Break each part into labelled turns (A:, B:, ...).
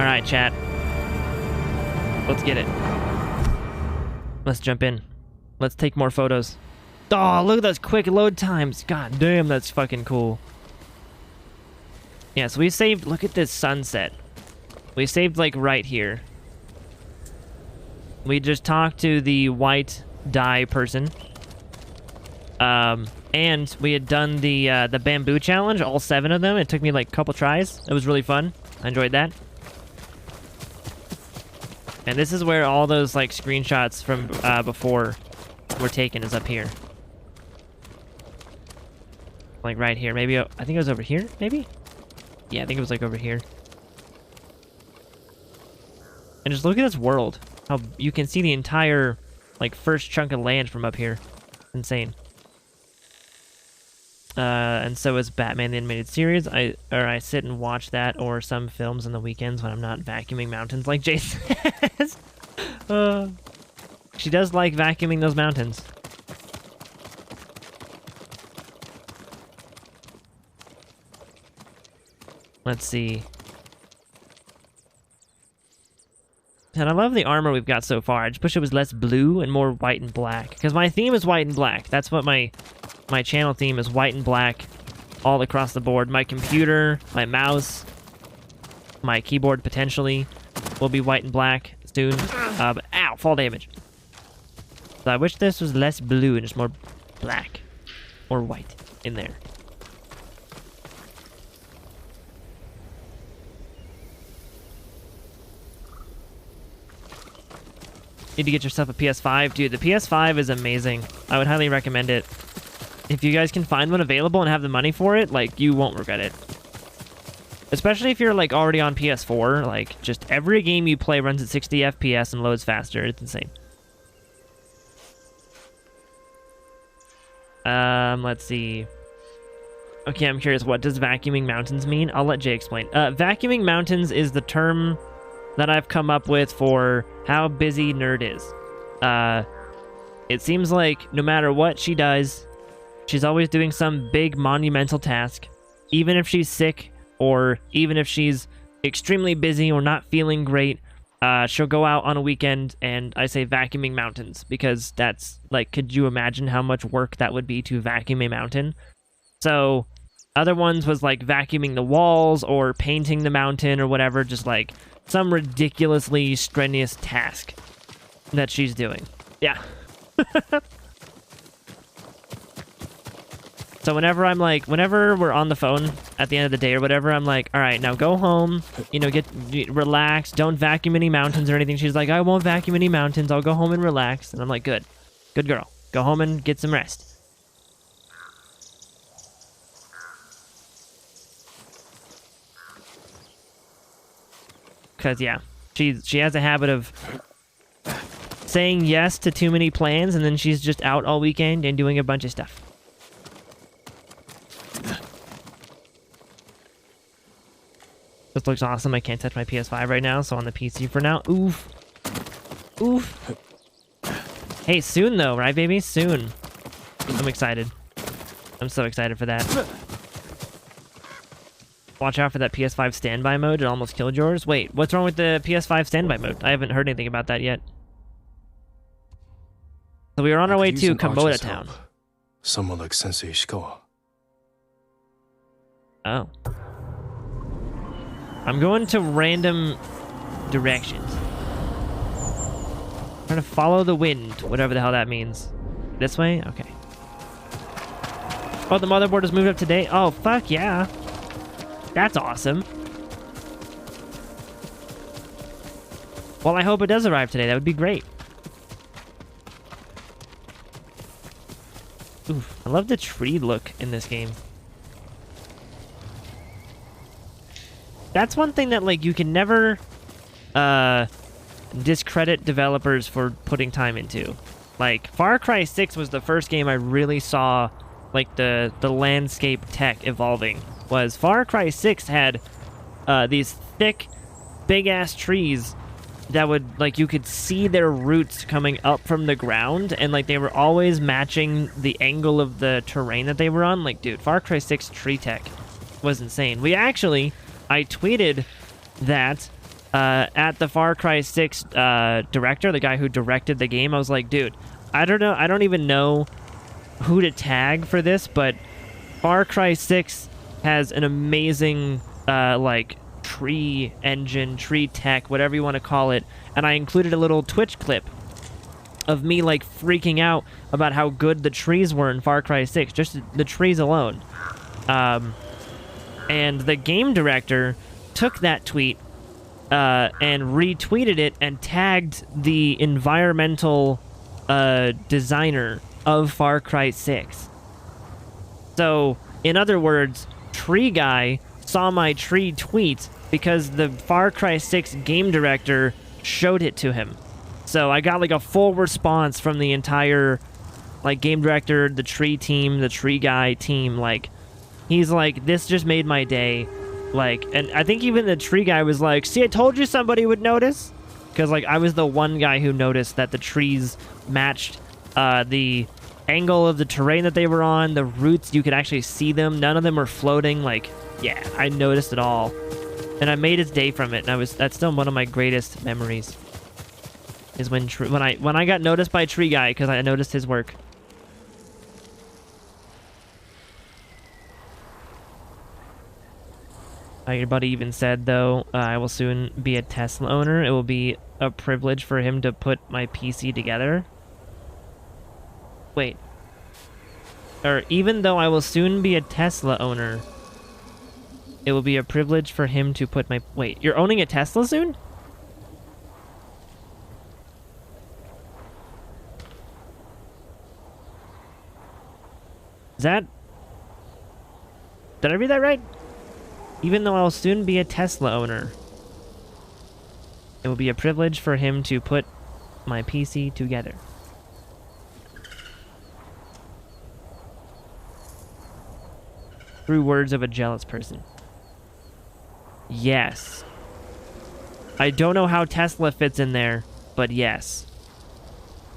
A: All right, chat. Let's get it. Let's jump in. Let's take more photos. Oh, look at those quick load times. God damn, that's fucking cool. Yeah, so we saved... Look at this sunset. We saved, like, right here. We just talked to the white dye person. And we had done the bamboo challenge, all 7 of them. It took me, like, a couple tries. It was really fun. I enjoyed that. And this is where all those, like, screenshots from before were taken, is up here. Like, right here. Maybe, I think it was over here, maybe? Yeah, I think it was, like, over here. And just look at this world. How you can see the entire, like, first chunk of land from up here. Insane. And so is Batman the Animated Series. I sit and watch that or some films on the weekends when I'm not vacuuming mountains like Jay says. She does like vacuuming those mountains. Let's see. And I love the armor we've got so far. I just wish it was less blue and more white and black. Because my theme is white and black. That's what my channel theme is, white and black all across the board. My computer, my mouse, my keyboard potentially will be white and black soon. But ow, fall damage. So I wish this was less blue and just more black or white in there. Need to get yourself a PS5. Dude, the PS5 is amazing. I would highly recommend it. If you guys can find one available and have the money for it, like, you won't regret it. Especially if you're, like, already on PS4. Like, just every game you play runs at 60 FPS and loads faster. It's insane. Let's see. Okay, I'm curious. What does vacuuming mountains mean? I'll let Jay explain. Vacuuming mountains is the term that I've come up with for how busy Nerd is. It seems like no matter what she does, she's always doing some big monumental task. Even if she's sick, or even if she's extremely busy or not feeling great, she'll go out on a weekend and I say vacuuming mountains, because that's, like, could you imagine how much work that would be to vacuum a mountain? So other ones was like vacuuming the walls or painting the mountain or whatever, just like some ridiculously strenuous task that she's doing. Yeah. So whenever we're on the phone at the end of the day or whatever, I'm like, all right, now go home, you know, relax, don't vacuum any mountains or anything. She's like, I won't vacuum any mountains, I'll go home and relax. And I'm like, good girl, go home and get some rest. Because, yeah, she has a habit of saying yes to too many plans, and then she's just out all weekend and doing a bunch of stuff. This looks awesome. I can't touch my PS5 right now, so on the PC for now. Oof. Oof. Hey, soon though, right, baby? Soon. I'm excited. I'm so excited for that. Watch out for that PS5 standby mode. It almost killed yours. Wait, what's wrong with the PS5 standby mode? I haven't heard anything about that yet. So we were on our way to Komoda Town.
B: Someone like Sensei Ishikawa.
A: Oh. I'm going to random directions. I'm trying to follow the wind, whatever the hell that means. This way? Okay. Oh, the motherboard has moved up today? Oh, fuck yeah. That's awesome. Well, I hope it does arrive today. That would be great. Oof, I love the tree look in this game. That's one thing that, like, you can never discredit developers for putting time into. Like, Far Cry 6 was the first game I really saw, like, the landscape tech evolving. Was Far Cry 6 had these thick, big-ass trees that would, like, you could see their roots coming up from the ground, and, like, they were always matching the angle of the terrain that they were on. Like, dude, Far Cry 6 tree tech was insane. I tweeted that at the Far Cry 6 director, the guy who directed the game. I was like, dude, I don't even know who to tag for this, but Far Cry 6 has an amazing like tree engine, tree tech, whatever you want to call it, and I included a little Twitch clip of me like freaking out about how good the trees were in Far Cry 6, just the trees alone. And the game director took that tweet and retweeted it and tagged the environmental designer of Far Cry 6. So, in other words, Tree Guy saw my tree tweet because the Far Cry 6 game director showed it to him. So I got like a full response from the entire like game director, the tree team, the Tree Guy team. Like, he's like, this just made my day. Like, and I think even the Tree Guy was like, see, I told you somebody would notice. Because like I was the one guy who noticed that the trees matched the angle of the terrain that they were on, the roots, you could actually see them. None of them were floating. Like, yeah, I noticed it all. And I made his day from it. And that's still one of my greatest memories. Is when I got noticed by Tree Guy because I noticed his work. Your buddy even said, though, I will soon be a Tesla owner. It will be a privilege for him to put my PC together. Wait. Or even though I will soon be a Tesla owner, it will be a privilege for him to put my... Wait, you're owning a Tesla soon? Is that... Did I read that right? Even though I'll soon be a Tesla owner, it will be a privilege for him to put my PC together. Through words of a jealous person. Yes. I don't know how Tesla fits in there, but yes.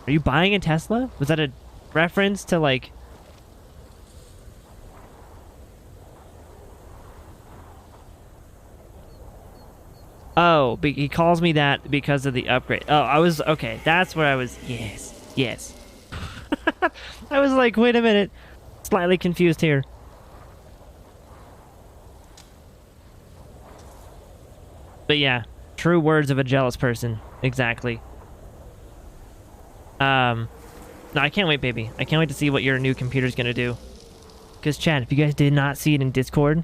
A: Are you buying a Tesla? Was that a reference to, like... Oh, he calls me that because of the upgrade. Oh, I was... Okay, that's where I was... Yes. Yes. I was like, wait a minute. Slightly confused here. But yeah, true words of a jealous person. Exactly. No, I can't wait, baby. I can't wait to see what your new computer's gonna do. Because, Chad, if you guys did not see it in Discord,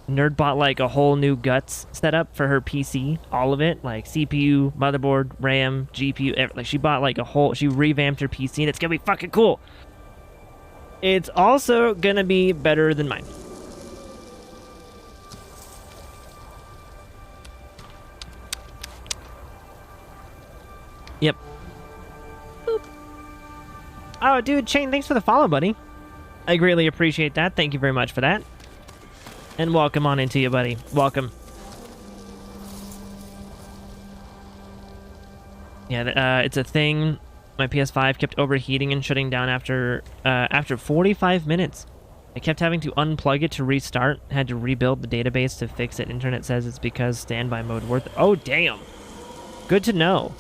A: Nerd bought like a whole new guts setup for her PC. All of it. Like CPU, motherboard, RAM, GPU. Like, she bought like a whole... She revamped her PC, and it's gonna be fucking cool. It's also gonna be better than mine. Yep. Boop. Oh, dude, Shane, thanks for the follow, buddy. I greatly appreciate that. Thank you very much for that. And welcome on into you, buddy. Welcome. Yeah, it's a thing. My PS5 kept overheating and shutting down after 45 minutes. I kept having to unplug it to restart. Had to rebuild the database to fix it. Internet says it's because standby mode worth it. Oh, damn. Good to know.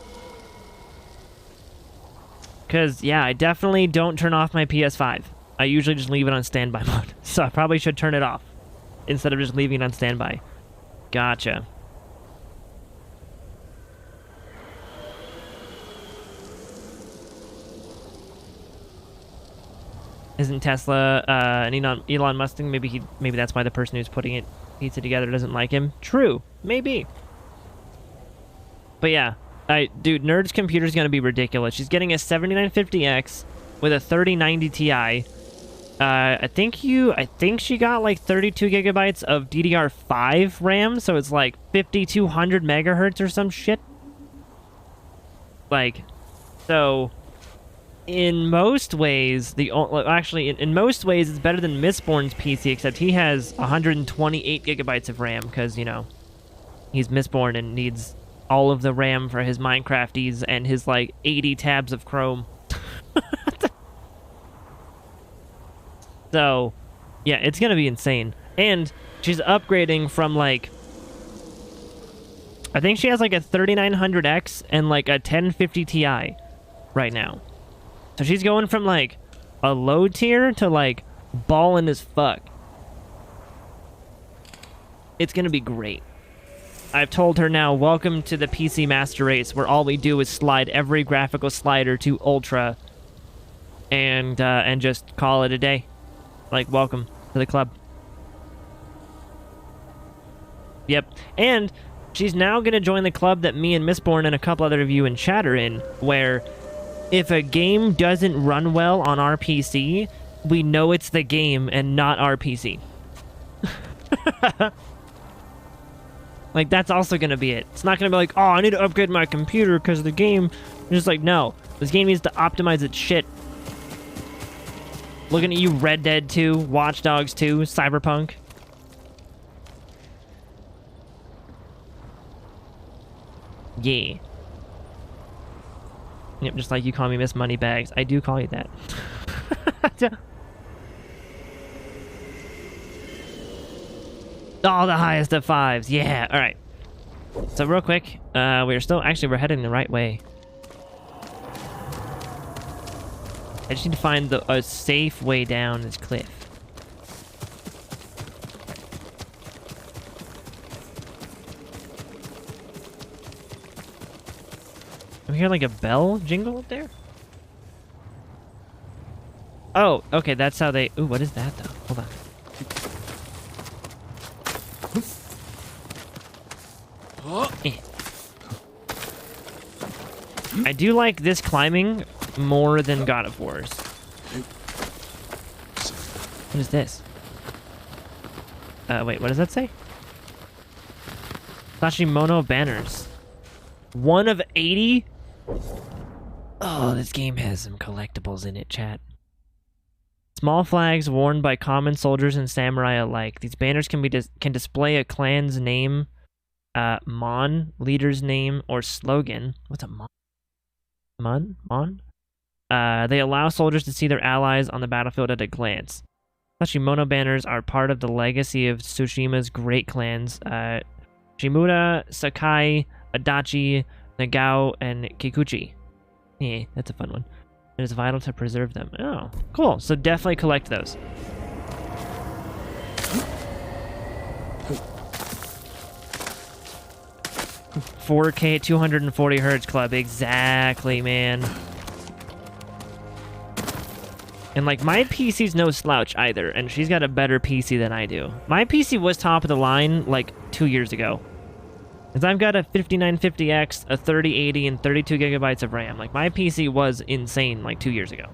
A: Because, yeah, I definitely don't turn off my PS5. I usually just leave it on standby mode. So I probably should turn it off instead of just leaving it on standby. Gotcha. Isn't Tesla an Elon Musk thing? Maybe that's why the person who's putting it pizza together doesn't like him. True. Maybe. But yeah. Dude, Nerd's computer's gonna be ridiculous. She's getting a 7950X with a 3090 Ti. I think she got like 32 gigabytes of DDR5 RAM, so it's like 5200 megahertz or some shit. Like, so in most ways, in most ways, it's better than Mistborn's PC, except he has 128 gigabytes of RAM because, you know, he's Mistborn and needs all of the RAM for his Minecrafties and his, like, 80 tabs of Chrome. So, yeah, it's gonna be insane. And she's upgrading from, like, I think she has like a 3900X and like a 1050 Ti right now. So she's going from like a low tier to like ballin' as fuck. It's gonna be great. I've told her now, welcome to the PC Master Race, where all we do is slide every graphical slider to Ultra and just call it a day. Like, welcome to the club. Yep. And she's now going to join the club that me and Mistborn and a couple other of you in chat are in, where if a game doesn't run well on our PC, we know it's the game and not our PC. Like, that's also going to be it. It's not going to be like, oh, I need to upgrade my computer because of the game. It's just like, no. This game needs to optimize its shit. Looking at you, Red Dead 2, Watch Dogs 2, Cyberpunk. Yeah. Yep, just like you call me Miss Moneybags. I do call you that. All the highest of fives. Yeah, alright. So real quick, we're heading the right way. I just need to find a safe way down this cliff. I hear like a bell jingle up there? Oh, okay, that's how they... Ooh, what is that though? Hold on. I do like this climbing more than God of War's. What is this? Wait, what does that say? Sashimono banners. 1 of 80? Oh, this game has some collectibles in it, chat. Small flags worn by common soldiers and samurai alike. These banners can display a clan's name, mon, leader's name, or slogan. What's a mon? Mon? They allow soldiers to see their allies on the battlefield at a glance. Sashimono banners are part of the legacy of Tsushima's great clans, Shimura, Sakai, Adachi, Nagao, and Kikuchi. Yeah, that's a fun one. It is vital to preserve them. Oh, cool. So definitely collect those. $4K 240 hertz club. Exactly, man. And like, my PC's no slouch either, and she's got a better PC than I do. My PC was top of the line like 2 years ago. Because I've got a 5950X, a 3080, and 32 gigabytes of RAM. Like, my PC was insane like 2 years ago.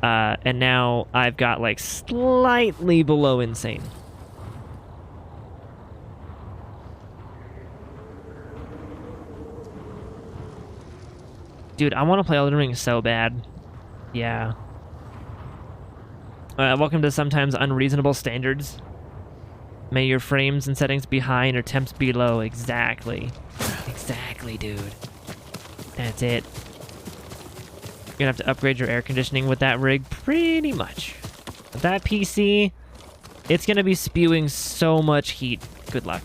A: And now I've got like slightly below insane. Dude, I want to play Elden Ring so bad. Yeah. Welcome to sometimes unreasonable standards. May your frames and settings be high and your temps be low. Exactly. Exactly, dude. That's it. You're gonna have to upgrade your air conditioning with that rig pretty much. With that PC, it's gonna be spewing so much heat. Good luck.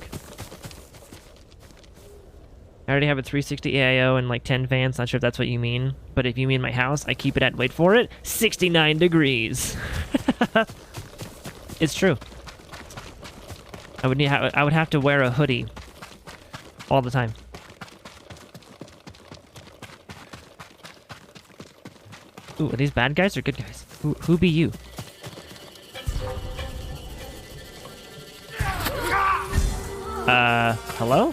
A: I already have a 360 AIO and like 10 fans. Not sure if that's what you mean. But if you mean my house, I keep it at, wait for it, 69 degrees. It's true. I would have to wear a hoodie all the time. Ooh, are these bad guys or good guys? Who be you? Hello?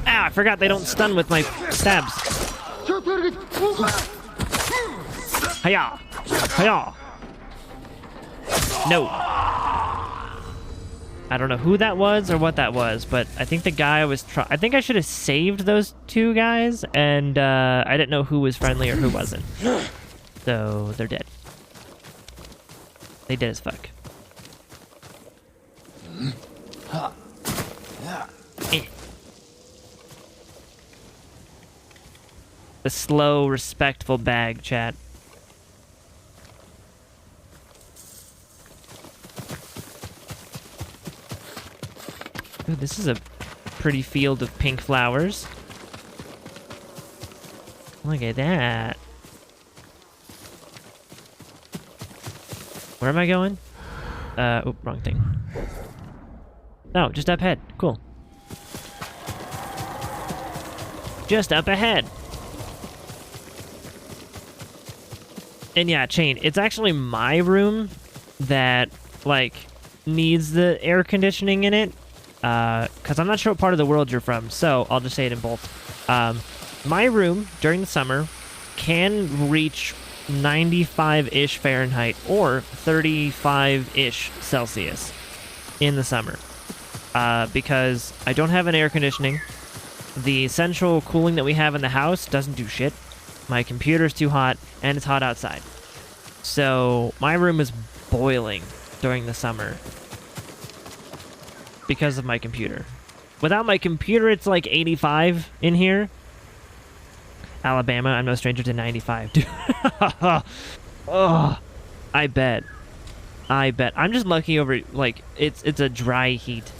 A: Ah, I forgot they don't stun with my stabs. Hiya! Hiya! No. I don't know who that was or what that was, but I think the guy was I think I should have saved those two guys, and I didn't know who was friendly or who wasn't. So they're dead. They dead as fuck. The slow, respectful bag, chat. Ooh, this is a pretty field of pink flowers. Look at that. Where am I going? Oh, wrong thing. No, just up ahead. Cool. Just up ahead. And yeah, Chain, it's actually my room that, like, needs the air conditioning in it. Because I'm not sure what part of the world you're from, so I'll just say it in both. My room, during the summer, can reach 95-ish Fahrenheit or 35-ish Celsius in the summer. Because I don't have an air conditioning. The central cooling that we have in the house doesn't do shit. My computer's too hot, and it's hot outside. So my room is boiling during the summer because of my computer. Without my computer, it's like 85 in here. Alabama, I'm no stranger to 95. Dude. Oh, I bet. I'm just lucky over, like, it's a dry heat.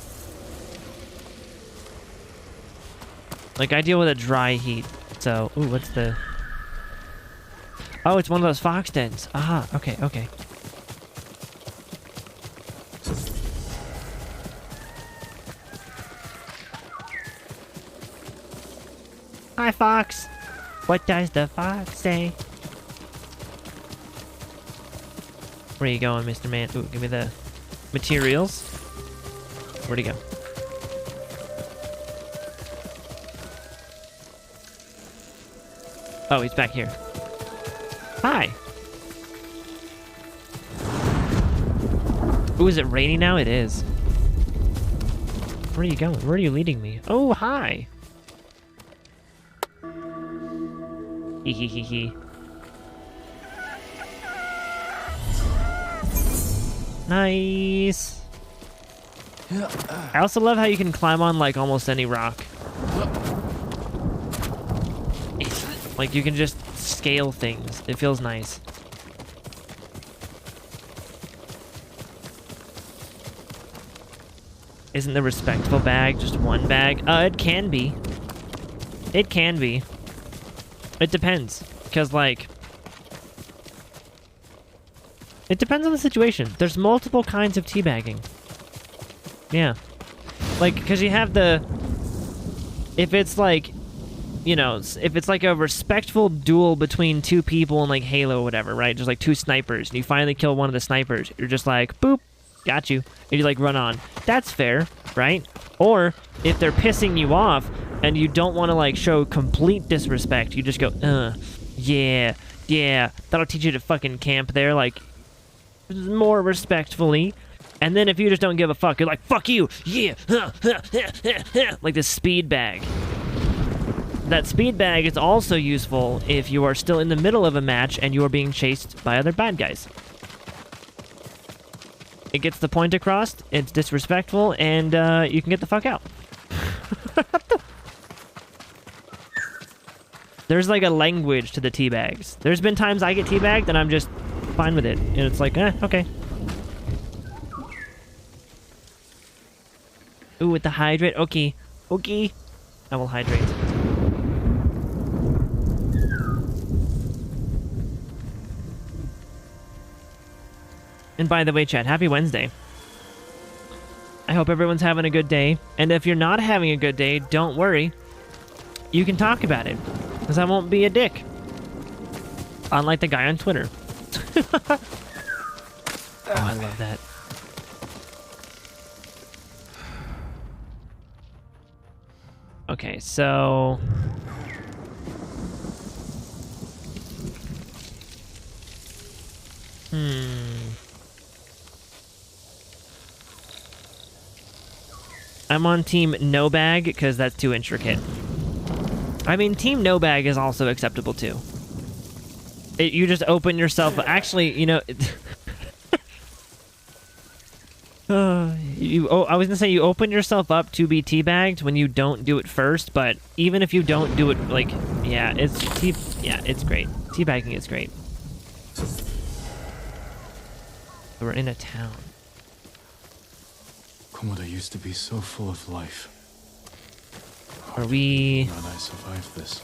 A: Like, I deal with a dry heat. So, ooh, what's the... Oh, it's one of those fox dens. Aha, okay. Hi, fox. What does the fox say? Where are you going, Mr. Man? Ooh, give me the materials. Where'd he go? Oh, he's back here. Hi. Ooh, is it raining now? It is. Where are you going? Where are you leading me? Oh, hi. Hee. Nice. I also love how you can climb on like almost any rock. Like you can just scale things. It feels nice. Isn't the respectful bag just one bag? It can be. It can be. It depends. Because, like... It depends on the situation. There's multiple kinds of teabagging. Yeah. Like, because you have the... If it's like... You know, if it's like a respectful duel between two people in like Halo or whatever, right? Just like two snipers, and you finally kill one of the snipers. You're just like, boop, got you. And you like run on. That's fair, right? Or if they're pissing you off and you don't want to like show complete disrespect, you just go, yeah, that'll teach you to fucking camp there, like, more respectfully. And then if you just don't give a fuck, you're like, fuck you, yeah, like this speed bag. That speed bag is also useful if you are still in the middle of a match and you are being chased by other bad guys. It gets the point across, it's disrespectful, and you can get the fuck out. There's like a language to the teabags. There's been times I get teabagged and I'm just fine with it. And it's like, okay. Ooh, with the hydrate? Okay. I will hydrate. And by the way, chat, happy Wednesday. I hope everyone's having a good day. And if you're not having a good day, don't worry. You can talk about it. Because I won't be a dick. Unlike the guy on Twitter. Oh, I love that. Okay, so... I'm on team no bag because that's too intricate. I mean, team no bag is also acceptable too. You just open yourself... Actually, you know... I was gonna say you open yourself up to be teabagged when you don't do it first, but even if you don't do it, like... Yeah, it's great. Teabagging is great. We're in a town.
B: Komoda used to be so full of life.
A: Are we...
B: Glad I survived this.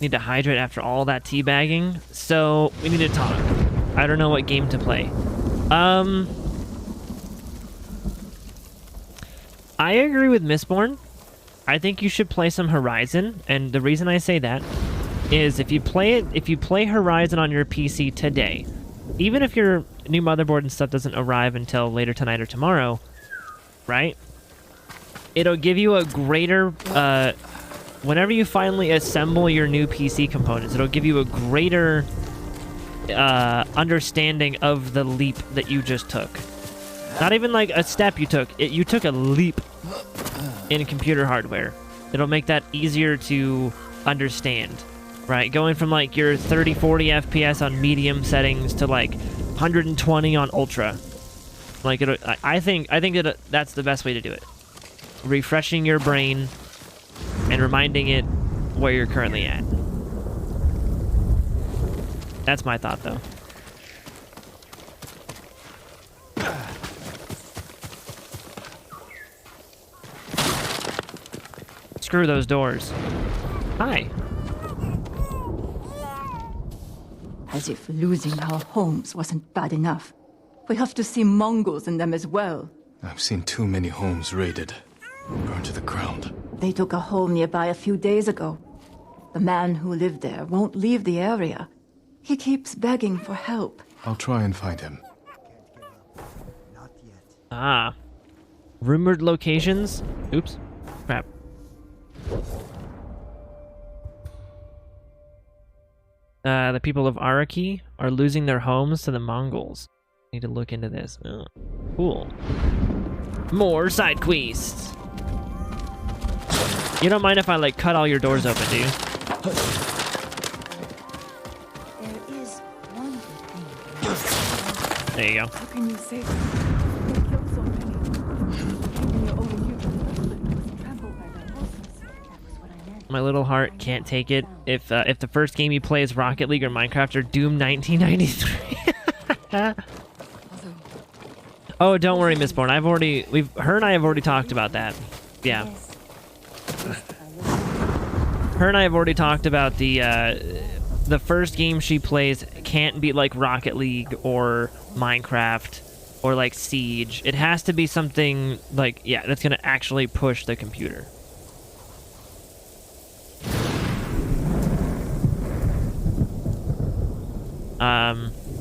A: Need to hydrate after all that teabagging. So, we need to talk. I don't know what game to play. I agree with Mistborn. I think you should play some Horizon, and the reason I say that is if you play Horizon on your PC today, even if your new motherboard and stuff doesn't arrive until later tonight or tomorrow, right? It'll give you a greater, whenever you finally assemble your new PC components, it'll give you a greater understanding of the leap that you just took. Not even like a step you took. You took a leap in computer hardware. It'll make that easier to understand, right? Going from like your 30, 40 FPS on medium settings to like 120 on ultra. Like I think that that's the best way to do it. Refreshing your brain and reminding it where you're currently at. That's my thought, though. Screw those doors. Hi.
C: As if losing our homes wasn't bad enough. We have to see Mongols in them as well.
B: I've seen too many homes raided, burned to the ground.
C: They took a home nearby a few days ago. The man who lived there won't leave the area. He keeps begging for help.
B: I'll try and find him.
A: Ah. Rumored locations? Oops. Crap. The people of Araki are losing their homes to the Mongols. Need to look into this. Oh, cool. More side quests. You don't mind if I like cut all your doors open, do you?
C: There is one good thing.
A: There you go.
C: How can you say that? They killed so many. Even your own youth was trampled by their horses. That was what I meant.
A: My little heart can't take it. If the first game you play is Rocket League or Minecraft or Doom 1993. Oh, don't worry, Mistborn. Her and I have already talked about that. Yeah. Her and I have already talked about the first game she plays can't be like Rocket League or Minecraft or like Siege. It has to be something like, yeah, that's gonna actually push the computer.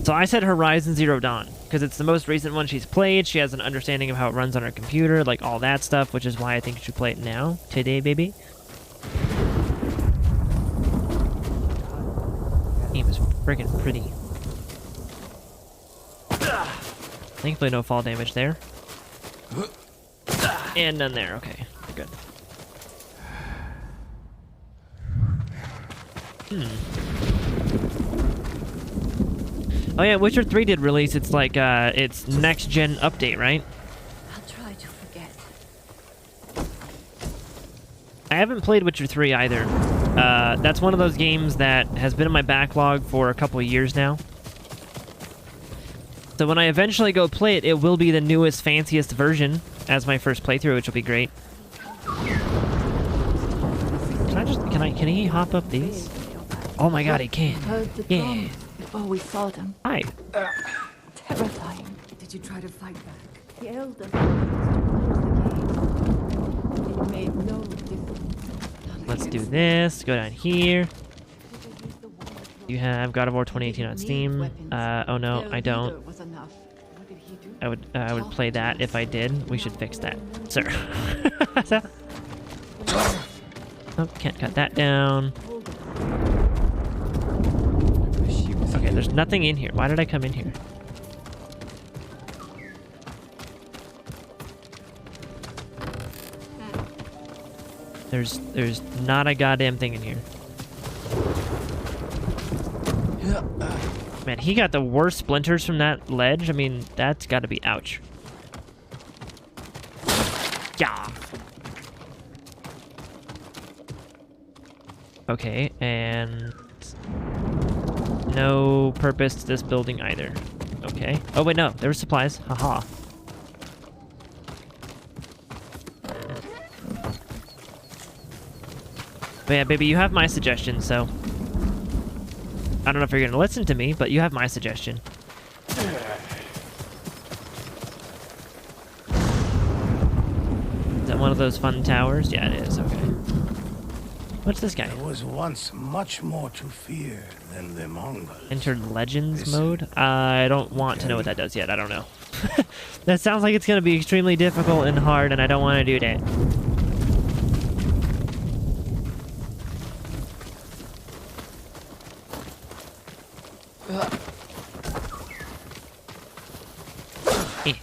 A: So I said Horizon Zero Dawn because it's the most recent one she's played. She has an understanding of how it runs on her computer, like all that stuff, which is why I think you should play it now, today, baby. Game is freaking pretty. Thankfully, no fall damage there. And none there. Okay, good. Oh yeah, Witcher 3 did release its like its next gen update, right?
C: I'll try to forget.
A: I haven't played Witcher 3 either. That's one of those games that has been in my backlog for a couple of years now. So when I eventually go play it, it will be the newest, fanciest version as my first playthrough, which will be great. Can he hop up these? Oh my god, he can.
C: Heard the
A: Yeah.
C: drums before we saw them.
A: Hi.
C: Terrifying.
D: Did you try to fight back?
C: The elder used to close the gate. It made no difference.
A: Let's do this. Go down here. You have God of War 2018 on Steam. Oh no, I don't. I would play that if I did. We should fix that, sir. Oh, can't cut that down. Okay, there's nothing in here. Why did I come in here? There's not a goddamn thing in here. Man, he got the worst splinters from that ledge. I mean, that's got to be ouch. Yeah. Okay, and no purpose to this building either. Okay. Oh wait, no, there were supplies. Haha. But yeah, baby, you have my suggestion, so I don't know if you're gonna listen to me, but you have my suggestion. Is that one of those fun towers? Yeah, it is. Okay. What's this guy?
E: There was once much more to fear than the Mongols.
A: Entered Legends
E: Listen.
A: mode? I don't want to know what that does yet. I don't know. That sounds like it's gonna be extremely difficult and hard, and I don't want to do that. Eh.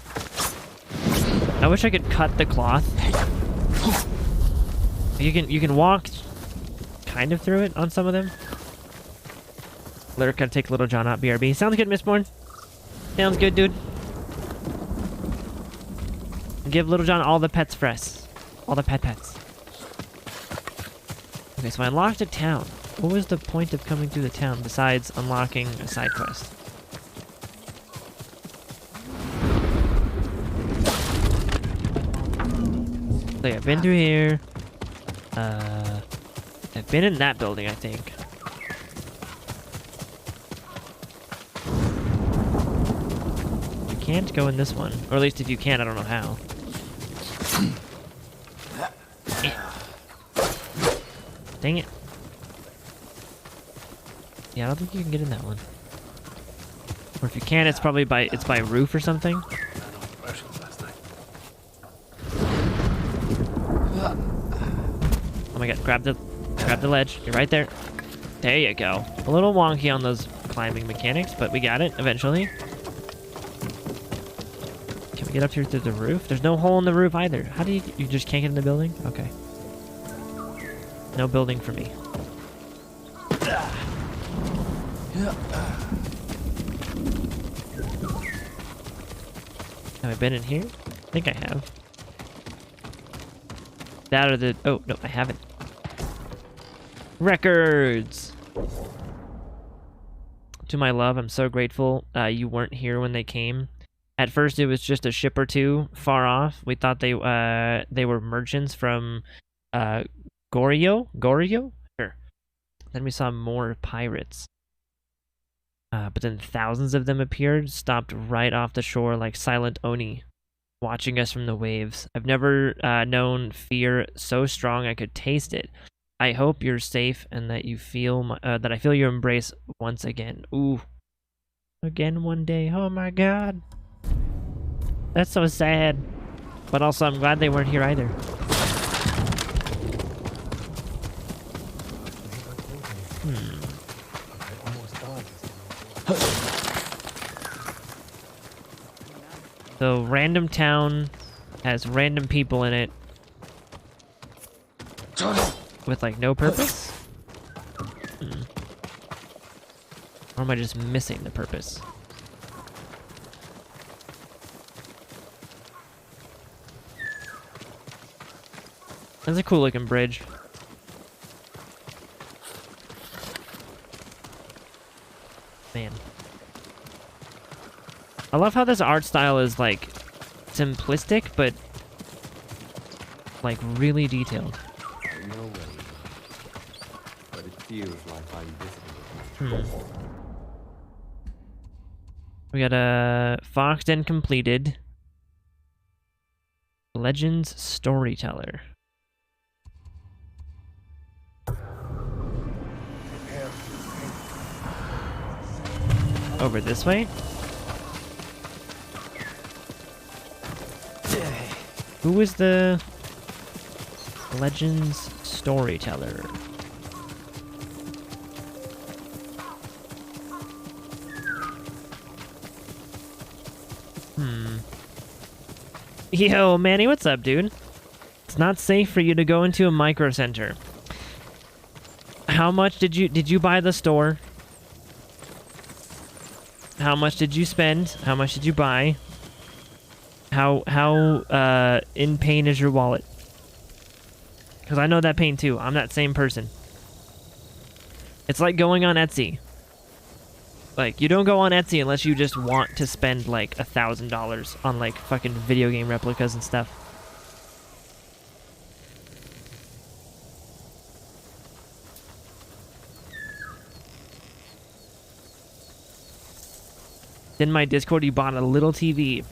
A: I wish I could cut the cloth. You can walk kind of through it on some of them. Lyric gotta take Little John out, BRB. Sounds good, Mistborn. Sounds good, dude. Give Little John all the pets for us. All the pets. Okay, so I unlocked a town. What was the point of coming through the town besides unlocking a side quest? So yeah, I've been through here. I've been in that building, I think. You can't go in this one. Or at least if you can, I don't know how. Dang it. Yeah, I don't think you can get in that one. Or if you can, it's probably by roof or something. Oh my god, grab the ledge. You're right there. There you go. A little wonky on those climbing mechanics, but we got it eventually. Can we get up here through the roof? There's no hole in the roof either. How do you just can't get in the building? Okay. No building for me. Have I been in here? I think I have. That or the... Oh, no, I haven't. Records! To my love, I'm so grateful you weren't here when they came. At first, it was just a ship or two far off. We thought they were merchants from Goryeo? Sure. Then we saw more pirates. But then thousands of them appeared, stopped right off the shore like silent Oni, watching us from the waves. I've never known fear so strong I could taste it. I hope you're safe and that you feel that I feel your embrace once again. Ooh, again one day. Oh my God, that's so sad. But also, I'm glad they weren't here either. So, random town has random people in it with, like, no purpose? Or am I just missing the purpose? That's a cool looking bridge. Man. I love how this art style is, like, simplistic, but, like, really detailed.
F: No way. But it feels like I'm visiting.
A: We got a Fox Den completed. Legends Storyteller. Over this way? Who is the Legends Storyteller? Yo, Manny, what's up, dude? It's not safe for you to go into a micro center. How much did you buy the store? How much did you spend? How much did you buy? How in pain is your wallet? Because I know that pain too. I'm that same person. It's like going on Etsy. Like, you don't go on Etsy unless you just want to spend like $1,000 on like fucking video game replicas and stuff. In my Discord, you bought a little TV.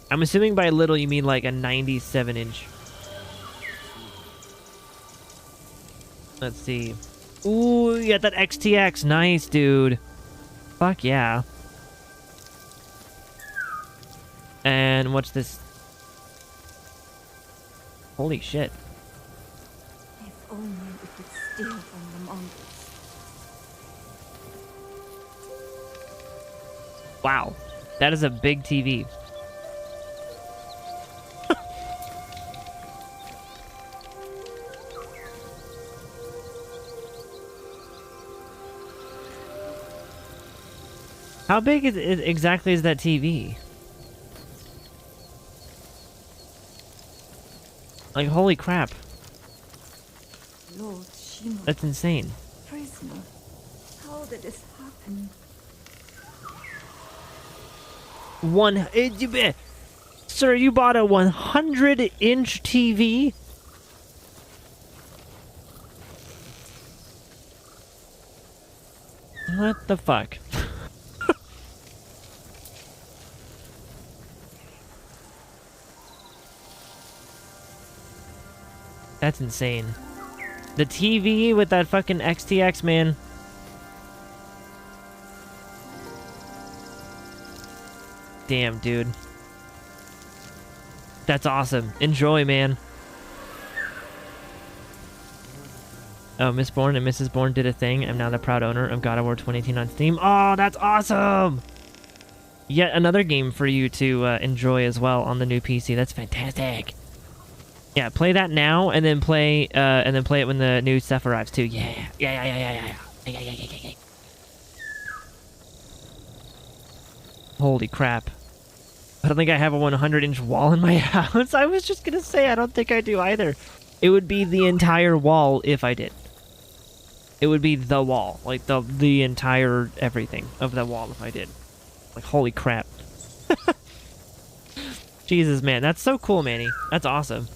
A: I'm assuming by little you mean like a 97-inch. Let's see. Ooh, you got that XTX. Nice, dude. Fuck yeah. And what's this? Holy shit.
C: If only we could steal from the Mongols.
A: Wow. That is a big TV. How big is it exactly is that TV? Like, holy crap.
C: Lord Shima,
A: That's insane.
C: prisoner. How did this happen?
A: Sir, you bought a 100-inch TV? What the fuck? That's insane. The TV with that fucking XTX, man. Damn, dude. That's awesome. Enjoy, man. Oh, Miss Bourne and Mrs. Bourne did a thing. I'm now the proud owner of God of War 2018 on Steam. Oh, that's awesome! Yet another game for you to enjoy as well on the new PC. That's fantastic. Yeah, play that now, and then play it when the new stuff arrives too. Yeah, yeah. Holy crap! I don't think I have a 100-inch wall in my house. I was just gonna say I don't think I do either. It would be the entire wall if I did. It would be the wall, like the entire everything of the wall if I did. Like, holy crap! Jesus, man, that's so cool, Manny. That's awesome.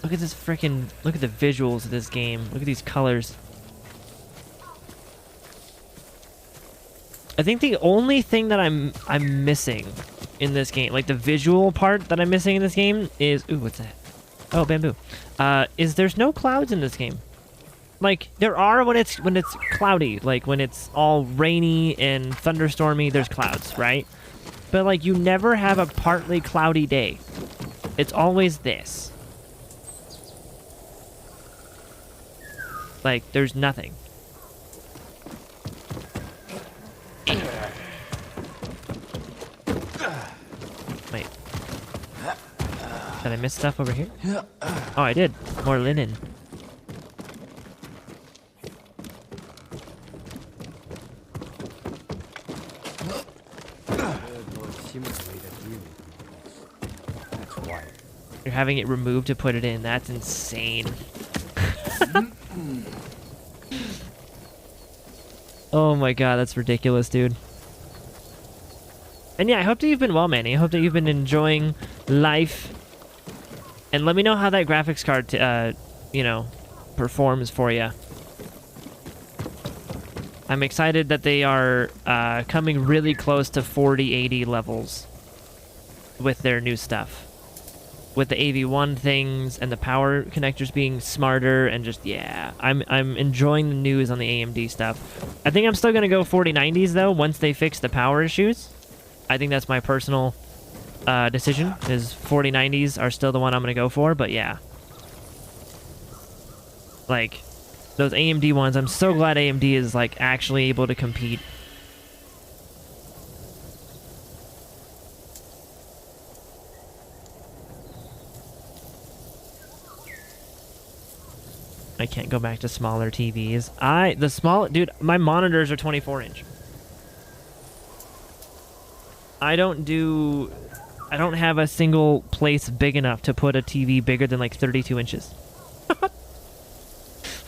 A: Look at this freaking... Look at the visuals of this game. Look at these colors. I think the only thing that I'm missing in this game, like the visual part that I'm missing in this game is... Ooh, what's that? Oh, bamboo. Is there's no clouds in this game. Like, there are when it's cloudy. Like, when it's all rainy and thunderstormy, there's clouds, right? But, like, you never have a partly cloudy day. It's always this. Like, there's nothing. Wait. Did I miss stuff over here? Oh, I did. More linen.
F: Lord Shima made a deal with us. That's why.
A: You're having it removed to put it in. That's insane. Oh my god, that's ridiculous, dude. And yeah, I hope that you've been well, Manny. I hope that you've been enjoying life. And let me know how that graphics card, you know, performs for you. I'm excited that they are coming really close to 4080 levels with their new stuff. With the AV1 things and the power connectors being smarter and just, yeah, I'm enjoying the news on the AMD stuff. I think I'm still going to go 4090s, though, once they fix the power issues. I think that's my personal decision, is 4090s are still the one I'm going to go for, but yeah. Like, those AMD ones, I'm so glad AMD is, like, actually able to compete. I can't go back to smaller TVs. Dude, my monitors are 24-inch. I don't do I don't have a single place big enough to put a TV bigger than like 32 inches.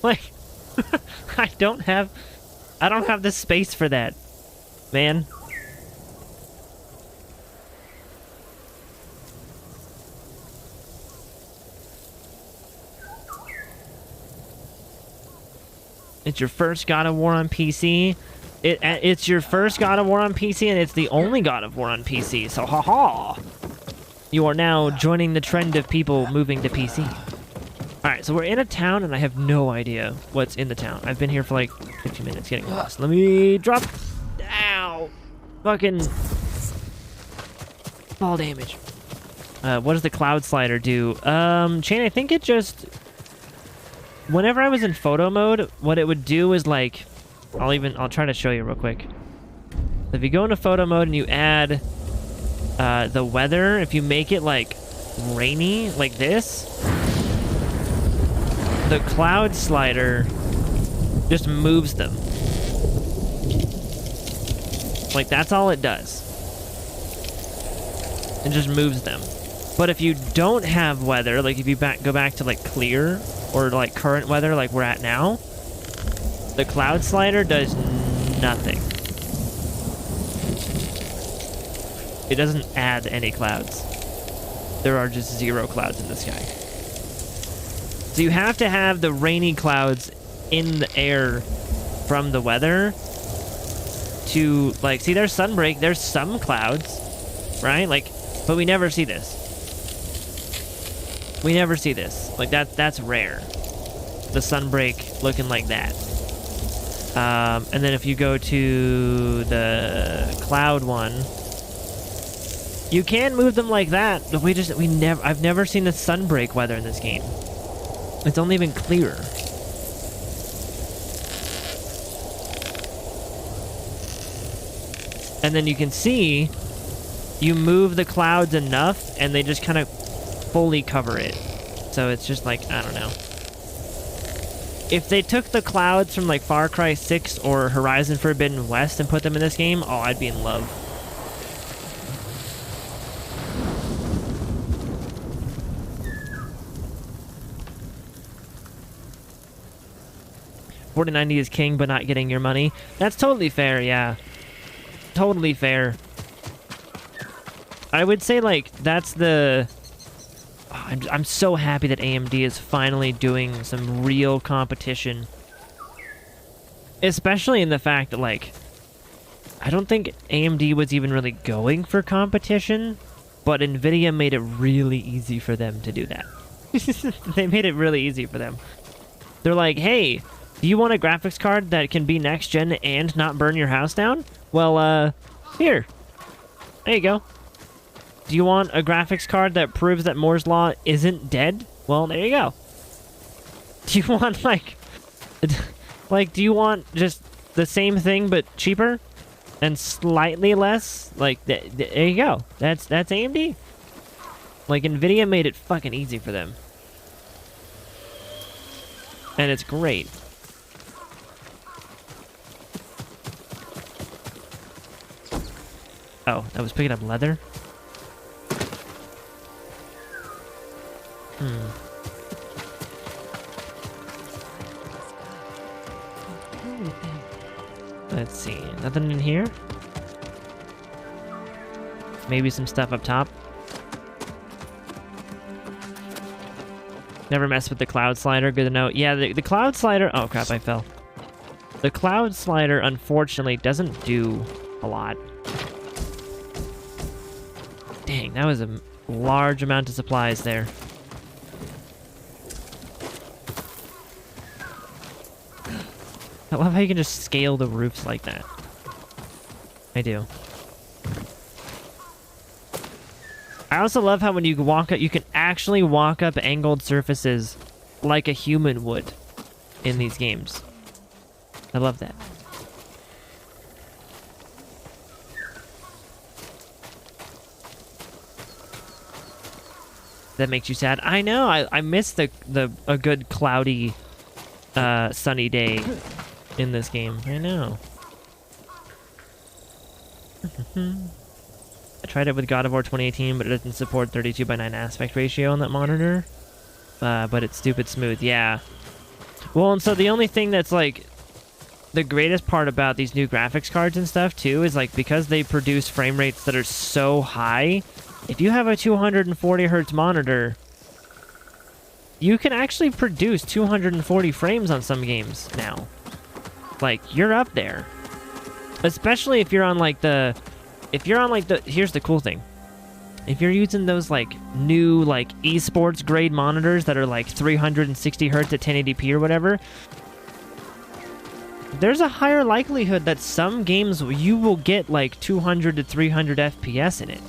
A: Like, I don't have the space for that, man. It's your first God of War on PC. It's your first God of War on PC, and it's the only God of War on PC. So, haha. You are now joining the trend of people moving to PC. Alright, so we're in a town, and I have no idea what's in the town. I've been here for like 15 minutes getting lost. Let me drop. Ow. Fucking. Fall damage. What does the cloud slider do? Chain, I think it just. Whenever I was in photo mode, what it would do is like. I'll try to show you real quick. If you go into photo mode and you add the weather, if you make it like rainy, like this, the cloud slider just moves them. Like that's all it does. It just moves them. But if you don't have weather, like if you go back to like clear or like current weather like we're at now, the cloud slider does nothing. It doesn't add any clouds. There are just 0 clouds in the sky. So you have to have the rainy clouds in the air from the weather to, like, see there's sunbreak, there's some clouds, right? Like, but we never see this. We never see this. Like, that's rare. The sunbreak looking like that. And then if you go to the cloud one, you can move them like that, but I've never seen the sunbreak weather in this game. It's only been clear. And then you can see, you move the clouds enough, and they just kind of fully cover it. So it's just like, I don't know. If they took the clouds from like Far Cry 6 or Horizon Forbidden West and put them in this game, oh, I'd be in love. $40.90 is king, but not getting your money. That's totally fair, yeah. Totally fair. I would say, like, that's the... Oh, I'm so happy that AMD is finally doing some real competition. Especially in the fact that, like, I don't think AMD was even really going for competition, but NVIDIA made it really easy for them to do that. They made it really easy for them. They're like, hey, do you want a graphics card that can be next gen and not burn your house down? Well, here. There you go. Do you want a graphics card that proves that Moore's Law isn't dead? Well, there you go. Do you want, like... do you want just the same thing but cheaper? And slightly less? Like, there you go. That's AMD. Like, NVIDIA made it fucking easy for them. And it's great. Oh, I was picking up leather? Let's see. Nothing in here? Maybe some stuff up top? Never mess with the cloud slider. Good to know. Yeah, the cloud slider... Oh, crap, I fell. The cloud slider, unfortunately, doesn't do a lot. Dang, that was a large amount of supplies there. I love how you can just scale the roofs like that. I do. I also love how when you walk up, you can actually walk up angled surfaces like a human would in these games. I love that. That makes you sad. I know. I miss a good cloudy, sunny day in this game. I know. I tried it with God of War 2018, but it doesn't support 32:9 aspect ratio on that monitor. But it's stupid smooth. Yeah. Well, and so the only thing that's like the greatest part about these new graphics cards and stuff too is like because they produce frame rates that are so high, if you have a 240 hertz monitor, you can actually produce 240 frames on some games now. Like, you're up there. Especially if you're on like the here's the cool thing. If you're using those like new like esports grade monitors that are like 360 hertz at 1080p or whatever, there's a higher likelihood that some games you will get like 200 to 300 FPS in it.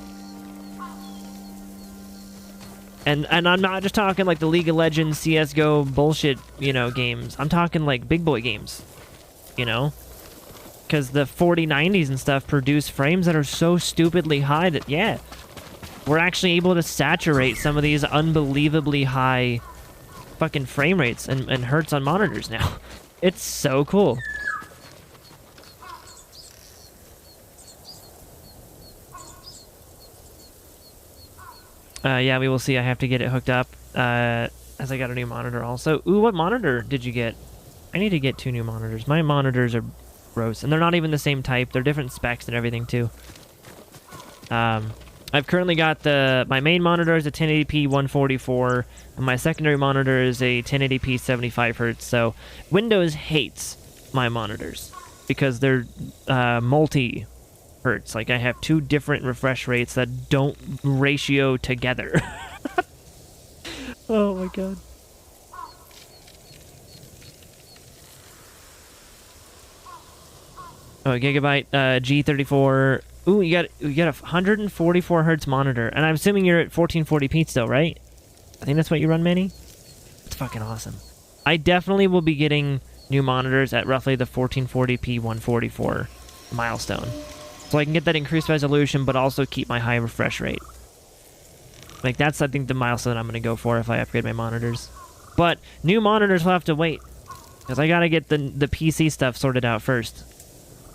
A: And I'm not just talking like the League of Legends, CSGO bullshit, you know, games. I'm talking like big boy games, you know? Because the 4090s and stuff produce frames that are so stupidly high that, yeah, we're actually able to saturate some of these unbelievably high fucking frame rates and hertz on monitors now. It's so cool. Yeah, we will see. I have to get it hooked up as I got a new monitor also. Ooh, what monitor did you get? I need to get 2 new monitors. My monitors are gross, and they're not even the same type. They're different specs and everything too. I've currently got my main monitor is a 1080p 144, and my secondary monitor is a 1080p 75 hertz. So Windows hates my monitors because they're multi hertz. Like I have 2 different refresh rates that don't ratio together. Oh my god. Oh, Gigabyte G34. Ooh, you got a 144 hertz monitor, and I'm assuming you're at 1440p still, right? I think that's what you run, Manny. It's fucking awesome. I definitely will be getting new monitors at roughly the 1440p 144 milestone, so I can get that increased resolution, but also keep my high refresh rate. Like that's I think the milestone I'm gonna go for if I upgrade my monitors. But new monitors will have to wait, because I gotta get the PC stuff sorted out first.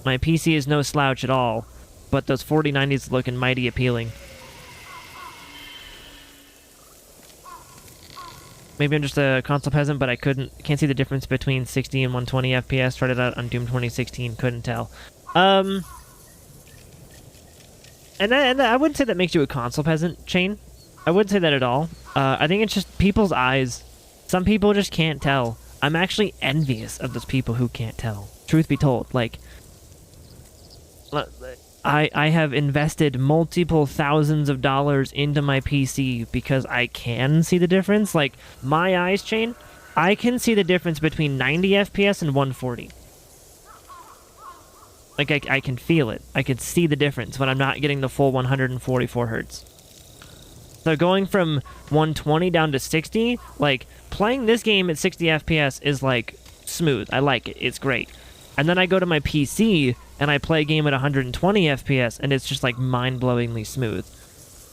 A: My PC is no slouch at all, but those 4090s looking mighty appealing. Maybe I'm just a console peasant, but I can't see the difference between 60 and 120 FPS. Tried it out on Doom 2016, couldn't tell. And I wouldn't say that makes you a console peasant, Shane. I wouldn't say that at all. I think it's just people's eyes. Some people just can't tell. I'm actually envious of those people who can't tell. Truth be told, like, I have invested multiple thousands of dollars into my PC because I can see the difference. Like, my eyes, Shane, I can see the difference between 90 FPS and 140. Like, I can feel it. I can see the difference when I'm not getting the full 144 hertz. So going from 120 down to 60, like, playing this game at 60 FPS is, like, smooth. I like it. It's great. And then I go to my PC, and I play a game at 120 FPS, and it's just, like, mind-blowingly smooth.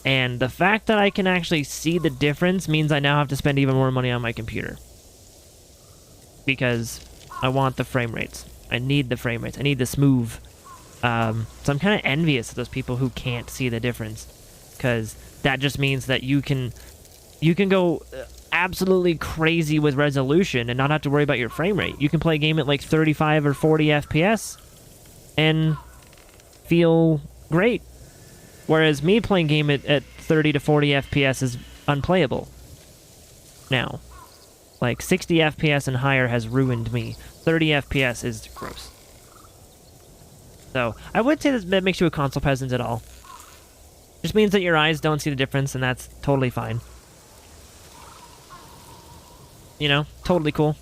A: And the fact that I can actually see the difference means I now have to spend even more money on my computer. Because I want the frame rates. I need the frame rates. I need the smooth. So I'm kind of envious of those people who can't see the difference. Because that just means that you can go absolutely crazy with resolution and not have to worry about your frame rate. You can play a game at like 35 or 40 FPS and feel great. Whereas me playing game at 30 to 40 FPS is unplayable now. Like 60 FPS and higher has ruined me. 30 FPS is gross. So I would say that makes you a console peasant at all. Just means that your eyes don't see the difference, and that's totally fine. You know, totally cool.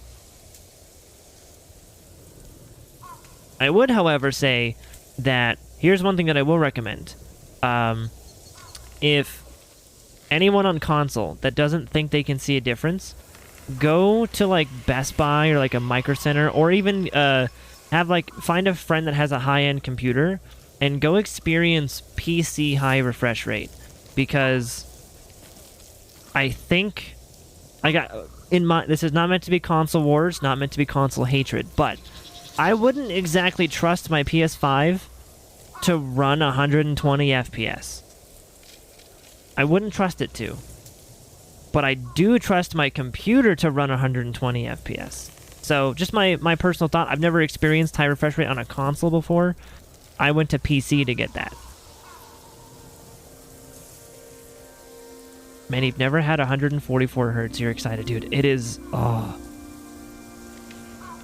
A: I would, however, say that here's one thing that I will recommend. If anyone on console that doesn't think they can see a difference, go to like Best Buy or like a Micro Center, or even find a friend that has a high-end computer and go experience PC high refresh rate, because I think this is not meant to be console wars, not meant to be console hatred, but I wouldn't exactly trust my PS5 to run 120 FPS. I wouldn't trust it to. But I do trust my computer to run 120 FPS. So just my personal thought, I've never experienced high refresh rate on a console before. I went to PC to get that. Man, you've never had 144 hertz. You're excited, dude. It is,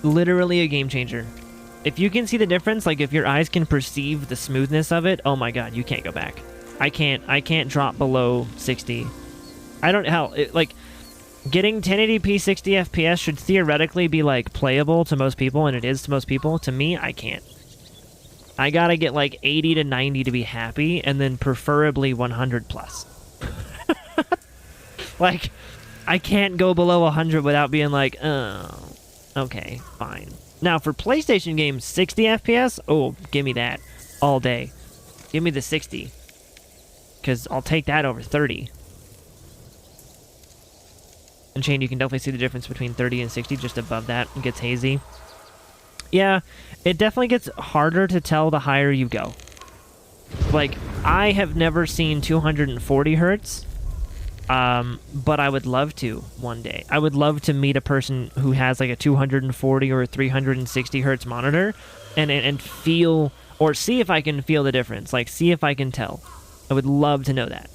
A: literally a game changer. If you can see the difference, like if your eyes can perceive the smoothness of it, oh my god, you can't go back. I can't drop below 60. I don't, hell, like, getting 1080p 60 FPS should theoretically be, like, playable to most people, and it is to most people. To me, I can't. I gotta get, like, 80 to 90 to be happy, and then preferably 100 plus. Like, I can't go below 100 without being like, oh, okay, fine. Now, for PlayStation games, 60 FPS? Oh, give me that all day. Give me the 60. Because I'll take that over 30. And Shane, you can definitely see the difference between 30 and 60 just above that. It gets hazy. Yeah, it definitely gets harder to tell the higher you go. Like, I have never seen 240 hertz, but I would love to one day. I would love to meet a person who has like a 240 or a 360 hertz monitor and feel, or see if I can feel the difference. Like, see if I can tell. I would love to know that.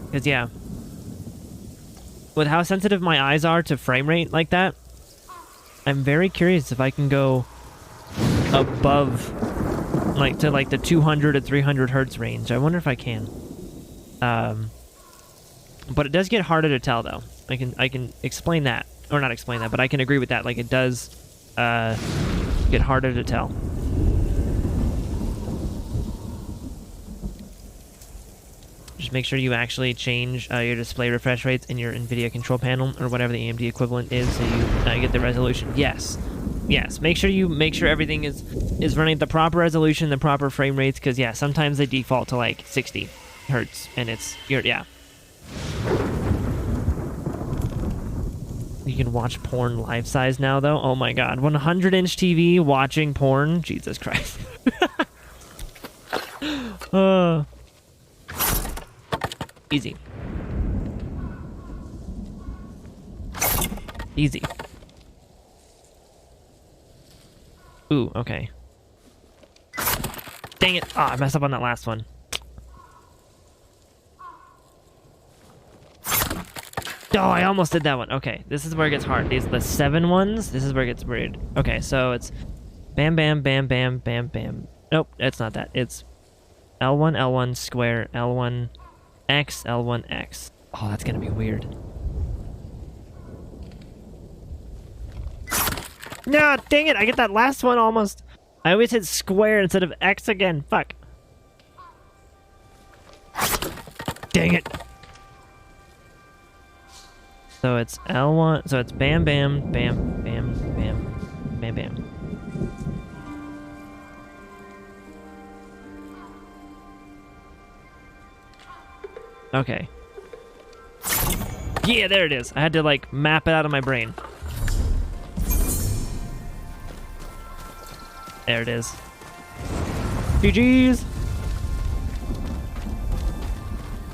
A: Because, yeah, with how sensitive my eyes are to frame rate like that, I'm very curious if I can go above, like, to, like, the 200 to 300 hertz range. I wonder if I can. But it does get harder to tell, though. I can explain that. Or not explain that, but I can agree with that. Like, it does get harder to tell. Just make sure you actually change your display refresh rates in your NVIDIA control panel or whatever the AMD equivalent is, so you get the resolution. Yes, yes. Make sure everything is running at the proper resolution, the proper frame rates, because yeah, sometimes they default to like 60 hertz, and yeah. You can watch porn life size now, though. Oh my god, 100-inch TV watching porn. Jesus Christ. Easy. Easy. Ooh, okay. Dang it. Ah, I messed up on that last one. Oh, I almost did that one. Okay, this is where it gets hard. These are the 7 ones. This is where it gets weird. Okay, so it's bam, bam, bam, bam, bam, bam. Nope, it's not that. It's L1, L1, square, L1, X, L1, X. Oh, that's gonna be weird. No, dang it! I get that last one almost. I always hit square instead of X again. Fuck. Dang it. So it's L1, so it's bam, bam, bam, bam, bam, bam, bam. Okay. Yeah, there it is. I had to, like, map it out of my brain. There it is. GG's!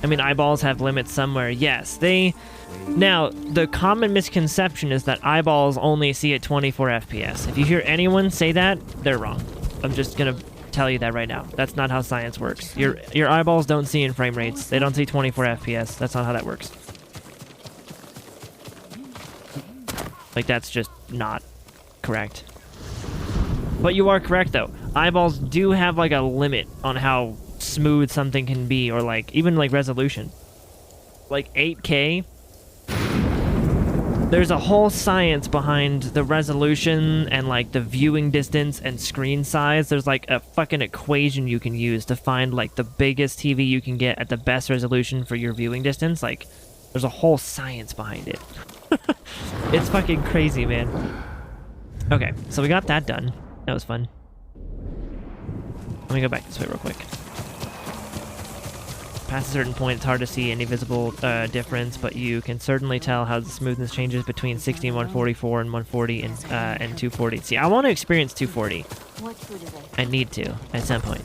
A: I mean, eyeballs have limits somewhere. Yes, they... Now, the common misconception is that eyeballs only see at 24 FPS. If you hear anyone say that, they're wrong. I'm just gonna tell you that right now. That's not how science works. Your eyeballs don't see in frame rates. They don't see 24 FPS. That's not how that works. Like, that's just not correct. But you are correct, though. Eyeballs do have, like, a limit on how smooth something can be, or, like, even, like, resolution. Like, 8K... There's a whole science behind the resolution and, like, the viewing distance and screen size. There's, like, a fucking equation you can use to find, like, the biggest TV you can get at the best resolution for your viewing distance. Like, there's a whole science behind it. It's fucking crazy, man. Okay, so we got that done. That was fun. Let me go back this way real quick. Past a certain point, it's hard to see any visible difference, but you can certainly tell how the smoothness changes between 60 and 144 and 140 and 240. See, I want to experience 240.
G: What food is it?
A: I need to at some point.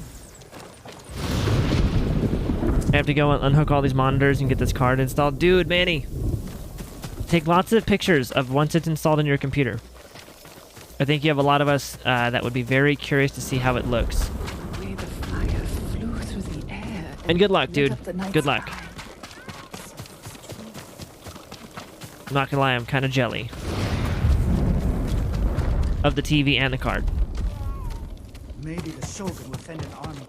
A: I have to go and unhook all these monitors and get this card installed. Dude, Manny, take lots of pictures of once it's installed in your computer. I think you have a lot of us that would be very curious to see how it looks.
C: The way the fire flew through the air.
A: And good luck,
C: lit
A: dude.
C: up the night
A: Good luck.
C: sky.
A: I'm not gonna lie, I'm kind of jelly of the TV and the card.
H: Maybe the Shogun will send an army.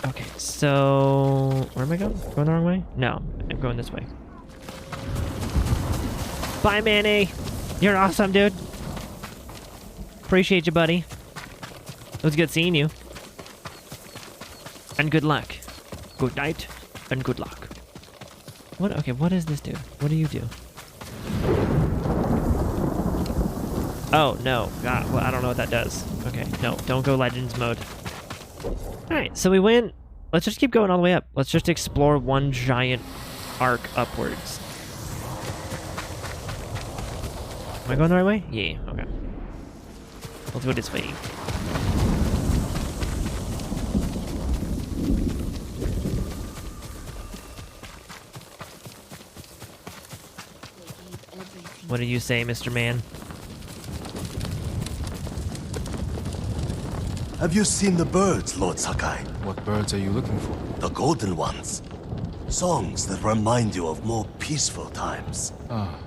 A: Okay, so where am I going? Going the wrong way? No, I'm going this way. Bye, Manny. You're awesome, dude. Appreciate you, buddy. It was good seeing you. And good luck. Good night and good luck. What? Okay, what does this do? What do you do? Oh, no. God, well, I don't know what that does. Okay, no, don't go Legends mode. Alright, so we went. Let's just keep going all the way up. Let's just explore one giant arc upwards. Am I going the right way? Yeah, okay. Let's go this way. What do you say, Mr. Man?
E: Have you seen the birds, Lord Sakai?
B: What birds are you looking for?
E: The golden ones. Songs that remind you of more peaceful times.
B: Ah,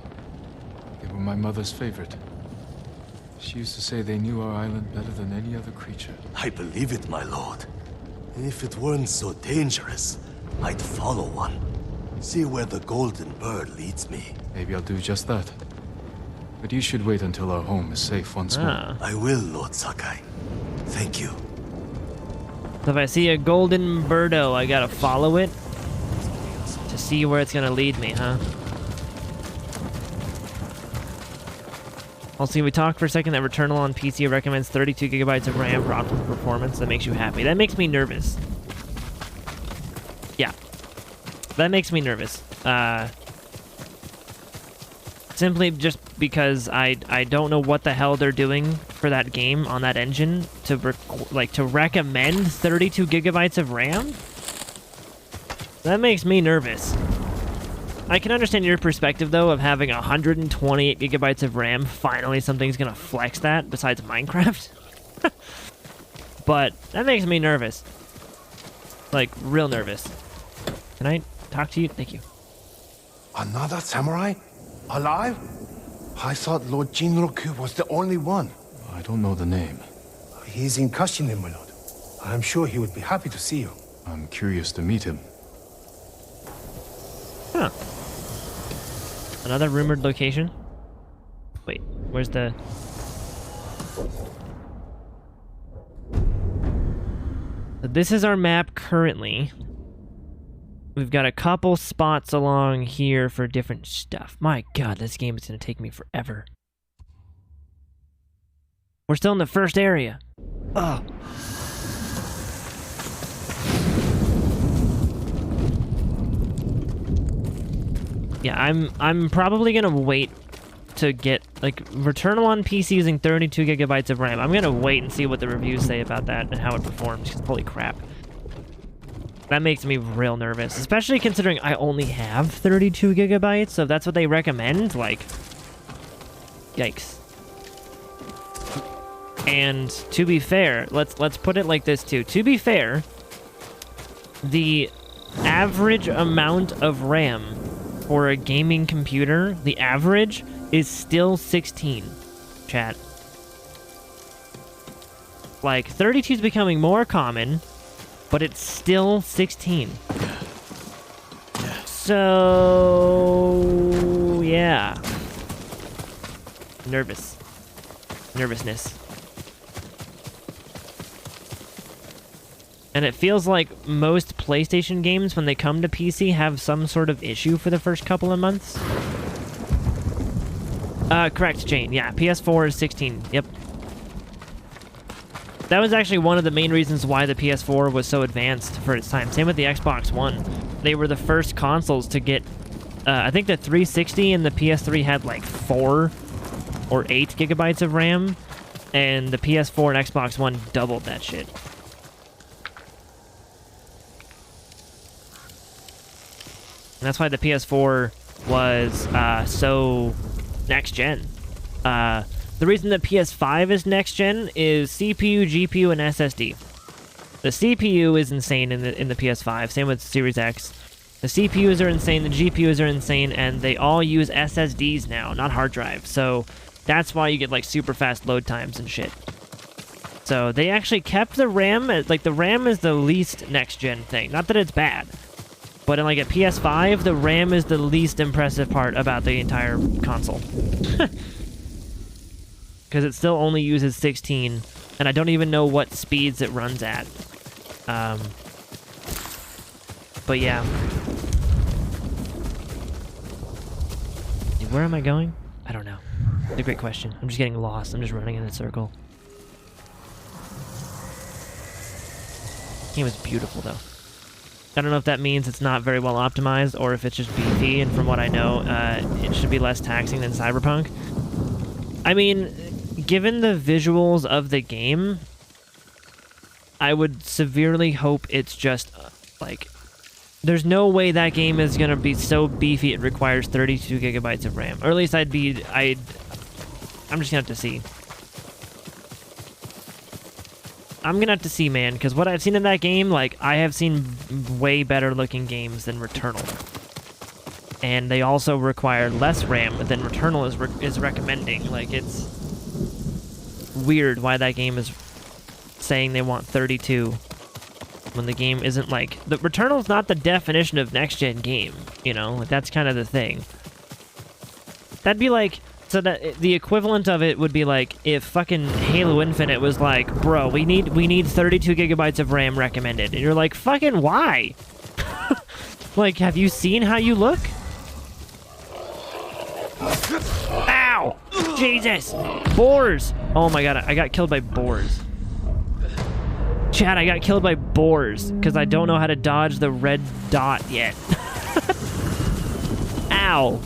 B: they were my mother's favorite. She used to say they knew our island better than any other creature.
E: I believe it, my lord. If it weren't so dangerous, I'd follow one. See where the golden bird leads me.
B: Maybe I'll do just that. But you should wait until our home is safe once more.
A: Ah.
E: I will, Lord Sakai. Thank you.
A: So if I see a golden birdo, I gotta follow it to see where it's gonna lead me, huh? Also, we talked for a second that Returnal on PC recommends 32 gigabytes of RAM for optimal performance. That makes you happy. That makes me nervous. Yeah. That makes me nervous. Simply just because I don't know what the hell they're doing for that game on that engine to recommend 32 gigabytes of RAM. That makes me nervous. I can understand your perspective though of having 128 gigabytes of RAM. Finally, something's gonna flex that besides Minecraft. But that makes me nervous. Like real nervous. Can I talk to you? Thank you.
E: Another samurai? Alive? I thought Lord Jinroku was the only one.
B: I don't know the name.
E: He's in Kashinen, my lord. I'm sure he would be happy to see you.
B: I'm curious to meet him.
A: Huh. Another rumored location? Wait, where's the... So this is our map currently. We've got a couple spots along here for different stuff. My god, this game is going to take me forever. We're still in the first area. Oh. Yeah, I'm probably gonna wait to get like Returnal on PC using 32 gigabytes of RAM. I'm gonna wait and see what the reviews say about that and how it performs. 'Cause holy crap, that makes me real nervous, especially considering I only have 32 gigabytes. So if that's what they recommend, like, yikes. And to be fair, let's put it like this too. To be fair, the average amount of RAM for a gaming computer, the average is still 16, chat. Like, 32 is becoming more common, but it's still 16. So, yeah. Nervousness. And it feels like most PlayStation games, when they come to PC, have some sort of issue for the first couple of months. Correct, Jane. Yeah, PS4 is 16. Yep. That was actually one of the main reasons why the PS4 was so advanced for its time. Same with the Xbox One. They were the first consoles to get, I think the 360 and the PS3 had like 4 or 8 gigabytes of RAM, and the PS4 and Xbox One doubled that shit. And that's why the PS4 was so next-gen. The reason that PS5 is next-gen is CPU, GPU, and SSD. The CPU is insane in the PS5, same with Series X. The CPUs are insane, the GPUs are insane, and they all use SSDs now, not hard drives. So that's why you get like super fast load times and shit. So they actually kept the RAM, like the RAM is the least next-gen thing. Not that it's bad, but in like a PS5, the RAM is the least impressive part about the entire console. Because it still only uses 16, and I don't even know what speeds it runs at. But yeah. Where am I going? I don't know. It's a great question. I'm just getting lost. I'm just running in a circle. The game is beautiful, though. I don't know if that means it's not very well optimized, or if it's just beefy, and from what I know, it should be less taxing than Cyberpunk. I mean, given the visuals of the game, I would severely hope it's just, like, there's no way that game is going to be so beefy it requires 32 gigabytes of RAM. Or at least I'm just going to have to see. I'm going to have to see, man, because what I've seen in that game, like, I have seen way better looking games than Returnal. And they also require less RAM than Returnal is recommending. Like, it's weird why that game is saying they want 32 when the game isn't like... The Returnal's not the definition of next-gen game, you know? Like, that's kind of the thing. That'd be like... So that the equivalent of it would be like if fucking Halo Infinite was like, bro, we need 32 gigabytes of RAM recommended. And you're like, fucking why? Like, have you seen how you look? Ow! Jesus! Boars! Oh my god, I got killed by boars. Chad, I got killed by boars because I don't know how to dodge the red dot yet. Ow!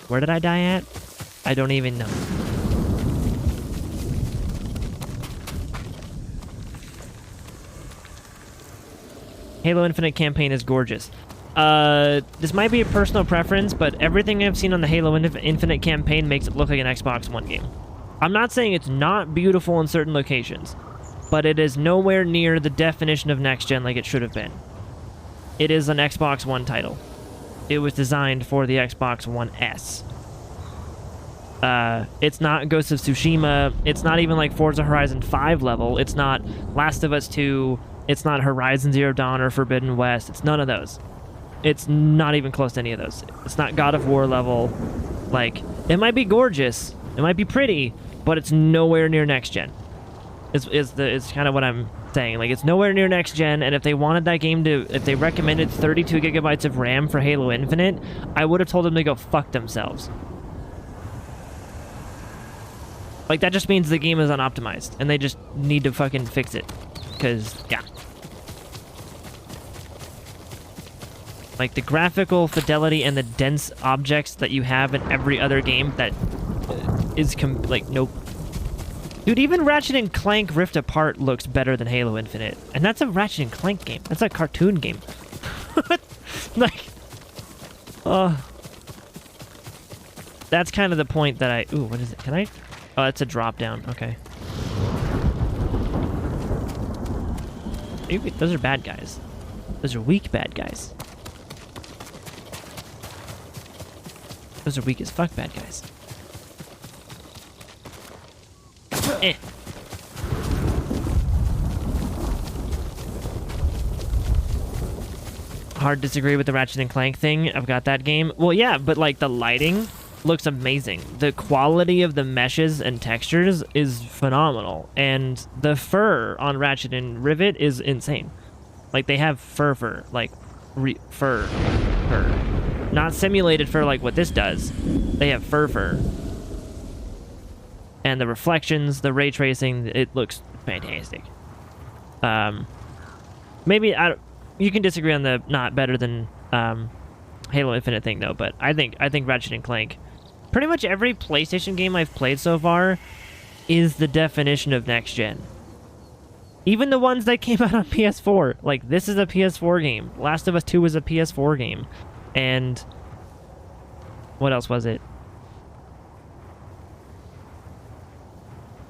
A: Where did I die at? I don't even know. Halo Infinite campaign is gorgeous. This might be a personal preference, but everything I've seen on the Halo Infinite campaign makes it look like an Xbox One game. I'm not saying it's not beautiful in certain locations, but it is nowhere near the definition of next-gen like it should have been. It is an Xbox One title. It was designed for the Xbox One S. It's not Ghost of Tsushima. It's not even like Forza Horizon 5 level. It's not Last of Us 2. It's not Horizon Zero Dawn or Forbidden West. It's none of those. It's not even close to any of those. It's not God of War level. Like, it might be gorgeous. It might be pretty, but it's nowhere near next gen. It's kind of what I'm saying. Like, it's nowhere near next gen, and if they wanted that game to, if they recommended 32 gigabytes of RAM for Halo Infinite, I would have told them to go fuck themselves. Like, that just means the game is unoptimized, and they just need to fucking fix it. Because, yeah. Like, the graphical fidelity and the dense objects that you have in every other game that is, like, nope. Dude, even Ratchet & Clank Rift Apart looks better than Halo Infinite. And that's a Ratchet & Clank game. That's a cartoon game. Like, that's kind of the point that I... Ooh, what is it? Can I... Oh, it's a drop down. Okay. Those are bad guys. Those are weak bad guys. Those are weak as fuck bad guys. Eh. Hard disagree with the Ratchet & Clank thing. I've got that game. Well, yeah, but like the lighting looks amazing. The quality of the meshes and textures is phenomenal. And the fur on Ratchet and Rivet is insane. Like, they have fur, like, fur. fur. Not simulated fur like what this does. They have fur. And the reflections, the ray tracing, it looks fantastic. Maybe you can disagree on the not better than Halo Infinite thing though, but I think Ratchet and Clank, pretty much every PlayStation game I've played so far is the definition of next gen. Even the ones that came out on PS4, like this is a PS4 game. Last of Us 2 was a PS4 game, and what else was it?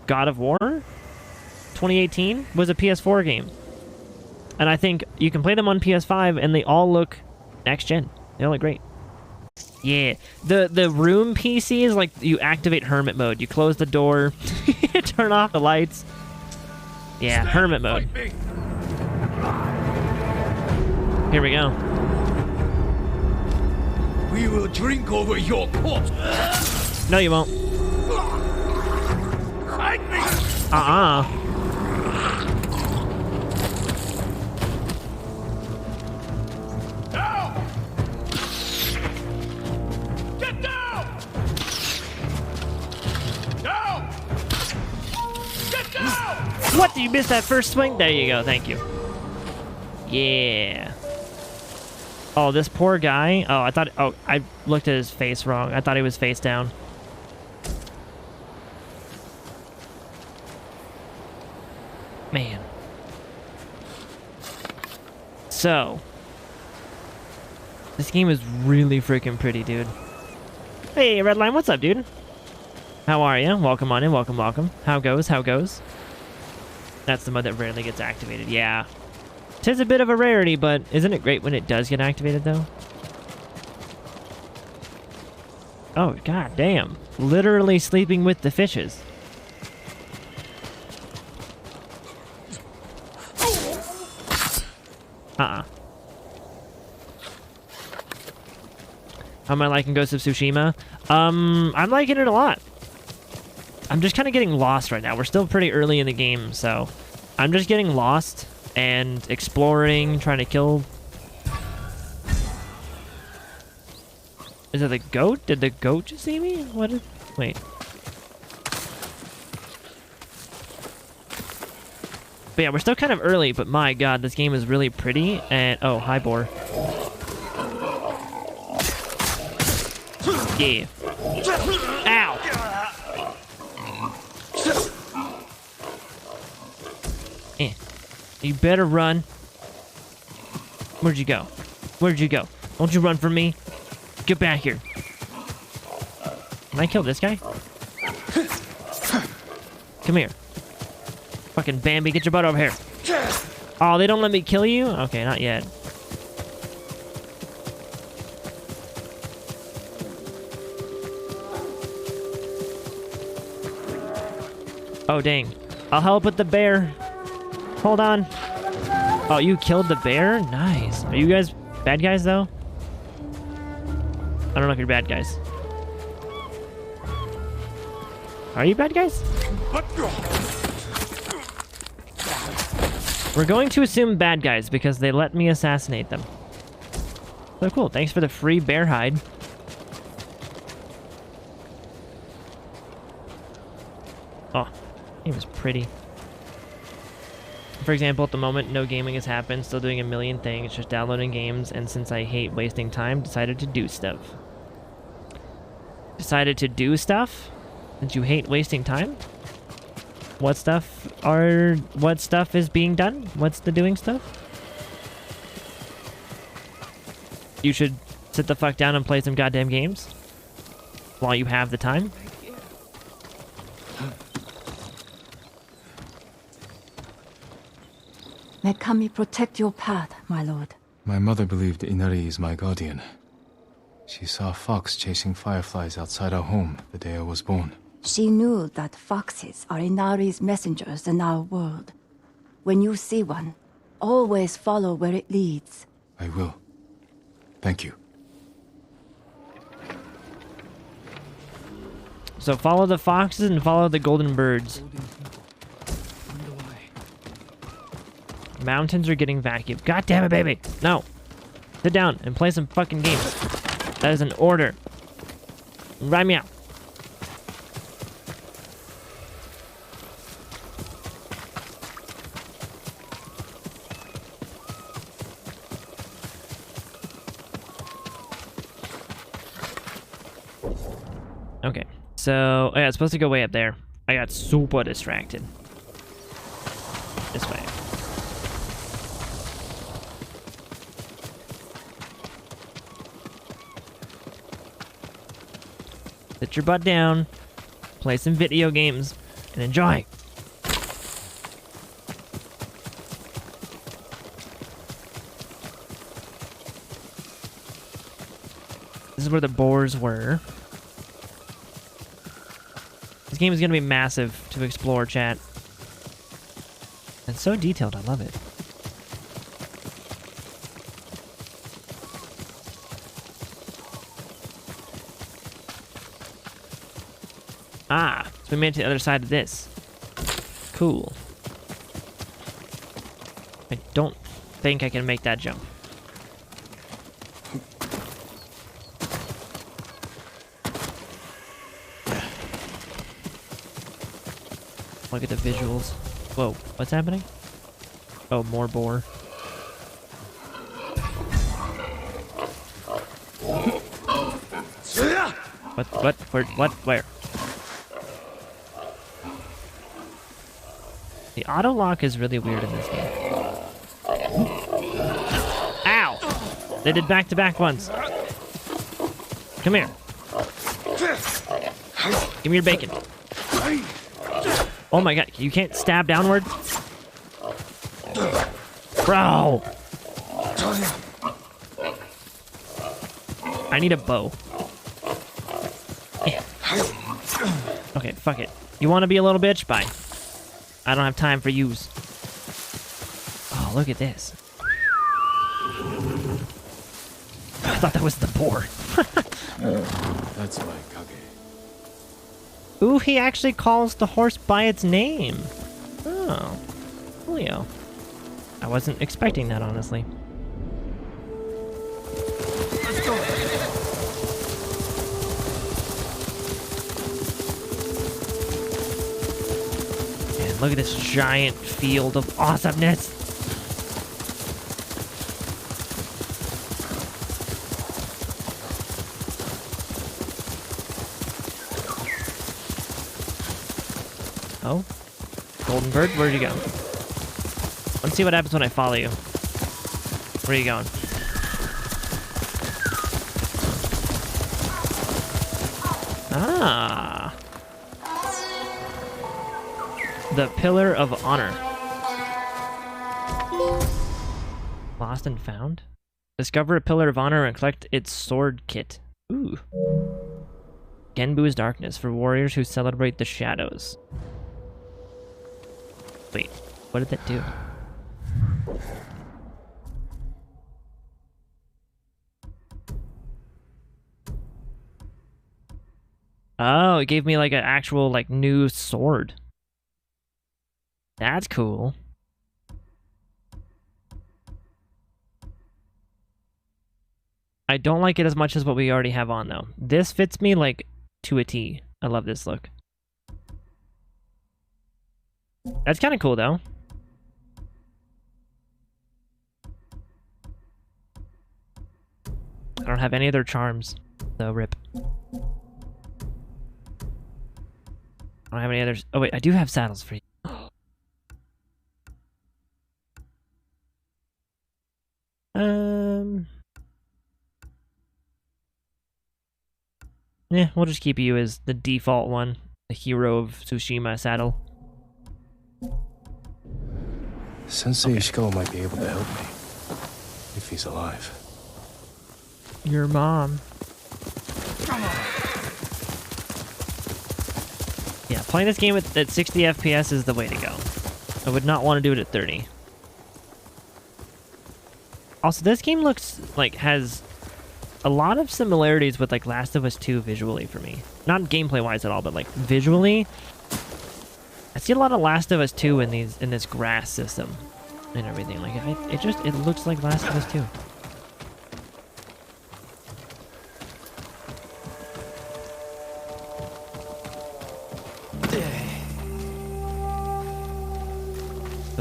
A: God of War 2018 was a PS4 game. And I think you can play them on PS5 and they all look next gen. They all look great. Yeah. The room PC is like you activate hermit mode. You close the door, turn off the lights. Yeah, hermit mode. Here we go.
G: We will drink over your corpse.
A: No, you won't.
G: Fight me. Down. Get down. Down. Get down.
A: What? Did you miss that first swing? There you go. Thank you. Yeah. Oh, this poor guy. Oh, I looked at his face wrong. I thought he was face down. Man. So. This game is really freaking pretty, dude. Hey, Redline, what's up, dude? How are you? Welcome on in, welcome. How goes? That's the mode that rarely gets activated. Yeah. 'Tis a bit of a rarity, but isn't it great when it does get activated, though? Oh, god damn. Literally sleeping with the fishes. How am I liking Ghost of Tsushima? I'm liking it a lot. I'm just kind of getting lost right now. We're still pretty early in the game, so I'm just getting lost and exploring, trying to kill. Is it the goat? Did the goat just see me? What is... Wait. But yeah, we're still kind of early, but my god, this game is really pretty. And oh, hi, boar. Yeah. Ow! Eh. You better run. Where'd you go? Where'd you go? Don't you run from me. Get back here. Can I kill this guy? Come here. Fucking Bambi, get your butt over here. Oh, they don't let me kill you? Okay, not yet. Oh, dang. I'll help with the bear. Hold on. Oh, you killed the bear? Nice. Are you guys bad guys, though? I don't know if you're bad guys. Are you bad guys? We're going to assume bad guys because they let me assassinate them. So cool. Thanks for the free bear hide. Oh, it was pretty. For example, at the moment, no gaming has happened. Still doing a million things, just downloading games. And since I hate wasting time, decided to do stuff. Decided to do stuff? Since you hate wasting time? What stuff is being done? What's the doing stuff? You should sit the fuck down and play some goddamn games while you have the time.
D: May Kami protect your path, my lord.
B: My mother believed Inari is my guardian. She saw a fox chasing fireflies outside our home the day I was born.
D: She knew that foxes are Inari's messengers in our world. When you see one, always follow where it leads.
B: I will. Thank you.
A: So follow the foxes and follow the golden birds. Mountains are getting vacuumed. God damn it, baby! No. Sit down and play some fucking games. That is an order. Ride me out. Okay, so oh yeah, it's supposed to go way up there. I got super distracted. This way. Sit your butt down, play some video games, and enjoy. This is where the boars were. This game is going to be massive to explore, chat. It's so detailed, I love it. Ah, so we made it to the other side of this. Cool. I don't think I can make that jump. Look at the visuals. Whoa, what's happening? Oh, more boar. What? Where? The auto lock is really weird in this game. Ow! They did back-to-back ones. Come here. Give me your bacon. Oh my god, you can't stab downward? Bro! I need a bow. Okay, fuck it. You want to be a little bitch? Bye. I don't have time for yous. Oh, look at this. I thought that was the boar.
B: That's my Kage.
A: Ooh, he actually calls the horse by its name. Oh, Julio. I wasn't expecting that, honestly.
G: Let's go.
A: Man, look at this giant field of awesomeness. Oh, golden bird, where'd you go? Let's see what happens when I follow you. Where are you going? Ah. The Pillar of Honor. Lost and found? Discover a Pillar of Honor and collect its sword kit. Ooh. Genbu's Darkness for warriors who celebrate the shadows. Wait, what did that do? Oh, it gave me like an actual like new sword. That's cool. I don't like it as much as what we already have on though. This fits me like to a T. I love this look. That's kind of cool, though. I don't have any other charms, so rip. I don't have any others. Oh, wait, I do have saddles for you. Yeah, we'll just keep you as the default one. The hero of Tsushima saddle.
B: Sensei Ishikawa might be able to help me. If he's alive.
A: Your mom. Yeah, playing this game at 60 FPS is the way to go. I would not want to do it at 30. Also, this game looks like has a lot of similarities with like Last of Us 2 visually for me. Not gameplay wise at all, but like visually. I see a lot of Last of Us 2 in this grass system and everything. Like it looks like Last of Us 2.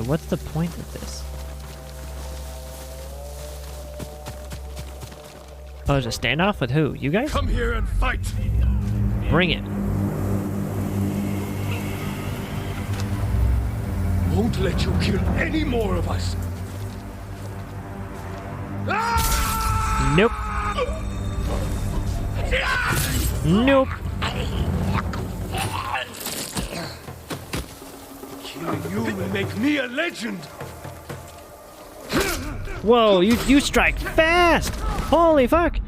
A: what's the point of this? Oh, there's a standoff with who? You guys?
G: Come here and fight!
A: Bring it.
G: Won't let you kill any more of us!
A: Nope. Nope.
G: Killing you will make me a legend!
A: Whoa, you strike fast! Holy fuck!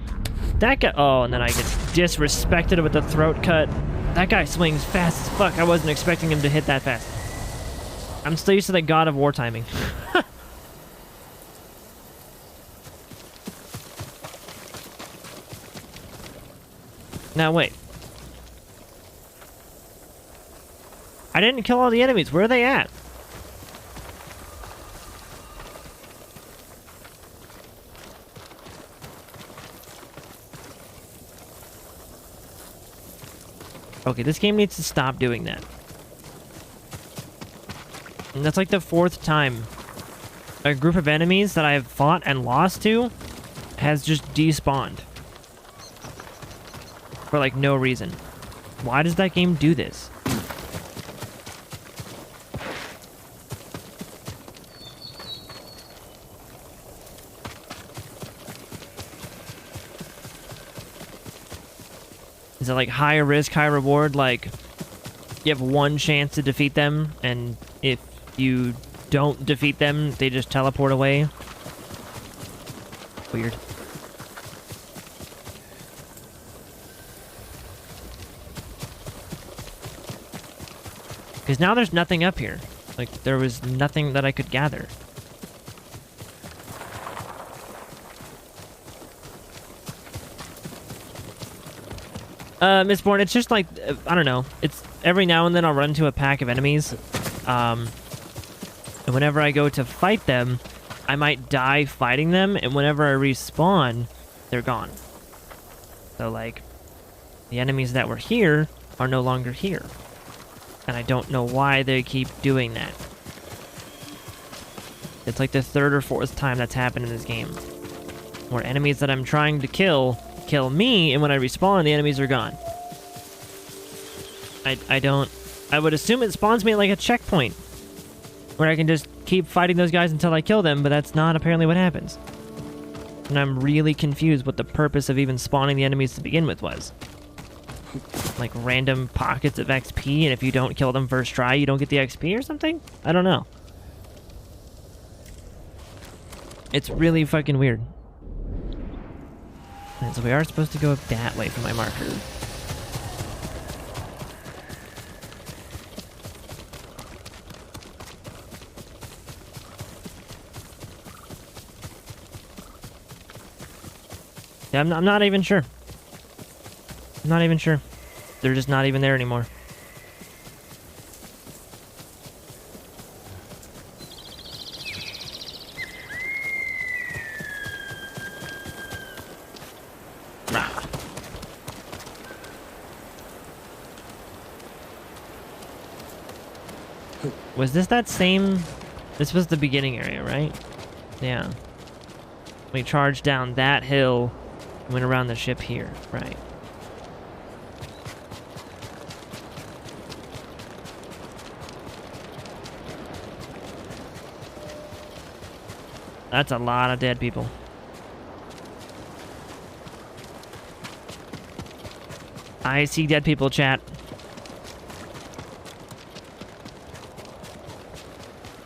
A: That guy. Oh, and then I get disrespected with the throat cut. That guy swings fast as fuck. I wasn't expecting him to hit that fast. I'm still used to the God of War timing. Now wait. I didn't kill all the enemies. Where are they at? Okay, this game needs to stop doing that. And that's like the 4th time a group of enemies that I've fought and lost to has just despawned. For like no reason. Why does that game do this? Is it like high risk, high reward? Like, you have one chance to defeat them, and if you don't defeat them, they just teleport away? Weird. Because now there's nothing up here. Like, there was nothing that I could gather. Mistborn, it's just like, I don't know. It's every now and then I'll run into a pack of enemies. And whenever I go to fight them, I might die fighting them, and whenever I respawn, they're gone. So, like, the enemies that were here are no longer here. And I don't know why they keep doing that. It's like the 3rd or 4th time that's happened in this game. Where enemies that I'm trying to kill me, and when I respawn, the enemies are gone. I would assume it spawns me at like a checkpoint, where I can just keep fighting those guys until I kill them, but that's not apparently what happens. And I'm really confused what the purpose of even spawning the enemies to begin with was. Like random pockets of XP, and if you don't kill them first try, you don't get the XP or something? I don't know. It's really fucking weird. And so we are supposed to go that way from my marker. Yeah, I'm not even sure. I'm not even sure. They're just not even there anymore. Was this that same... This was the beginning area, right? Yeah. We charged down that hill, went around the ship here, right. That's a lot of dead people. I see dead people, chat.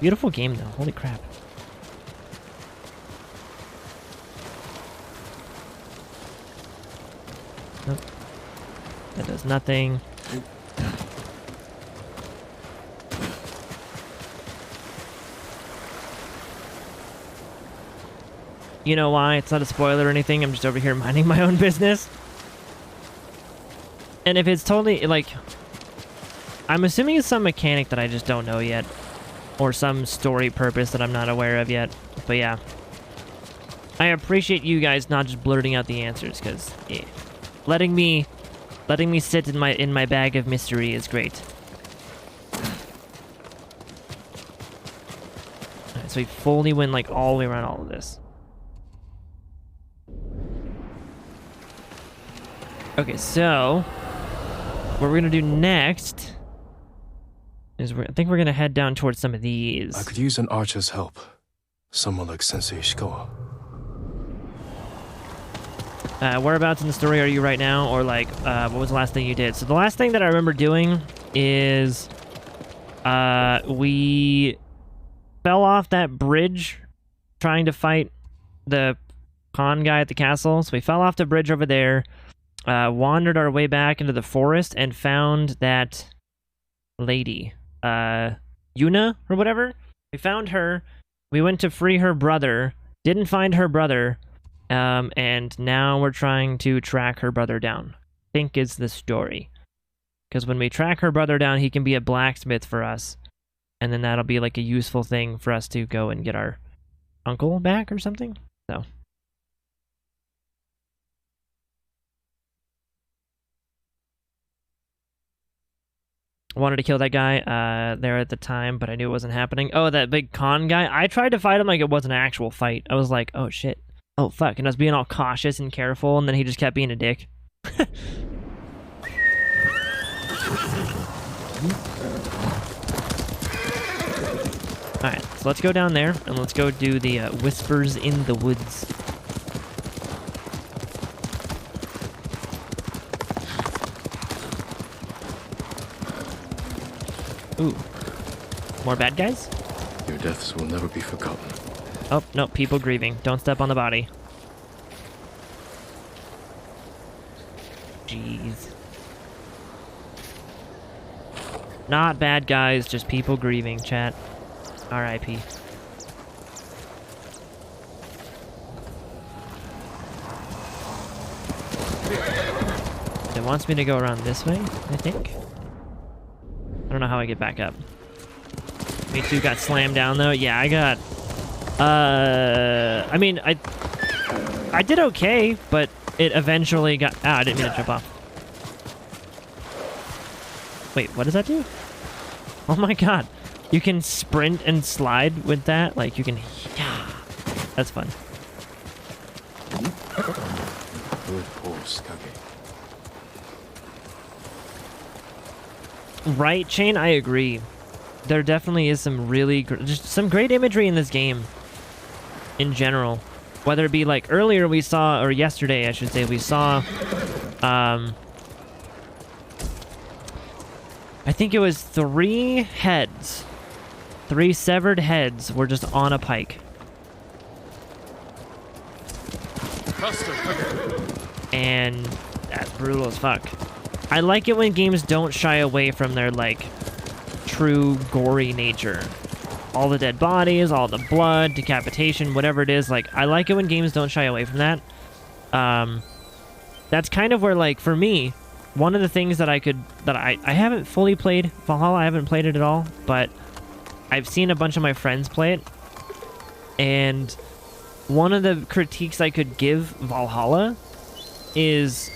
A: Beautiful game, though. Holy crap. Nope. That does nothing. You know why? It's not a spoiler or anything. I'm just over here minding my own business. And if it's totally, like... I'm assuming it's some mechanic that I just don't know yet. Or some story purpose that I'm not aware of yet. But yeah. I appreciate you guys not just blurting out the answers, because yeah, letting me sit in my bag of mystery is great. So we fully win like all the way around all of this. Okay, so what we're gonna do next is I think we're gonna head down towards some of these.
B: I could use an archer's help. Someone like Sensei Ishikawa.
A: Whereabouts in the story are you right now? Or like, what was the last thing you did? So the last thing that I remember doing is we fell off that bridge trying to fight the con guy at the castle. So we fell off the bridge over there, wandered our way back into the forest, and found that lady, Yuna or whatever. We found her. We went to free her brother. Didn't find her brother. And now we're trying to track her brother down. I think is the story. Because when we track her brother down, he can be a blacksmith for us. And then that'll be like a useful thing for us to go and get our uncle back or something. So. I wanted to kill that guy there at the time, but I knew it wasn't happening. Oh, that big con guy. I tried to fight him like it wasn't an actual fight. I was like, oh shit. Oh fuck. And I was being all cautious and careful, and then he just kept being a dick. Alright, so let's go down there, and let's go do the Whispers in the Woods. Ooh. More bad guys?
B: Your deaths will never be forgotten.
A: Oh, no, people grieving. Don't step on the body. Jeez. Not bad guys, just people grieving, chat. R.I.P. It wants me to go around this way, I think. I don't know how I get back up. Me too got slammed down though. Yeah, I got... I mean, I did okay, but it eventually got... Ah, I didn't mean to jump off. Wait, what does that do? Oh my god. You can sprint and slide with that? Like, you can... Yeah. That's fun.
B: Good horse, Kage.
A: Right, Chain? I agree. There definitely is some really... just some great imagery in this game. In general. Whether it be like earlier we saw... Or yesterday, I should say, we saw... I think it was 3 heads. 3 severed heads were just on a pike. And that's brutal as fuck. I like it when games don't shy away from their, like, true gory nature. All the dead bodies, all the blood, decapitation, whatever it is. Like, I like it when games don't shy away from that. That's kind of where, like, for me, one of the things that I haven't fully played Valhalla. I haven't played it at all, but I've seen a bunch of my friends play it. And one of the critiques I could give Valhalla is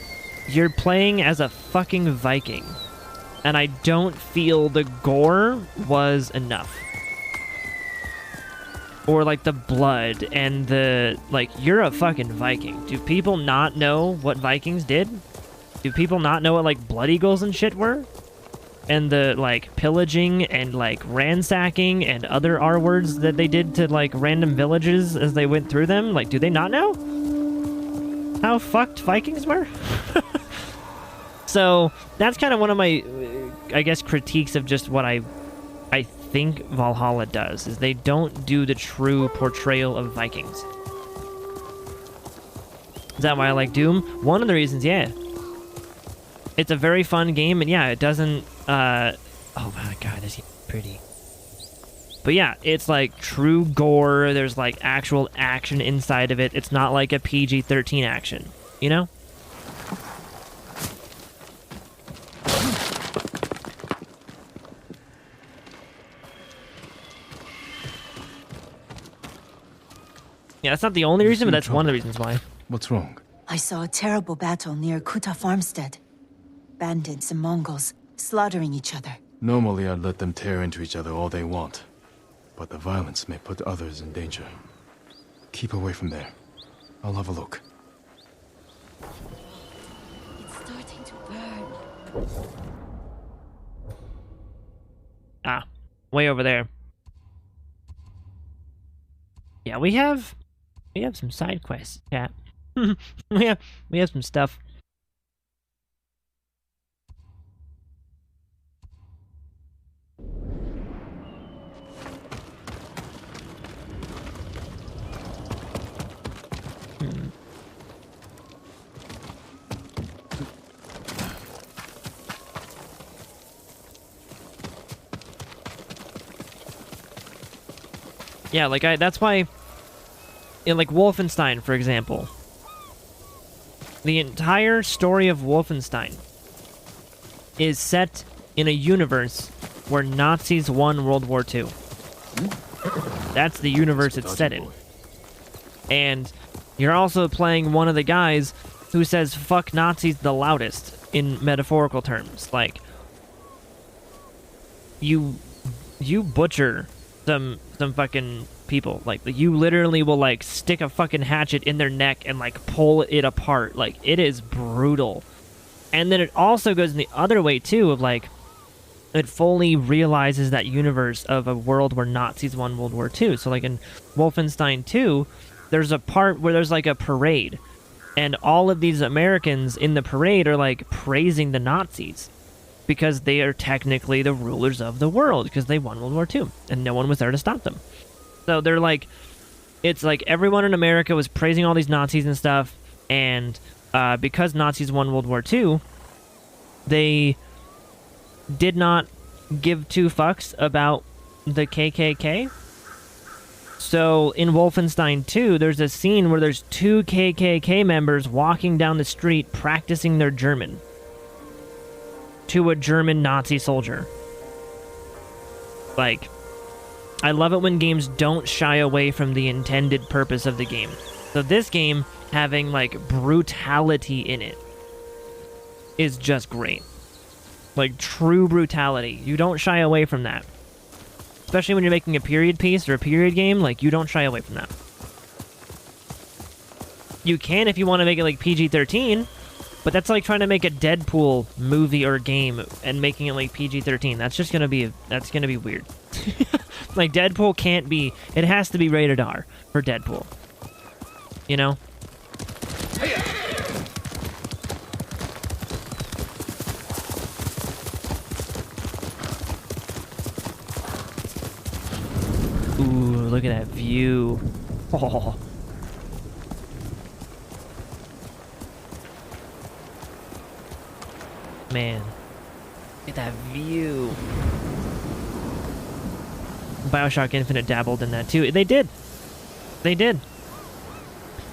A: you're playing as a fucking Viking. And I don't feel the gore was enough. Or like the blood and the, like, you're a fucking Viking. Do people not know what Vikings did? Do people not know what, like, blood eagles and shit were? And the, like, pillaging and, like, ransacking and other R words that they did to, like, random villages as they went through them? Like, do they not know how fucked Vikings were? So, that's kind of one of my, I guess, critiques of just what I think Valhalla does, is they don't do the true portrayal of Vikings. Is that why I like Doom? One of the reasons, yeah. It's a very fun game, and yeah, it doesn't, oh my god, is he pretty. But yeah, it's like true gore, there's like actual action inside of it. It's not like a PG-13 action, you know? Yeah, that's not the only reason, but that's one of the reasons why.
B: What's wrong?
D: I saw a terrible battle near Kuta Farmstead. Bandits and Mongols slaughtering each other.
B: Normally I'd let them tear into each other all they want. but the violence may put others in danger. Keep away from there. I'll have a look.
D: It's starting to burn.
A: Ah, way over there. Yeah, we have some side quests, chat. we have some stuff. Yeah, like that's why in like Wolfenstein, for example, the entire story of Wolfenstein is set in a universe where Nazis won World War II. That's the universe it's set in. And you're also playing one of the guys who says fuck Nazis the loudest in metaphorical terms. Like, you butcher some fucking people. Like, you literally will like stick a fucking hatchet in their neck and like pull it apart. Like, it is brutal. And then it also goes in the other way too, of like, it fully realizes that universe of a world where Nazis won World War II. So like in Wolfenstein 2, there's a part where there's like a parade, and all of these Americans in the parade are like praising the Nazis because they are technically the rulers of the world because they won World War II and no one was there to stop them. So they're like, it's like everyone in America was praising all these Nazis and stuff, and because Nazis won World War II, they did not give two fucks about the KKK. So in Wolfenstein 2, there's a scene where there's two KKK members walking down the street practicing their German to a German Nazi soldier. Like, I love it when games don't shy away from the intended purpose of the game. So this game, having like brutality in it, is just great. Like, true brutality. You don't shy away from that. Especially when you're making a period piece or a period game, like, you don't shy away from that. You can if you want to make it like PG-13, but that's like trying to make a Deadpool movie or game and making it like PG-13. That's just gonna be weird. Like, Deadpool can't be, it has to be rated R for Deadpool. You know? Ooh, look at that view. Oh. Man. Look at that view. BioShock Infinite dabbled in that too. They did. They did.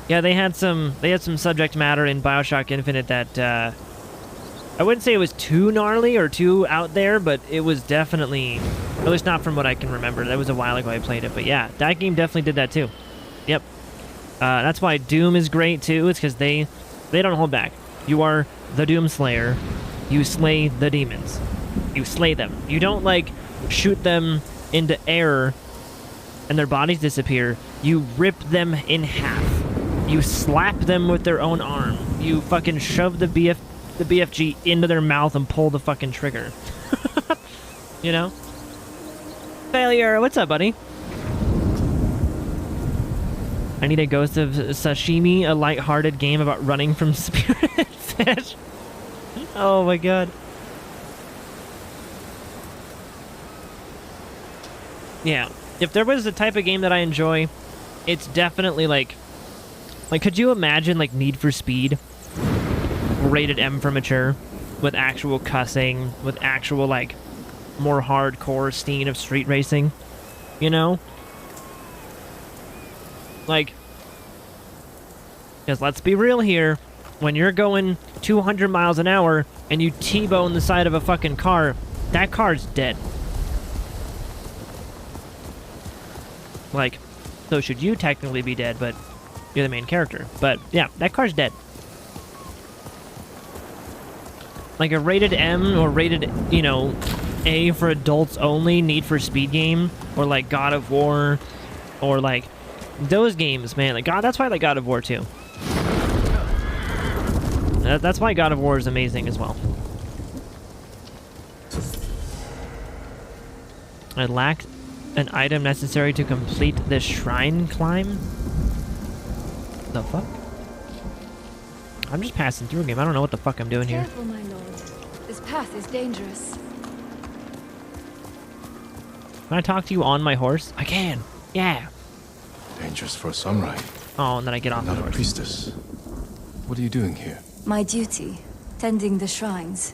A: Yeah, they had some subject matter in BioShock Infinite that I wouldn't say it was too gnarly or too out there, but it was definitely, at least not from what I can remember. That was a while ago I played it, but yeah, that game definitely did that too. Yep. That's why Doom is great too. It's because they don't hold back. You are the Doom Slayer. You slay the demons. You slay them. You don't like shoot them into air and their bodies disappear. You rip them in half. You slap them with their own arm. You fucking shove the BFG into their mouth and pull the fucking trigger. You know? Failure! What's up, buddy? I need a Ghost of Tsushima, a light-hearted game about running from spirit fish. Oh my god. Yeah. If there was a type of game that I enjoy, it's definitely like could you imagine like Need for Speed? Rated M for mature, with actual cussing, with actual like more hardcore scene of street racing, you know? Like, because let's be real here, when you're going 200 miles an hour and you T-bone the side of a fucking car, that car's dead. Like, so should you technically be dead, but you're the main character. But yeah, that car's dead. Like a rated M or rated, you know, A for adults only Need for Speed game or like God of War, or like those games, man. Like God, that's why I like God of War too. That's why God of War is amazing as well. I lack an item necessary to complete this shrine climb. The fuck? I'm just passing through a game. I don't know what the fuck I'm doing here.
C: Careful, my lord. This path is dangerous.
A: Can I talk to you on my horse? I can. Yeah.
B: Dangerous for a samurai,
A: Oh, and then I get off the
B: not a
A: horse.
B: priestess. What are you doing here?
D: My duty, tending the shrines.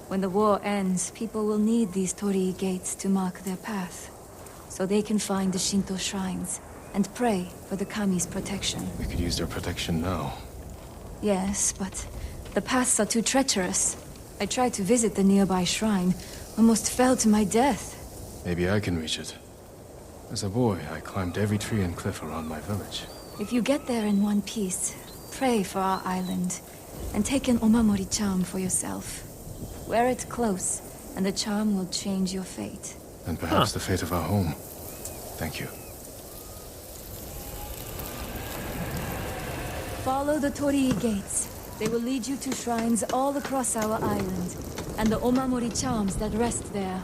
D: When the war ends, people will need these torii gates to mark their path, so they can find the Shinto shrines and pray for the kami's protection.
B: We could use their protection now.
D: Yes, but the paths are too treacherous. I tried to visit the nearby shrine, almost fell to my death.
B: Maybe I can reach it. As a boy, I climbed every tree and cliff around my village.
D: If you get there in one piece, pray for our island, and take an omamori charm for yourself. Wear it close, and the charm will change your fate.
B: And perhaps the fate of our home. Thank you.
D: Follow the torii gates. They will lead you to shrines all across our island, and the omamori charms that rest there.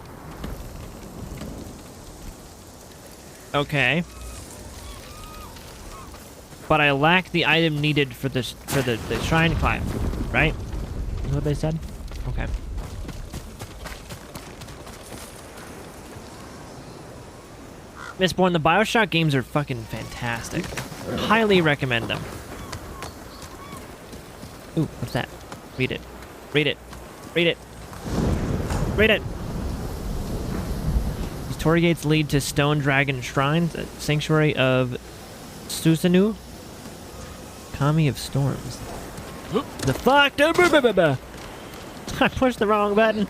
A: Okay. But I lack the item needed for the shrine climb, right? Is what they said? Okay. Mistborn, the Bioshock games are fucking fantastic. Highly recommend them. Ooh, what's that? Read it. Read it. Read it. Read it. These torii gates lead to Stone Dragon Shrines, a sanctuary of Susanoo, Kami of Storms. The fuck? I pushed the wrong button.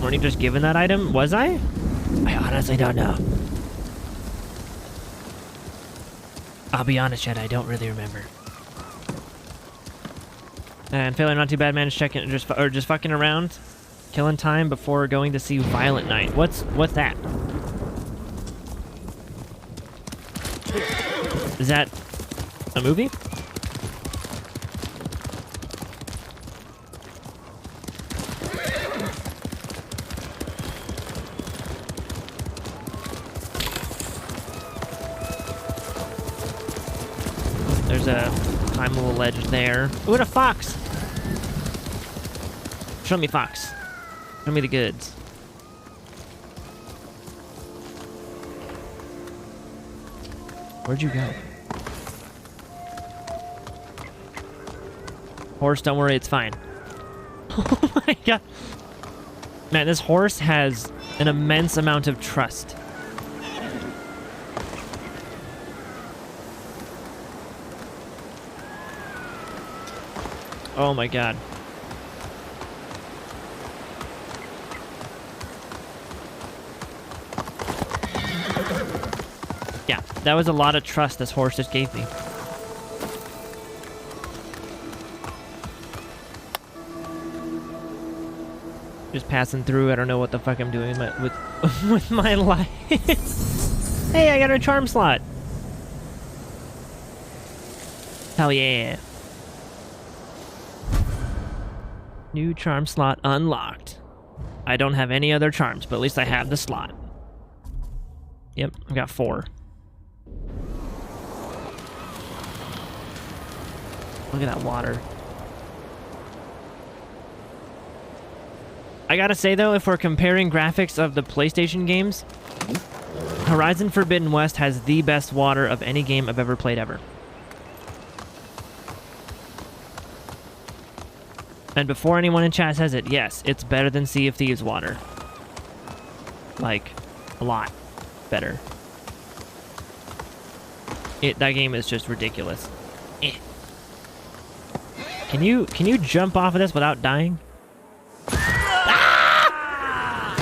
A: Weren't you just given that item? Was I? I honestly don't know. I'll be honest, Chad, I don't really remember. And failure not too bad, man. Just fucking around, killing time before going to see Violent Night. What's that? Is that a movie? There's a time little ledge there. Ooh, and a fox! Show me fox. Show me the goods. Where'd you go? Horse, don't worry, it's fine. Oh my god. Man, this horse has an immense amount of trust. Oh my god. Yeah, that was a lot of trust this horse just gave me. Just passing through. I don't know what the fuck I'm doing with my life. Hey, I got a charm slot. Hell yeah. New charm slot unlocked. I don't have any other charms, but at least I have the slot. Yep, I've got 4. Look at that water. I gotta say though, if we're comparing graphics of the PlayStation games, Horizon Forbidden West has the best water of any game I've ever played ever. And before anyone in chat says it, yes, it's better than Sea of Thieves water. Like, a lot better. That game is just ridiculous. Eh. Can you jump off of this without dying? Ah!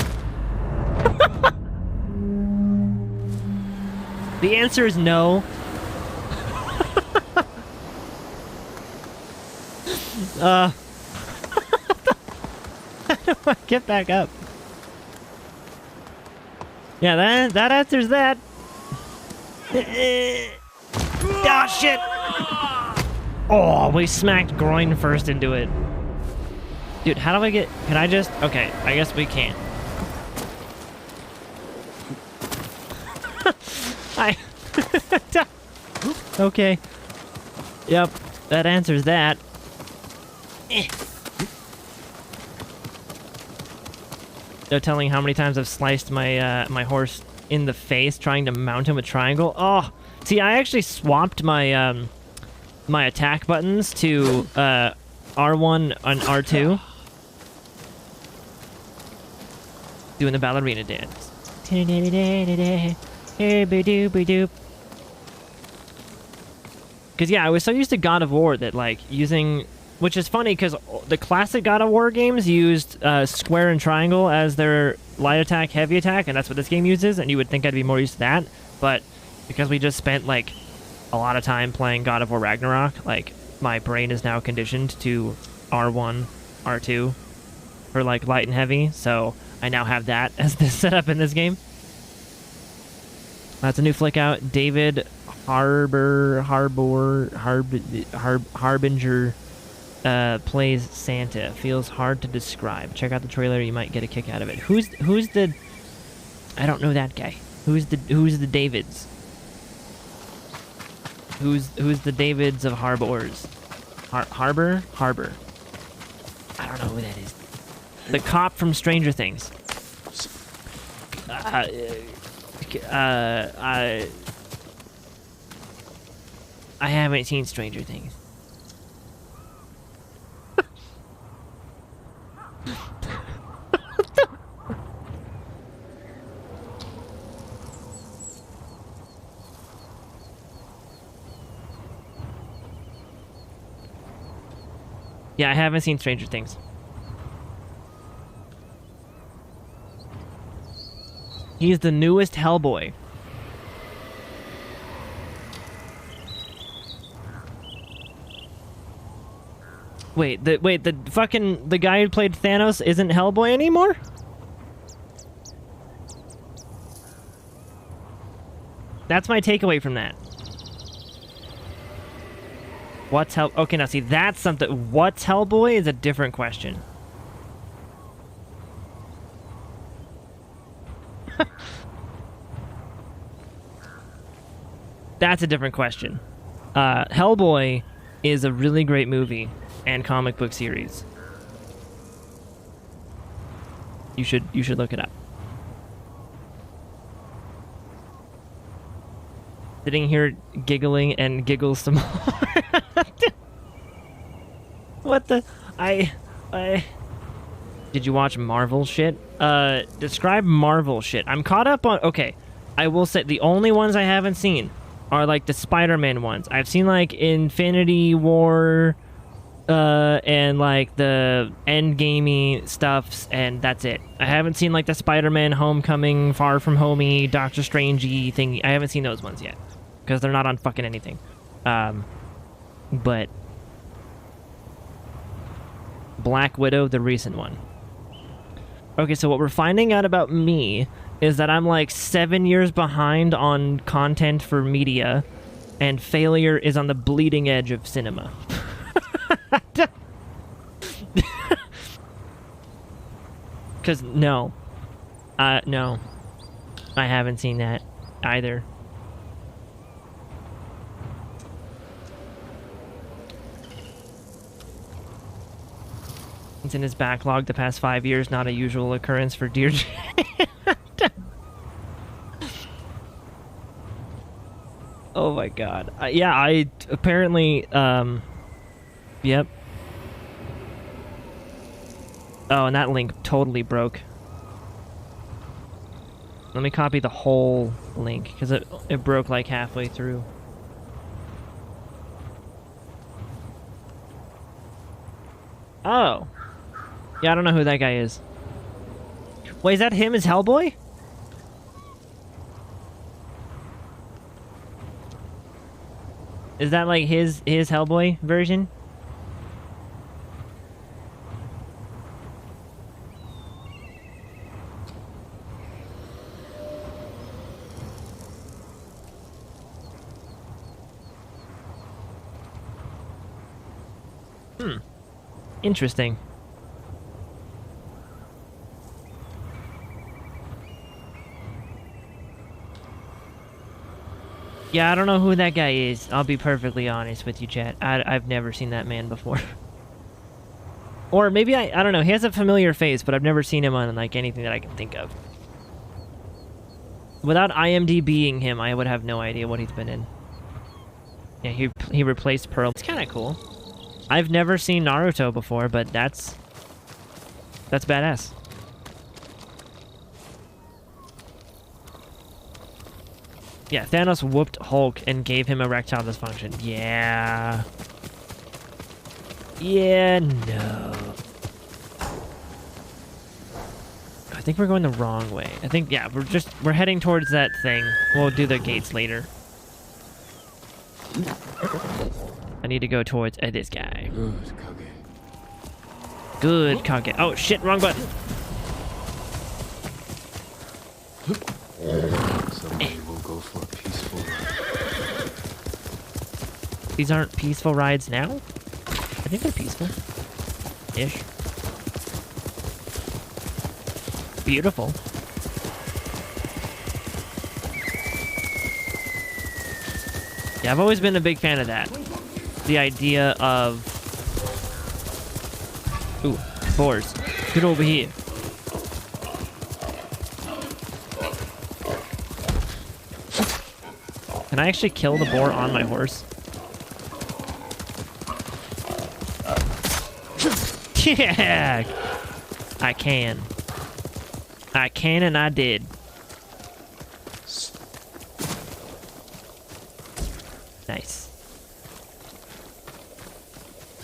A: The answer is no. How do I get back up? Yeah, that answers that. Ah, shit! Oh, we smacked groin first into it. Dude, how do I get... Can I just... Okay, I guess we can't. I... Okay. Yep, that answers that. No telling how many times I've sliced my my horse in the face trying to mount him with triangle. Oh, see, I actually swapped my my attack buttons to R1 and R2, doing the ballerina dance. Because yeah, I was so used to God of War that like using, which is funny because the classic God of War games used square and triangle as their light attack, heavy attack, and that's what this game uses, and you would think I'd be more used to that, but because we just spent like a lot of time playing God of War Ragnarok, like my brain is now conditioned to R1, R2 for like light and heavy, so I now have that as the setup in this game. That's a new flick out. David Harbinger plays Santa. Feels hard to describe. Check out the trailer, you might get a kick out of it. Who's the... I don't know that guy. Who's the Davids? Who's the Davids of Harbors? Harbor? Harbor. I don't know who that is. The cop from Stranger Things. I haven't seen Stranger Things. Yeah, I haven't seen Stranger Things. He's the newest Hellboy. Wait, the fucking the guy who played Thanos isn't Hellboy anymore? That's my takeaway from that. What's Hell? Okay, now see, that's something. What's Hellboy is a different question. That's a different question. Hellboy is a really great movie and comic book series. You should look it up. Sitting here giggling and giggles some more. What the... I... Did you watch Marvel shit? Describe Marvel shit. I'm caught up on... Okay, I will say the only ones I haven't seen are like the Spider-Man ones. I've seen like Infinity War, and like the Endgamey stuffs, and that's it. I haven't seen like the Spider-Man Homecoming, Far From Homey, Doctor Strangey thing. I haven't seen those ones yet because they're not on fucking anything. But Black Widow, the recent one. Okay, so what we're finding out about me is that I'm like 7 years behind on content for media, and failure is on the bleeding edge of cinema. Because, no. No. I haven't seen that either. It's in his backlog the past 5 years, not a usual occurrence for Dear Jane. Oh my god. Yeah, I apparently, yep. Oh, and that link totally broke. Let me copy the whole link, because it broke like halfway through. Oh. Yeah, I don't know who that guy is. Wait, is that him as Hellboy? Is that like his Hellboy version? Interesting. Yeah, I don't know who that guy is. I'll be perfectly honest with you, chat. I've never seen that man before. Or maybe I don't know. He has a familiar face, but I've never seen him on like anything that I can think of. Without IMDb'ing him, I would have no idea what he's been in. Yeah, he replaced Pearl. It's kind of cool. I've never seen Naruto before, but that's badass. Yeah, Thanos whooped Hulk and gave him erectile dysfunction. Yeah. Yeah, no. I think we're going the wrong way. I think, yeah, we're heading towards that thing. We'll do the gates later. I need to go towards this guy.
B: Good, Kage.
A: Good, Kage. Oh, shit, wrong button.
B: Someday we'll go for a peaceful ride.
A: These aren't peaceful rides now? I think they're peaceful. Ish. Beautiful. Yeah, I've always been a big fan of that. The idea of... Ooh, boars. Get over here. Can I actually kill the boar on my horse? Yeah! I can. I can and I did. Nice.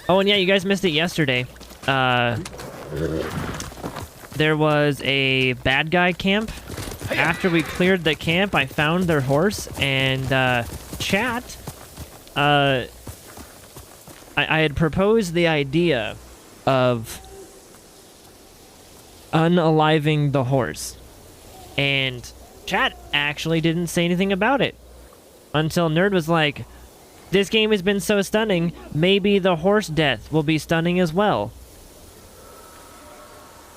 A: Oh, and yeah, you guys missed it yesterday. There was a bad guy camp. After we cleared the camp, I found their horse, and chat, I had proposed the idea of unaliving the horse, and chat actually didn't say anything about it until Nerd was like, this game has been so stunning, maybe the horse death will be stunning as well.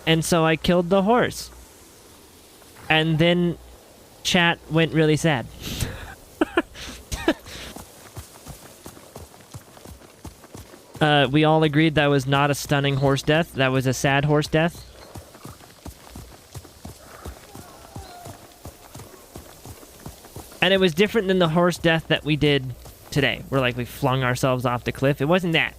A: And so I killed the horse. And then chat went really sad. We all agreed that was not a stunning horse death. That was a sad horse death. And it was different than the horse death that we did today. Where like we flung ourselves off the cliff. It wasn't that.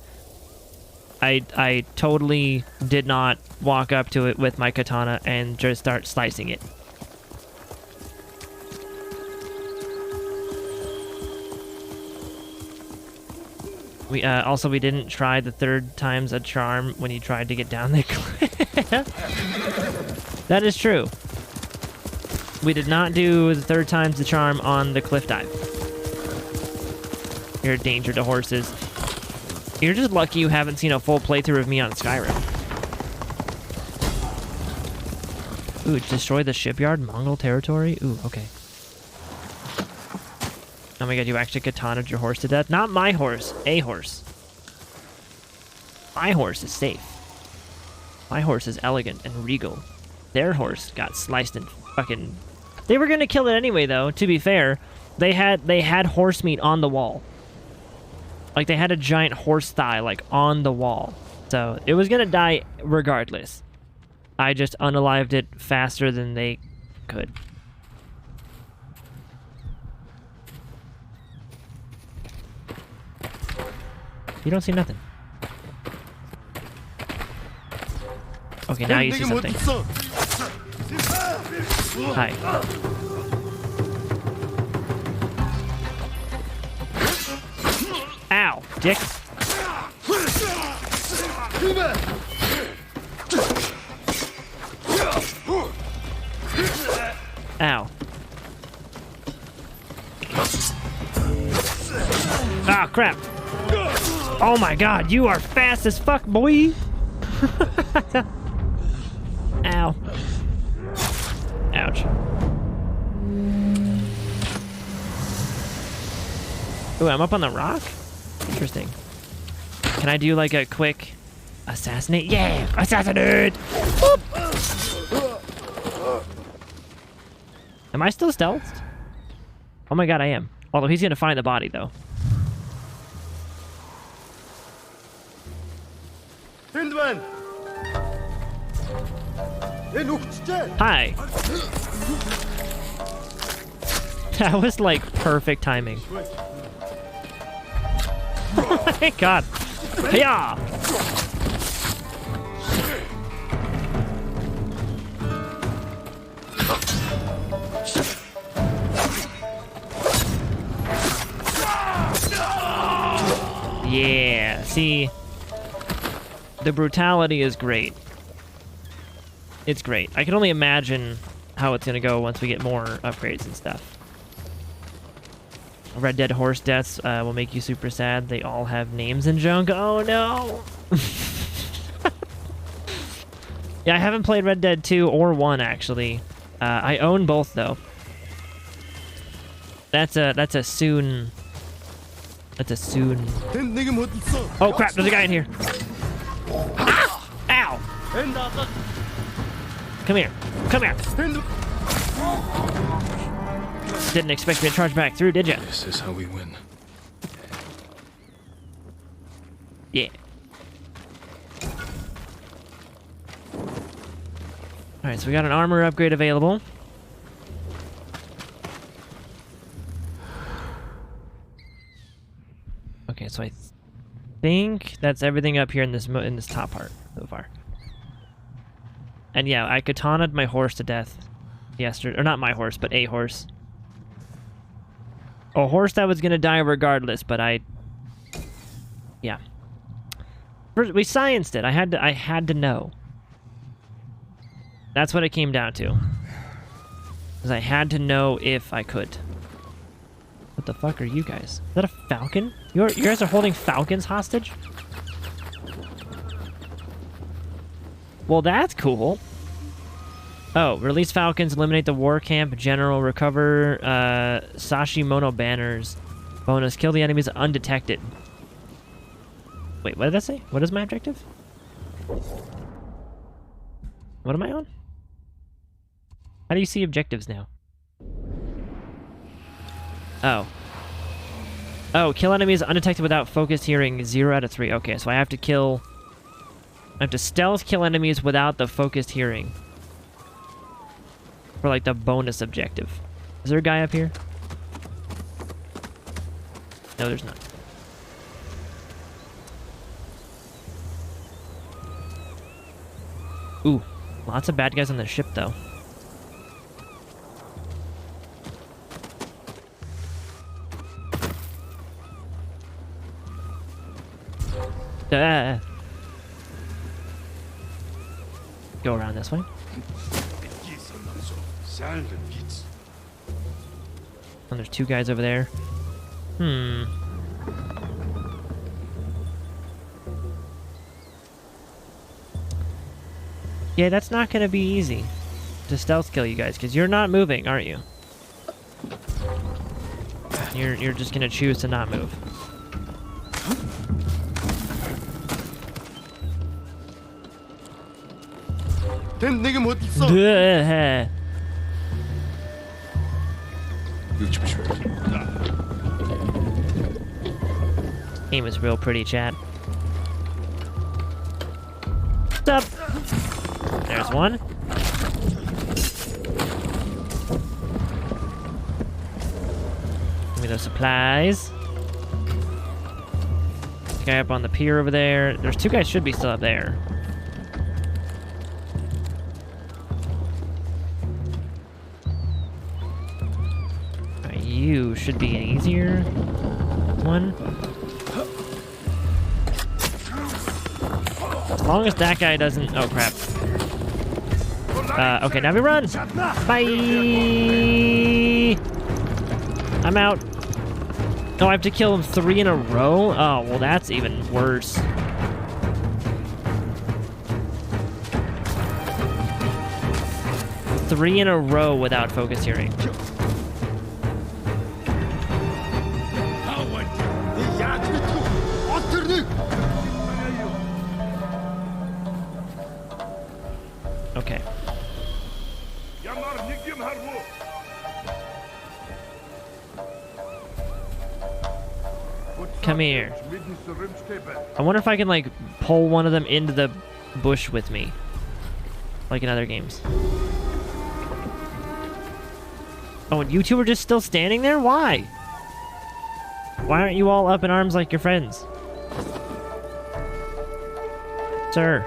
A: I totally did not walk up to it with my katana and just start slicing it. We also, we didn't try the third time's a charm when you tried to get down the cliff. That is true. We did not do the third time's the charm on the cliff dive. You're a danger to horses. You're just lucky you haven't seen a full playthrough of me on Skyrim. Ooh, destroy the shipyard, Mongol territory? Ooh, okay. Oh my god, you actually katanaed your horse to death? Not my horse, a horse. My horse is safe. My horse is elegant and regal. Their horse got sliced and fucking... They were gonna kill it anyway, though, to be fair. They had horse meat on the wall. Like, they had a giant horse thigh, like, on the wall. So, it was gonna die regardless. I just unalived it faster than they could. You don't see nothing. Okay, now you see something. Hi. Ow, dick. Ow. Ah, crap. Oh my god, you are fast as fuck, boy! Ow. Ouch. Ooh, I'm up on the rock? Interesting. Can I do like a quick assassinate? Yeah, assassinate! Boop. Am I still stealthed? Oh my god, I am. Although he's gonna find the body though. Hi. That was like perfect timing. Oh my god. Yeah. Yeah, see, the brutality is great. It's great. I can only imagine how it's gonna go once we get more upgrades and stuff. Red Dead horse deaths will make you super sad. They all have names and junk. Oh no! Yeah, I haven't played Red Dead 2 or 1 actually. I own both though. That's a soon. That's a soon. Oh crap! There's a guy in here. Ah! Ow! Come here. Come here. Didn't expect me to charge back through, did you?
B: This is how we win.
A: Yeah. Alright, so we got an armor upgrade available. Okay, so I think that's everything up here in this top part so far. And yeah, I katanaed my horse to death yesterday. Or not my horse, but a horse. A horse that was gonna die regardless, but yeah. First, we scienced it. I had to know. That's what it came down to. Because I had to know if I could. What the fuck are you guys? Is that a falcon? You guys are holding falcons hostage? Well, that's cool. Oh, release falcons, eliminate the war camp general, recover Sashimono banners. Bonus, kill the enemies undetected. Wait, what did that say? What is my objective? What am I on? How do you see objectives now? Oh. Oh, kill enemies undetected without focused hearing, 0 out of 3. Okay, so I have to stealth kill enemies without the focused hearing. For like the bonus objective. Is there a guy up here? No, there's not. Ooh, lots of bad guys on the ship though. Go around this way. And there's two guys over there. Yeah, that's not gonna be easy to stealth kill you guys, because you're not moving, aren't you? You're just gonna choose to not move. Duh. Game is real pretty, chat. Stop. There's one. Give me those supplies. Guy up on the pier over there. There's two guys should be still up there. Alright, you should be an easier one. As long as that guy doesn't... Oh, crap. Okay, now we run! Bye! I'm out. Oh, I have to kill him 3 in a row? Oh, well, that's even worse. Three in a row without focus hearing. come here. I wonder if I can, like, pull one of them into the bush with me. Like in other games. Oh, and you two are just still standing there? Why? Why aren't you all up in arms like your friends? Sir.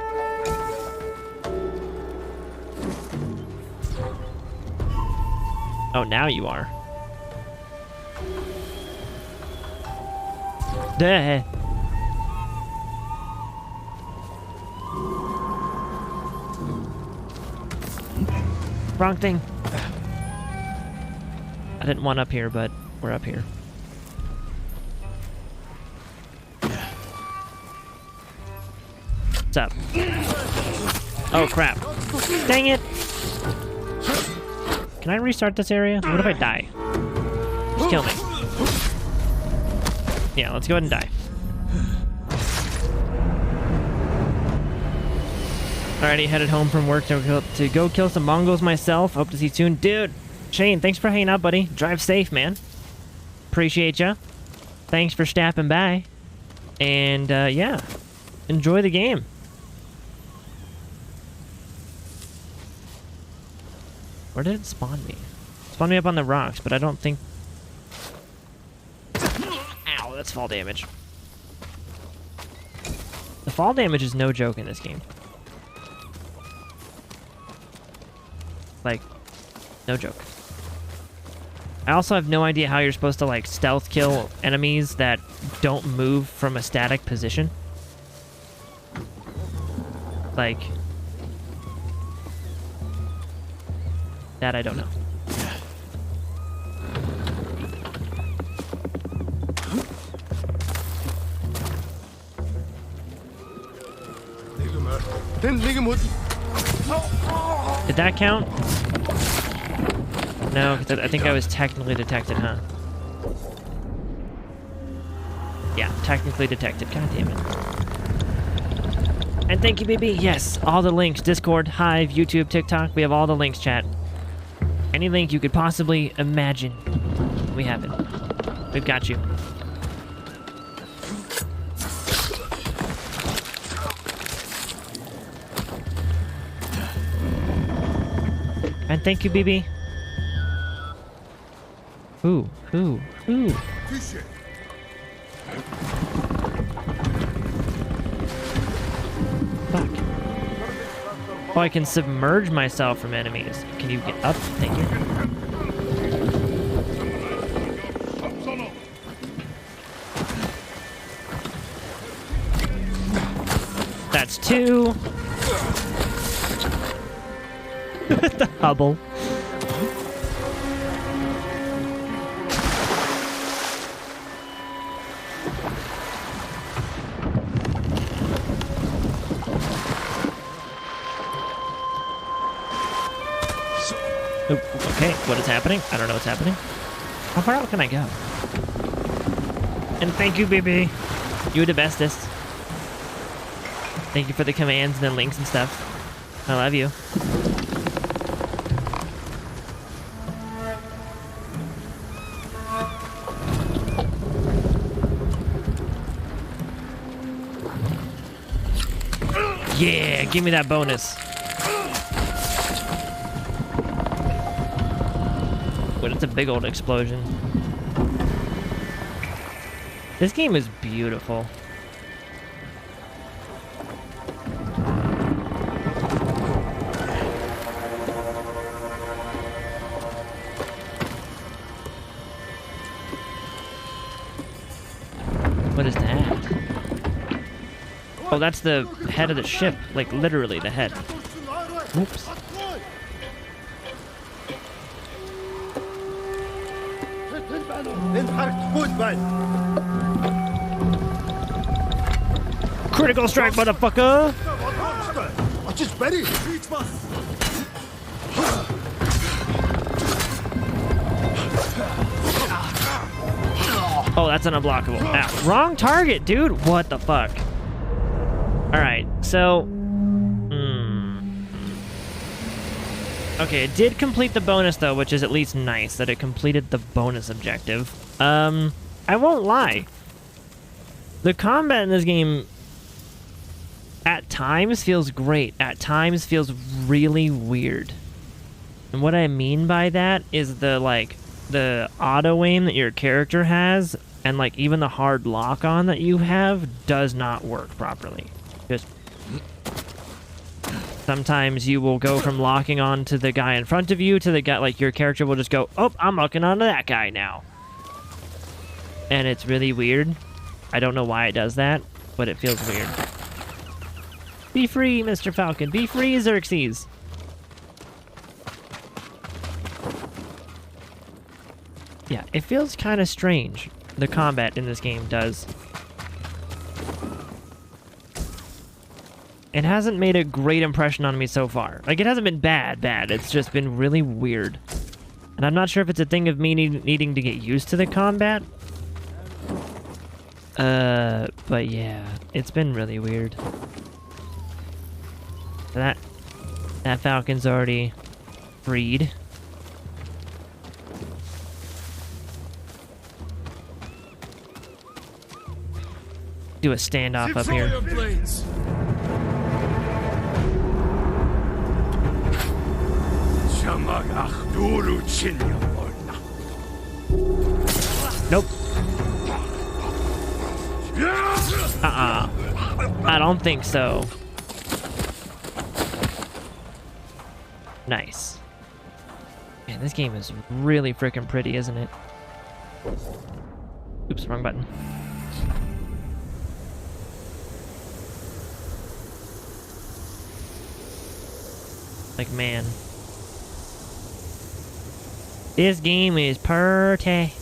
A: Oh, now you are. Duh. Wrong thing. I didn't want up here, but we're up here. What's up? Oh, crap. Dang it! Can I restart this area? What if I die? Just kill me. Yeah, let's go ahead and die. Alrighty, headed home from work to go kill some Mongols myself. Hope to see you soon. Dude, Shane, thanks for hanging out, buddy. Drive safe, man. Appreciate ya. Thanks for stopping by. And, yeah. Enjoy the game. Where did it spawn me? It spawned me up on the rocks, but I don't think... Ow, that's fall damage. The fall damage is no joke in this game. Like, no joke. I also have no idea how you're supposed to, like, stealth kill enemies that don't move from a static position. Like... that I don't know. Did that count? No, 'cause I think I was technically detected, huh? Yeah, technically detected. God damn it. And thank you, BB. Yes, all the links. Discord, Hive, YouTube, TikTok. We have all the links, chat. Any link you could possibly imagine. We have it. We've got you. And thank you, BB. Ooh. Fuck. Oh, I can submerge myself from enemies. Can you get up? Thank you. That's 2. The Hubble. Oop, okay, what is happening? I don't know what's happening. How far out can I go? And thank you, BB. You're the bestest. Thank you for the commands and the links and stuff. I love you. Yeah, give me that bonus. But it's a big old explosion. This game is beautiful. What is that? Oh, that's the head of the ship. Like, literally the head. Oops. Critical strike, motherfucker! Oh, that's unblockable. Ow. Wrong target, dude! What the fuck? Alright, so... Okay, it did complete the bonus, though, which is at least nice that it completed the bonus objective. I won't lie. The combat in this game at times feels great, at times feels really weird. And what I mean by that is the auto aim that your character has, and like even the hard lock on that you have does not work properly. Just sometimes you will go from locking on to the guy in front of you to the guy, like your character will just go, oh, I'm locking onto that guy now. And it's really weird. I don't know why it does that, but it feels weird. Be free, Mr. Falcon. Be free, Xerxes. Yeah, it feels kind of strange. The combat in this game does. It hasn't made a great impression on me so far. Like, it hasn't been bad. It's just been really weird. And I'm not sure if it's a thing of me needing to get used to the combat. But yeah, it's been really weird. That Falcon's already freed. Do a standoff up here. Nope. I don't think so. Nice. Man, this game is really freaking pretty, isn't it? Oops, wrong button. Like, man. This game is pretty.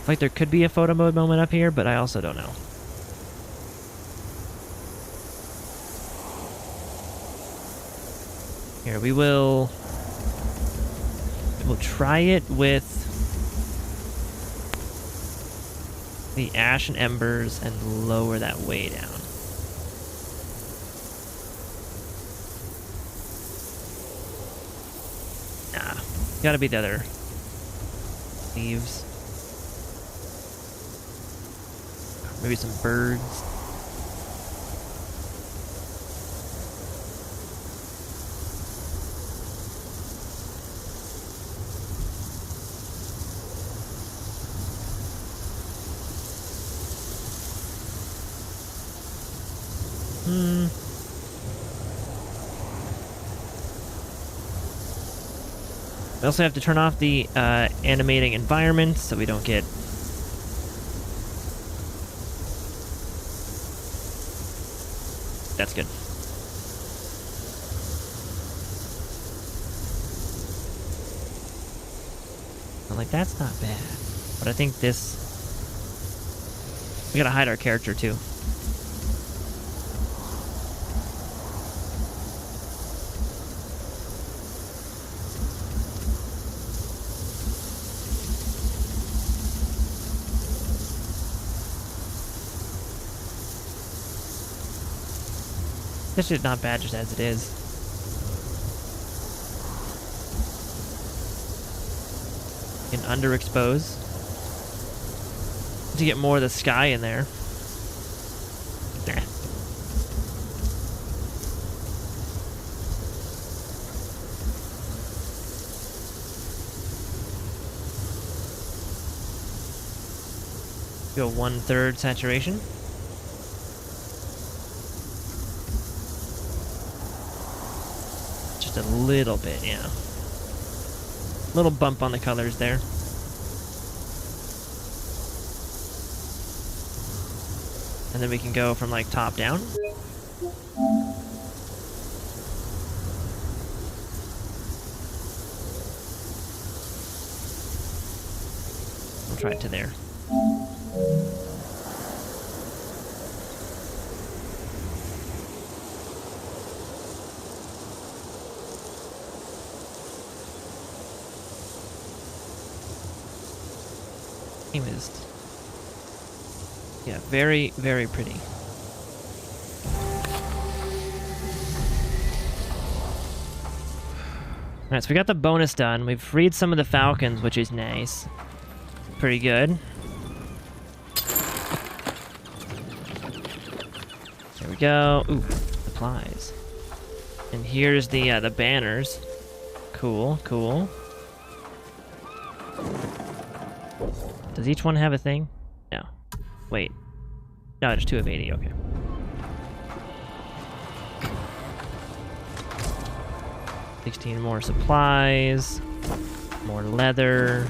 A: Like, there could be a photo mode moment up here, but I also don't know. Here, we'll try it with the ash and embers and lower that way down. Nah, gotta be the other leaves. Maybe some birds. We also have to turn off the animating environment so we don't get that's good. I'm like, that's not bad. But I think this we gotta hide our character too. This is not bad just as it is. You can underexpose to get more of the sky in there. Nah. Go 1/3 saturation. A little bit, yeah. Little bump on the colors there. And then we can go from like top down. We'll try it to there. Game is Yeah, very, very pretty. Alright, so we got the bonus done. We've freed some of the falcons, which is nice. Pretty good. There we go. Ooh, supplies. And here's the banners. Cool, cool. Does each one have a thing? No. Wait. No, there's 2 of 80, okay. $16 more supplies. More leather.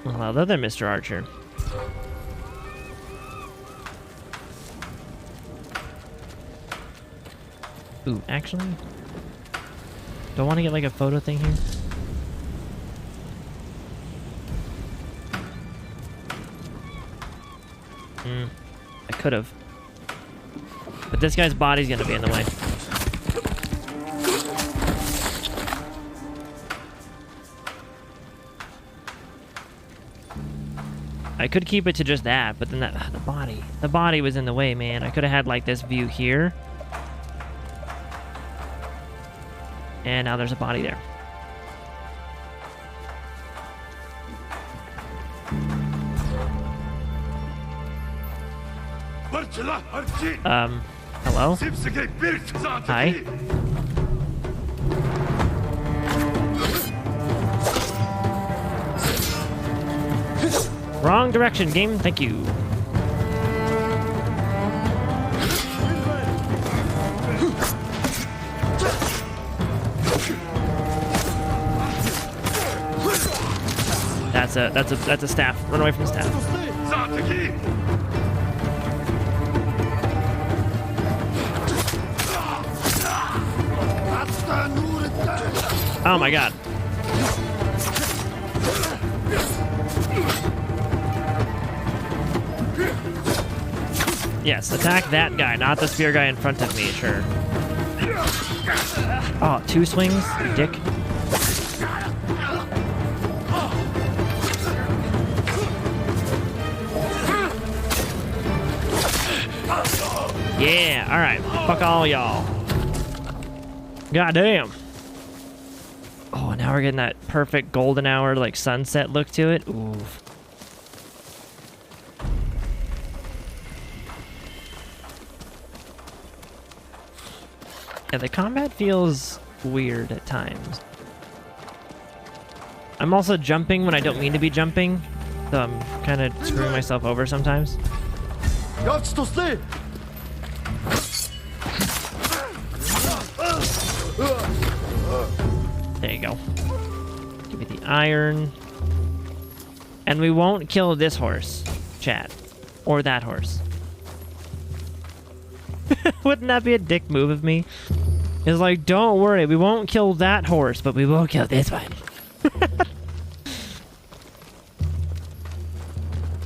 A: Well, leather, Mr. Archer. Ooh, actually, don't want to get like a photo thing here. I could have, but this guy's body's gonna be in the way. I could keep it to just that, but then the body was in the way, man. I could have had like this view here. And now there's a body there. Hello? Hi? Wrong direction, game. Thank you. That's a staff. Run away from the staff. Oh my god. Yes, attack that guy, not the spear guy in front of me, sure. Oh, 2 swings, you dick. Yeah, alright. Fuck all y'all. God damn. Oh, now we're getting that perfect golden hour, like, sunset look to it. Oof. Yeah, the combat feels weird at times. I'm also jumping when I don't mean to be jumping, so I'm kind of screwing myself over sometimes. There you go. Give me the iron. And we won't kill this horse, chat. Or that horse. Wouldn't that be a dick move of me? It's like, don't worry, we won't kill that horse, but we will kill this one.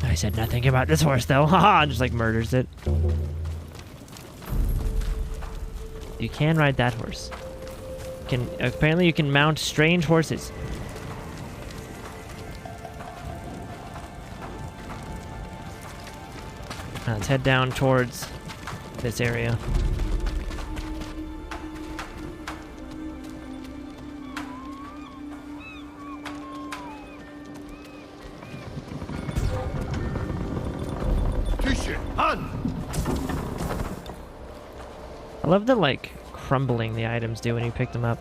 A: I said nothing about this horse, though. Haha, just like murders it. You can ride that horse. Apparently you can mount strange horses. Now let's head down towards this area. I love the, like, crumbling the items do when you pick them up.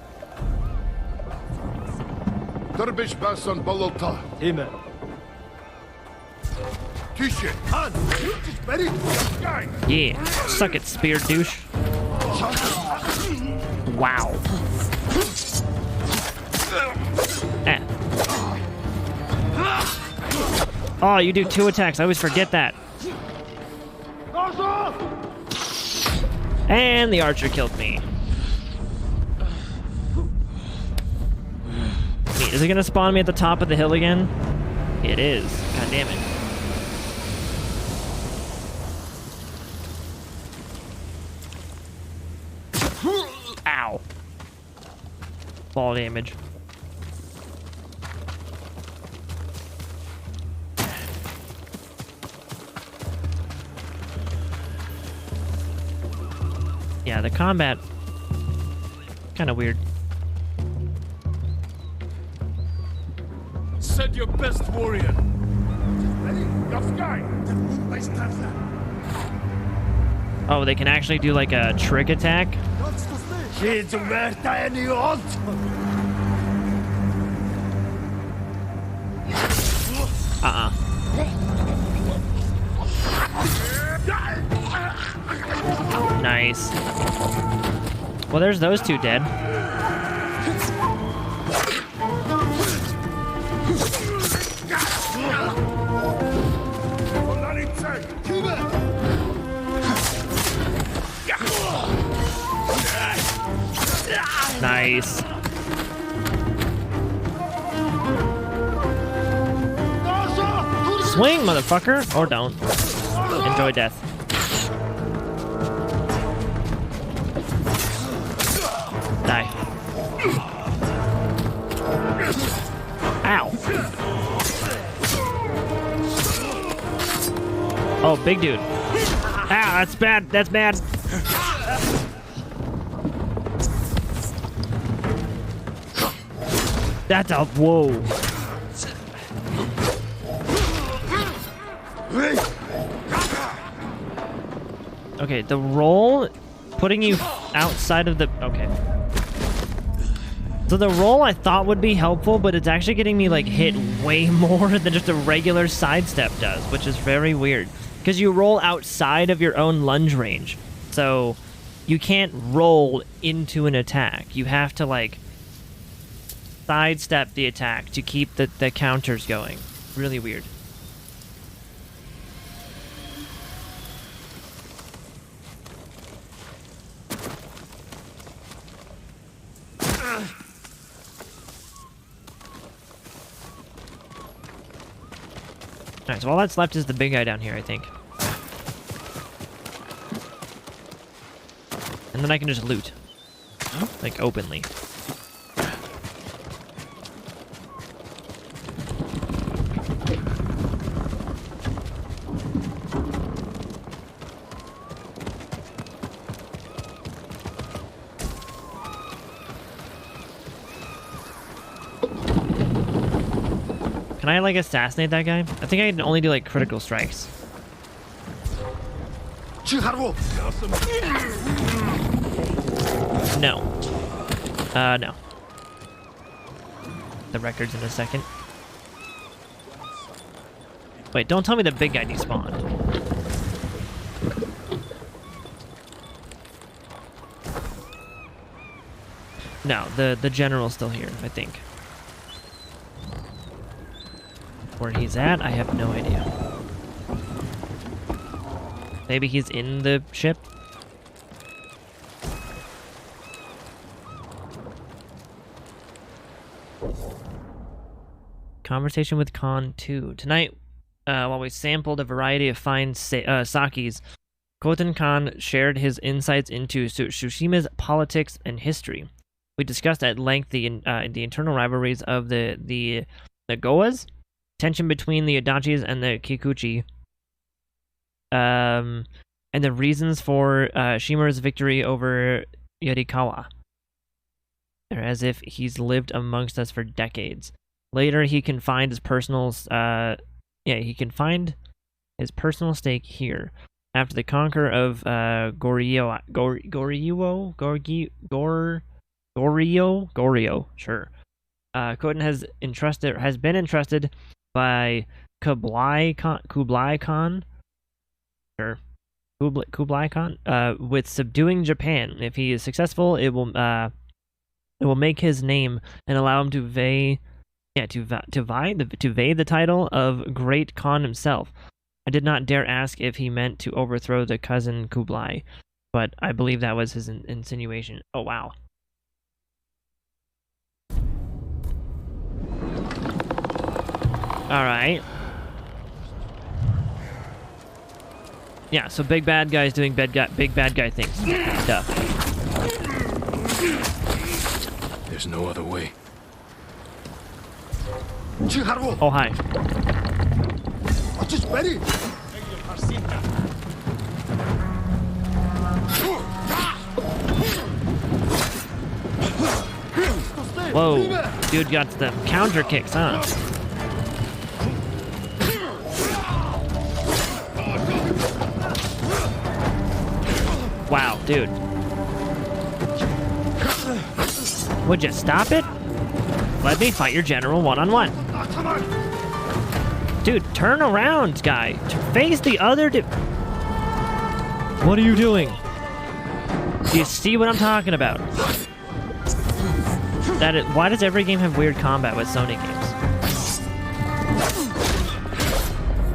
A: Yeah, suck it, spear douche. Wow. Ah. Oh, you do 2 attacks. I always forget that. And the archer killed me. Is it gonna spawn me at the top of the hill again? It is. God damn it. Ow. Fall damage. Yeah, the combat kind of weird.
G: Send your best warrior.
A: Oh, they can actually do like a trick attack. Nice. Well, there's those two dead. Nice. Swing, motherfucker! Or don't. Enjoy death. Die. Ow. Oh, big dude. Ah, that's bad. That's bad. That's a whoa. Okay, the roll putting you outside of the okay. So the roll I thought would be helpful, but it's actually getting me like hit way more than just a regular sidestep does, which is very weird. Because you roll outside of your own lunge range. So you can't roll into an attack. You have to like sidestep the attack to keep the counters going. Really weird. Alright, so all that's left is the big guy down here, I think. And then I can just loot. Like, openly. Can I, like, assassinate that guy? I think I can only do, like, critical strikes. No. No. The record's in a second. Wait, don't tell me the big guy despawned. No, the general's still here, I think. Where he's at, I have no idea. Maybe he's in the ship? Conversation with Khan 2. Tonight, while we sampled a variety of fine sakis, Khoten Khan shared his insights into Tsushima's politics and history. We discussed at length the internal rivalries of the Nagoas, tension between the Adachis and the Kikuchi, and the reasons for Shimura's victory over Yarikawa. As if he's lived amongst us for decades. Later, he can find his personal, he can find his personal stake here. After the conquer of Goryeo, sure. Khoten has been entrusted by Kublai Khan, sure, Kublai Khan, with subduing Japan. If he is successful, it will make his name and allow him to vey the title of Great Khan himself. I did not dare ask if he meant to overthrow the cousin Kublai, but I believe that was his insinuation. Oh wow. Alright. Yeah, so big bad guys doing big bad guy things. Duh.
B: There's no other way.
A: Oh, hi. Whoa. Dude got the counter kicks, huh? Wow, dude. Would you stop it? Let me fight your general one-on-one. Dude, turn around, guy. Face the other dude. What are you doing? Do you see what I'm talking about? Why does every game have weird combat with Sony games?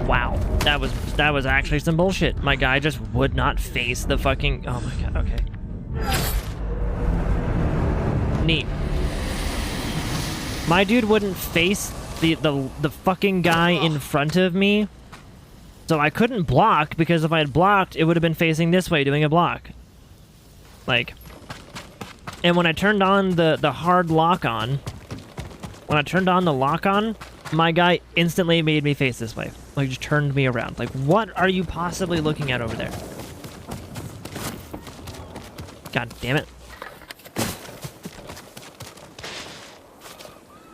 A: Wow, that was actually some bullshit. My guy just would not face the fucking. Oh my god. Okay. Neat. My dude wouldn't face the fucking guy in front of me, so I couldn't block, because if I had blocked, it would have been facing this way doing a block. Like, and when I turned on the hard lock on, my guy instantly made me face this way. Like, just turned me around. Like, what are you possibly looking at over there? God damn it.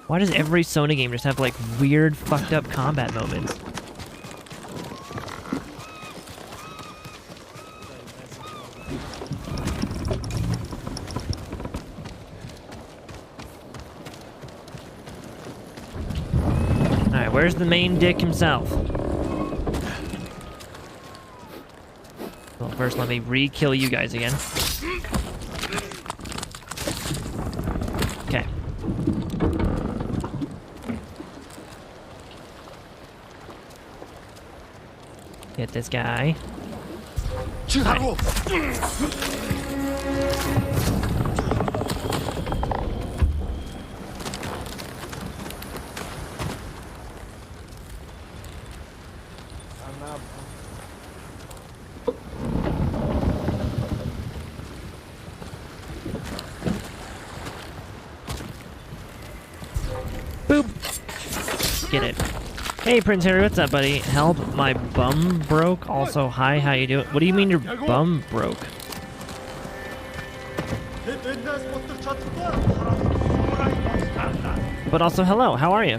A: Why does every Sony game just have, like, weird, fucked up combat moments? Alright, where's the main dick himself? Well, first let me re-kill you guys again. Okay. Hit this guy. Right. Boop. Get it. Hey, Prince Harry, what's up, buddy? Help, my bum broke. Also, hi, how you doing? What do you mean your bum broke? But also, hello, how are you?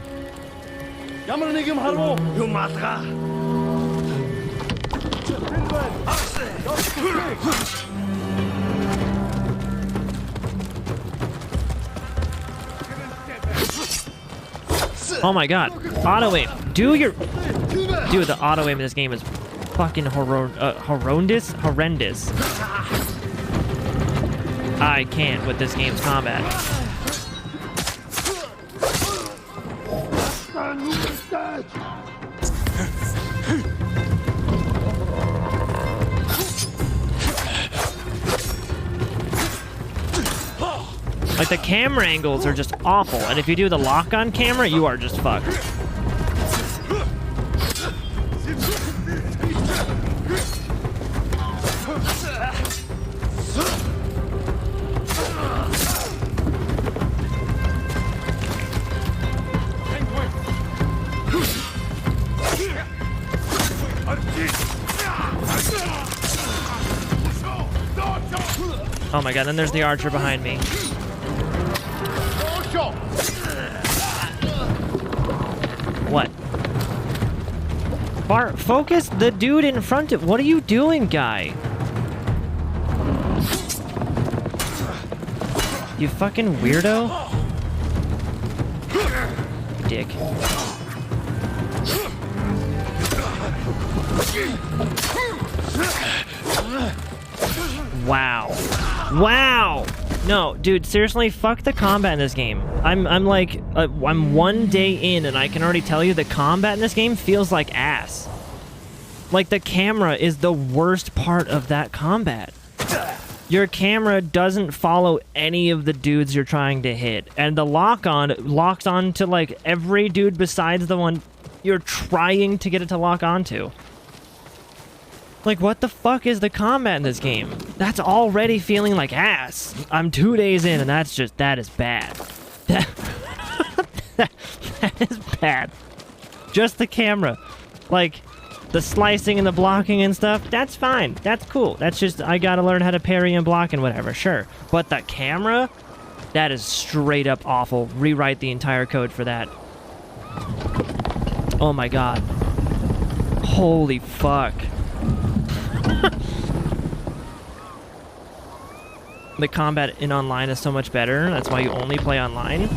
A: Oh my god, auto aim. Dude, the auto aim in this game is fucking horrendous. I can't with this game's combat. Like, the camera angles are just awful, and if you do the lock-on camera, you are just fucked. Oh my god, then there's the archer behind me. What? Focus the dude in front of— what are you doing, guy? You fucking weirdo. Dick. Wow. Wow! No, dude, seriously, fuck the combat in this game. I'm one day in and I can already tell you the combat in this game feels like ass. Like, the camera is the worst part of that combat. Your camera doesn't follow any of the dudes you're trying to hit, and the lock-on locks on to, like, every dude besides the one you're trying to get it to lock onto. Like, what the fuck is the combat in this game? That's already feeling like ass. I'm 2 days in, and that is bad. That is bad. Just the camera. Like, the slicing and the blocking and stuff, that's fine. That's cool. That's just, I gotta learn how to parry and block and whatever, sure. But the camera? That is straight up awful. Rewrite the entire code for that. Oh my god. Holy fuck. The combat in online is so much better. That's why you only play online.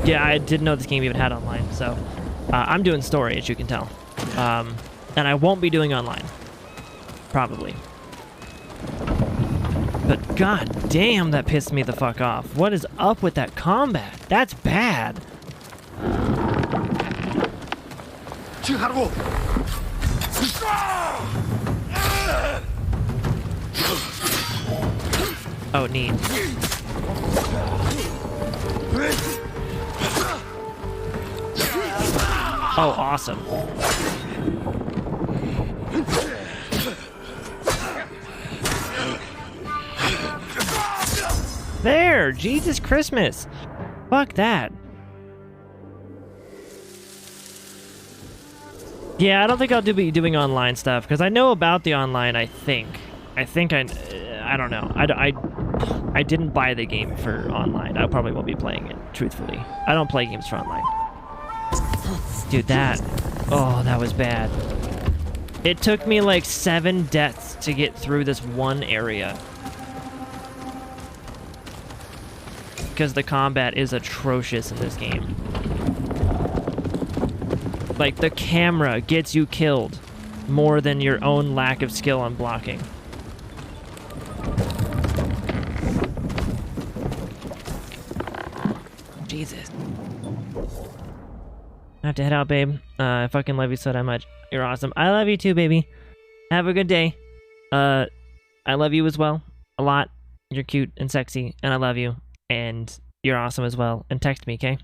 A: Yeah, I didn't know this game even had online, so... I'm doing story, as you can tell. And I won't be doing online. Probably. But god damn, that pissed me the fuck off. What is up with that combat? That's bad. Oh, neat. Oh, awesome. There! Jesus Christmas! Fuck that. Yeah, I don't think I'll be doing online stuff, because I know about the online, I think. I don't know. I didn't buy the game for online. I probably won't be playing it, truthfully. I don't play games for online. Dude, oh, that was bad. It took me like 7 deaths to get through this one area. Because the combat is atrocious in this game. Like, the camera gets you killed more than your own lack of skill on blocking. Jesus. I have to head out, babe. I fucking love you so damn much. You're awesome. I love you too, baby. Have a good day. I love you as well. A lot. You're cute and sexy, and I love you. And you're awesome as well. And text me, okay?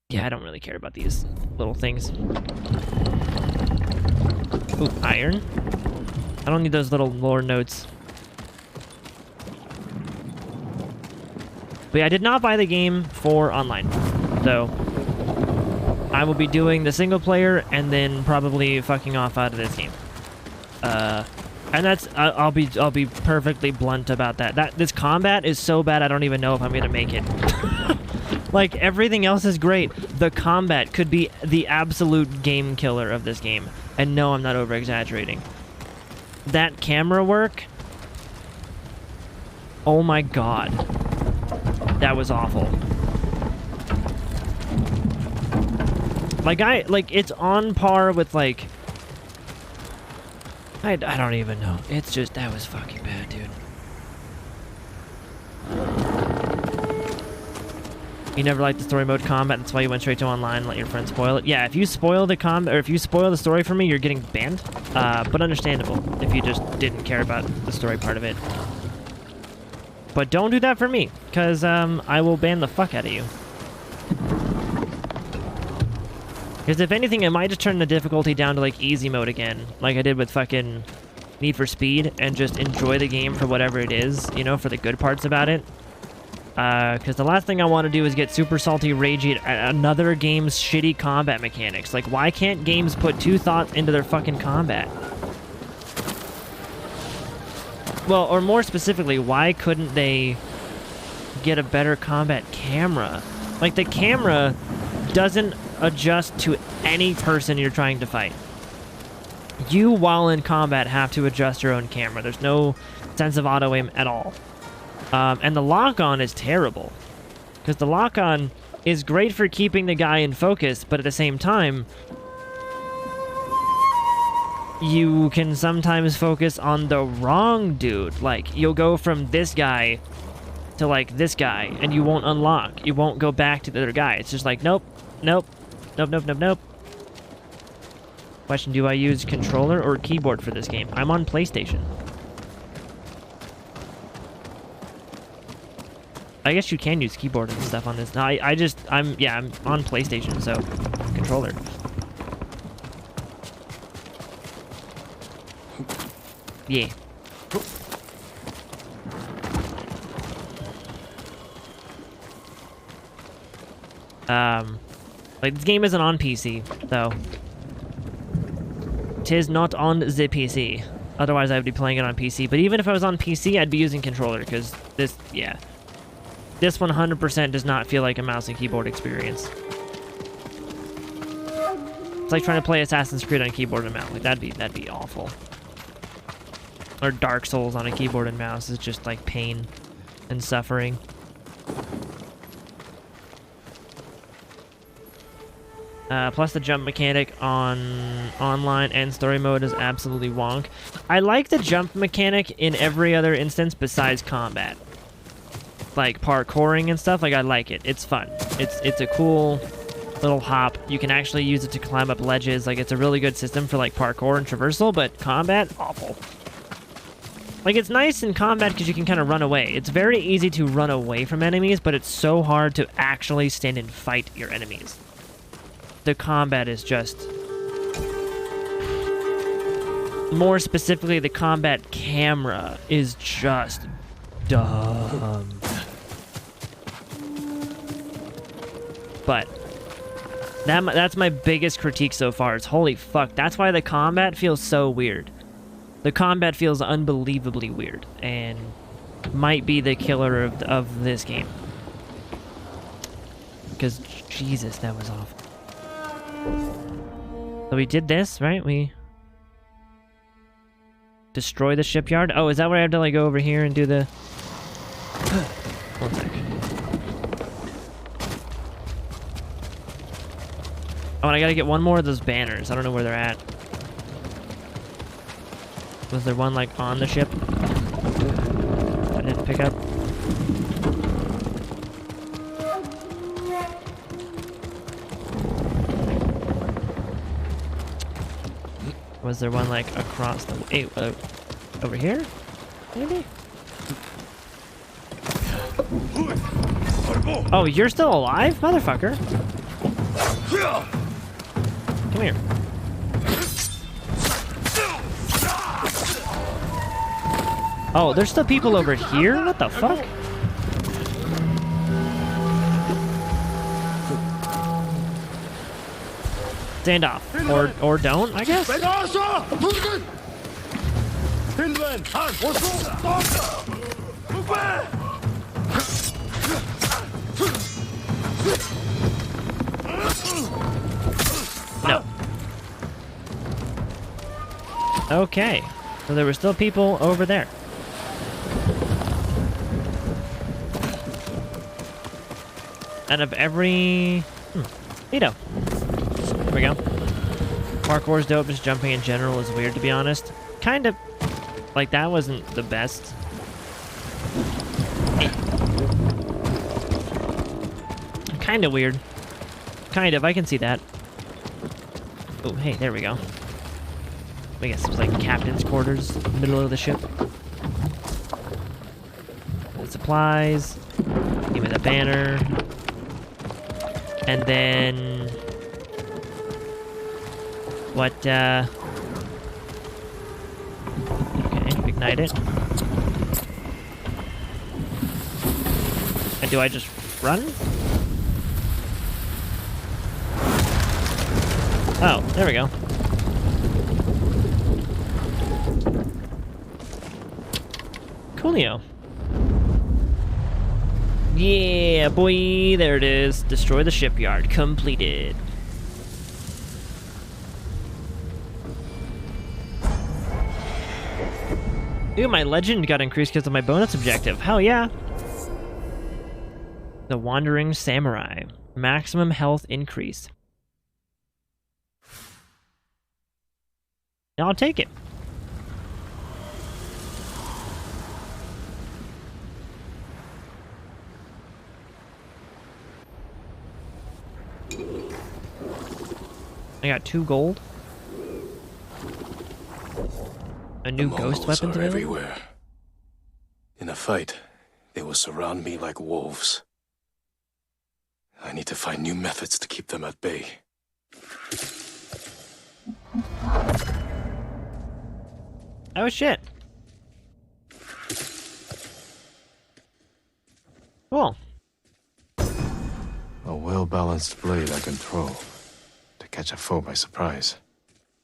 A: Yeah, I don't really care about these little things. Ooh, iron. I don't need those little lore notes. But yeah, I did not buy the game for online. So I will be doing the single player and then probably fucking off out of this game. And that's I'll be perfectly blunt about that. This combat is so bad I don't even know if I'm gonna make it. Like, everything else is great. The combat could be the absolute game killer of this game. And no, I'm not over exaggerating. That camera work, oh my god, that was awful. Like it's on par with like, I don't even know. It's just, that was fucking bad, dude. You never liked the story mode combat, that's why you went straight to online and let your friends spoil it. Yeah, if you spoil the combat, or if you spoil the story for me, you're getting banned. But understandable, if you just didn't care about the story part of it. But don't do that for me, because I will ban the fuck out of you. Because if anything, I might just turn the difficulty down to like easy mode again, like I did with fucking Need for Speed, and just enjoy the game for whatever it is, you know, for the good parts about it. Because the last thing I want to do is get super salty ragey at another game's shitty combat mechanics. Like, why can't games put 2 thoughts into their fucking combat? Well, or more specifically, why couldn't they get a better combat camera? Like, the camera doesn't adjust to any person you're trying to fight. You, while in combat, have to adjust your own camera. There's no sense of auto-aim at all. And the lock-on is terrible. Because the lock-on is great for keeping the guy in focus, but at the same time, you can sometimes focus on the wrong dude. Like, you'll go from this guy to, like, this guy, and you won't unlock. You won't go back to the other guy. It's just like, nope, nope, nope, nope, nope, nope. Question, do I use controller or keyboard for this game? I'm on PlayStation. I guess you can use keyboard and stuff on this. No, I'm on PlayStation, so controller. Yeah. Like, this game isn't on PC, though. 'Tis not on the PC. Otherwise, I would be playing it on PC. But even if I was on PC, I'd be using controller because this 100% does not feel like a mouse and keyboard experience. It's like trying to play Assassin's Creed on keyboard and mouse. Like that'd be awful. Or Dark Souls on a keyboard and mouse is just like pain and suffering. Plus the jump mechanic on online and story mode is absolutely wonk. I like the jump mechanic in every other instance besides combat. Like parkouring and stuff, like I like it. It's fun. It's a cool little hop. You can actually use it to climb up ledges. Like it's a really good system for like parkour and traversal, but combat, awful. Like it's nice in combat because you can kind of run away. It's very easy to run away from enemies, but it's so hard to actually stand and fight your enemies. The combat is just... More specifically, the combat camera is just dumb. But that's my biggest critique so far. It's holy fuck. That's why the combat feels so weird. The combat feels unbelievably weird and might be the killer of this game. Because, Jesus, that was awful. So we did this, right? We destroy the shipyard. Oh, is that where I have to like go over here and do the... One sec. Oh, and I gotta get one more of those banners. I don't know where they're at. Was there one like on the ship I didn't pick up? Was there one like across the way? Over here? Maybe? Oh, you're still alive, motherfucker? Come here. Oh, there's still people over here? What the fuck? Stand off. Or don't, I guess? No. Okay. So there were still people over there. Out of every... Neato. There we go. Parkour's dope, just jumping in general is weird, to be honest. Kind of... Like, that wasn't the best. Kind of weird. Kind of, I can see that. Oh, hey, there we go. I guess it was like captain's quarters, middle of the ship. The supplies. Give me the banner. And then... What, Okay, ignite it. And do I just run? Oh, there we go. Coolio. Yeah, boy, there it is. Destroy the shipyard. Completed. Ooh, my legend got increased because of my bonus objective. Hell yeah. The Wandering Samurai. Maximum health increase. I'll take it. I got 2 gold. A new ghost weapon
E: are everywhere. In a fight, they will surround me like wolves. I need to find new methods to keep them at bay.
A: Oh shit. Cool.
B: A well-balanced blade I can throw to catch a foe by surprise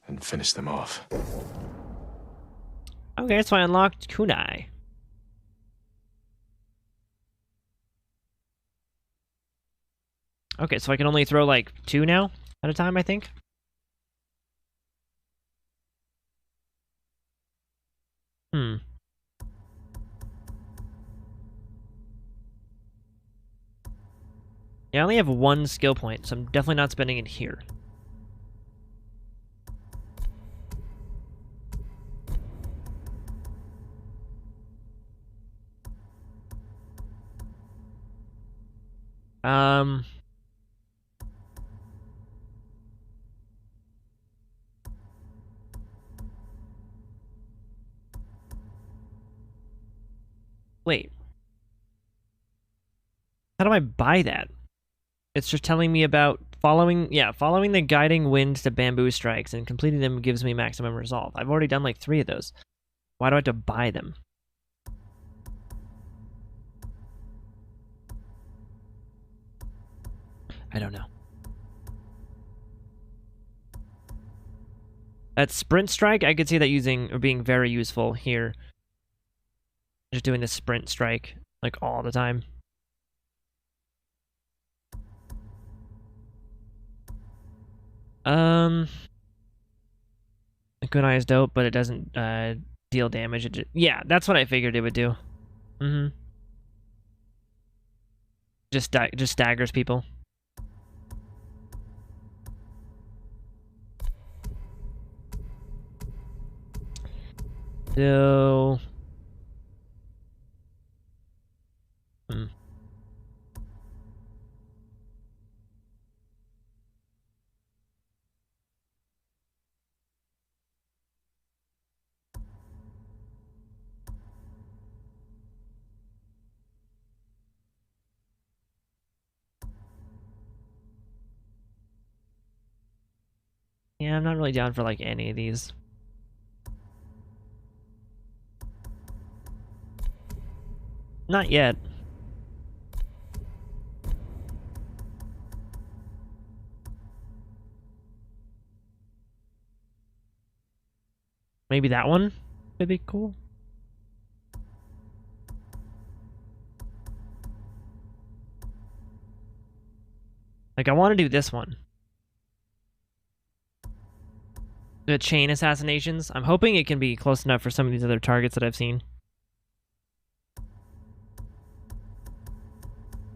B: and finish them off.
A: Okay, so I unlocked kunai. Okay, so I can only throw like 2 now at a time, I think. Hmm. Yeah, I only have 1 skill point, so I'm definitely not spending it here. Um... Wait. How do I buy that? It's just telling me about following the guiding wind to bamboo strikes, and completing them gives me maximum resolve. I've already done like 3 of those. Why do I have to buy them? I don't know. That sprint strike, I could see that using or being very useful here. Just doing the sprint strike like all the time. The kunai is dope, but it doesn't deal damage. Yeah, that's what I figured it would do. Just staggers people. So... Yeah, I'm not really down for like any of these. Not yet. Maybe that one would be cool. Like, I want to do this one. The chain assassinations. I'm hoping it can be close enough for some of these other targets that I've seen.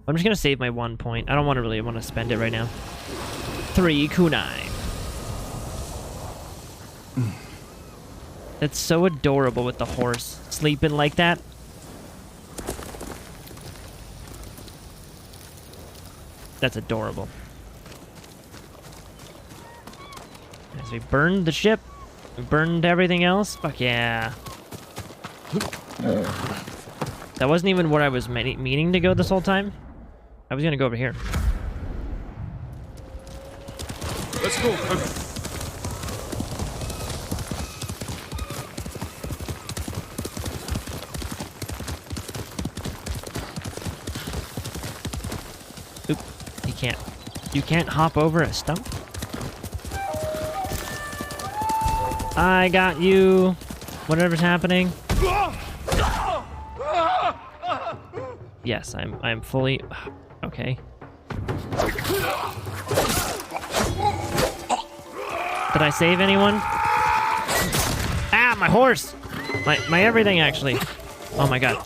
A: I'm just going to save my 1 point. I don't really want to spend it right now. 3 kunai. That's so adorable with the horse sleeping like that. That's adorable. As we burned the ship, we burned everything else. Fuck yeah. That wasn't even where I was meaning to go this whole time. I was gonna go over here.
G: Let's go.
A: Oop, you can't hop over a stump? I got you. Whatever's happening. Yes, I'm fully okay. Did I save anyone? Ah, my horse! My everything actually. Oh my god.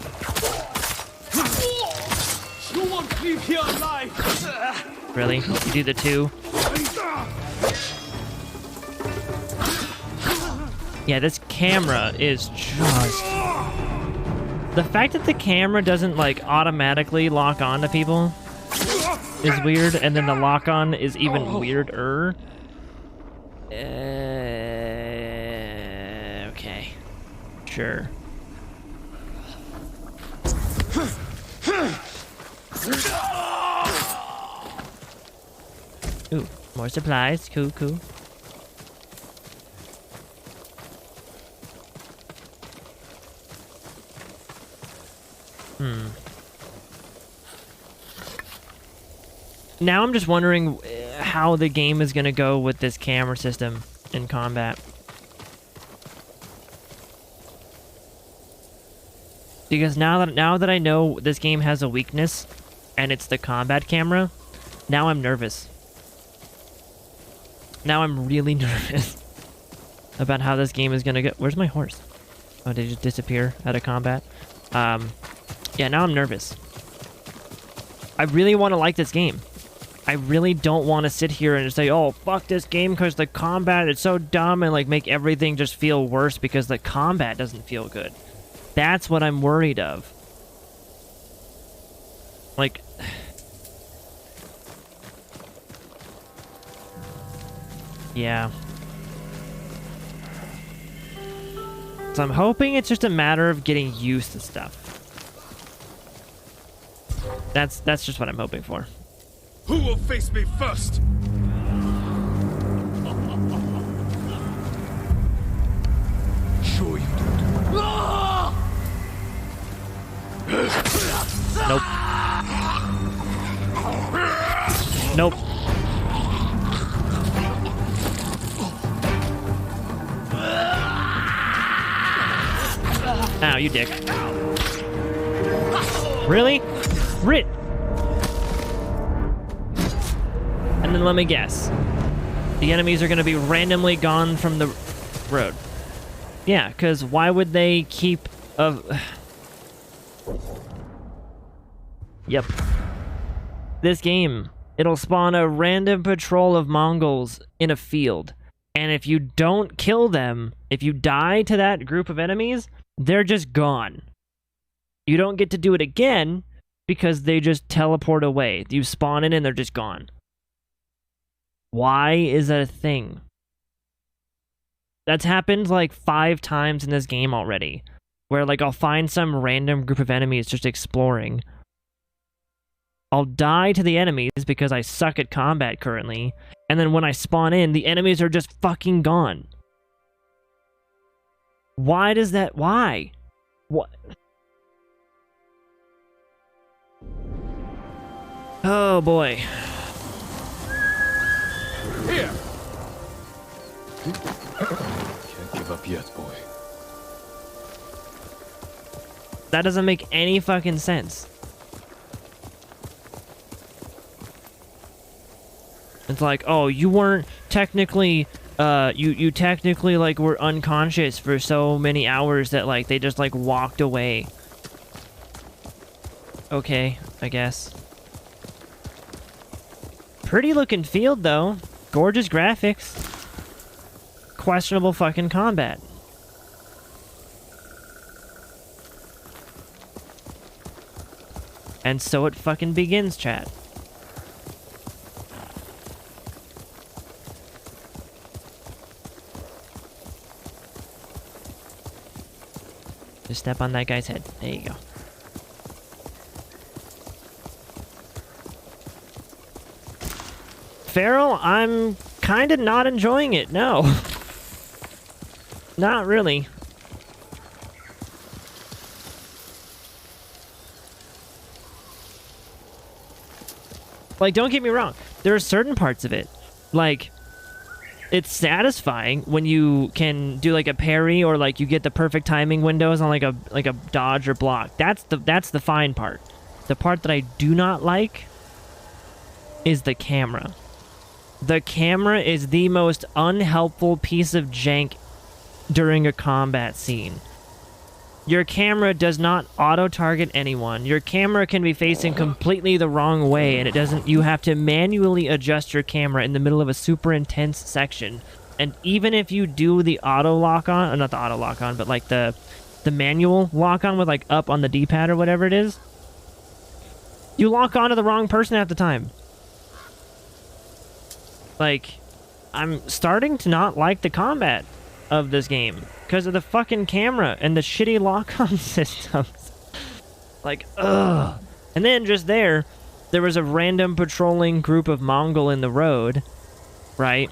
G: You won't leave here alive.
A: Really? You do the 2? Yeah, this camera is just... The fact that the camera doesn't, like, automatically lock on to people is weird, and then the lock-on is even weirder. Okay. Sure. Ooh, more supplies. Cool, cool. Now I'm just wondering how the game is going to go with this camera system in combat. Because now that I know this game has a weakness, and it's the combat camera, now I'm nervous. Now I'm really nervous about how this game is gonna go. Where's my horse? Oh, did it just disappear out of combat? Yeah, now I'm nervous. I really want to like this game. I really don't want to sit here and say, oh, fuck this game because the combat is so dumb, and like make everything just feel worse because the combat doesn't feel good. That's what I'm worried of. Like... yeah. So I'm hoping it's just a matter of getting used to stuff. That's just what I'm hoping for.
G: Who will face me first? Sure you don't.
A: Nope. Nope. Ow, you dick. Really? Rit. And then let me guess. The enemies are going to be randomly gone from the road. Yeah, because why would they keep a... Yep. This game, it'll spawn a random patrol of Mongols in a field. And if you don't kill them, if you die to that group of enemies, they're just gone. You don't get to do it again because they just teleport away. You spawn in and they're just gone. Why is that a thing? That's happened like 5 times in this game already. Where like I'll find some random group of enemies just exploring. I'll die to the enemies because I suck at combat currently. And then when I spawn in, the enemies are just fucking gone. Why does that... why? What? Oh boy.
G: Here.
B: Can't give up yet, boy.
A: That doesn't make any fucking sense. It's like, oh, you weren't technically, you technically, like, were unconscious for so many hours that, like, they just, like, walked away. Okay, I guess. Pretty looking field, though. Gorgeous graphics. Questionable fucking combat. And so it fucking begins, chat. Just step on that guy's head. There you go. Feral, I'm kind of not enjoying it. No. Not really. Like, don't get me wrong. There are certain parts of it. Like, it's satisfying when you can do like a parry or like you get the perfect timing windows on like a dodge or block. That's the fine part. The part that I do not like is the camera. The camera is the most unhelpful piece of jank during a combat scene. Your camera does not auto-target anyone. Your camera can be facing completely the wrong way, and it doesn't. You have to manually adjust your camera in the middle of a super intense section. And even if you do the auto lock on, or not the auto lock on, but like the manual lock on with like up on the D-pad or whatever it is, you lock onto the wrong person half the time. Like, I'm starting to not like the combat of this game because of the fucking camera and the shitty lock-on systems. Like, ugh. And then just there was a random patrolling group of Mongol in the road, right?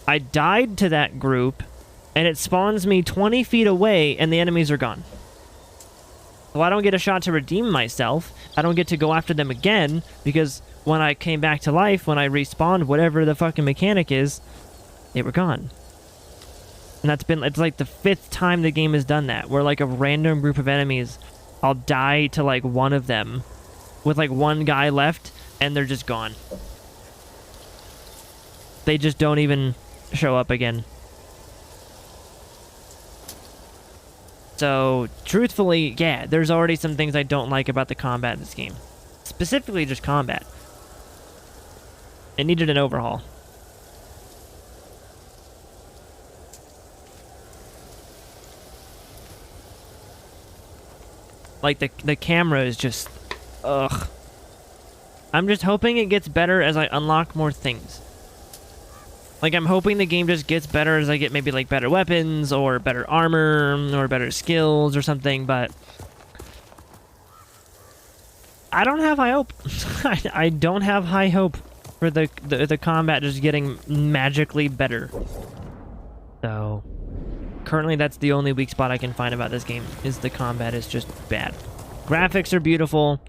A: I died to that group, and it spawns me 20 feet away, and the enemies are gone. So I don't get a shot to redeem myself. I don't get to go after them again, because when I came back to life, when I respawned, whatever the fucking mechanic is, they were gone. And it's like the 5th time the game has done that, where like a random group of enemies I'll die to like one of them with like one guy left and they're just gone. They just don't even show up again. So, truthfully, yeah, there's already some things I don't like about the combat in this game. Specifically just combat. It needed an overhaul. Like, the camera is just... ugh. I'm just hoping it gets better as I unlock more things. Like, I'm hoping the game just gets better as I get maybe, like, better weapons, or better armor, or better skills, or something, but... I don't have high hope. I don't have high hope for the combat just getting magically better. So... currently, that's the only weak spot I can find about this game, is the combat is just bad. Graphics are beautiful,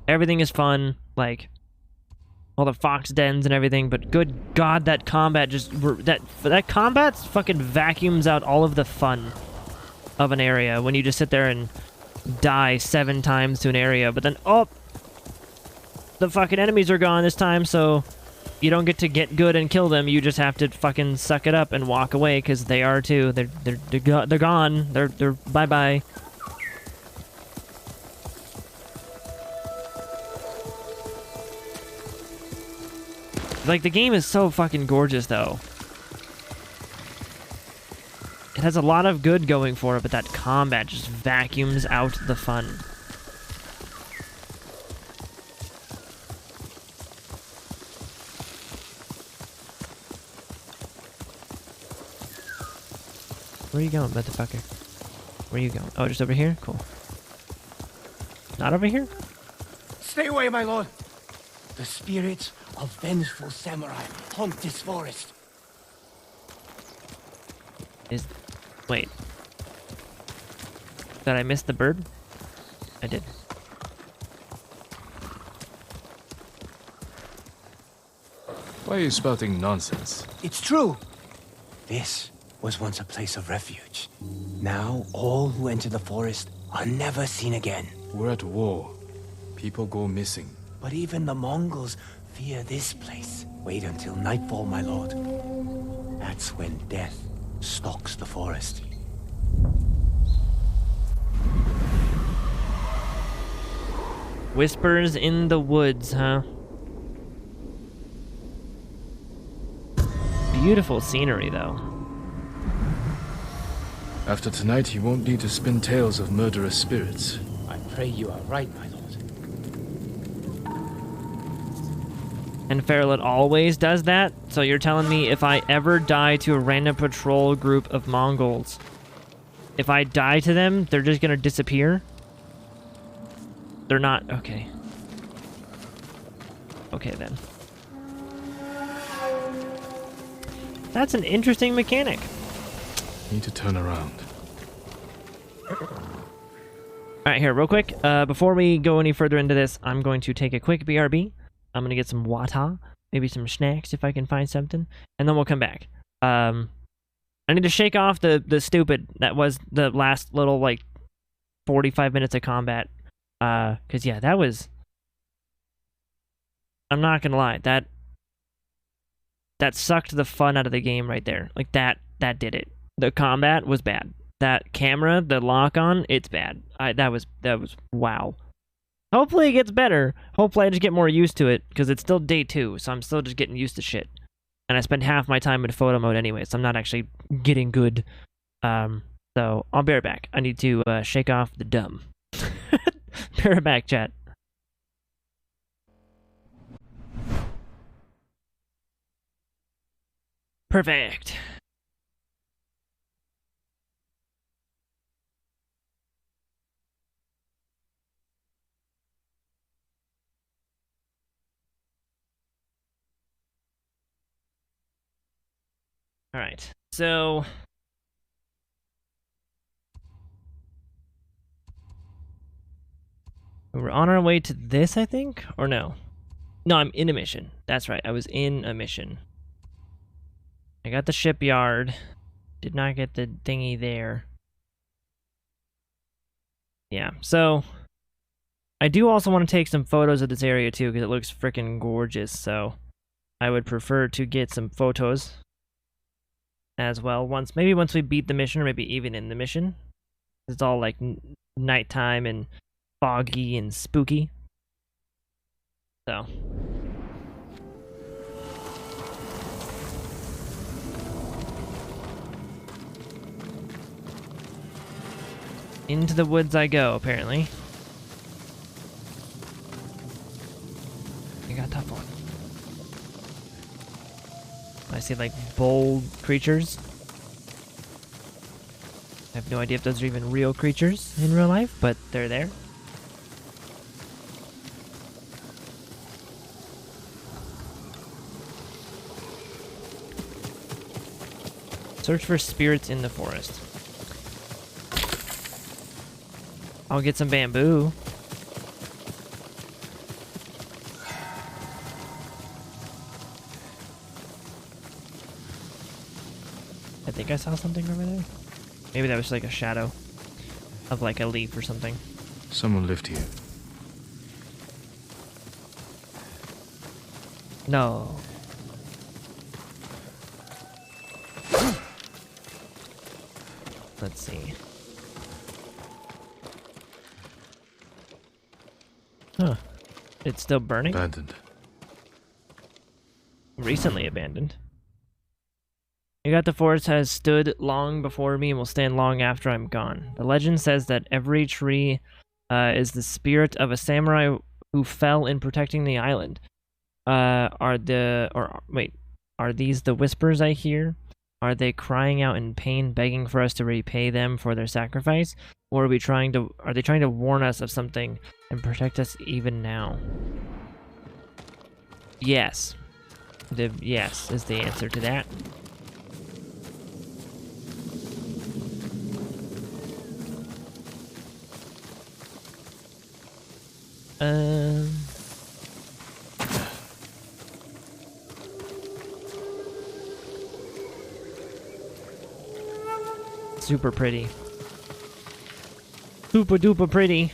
A: everything is fun, like... all the fox dens and everything, but good god, that combat just... that combat fucking vacuums out all of the fun of an area when you just sit there and die 7 times to an area, but then, oh! The fucking enemies are gone this time, so you don't get to get good and kill them, you just have to fucking suck it up and walk away, because they are too. They're gone. They're bye-bye. Like, the game is so fucking gorgeous, though. It has a lot of good going for it, but that combat just vacuums out the fun. Where are you going, motherfucker? Where are you going? Oh, just over here? Cool. Not over here?
H: Stay away, my lord. The spirits of vengeful samurai haunt this forest.
A: Wait. Did I miss the bird? I did.
B: Why are you spouting nonsense?
H: It's true. This was once a place of refuge. Now, all who enter the forest are never seen again.
B: We're at war. People go missing.
H: But even the Mongols fear this place. Wait until nightfall, my lord. That's when death stalks the forest.
A: Whispers in the woods, huh? Beautiful scenery, though.
B: After tonight, you won't need to spin tales of murderous spirits.
H: I pray you are right, my lord.
A: And Fairlet always does that? So you're telling me if I ever die to a random patrol group of Mongols, if I die to them, they're just gonna disappear? They're not... okay. Okay, then. That's an interesting mechanic.
B: Need to turn around.
A: Alright, here, real quick. Before we go any further into this, I'm going to take a quick BRB. I'm going to get some water, maybe some snacks if I can find something, and then we'll come back. I need to shake off the stupid that was the last little, like, 45 minutes of combat. Because, yeah, that was... I'm not going to lie, that sucked the fun out of the game right there. Like, that did it. The combat was bad. That camera, the lock-on, it's bad. That was wow. Hopefully it gets better. Hopefully I just get more used to it, because it's still day 2, so I'm still just getting used to shit. And I spend half my time in photo mode anyway, so I'm not actually getting good. So I'll be right back. I need to shake off the dumb. Be right back, chat. Perfect. All right, so we're on our way to this, I think, or no? No, I'm in a mission. That's right, I was in a mission. I got the shipyard. Did not get the thingy there. Yeah, so I do also want to take some photos of this area too, because it looks freaking gorgeous. So I would prefer to get some photos as well. Maybe once we beat the mission, or maybe even in the mission. It's all like nighttime and foggy and spooky. So. Into the woods I go, apparently. You got that one. I see like bold creatures. I have no idea if those are even real creatures in real life, but they're there. Search for spirits in the forest. I'll get some bamboo. I think I saw something over there. Maybe that was like a shadow of like a leaf or something.
B: Someone lived here.
A: No. Let's see. Huh. It's still burning?
B: Abandoned.
A: Recently abandoned. You got the forest has stood long before me and will stand long after I'm gone. The legend says that every tree is the spirit of a samurai who fell in protecting the island. Are these the whispers I hear? Are they crying out in pain, begging for us to repay them for their sacrifice? Or are they trying to warn us of something and protect us even now? Yes. Yes is the answer to that. Super pretty. Super duper pretty.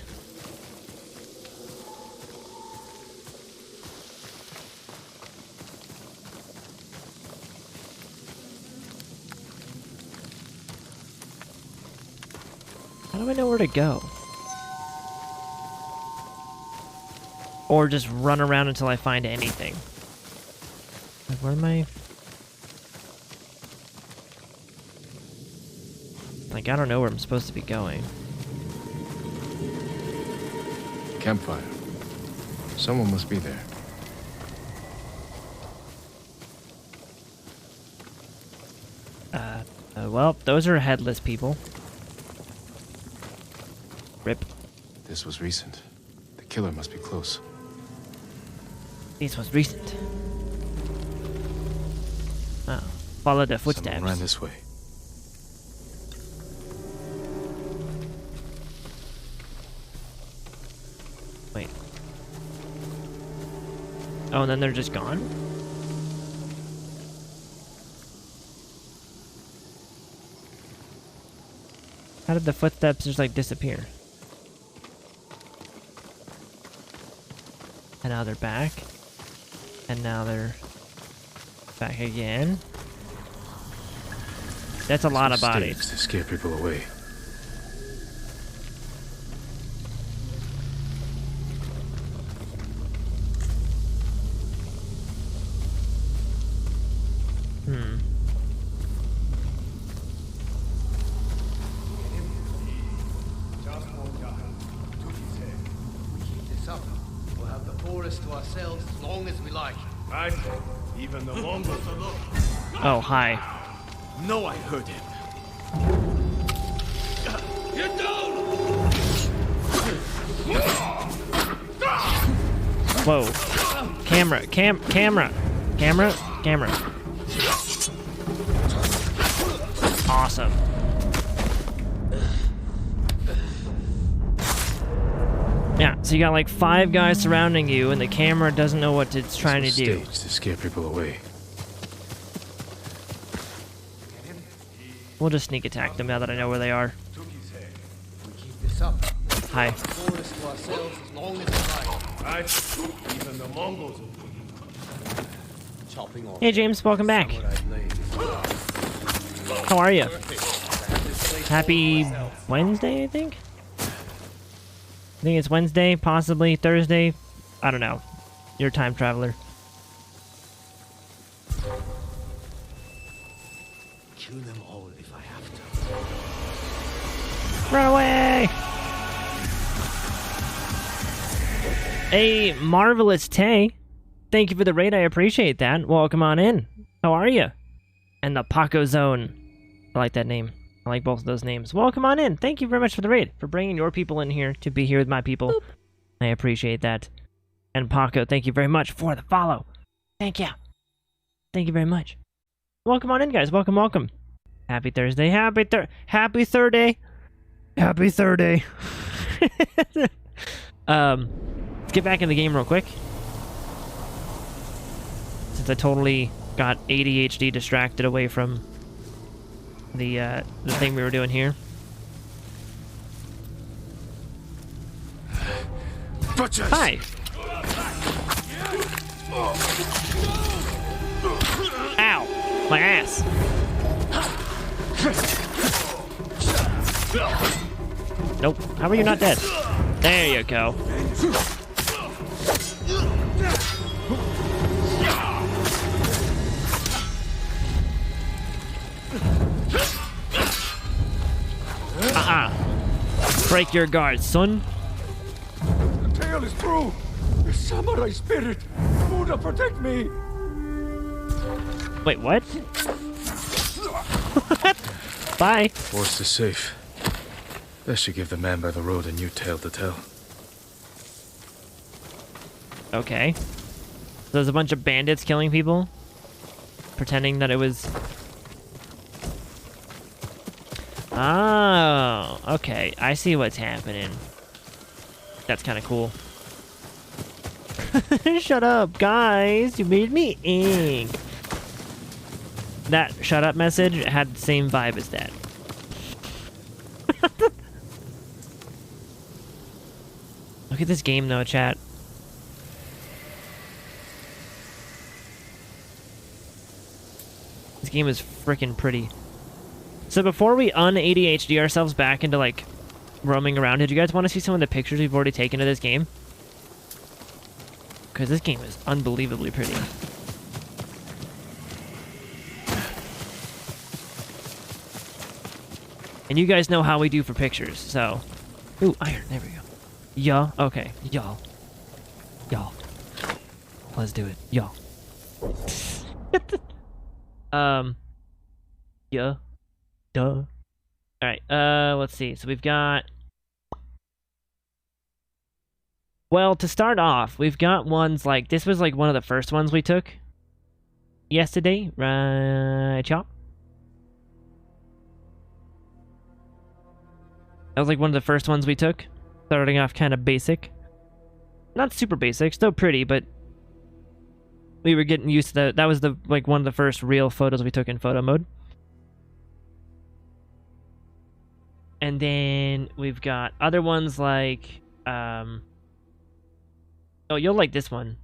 A: How do I know where to go? Or just run around until I find anything. Like, where am I? Like, I don't know where I'm supposed to be going.
B: Campfire. Someone must be there.
A: Well, those are headless people. Rip.
B: This was recent. The killer must be close.
A: This was recent. Oh, follow the footsteps.
B: Someone ran this way.
A: Wait. Oh, and then they're just gone? How did the footsteps just like disappear? And now they're back. And now they're back again. That's a lot of bodies.
B: To scare people away.
A: Oh, hi.
G: No, I heard him. Get down!
A: Whoa. Camera. Awesome. Yeah, so you got like 5 guys surrounding you, and the camera doesn't know what it's trying to do.
B: Staged to scare people away.
A: We'll just sneak attack them now that I know where they are.
H: We keep this up.
A: Hi.
G: Forest to ourselves as long as we like. Right? Even the Mongols will chopping off.
A: Hey James, welcome back.
G: samurai blade.
A: How are you?
G: Perfect. To have this place all
A: Happy
G: to ourselves.
A: Wednesday, I think? I think it's Wednesday, possibly Thursday. I don't know. You're a time traveler.
E: Kill them all if I have to.
A: Run away! A marvelous Tay. Thank you for the raid, I appreciate that. Welcome on in. How are you? And the Paco Zone. I like that name. I like both of those names. Welcome on in. Thank you very much for the raid, for bringing your people in here to be here with my people. Boop. I appreciate that. And Paco, thank you very much for the follow. Thank you. Thank you very much. Welcome on in, guys. Welcome, welcome. Happy Thursday. Happy Thursday. Happy Thursday. Let's get back in the game real quick. Since I totally got ADHD distracted away from the thing we were doing here.
B: Butchers!
A: Hi. Ow! My ass. Nope. How are you not dead? There you go. Break your guard, son.
G: The tale is true. The samurai spirit. Buddha, protect me.
A: Wait, what? Bye.
B: Forest is safe. This should give the man by the road a new tale to tell.
A: Okay. So there's a bunch of bandits killing people? Pretending that it was... Oh, okay. I see what's happening. That's kind of cool. Shut up, guys. You made me ink. That shut up message had the same vibe as that. Look at this game, though, chat. This game is freaking pretty. So before we un-ADHD ourselves back into, like, roaming around, did you guys want to see some of the pictures we've already taken of this game? Because this game is unbelievably pretty. And you guys know how we do for pictures, so... Ooh, iron, there we go. Yeah, okay, y'all. Y'all. Let's do it, y'all. Yeah. Duh. Alright, let's see. So we've got... Well, to start off, we've got ones like... This was like one of the first ones we took yesterday, right, y'all? That was like one of the first ones we took. Starting off kind of basic. Not super basic, still pretty, but... We were getting used to that. That was the like one of the first real photos we took in photo mode. And then we've got other ones like, oh, you'll like this one,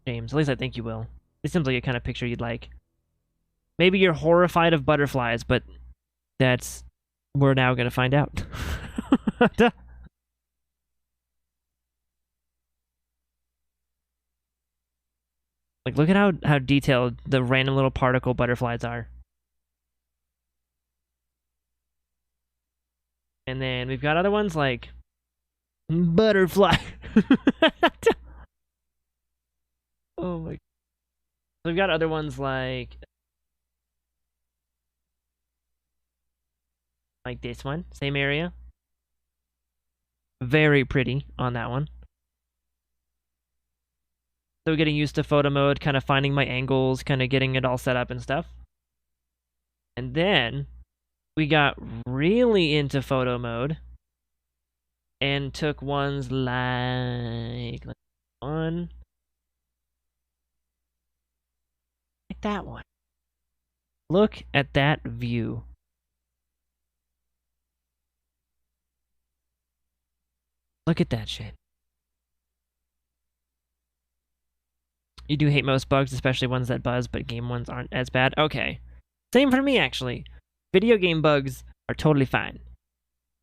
A: James. At least I think you will. This seems like a kind of picture you'd like. Maybe you're horrified of butterflies, but that's... We're now going to find out. Like, look at how detailed the random little particle butterflies are. And then we've got other ones like butterfly. Oh my. So we've got other ones like this one, same area. Very pretty on that one. So getting used to photo mode, kind of finding my angles, kind of getting it all set up and stuff. And then we got really into photo mode and took ones like one, like that one. Look at that view. Look at that shit. You do hate most bugs, especially ones that buzz, but game ones aren't as bad. Okay. Same for me, actually. Video game bugs are totally fine.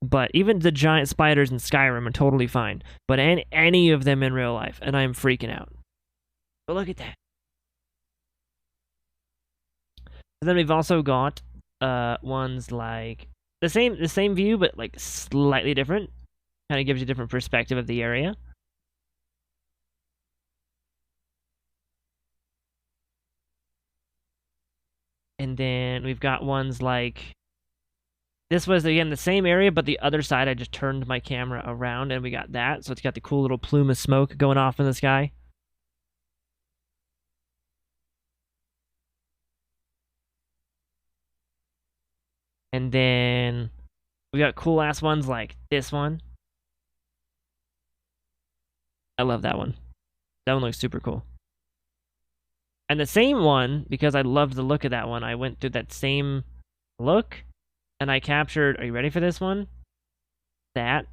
A: But even the giant spiders in Skyrim are totally fine. But any of them in real life, and I'm freaking out. But look at that. And then we've also got ones like the same view, but like slightly different. Kind of gives you a different perspective of the area. And then we've got ones like, this was, again, the same area, but the other side, I just turned my camera around, and we got that. So it's got the cool little plume of smoke going off in the sky. And then we got cool-ass ones like this one. I love that one. That one looks super cool. And the same one, because I loved the look of that one, I went through that same look, and I captured, are you ready for this one? That.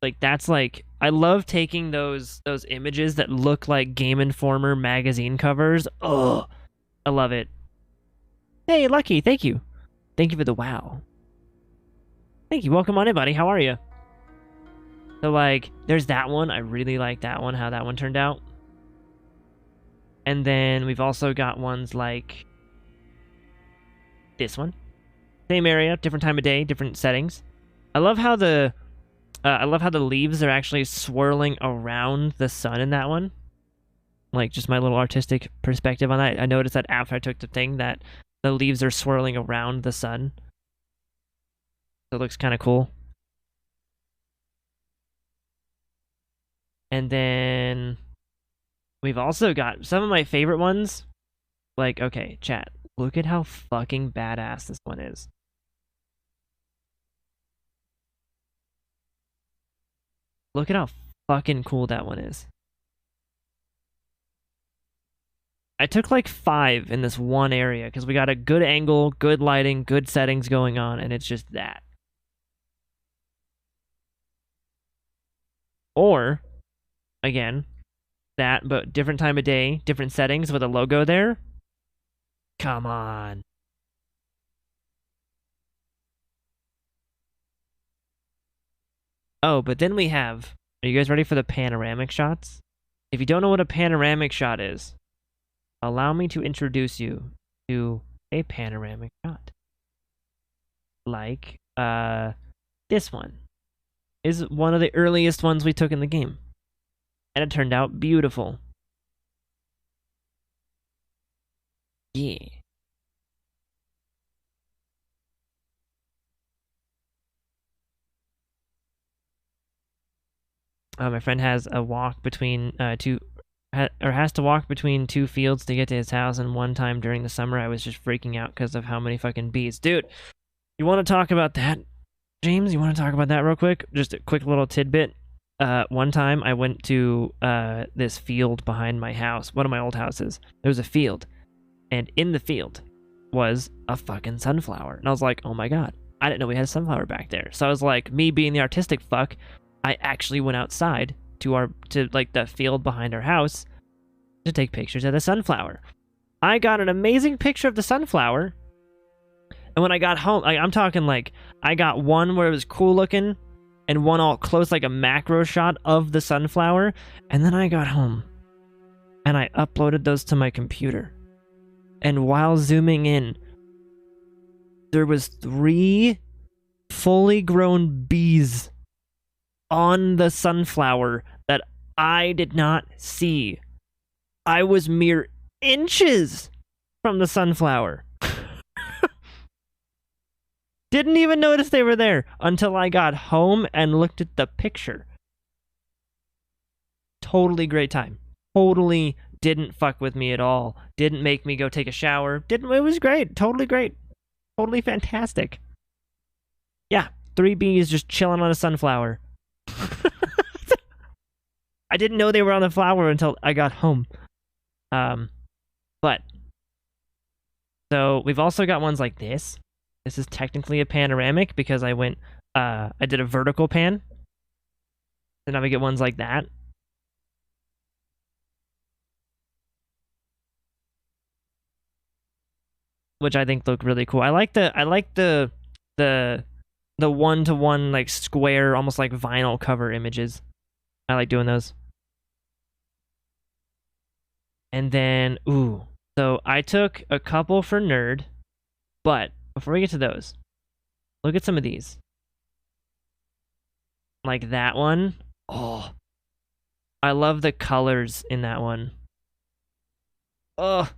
A: Like, that's like, I love taking those images that look like Game Informer magazine covers. Oh, I love it. Hey, Lucky, thank you. Thank you for the wow. Thank you, welcome on in, buddy. How are you? So, like, there's that one. I really like that one, how that one turned out. And then we've also got ones like this one. Same area, different time of day, different settings. I love how the leaves are actually swirling around the sun in that one. Like, just my little artistic perspective on that. I noticed that after I took the thing that the leaves are swirling around the sun. So it looks kind of cool. And then we've also got some of my favorite ones. Like, okay, chat, look at how fucking badass this one is. Look at how fucking cool that one is. I took like 5 in this one area because we got a good angle, good lighting, good settings going on, and it's just that. Or, again, that, but different time of day, different settings with a logo there. Come on. Oh, but then we have, are you guys ready for the panoramic shots? If you don't know what a panoramic shot is, allow me to introduce you to a panoramic shot. Like, this one is one of the earliest ones we took in the game. And it turned out beautiful. Yeah. My friend has a walk between has to walk between 2 fields to get to his house, and one time during the summer I was just freaking out because of how many fucking bees. Dude, you want to talk about that, James? You want to talk about that real quick? Just a quick little tidbit. One time I went to this field behind my house, one of my old houses. There was a field, and in the field was a fucking sunflower. And I was like, oh my god, I didn't know we had a sunflower back there. So I was like, me being the artistic fuck, I actually went outside to like the field behind our house to take pictures of the sunflower. I got an amazing picture of the sunflower, and when I got home, I'm talking like I got one where it was cool looking and one all close, like a macro shot of the sunflower, and then I got home and I uploaded those to my computer, and while zooming in, there was 3 fully grown bees on the sunflower that I did not see. I was mere inches from the sunflower. Didn't even notice they were there until I got home and looked at the picture. Totally great time. Totally didn't fuck with me at all. Didn't make me go take a shower. It was great. Totally great. Totally fantastic. Yeah, 3 bees just chilling on a sunflower. I didn't know they were on the flower until I got home. But so we've also got ones like this. This is technically a panoramic because I went I did a vertical pan. So now we get ones like that. Which I think look really cool. I like the one-to-one like square, almost like vinyl cover images. I like doing those. And then, ooh. So I took a couple for nerd, but before we get to those, look at some of these. Like that one. Oh. I love the colors in that one. Ugh.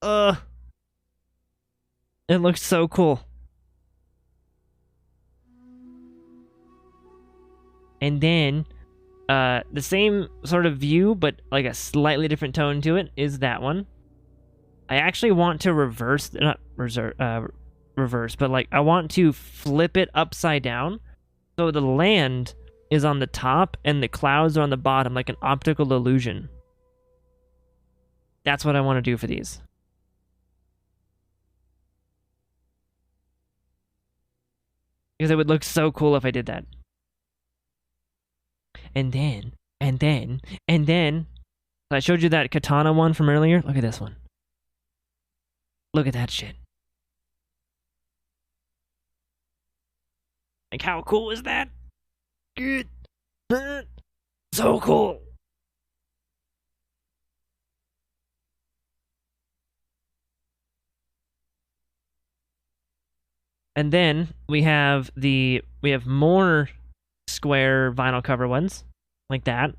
A: Ugh. It looks so cool. And then, the same sort of view, but like a slightly different tone to it, is that one. I actually want to reverse, but like I want to flip it upside down. So the land is on the top and the clouds are on the bottom, like an optical illusion. That's what I want to do for these. Because it would look so cool if I did that. And then, I showed you that katana one from earlier. Look at this one. Look at that shit. Like, how cool is that? Good. So cool. And then we have more square vinyl cover ones like that,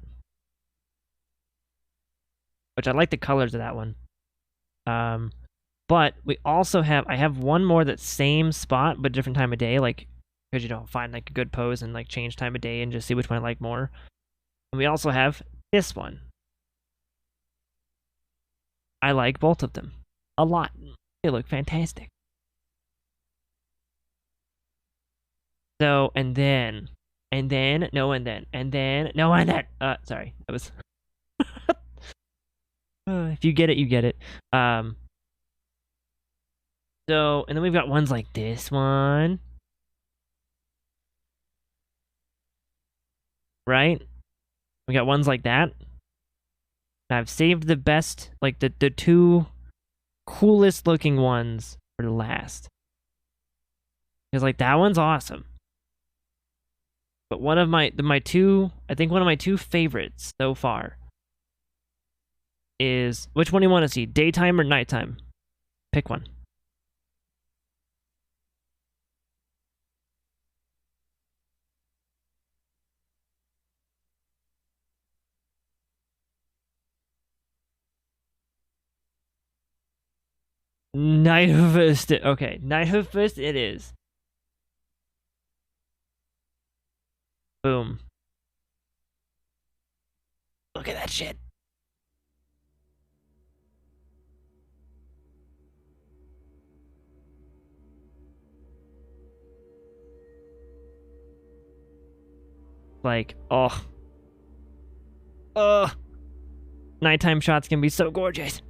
A: which I like the colors of that one. But we also I have one more that's same spot but different time of day, like because find like a good pose and like change time of day and just see which one I like more. And we also have this one. I like both of them a lot. They look fantastic. So, and then, sorry, that was, if you get it, you get it. So, and then we've got ones like this one. Right? We got ones like that. And I've saved the best, like the two coolest looking ones for last. Because like that one's awesome. But one of my two favorites so far is, which one do you want to see? Daytime or nighttime? Pick one. Night of Fist. Okay, Night of Fist it is. Boom. Look at that shit. Like, oh. Nighttime shots can be so gorgeous.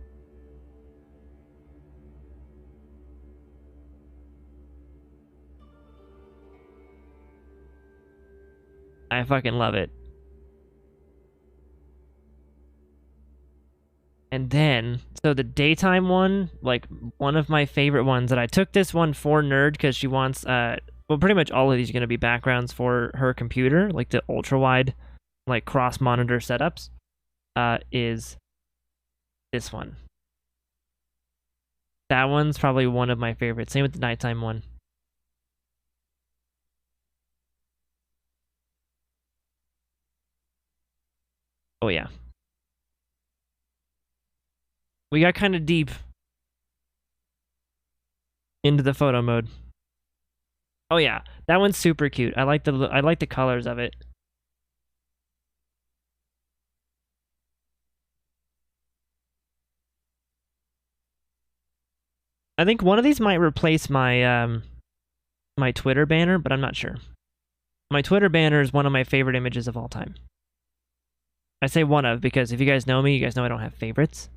A: I fucking love it. And then, so the daytime one, like one of my favorite ones that I took this one for Nerd because she wants, well, pretty much all of these are going to be backgrounds for her computer, like the ultra wide, like cross monitor setups, is this one. That one's probably one of my favorites. Same with the nighttime one. Oh yeah. We got kind of deep into the photo mode. Oh yeah, that one's super cute. I like the colors of it. I think one of these might replace my my Twitter banner, but I'm not sure. My Twitter banner is one of my favorite images of all time. I say one of because if you guys know me, you guys know I don't have favorites.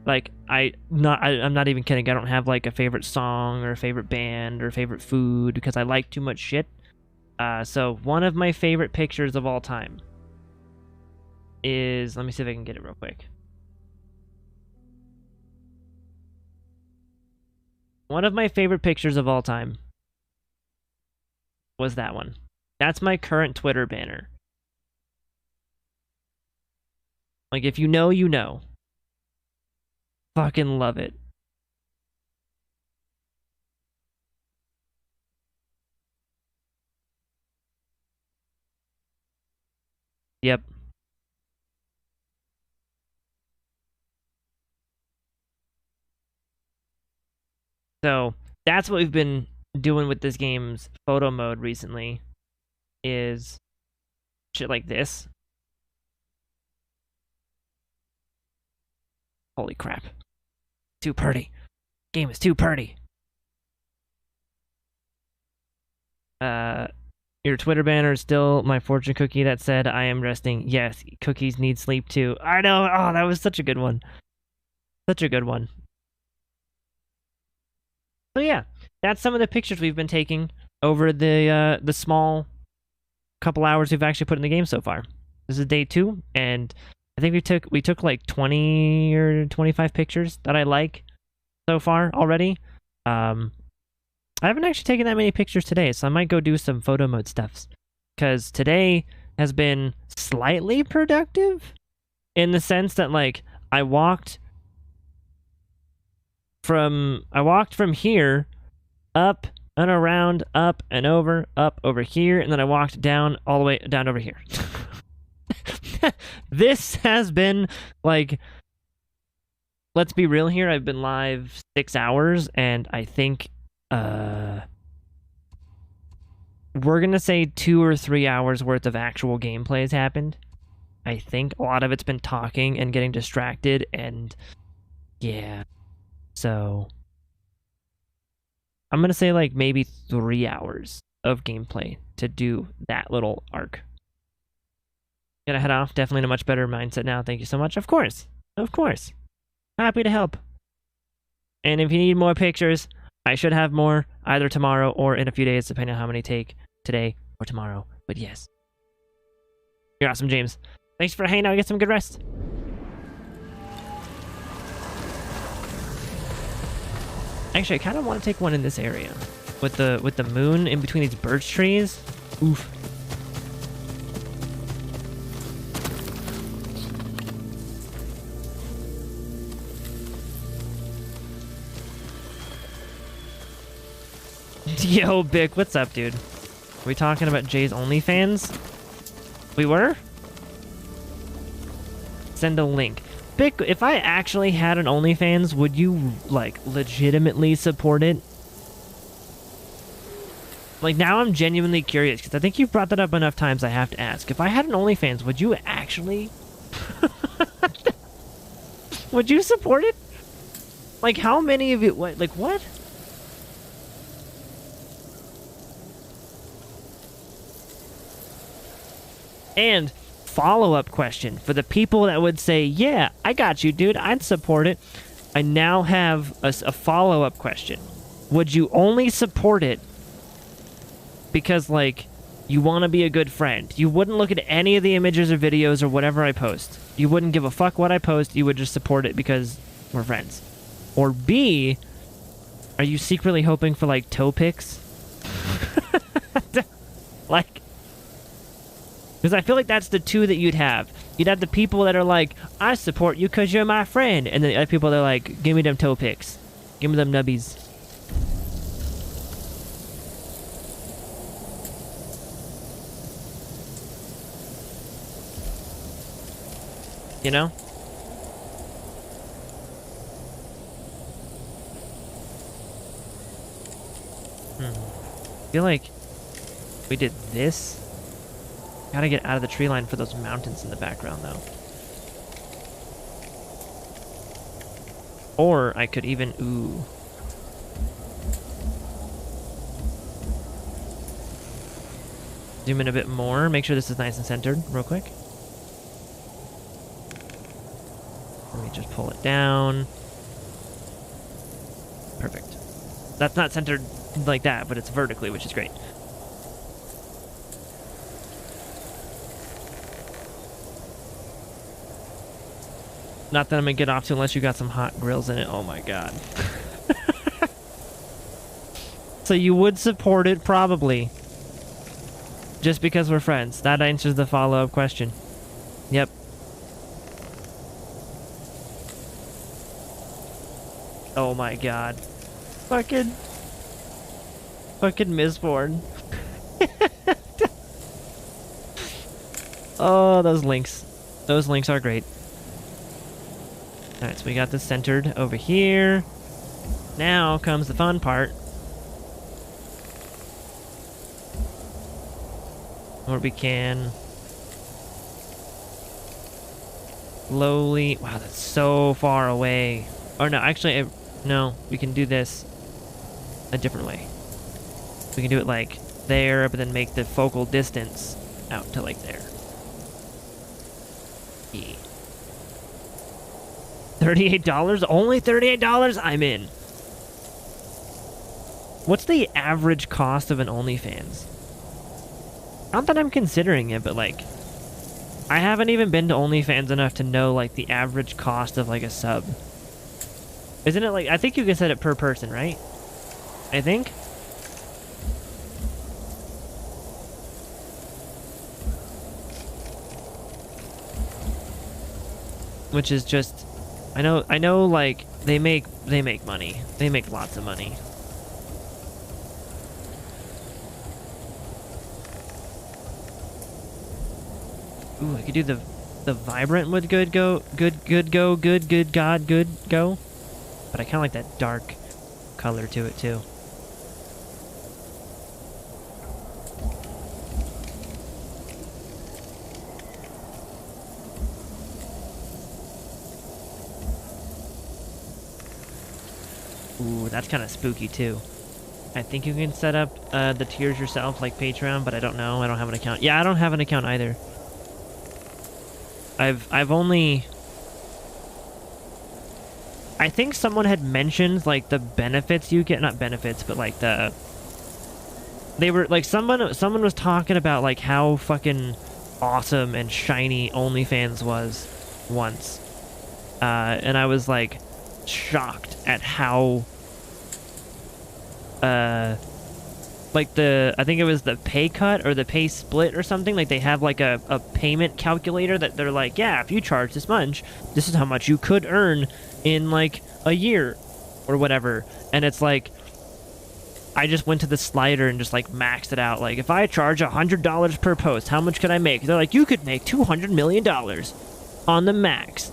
A: Like, I'm not even kidding. I don't have like a favorite song or a favorite band or favorite food because I like too much shit. So one of my favorite pictures of all time is, let me see if I can get it real quick. One of my favorite pictures of all time was that one. That's my current Twitter banner. Like, if you know, you know. Fucking love it. Yep. So, that's what we've been doing with this game's photo mode recently, is shit like this. Holy crap. Too pretty. Game is too pretty. Your Twitter banner is still my fortune cookie that said, I am resting. Yes, cookies need sleep too. I know. Oh, that was such a good one. Such a good one. So yeah, that's some of the pictures we've been taking over the small couple hours we've actually put in the game so far. This is day 2, and I think we took like 20 or 25 pictures that I like so far already. I haven't actually taken that many pictures today, so I might go do some photo mode stuffs. Because today has been slightly productive in the sense that, like, I walked from here up and around, up and over, up over here, and then I walked down all the way down over here. This has been, like, let's be real here, I've been live 6 hours, and I think we're gonna say 2 or 3 hours worth of actual gameplay has happened. I think a lot of it's been talking and getting distracted, and yeah. So I'm gonna say like maybe 3 hours of gameplay to do that little arc. Gonna head off. Definitely in a much better mindset now. Thank you so much. Of course. Of course. Happy to help. And if you need more pictures, I should have more either tomorrow or in a few days, depending on how many take today or tomorrow. But yes. You're awesome, James. Thanks for hanging out. Get some good rest. Actually, I kind of want to take one in this area. With the moon in between these birch trees. Oof. Yo, Bick, what's up, dude? Are we talking about Jay's OnlyFans? We were? Send a link. Bick, if I actually had an OnlyFans, would you, like, legitimately support it? Like, now I'm genuinely curious, because I think you've brought that up enough times I have to ask. If I had an OnlyFans, would you actually... would you support it? Like, how many of you... What? Like, what? And follow-up question for the people that would say, yeah, I got you, dude, I'd support it. I now have a follow-up question. Would you only support it because, like, you want to be a good friend? You wouldn't look at any of the images or videos or whatever I post. You wouldn't give a fuck what I post. You would just support it because we're friends. Or B, are you secretly hoping for, like, toe pics? Like... Because I feel like that's the two that you'd have. You'd have the people that are like, I support you because you're my friend. And then the other people that are like, give me them toe pics. Give me them nubbies. You know? I feel like we did this. Gotta get out of the tree line for those mountains in the background, though. Or I could even... Ooh. Zoom in a bit more. Make sure this is nice and centered real quick. Let me just pull it down. Perfect. That's not centered like that, but it's vertically, which is great. Not that I'm gonna get off to unless you got some hot grills in it. Oh my god. So you would support it, probably. Just because we're friends. That answers the follow-up question. Yep. Oh my god. Fucking Mistborn. Oh, those links. Those links are great. Alright, so we got this centered over here. Now comes the fun part. Where we can slowly... Wow, that's so far away. Or no, actually, no, we can do this a different way. We can do it like there, but then make the focal distance out to like there. Yeah. $38? Only $38? I'm in. What's the average cost of an OnlyFans? Not that I'm considering it, but like, I haven't even been to OnlyFans enough to know like the average cost of like a sub. Isn't it like, I think you can set it per person, right? I think. Which is just, I know like they make money. They make lots of money. Ooh, I could do the vibrant would good God good go. But I kind of like that dark color to it too. Ooh, that's kind of spooky too. I think you can set up the tiers yourself like Patreon, but I don't know. I don't have an account. Yeah, I don't have an account either. I've only... I think someone had mentioned like the benefits you get, not benefits, but like the... They were like, someone was talking about like how fucking awesome and shiny OnlyFans was once. And I was like shocked at how like I think it was the pay cut or the pay split or something. Like they have like a payment calculator that they're like, yeah, if you charge this much, this is how much you could earn in like a year or whatever. And it's like, I just went to the slider and just like maxed it out. Like if I charge $100 per post, how much could I make? They're like, you could make $200 million on the max.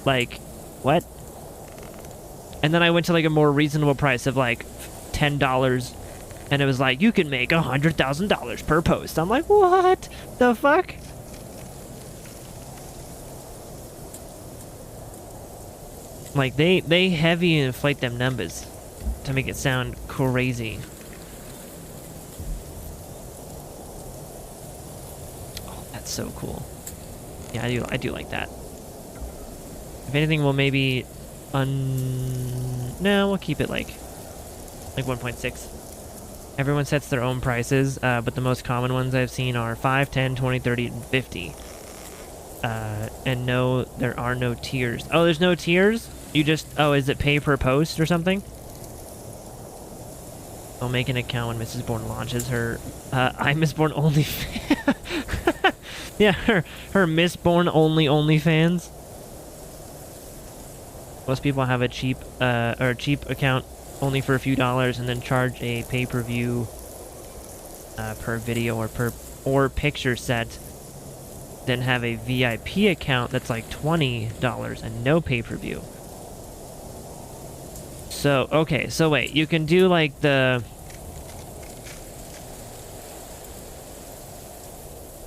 A: Like, what? And then I went to like a more reasonable price of like $10, and it was like, you can make $100,000 per post. I'm like, what the fuck? Like they heavy inflate them numbers to make it sound crazy. Oh, that's so cool. Yeah, I do like that. If anything, we'll maybe no, we'll keep it like 1.6. Everyone sets their own prices, but the most common ones I've seen are 5, 10, 20, 30, and 50. And no, there are no tiers. Oh, there's no tiers? You just, oh, is it pay per post or something? I'll make an account when Mrs. Bourne launches her, I'm Miss Bourne only yeah, her Miss Bourne onlyfans. Most people have a cheap account only for a few dollars and then charge a pay-per-view per video or picture set. Then have a VIP account that's like $20 and no pay-per-view. So, okay, so wait, you can do like the...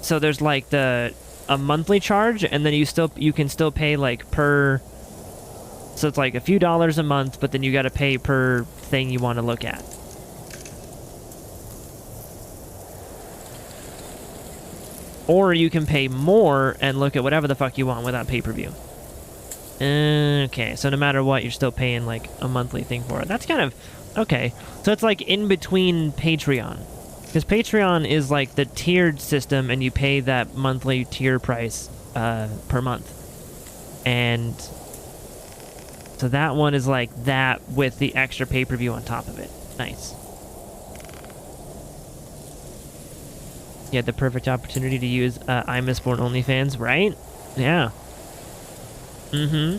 A: So there's like a monthly charge, and then you can still pay like per... So it's like a few dollars a month, but then you gotta pay per thing you want to look at. Or you can pay more and look at whatever the fuck you want without pay-per-view. Okay, so no matter what, you're still paying like a monthly thing for it. That's kind of okay. So it's like in between Patreon, because Patreon is like the tiered system, and you pay that monthly tier price per month, and so that one is like that with the extra pay-per-view on top of it. Nice. You had the perfect opportunity to use I Mistborn OnlyFans, right? Yeah. Mm-hmm.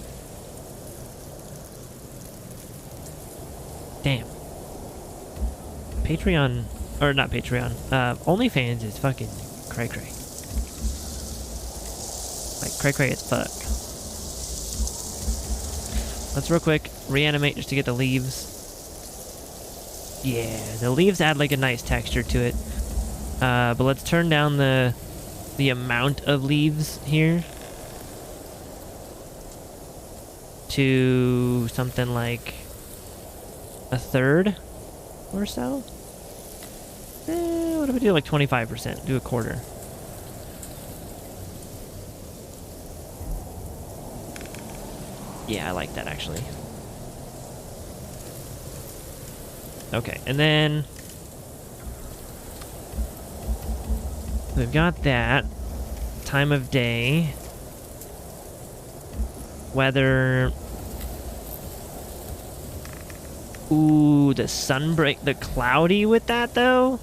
A: Damn. Patreon, or not Patreon, OnlyFans is fucking cray-cray. Like, cray-cray as fuck. Let's real quick reanimate just to get the leaves. Yeah, the leaves add like a nice texture to it. But let's turn down the amount of leaves here to something like a third or so. What if we do like 25%? Do a quarter. Yeah, I like that actually. Okay, and then we've got that. Time of day. Weather. Ooh, the sunbreak, the cloudy with that though.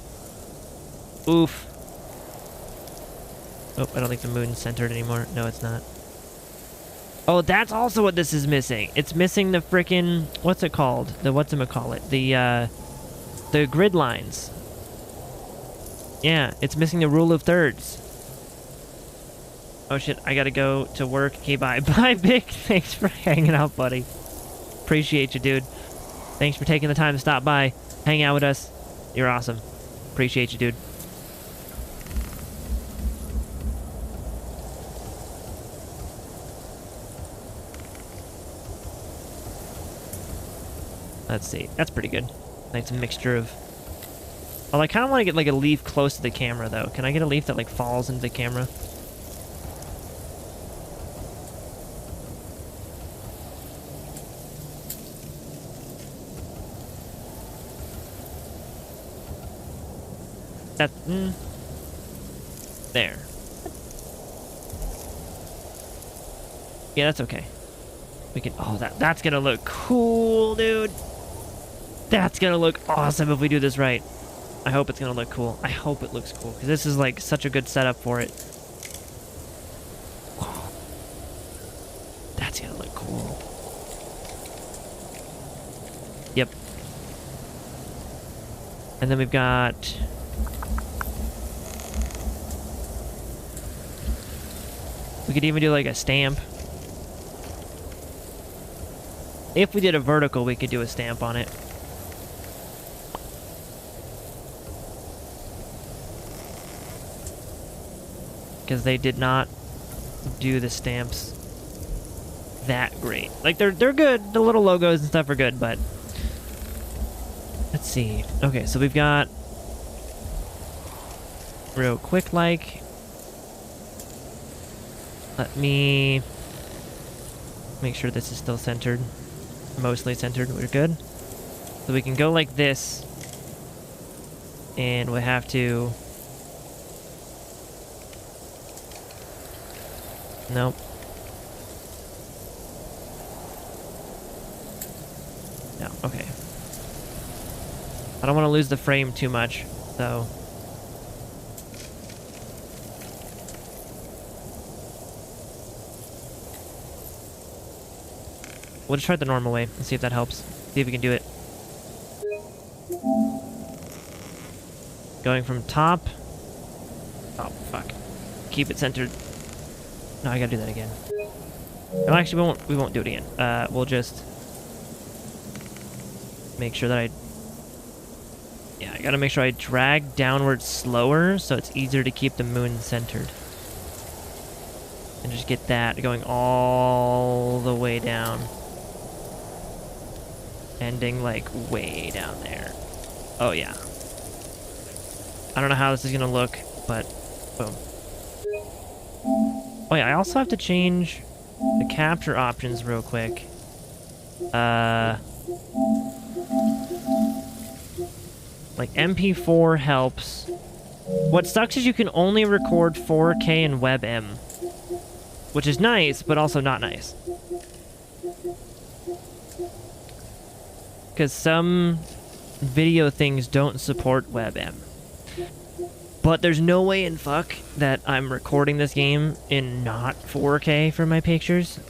A: Oof. Oh, I don't think the moon's centered anymore. No, it's not. Oh, that's also what this is missing. It's missing the frickin', what's it called? The whatchamacallit? The grid lines. Yeah, it's missing the rule of thirds. Oh shit, I gotta go to work. Okay, bye. Bye, Vic. Thanks for hanging out, buddy. Appreciate you, dude. Thanks for taking the time to stop by, hang out with us. You're awesome. Appreciate you, dude. Let's see. That's pretty good. Nice mixture of... Oh, I kind of want to get like a leaf close to the camera, though. Can I get a leaf that like falls into the camera? That... There. Yeah, that's okay. We can... Oh, that's gonna look cool, dude. That's gonna look awesome if we do this right. I hope it's gonna look cool. I hope it looks cool, because this is like such a good setup for it. Whoa. That's gonna look cool. Yep. And then we've got... We could even do like a stamp. If we did a vertical, we could do a stamp on it. Because they did not do the stamps that great. Like, they're good. The little logos and stuff are good, but... Let's see. Okay, so we've got... Real quick, like... Let me... Make sure this is still centered. Mostly centered. We're good. So we can go like this. And we have to... Nope. No, okay. I don't want to lose the frame too much, so... We'll just try it the normal way and see if that helps. See if we can do it. Going from top. Oh, fuck. Keep it centered. No, I gotta do that again. No, actually, we won't do it again. We'll just make sure that yeah, I gotta make sure I drag downward slower so it's easier to keep the moon centered. And just get that going all the way down. Ending, like, way down there. Oh, yeah. I don't know how this is gonna look, but boom. Oh, yeah, I also have to change... the capture options real quick. Like MP4 helps. What sucks is you can only record 4K and WebM, which is nice, but also not nice. Because some video things don't support WebM. But there's no way in fuck that I'm recording this game in not 4K for my pictures.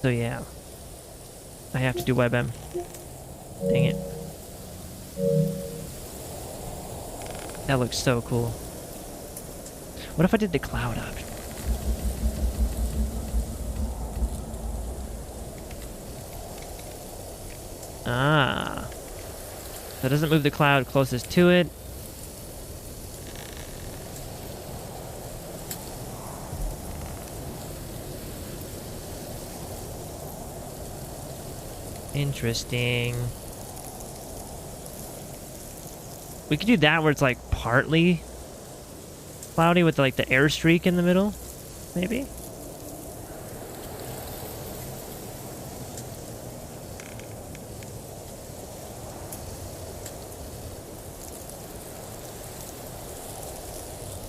A: So yeah. I have to do WebM. Dang it. That looks so cool. What if I did the cloud option? Ah. That doesn't move the cloud closest to it. Interesting. We could do that where it's like partly cloudy with like the air streak in the middle, maybe?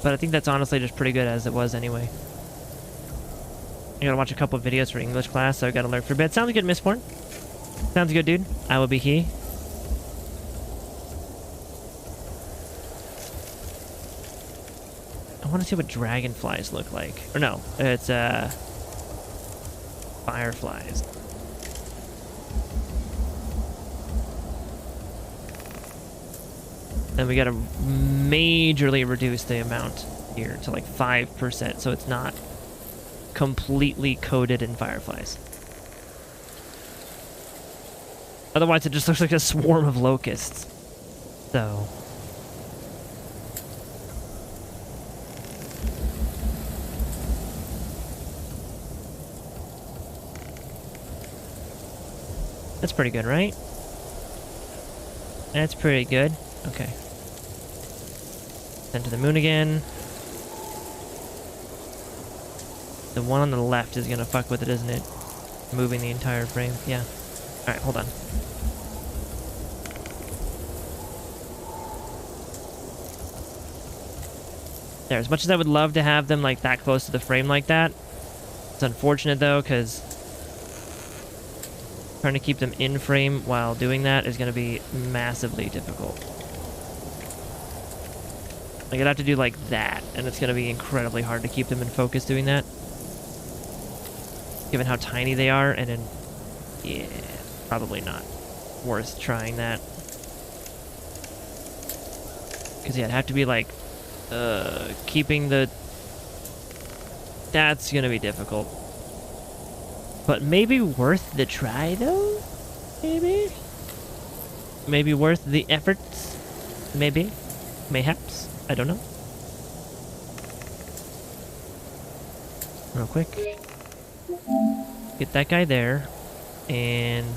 A: But I think that's honestly just pretty good as it was anyway. I gotta watch a couple of videos for English class, so I gotta learn for a bit. Sounds good, Mistborn. Sounds good, dude. I will be he. I want to see what dragonflies look like. Or no, it's fireflies. Then we gotta majorly reduce the amount here to like 5%, so it's not completely coated in fireflies. Otherwise, it just looks like a swarm of locusts. So. That's pretty good, right? That's pretty good. Okay. Then to the moon again. The one on the left is gonna fuck with it, isn't it? Moving the entire frame. Yeah. Alright, hold on. There, as much as I would love to have them like that close to the frame like that, it's unfortunate though, because trying to keep them in frame while doing that is going to be massively difficult. Like, I'd have to do like that, and it's going to be incredibly hard to keep them in focus doing that. Given how tiny they are, and then, yeah, probably not worth trying that. Because, yeah, it'd have to be like, keeping the... That's going to be difficult. But maybe worth the try, though? Maybe? Maybe worth the efforts? Maybe? Mayhaps? I don't know. Real quick. Get that guy there. And...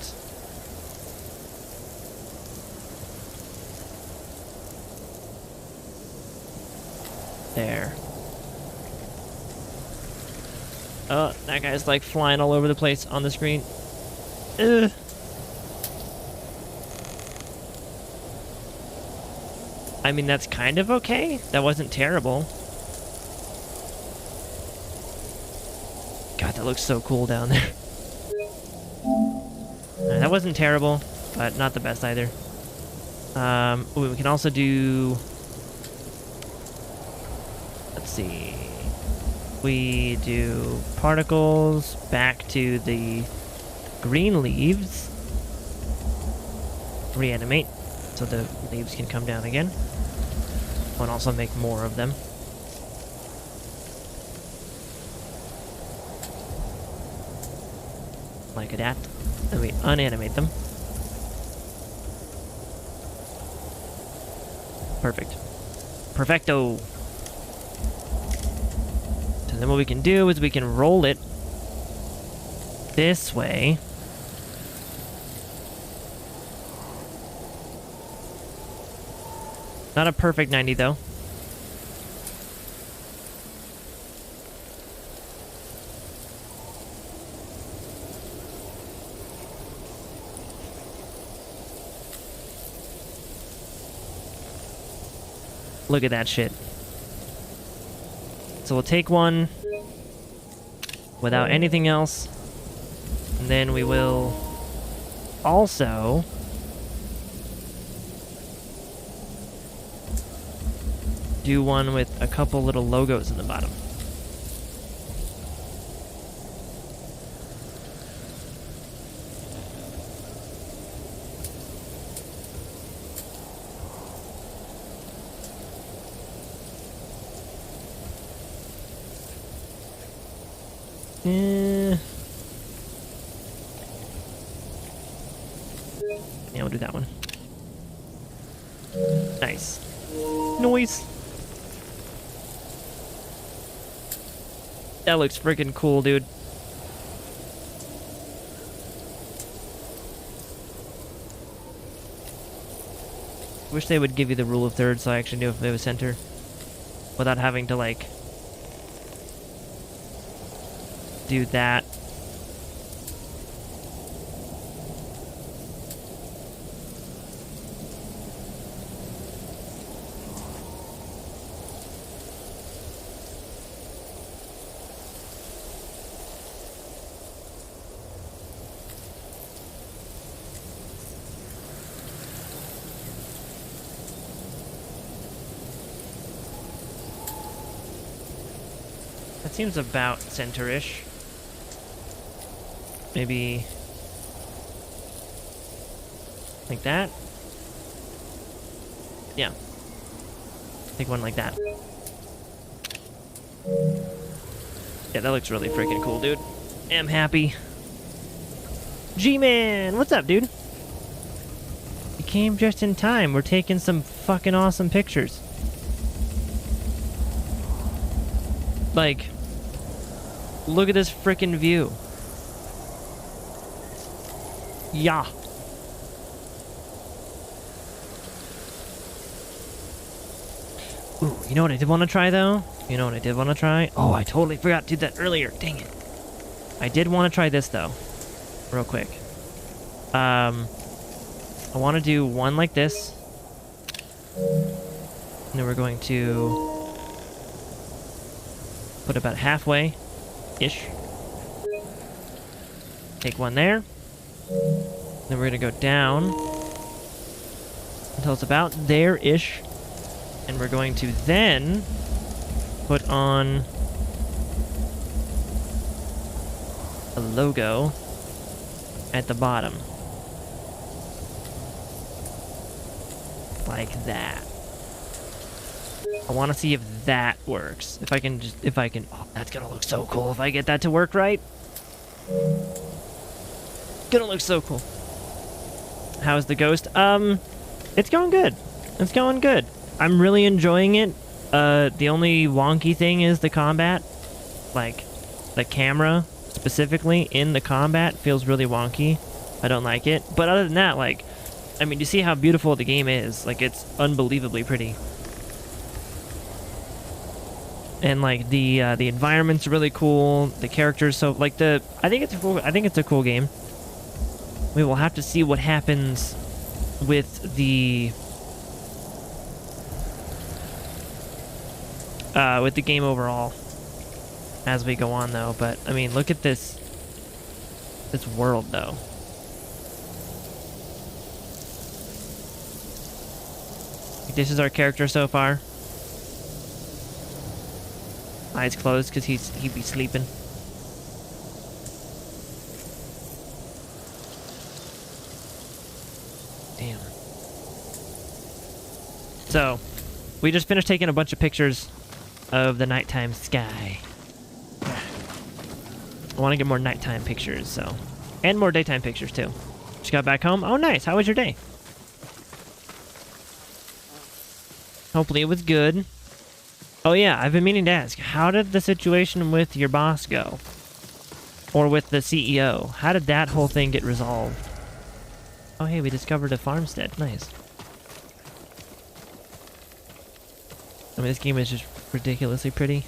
A: there. Oh, that guy's like flying all over the place on the screen. Ugh. I mean, that's kind of okay. That wasn't terrible. God, that looks so cool down there. That wasn't terrible, but not the best either. Ooh, we can also do... Let's see... We do particles back to the green leaves. Reanimate so the leaves can come down again. And also make more of them. Like that. Then we unanimate them. Perfect. Perfecto. Then what we can do is we can roll it this way. Not a perfect 90 though. Look at that shit. So we'll take one without anything else. And then we will also do one with a couple little logos in the bottom. Yeah, we'll do that one. Nice. Noise. That looks freaking cool, dude. Wish they would give you the rule of thirds so I actually knew if it was center. Without having to, like, do that. That seems about center-ish. Maybe like that. Yeah. Take one like that. Yeah, that looks really freaking cool, dude. I'm happy. G-Man, what's up, dude? You came just in time. We're taking some fucking awesome pictures. Like, look at this freaking view. Yeah. Ooh, you know what I did want to try, though? You know what I did want to try? Oh, I totally forgot to do that earlier. Dang it. I did want to try this, though. Real quick. I want to do one like this. And then we're going to put about halfway-ish. Take one there. Then we're going to go down until it's about there-ish. And we're going to then put on a logo at the bottom. Like that. I want to see if that works. If I can, oh, that's going to look so cool if I get that to work right. Gonna look so cool. How's the Ghost? It's going good. It's going good. I'm really enjoying it. The only wonky thing is the combat. Like, the camera, specifically, in the combat feels really wonky. I don't like it. But other than that, like, I mean, you see how beautiful the game is. Like, it's unbelievably pretty. And, like, the environment's really cool. The characters, so, like, I think it's a cool game. We will have to see what happens with the game overall as we go on, though. But I mean, look at this world, though. This is our character so far. Eyes closed because he'd be sleeping. Damn. So, we just finished taking a bunch of pictures of the nighttime sky. I want to get more nighttime pictures, so. And more daytime pictures, too. Just got back home. Oh, nice. How was your day? Hopefully it was good. Oh, yeah. I've been meaning to ask. How did the situation with your boss go? Or with the CEO? How did that whole thing get resolved? Oh, hey, we discovered a farmstead. Nice. I mean, this game is just ridiculously pretty.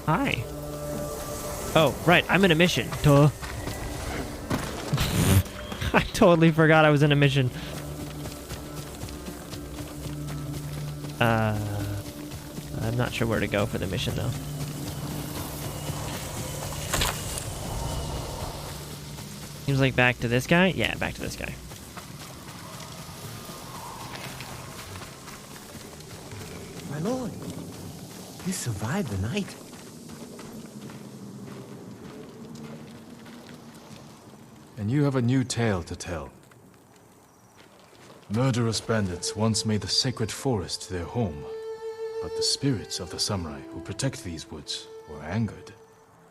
A: Hi. Oh, right, I'm in a mission. Duh. I totally forgot I was in a mission. I'm not sure where to go for the mission, though. Seems like back to this guy? Yeah, back to this guy.
H: My lord, you survived the night.
B: And you have a new tale to tell. Murderous bandits once made the sacred forest their home, but the spirits of the samurai who protect these woods were angered.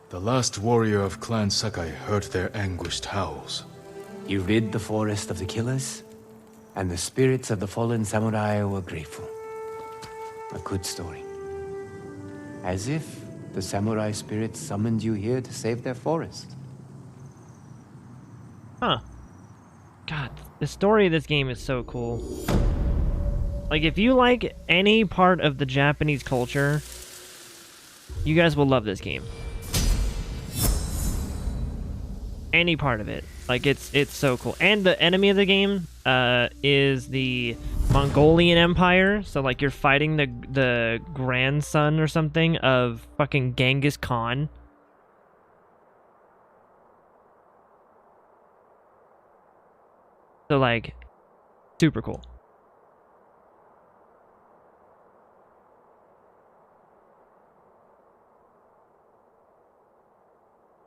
B: The last warrior of Clan Sakai heard their anguished howls.
H: You rid the forest of the killers, and the spirits of the fallen samurai were grateful. A good story. As if the samurai spirits summoned you here to save their forest.
A: Huh. God, the story of this game is so cool. Like, if you like any part of the Japanese culture, you guys will love this game. Any part of it. Like, it's so cool. And the enemy of the game is the Mongolian Empire. So, like, you're fighting the grandson or something of fucking Genghis Khan. So, like, super cool.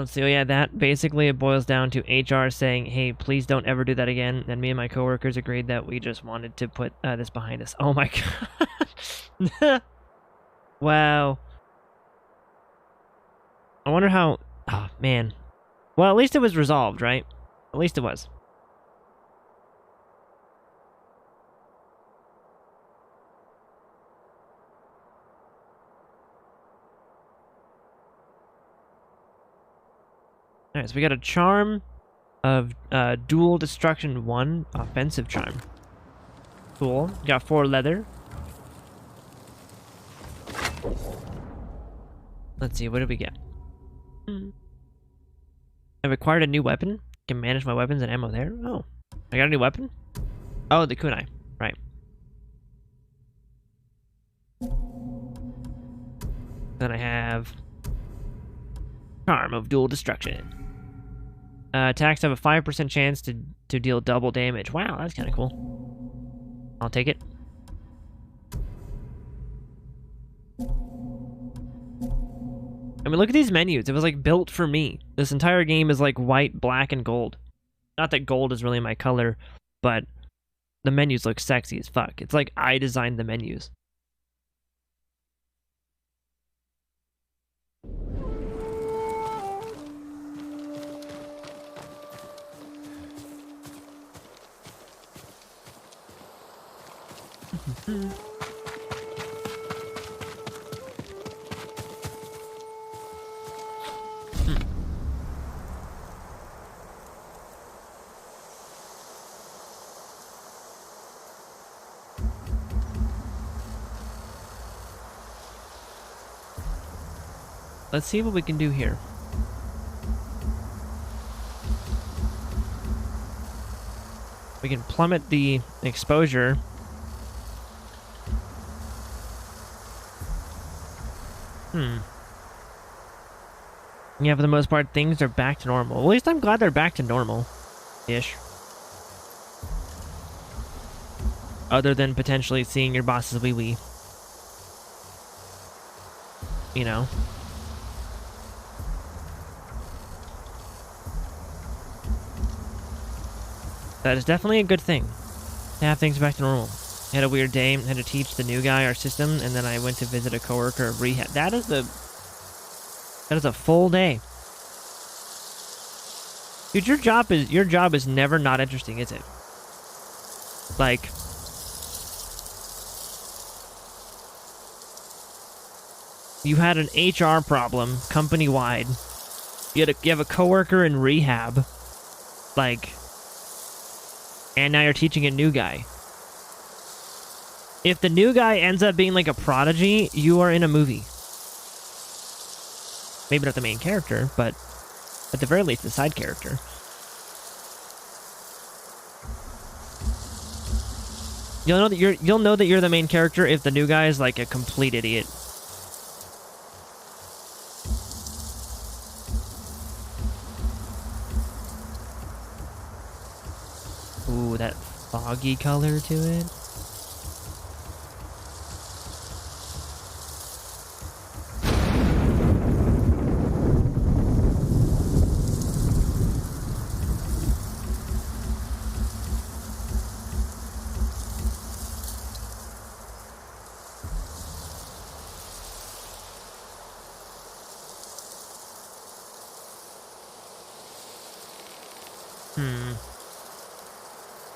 A: Let's see. Oh, yeah, that basically it boils down to HR saying, hey, please don't ever do that again. And me and my coworkers agreed that we just wanted to put this behind us. Oh, my God. Wow. I wonder how... Oh, man. Well, at least it was resolved, right? At least it was. Alright, so we got a charm of dual destruction 1, offensive charm. Cool. Got 4 leather. Let's see, what did we get? I've acquired a new weapon. Can manage my weapons and ammo there. Oh, I got a new weapon? Oh, the kunai. Right. Then I have charm of dual destruction. Attacks have a 5% chance to deal double damage. Wow, that's kind of cool. I'll take it. I mean, look at these menus. It was like built for me. This entire game is like white, black, and gold. Not that gold is really my color, but the menus look sexy as fuck. It's like I designed the menus. Let's see what we can do here. We can plummet the exposure. Yeah, for the most part, things are back to normal. At least I'm glad they're back to normal-ish. Other than potentially seeing your boss's wee-wee. You know. That is definitely a good thing. To have things back to normal. I had a weird day, had to teach the new guy our system, and then I went to visit a coworker of rehab. That is a full day. Dude, your job is never not interesting, is it? Like, you had an HR problem company-wide. You have a coworker in rehab. Like, and now you're teaching a new guy. If the new guy ends up being like a prodigy, you are in a movie. Maybe not the main character, but at the very least, the side character. You'll know that you're the main character if the new guy is like a complete idiot. Ooh, that foggy color to it.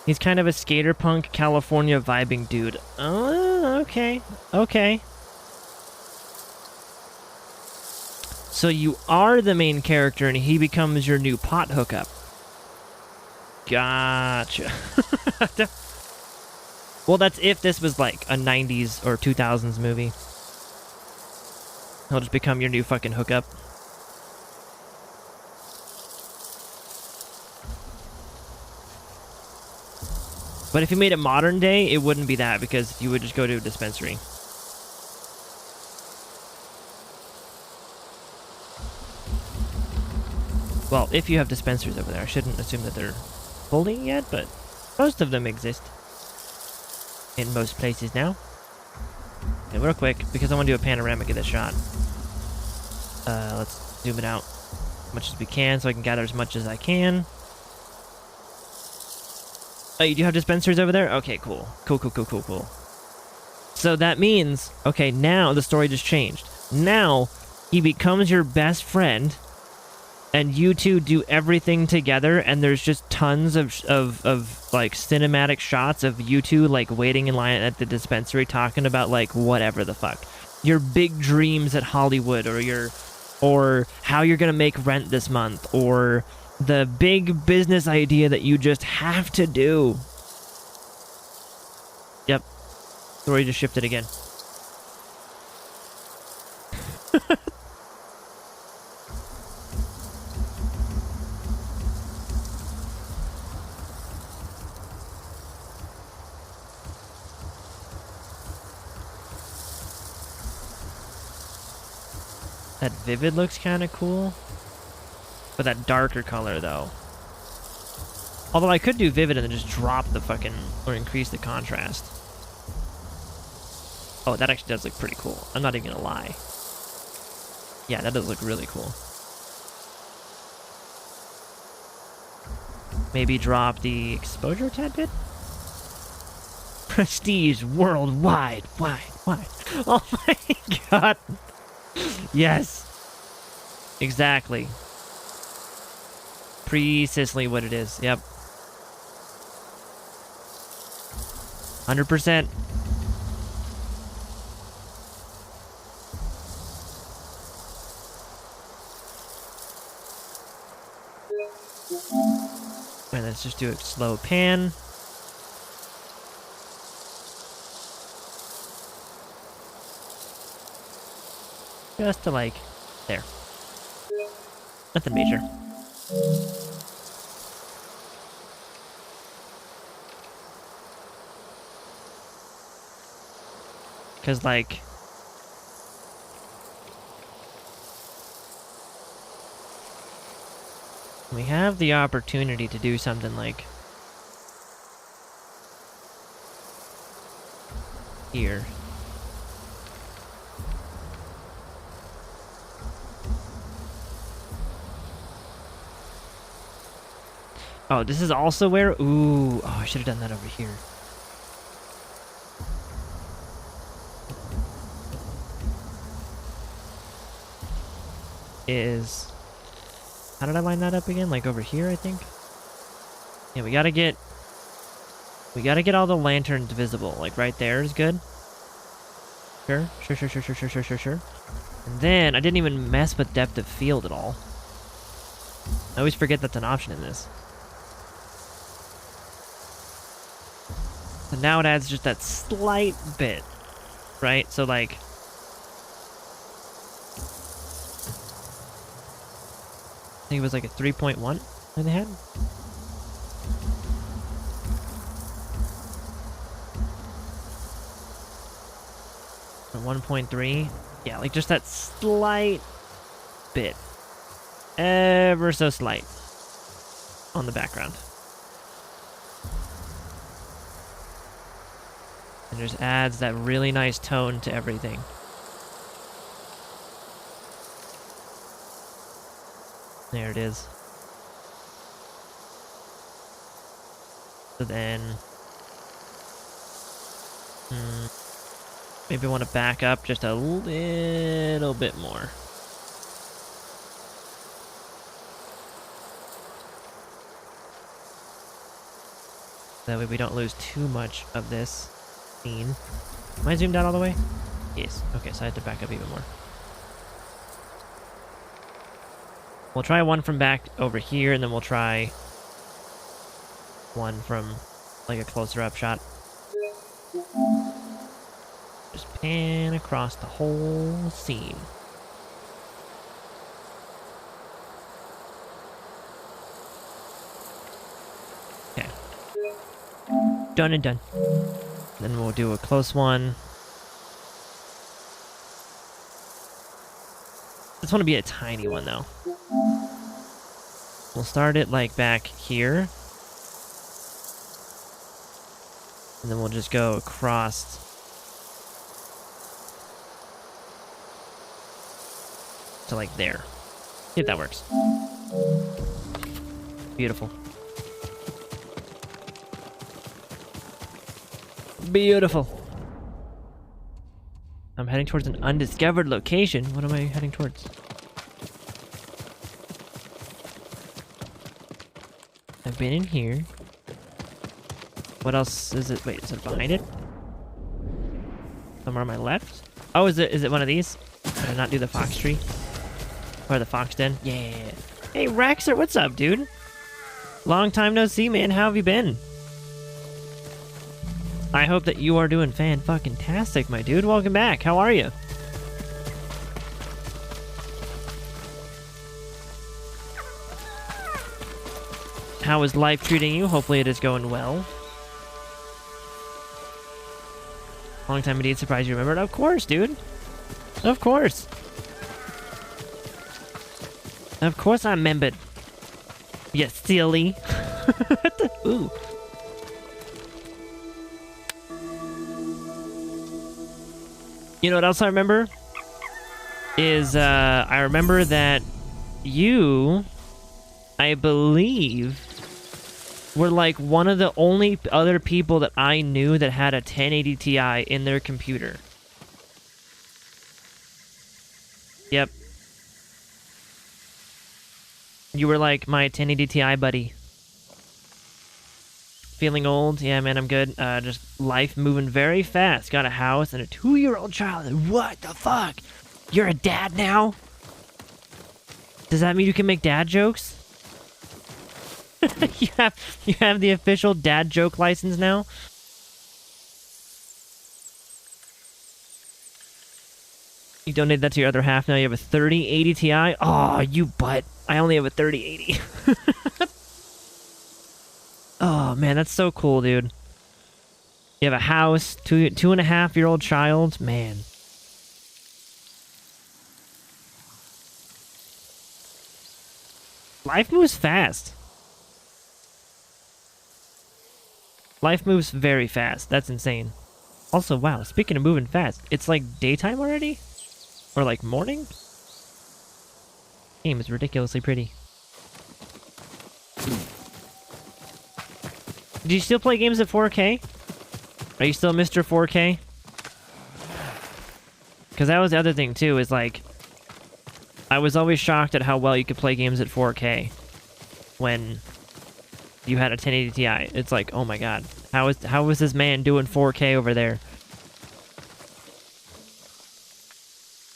A: He's kind of a skater punk California vibing dude. Oh, okay. Okay. So you are the main character and he becomes your new pot hookup. Gotcha. Well, that's if this was like a 90s or 2000s movie. He'll just become your new fucking hookup. But if you made it modern day, it wouldn't be that because you would just go to a dispensary. Well, if you have dispensaries over there, I shouldn't assume that they're fully yet, but most of them exist in most places now. Okay, real quick, because I want to do a panoramic of this shot. Let's zoom it out as much as we can so I can gather as much as I can. Oh, you do have dispensaries over there? Okay, cool. Cool. So that means, okay, now the story just changed. Now, he becomes your best friend, and you two do everything together, and there's just tons of like, cinematic shots of you two, like, waiting in line at the dispensary talking about, like, whatever the fuck. Your big dreams at Hollywood, or how you're gonna make rent this month, or the big business idea that you just have to do. Yep. Story just shifted again. That vivid looks kind of cool. But that darker color, though. Although I could do vivid and then just drop the fucking... or increase the contrast. Oh, that actually does look pretty cool. I'm not even gonna lie. Yeah, that does look really cool. Maybe drop the exposure a tad bit? Prestige worldwide. Wide. Oh my god. Yes. Exactly. Precisely what it is. Yep. 100%. Alright, let's just do a slow pan. Just to like, there. Nothing major. Because, like, we have the opportunity to do something like here. Oh, this is also where... Ooh, oh, I should have done that over here. Is... How did I line that up again? Like over here, I think? Yeah, we gotta get all the lanterns visible. Like right there is good. Sure. And then, I didn't even mess with depth of field at all. I always forget that's an option in this. And now it adds just that slight bit, right? So like, think it was like a 3.1 that they had. Or 1.3. Yeah, like just that slight bit. Ever so slight. On the background. And just adds that really nice tone to everything. There it is. So then... maybe I want to back up just a little bit more. That way we don't lose too much of this scene. Am I zoomed out all the way? Yes. Okay, so I have to back up even more. We'll try one from back over here, and then we'll try one from like a closer up shot. Just pan across the whole scene. Okay. Done and done. Then we'll do a close one. This one will be a tiny one though. We'll start it like back here. And then we'll just go across to like there. See if that works. Beautiful. Beautiful. I'm heading towards an undiscovered location. What am I heading towards? I've been in here. What else is it? Wait, is it behind it? Somewhere on my left? Oh, is it one of these? Did I not do the fox tree? Or the fox den? Yeah. Hey, Raxer, what's up, dude? Long time no see, man. How have you been? I hope that you are doing fan-fucking-tastic, my dude. Welcome back. How are you? How is life treating you? Hopefully it is going well. Long time indeed. Surprised you remembered. Of course, dude. Of course. Of course I remembered. You silly. Ooh. You know what else I remember? Is, I remember that you, I believe, were like one of the only other people that I knew that had a 1080 Ti in their computer. Yep. You were like my 1080 Ti buddy. Feeling old? Yeah, man, I'm good. Just life moving very fast. Got a house and a 2-year-old child. What the fuck? You're a dad now? Does that mean you can make dad jokes? you have the official dad joke license now? You donate that to your other half now. You have a 3080 Ti? Oh, you butt. I only have a 3080. Oh, man, that's so cool, dude. You have a house, 2.5-year-old child. Man. Life moves fast. Life moves very fast. That's insane. Also, wow, speaking of moving fast, it's like daytime already? Or like morning? Game is ridiculously pretty. Do you still play games at 4K? Are you still Mr. 4K? Because that was the other thing too, is like, I was always shocked at how well you could play games at 4K when you had a 1080 Ti. It's like, oh my god, how is this man doing 4K over there?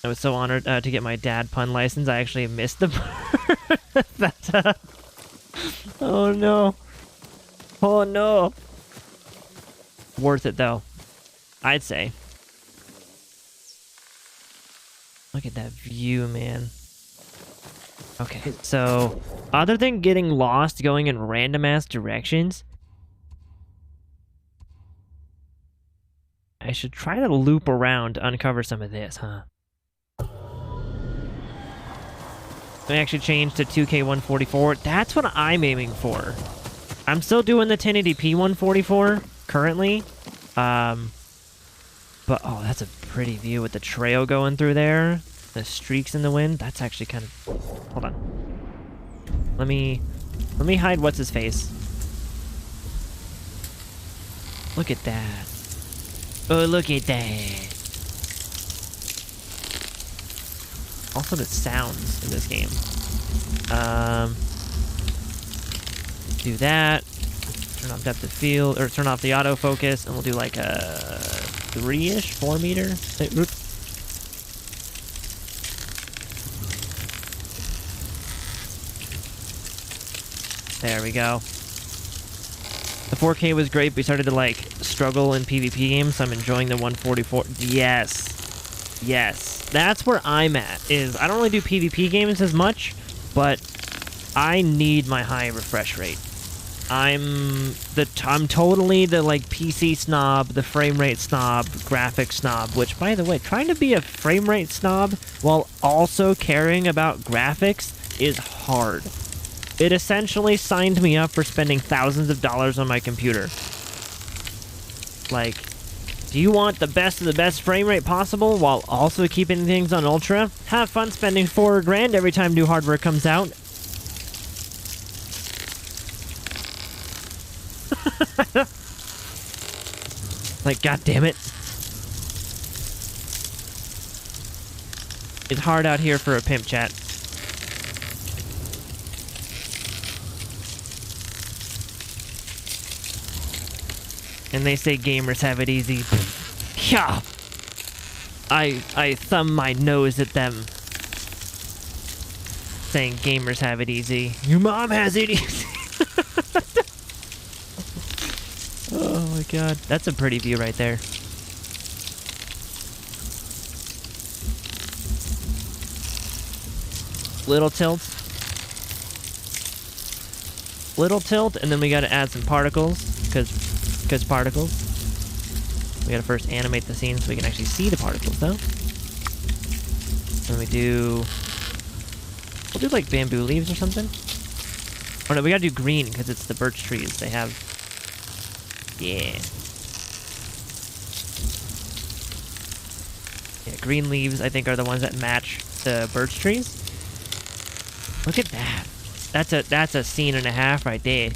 A: I was so honored to get my dad pun license. I actually missed the part. Oh no. Oh no. Worth it though, I'd say. Look at that view, man. Okay, so other than getting lost going in random ass directions, I should try to loop around to uncover some of this, huh? Let me actually change to 2K 144. That's what I'm aiming for. I'm still doing the 1080p 144 currently. But oh, that's a pretty view with the trail going through there. The streaks in the wind. That's actually kind of... Hold on. Let me hide what's his face. Look at that. Oh, look at that. Also the sounds in this game. Do that. Turn off depth of field, or turn off the autofocus, and we'll do like a 3-ish, 4 meter. Oops. There we go. The 4K was great, but we started to like struggle in PvP games, so I'm enjoying the 144. Yes. Yes. That's where I'm at, is I don't really do PvP games as much, but I need my high refresh rate. I'm totally the like PC snob, the frame rate snob, graphics snob, which by the way, trying to be a frame rate snob while also caring about graphics is hard. It essentially signed me up for spending thousands of dollars on my computer. Like, do you want the best of the best frame rate possible while also keeping things on ultra? Have fun spending $4 grand every time new hardware comes out. Like, god damn it. It's hard out here for a pimp, chat. And they say gamers have it easy. Yeah. I thumb my nose at them. Saying gamers have it easy. Your mom has it easy. Oh my god. That's a pretty view right there. Little tilt. Little tilt, and then we gotta add some particles, because particles. We gotta first animate the scene so we can actually see the particles, though. Then we'll do like bamboo leaves or something. Oh no, we gotta do green because it's the birch trees. They have, yeah. Yeah, green leaves I think are the ones that match the birch trees. Look at that. That's a scene and a half right there.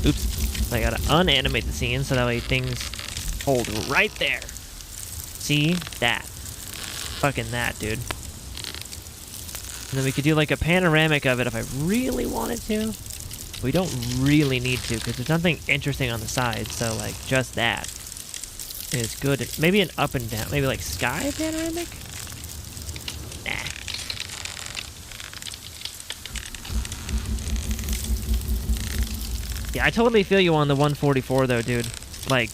A: Oops. I gotta unanimate the scene so that way things hold right there. See? That. Fucking that, dude. And then we could do like a panoramic of it if I really wanted to. We don't really need to because there's nothing interesting on the side, so like just that is good. Maybe an up and down, maybe like sky panoramic? Nah. Yeah, I totally feel you on the 144 though, dude. Like,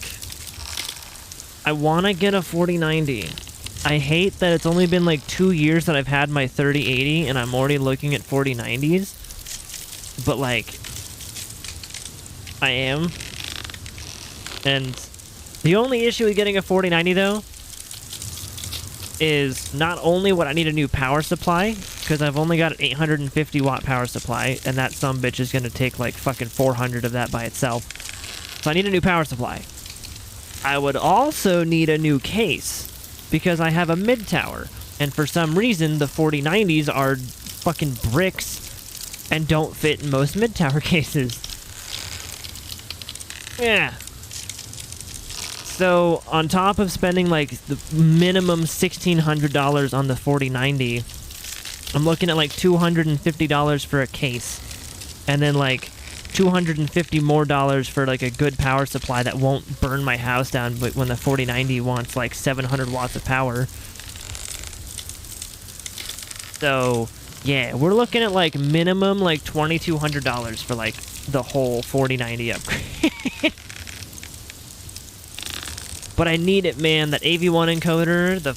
A: I want to get a 4090. I hate that it's only been like 2 years that I've had my 3080 and I'm already looking at 4090s. But like, I am. And the only issue with getting a 4090 though is not only would I need a new power supply, because I've only got an 850 watt power supply, and that sumbitch is going to take like fucking 400 of that by itself. So I need a new power supply. I would also need a new case, because I have a mid tower, and for some reason the 4090s are fucking bricks and don't fit in most mid tower cases. Yeah. So, on top of spending like the minimum $1,600 on the 4090, I'm looking at like $250 for a case. And then like $250 more for like a good power supply that won't burn my house down, but when the 4090 wants like 700 watts of power. So, yeah, we're looking at like minimum like $2,200 for like the whole 4090 upgrade. But I need it, man. That AV1 encoder, the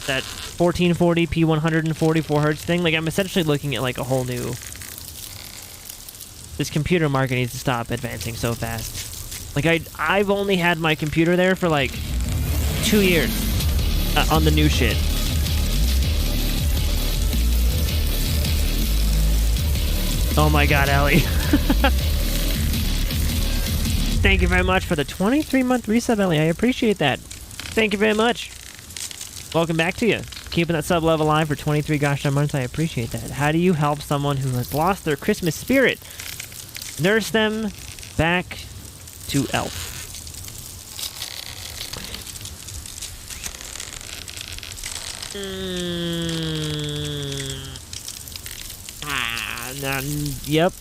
A: that 1440p 144 hertz thing. Like, I'm essentially looking at like a whole new. This computer market needs to stop advancing so fast. Like, I've only had my computer there for like 2 years on the new shit. Oh my god, Ellie. Thank you very much for the 23-month resub, Ellie. I appreciate that. Thank you very much. Welcome back to you. Keeping that sub level alive for 23 gosh darn months. I appreciate that. How do you help someone who has lost their Christmas spirit? Nurse them back to elf. Yep.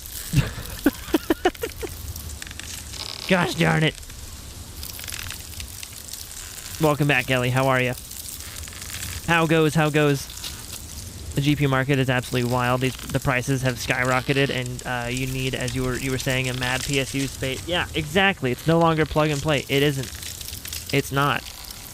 A: Gosh darn it. Welcome back, Ellie. How are you? How goes? The GPU market is absolutely wild. The prices have skyrocketed, and you need, as you were saying, a mad PSU space. Yeah, exactly. It's no longer plug and play. It isn't. It's not.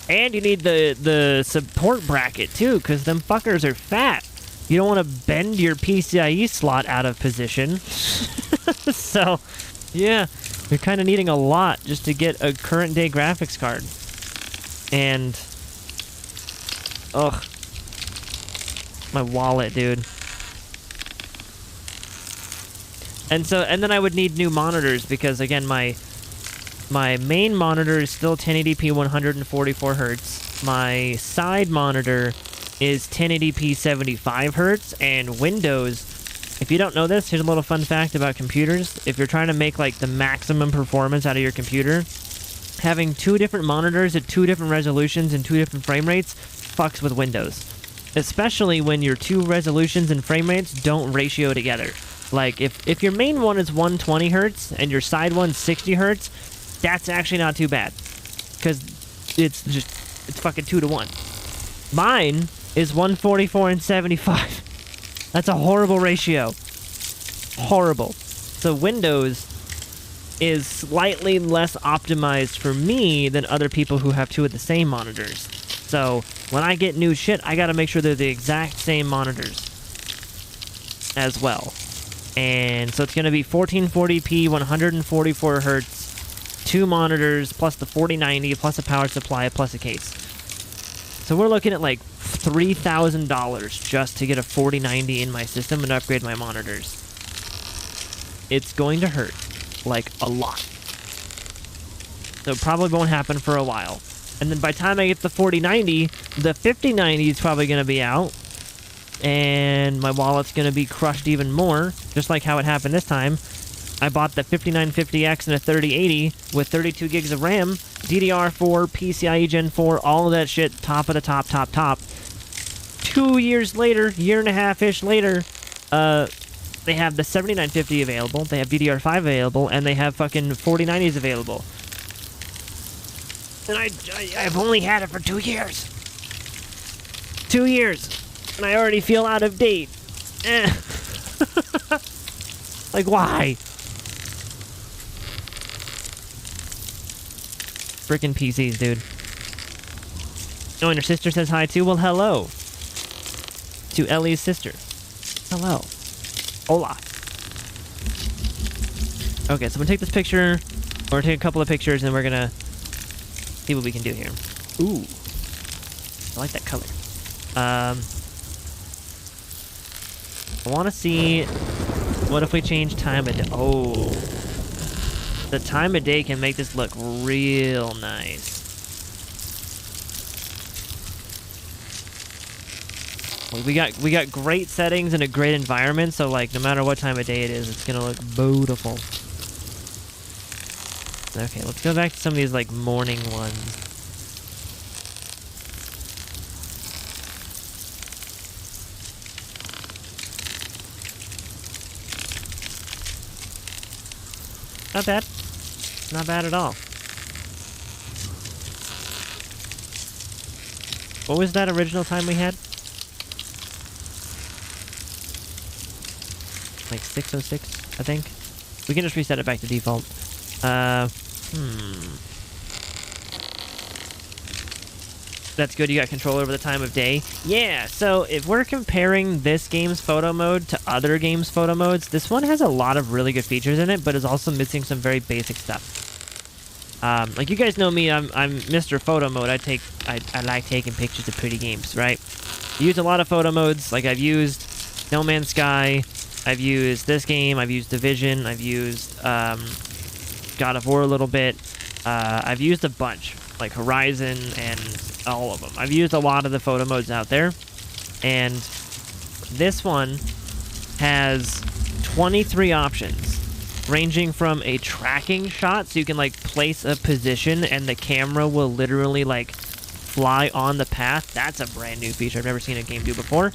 A: And you need the support bracket too, because them fuckers are fat. You don't want to bend your PCIe slot out of position. So, yeah, you're kind of needing a lot just to get a current day graphics card. And, ugh, my wallet, dude. And then I would need new monitors because, again, my main monitor is still 1080p 144 hertz. My side monitor is 1080p 75 hertz, and Windows, if you don't know this, here's a little fun fact about computers. If you're trying to make like the maximum performance out of your computer, having 2 different monitors at 2 different resolutions and 2 different frame rates fucks with Windows. Especially when your 2 resolutions and frame rates don't ratio together. Like, if your main one is 120 hertz and your side one's 60 hertz, that's actually not too bad. Because it's fucking 2 to 1. Mine is 144 and 75. That's a horrible ratio. Horrible. So Windows is slightly less optimized for me than other people who have 2 of the same monitors. So when I get new shit, I gotta make sure they're the exact same monitors as well. And so it's gonna be 1440p, 144 hertz, 2 monitors, plus the 4090, plus a power supply, plus a case. So we're looking at like $3,000 just to get a 4090 in my system and upgrade my monitors. It's going to hurt, like, a lot. So it probably won't happen for a while. And then by the time I get the 4090, the 5090 is probably going to be out. And my wallet's going to be crushed even more, just like how it happened this time. I bought the 5950X and a 3080 with 32 gigs of RAM, DDR4, PCIe Gen 4, all of that shit, top of the top. 2 years later, year and a half-ish later, they have the 7950 available, they have DDR5 available, and they have fucking 4090s available. And I've only had it for 2 years. 2 years. And I already feel out of date. Like, why? Frickin' PCs, dude. Oh, and your sister says hi too? Well, hello. To Ellie's sister. Hello. Hola. Okay, so I'm gonna take this picture. We're gonna take a couple of pictures and we're gonna see what we can do here. Ooh. I like that color. I wanna see, what if we change time of day? Oh. The time of day can make this look real nice. We got great settings and a great environment, so like no matter what time of day it is, it's gonna look beautiful. Okay, let's go back to some of these like morning ones. Not bad. Not bad at all. What was that original time we had? Like 6:06, I think. We can just reset it back to default. That's good. You got control over the time of day. Yeah, so if we're comparing this game's photo mode to other games' photo modes, this one has a lot of really good features in it, but is also missing some very basic stuff. Like you guys know me, I'm Mr. Photo Mode. I like taking pictures of pretty games, right? I use a lot of photo modes. Like I've used No Man's Sky, I've used this game, I've used Division, I've used God of War a little bit. I've used a bunch, like Horizon and all of them. I've used a lot of the photo modes out there, and this one has 23 options, ranging from a tracking shot, so you can like place a position and the camera will literally like fly on the path. That's a brand new feature I've never seen a game do before.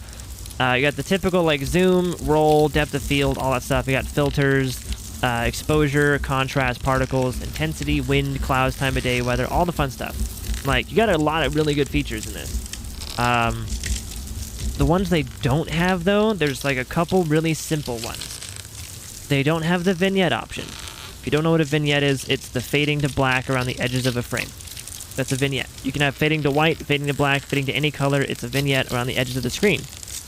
A: You got the typical like zoom, roll, depth of field, all that stuff. You got filters, exposure, contrast, particles, intensity, wind, clouds, time of day, weather, all the fun stuff. Like, you got a lot of really good features in this. The ones they don't have, though, there's like a couple really simple ones. They don't have the vignette option. If you don't know what a vignette is, it's the fading to black around the edges of a frame. That's a vignette. You can have fading to white, fading to black, fading to any color. It's a vignette around the edges of the screen.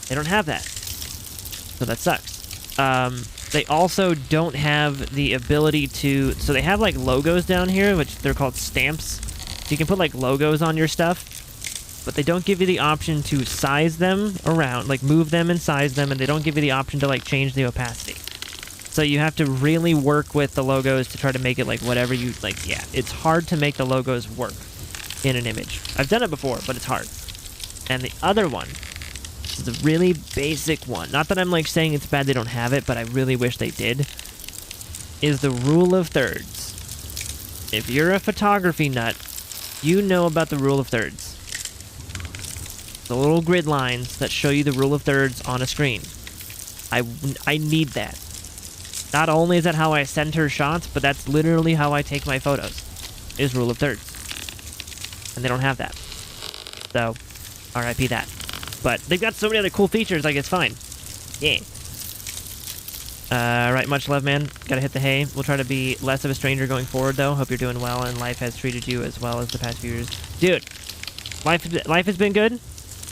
A: They don't have that. So that sucks. They also don't have the ability to... So they have like logos down here, which they're called stamps. So you can put like logos on your stuff, but they don't give you the option to size them around, like move them and size them, and they don't give you the option to like change the opacity. So you have to really work with the logos to try to make it like whatever you like. Yeah, it's hard to make the logos work in an image. I've done it before, but it's hard. And the other one is a really basic one. Not that I'm like saying it's bad they don't have it, but I really wish they did. Is the rule of thirds. If you're a photography nut, you know about the rule of thirds. The little grid lines that show you the rule of thirds on a screen. I need that. Not only is that how I center shots, but that's literally how I take my photos, is rule of thirds. And they don't have that. So, RIP that. But they've got so many other cool features, like it's fine. Yeah. Right, much love, man. Gotta hit the hay. We'll try to be less of a stranger going forward, though. Hope you're doing well and life has treated you as well as the past few years. Dude, life has been good.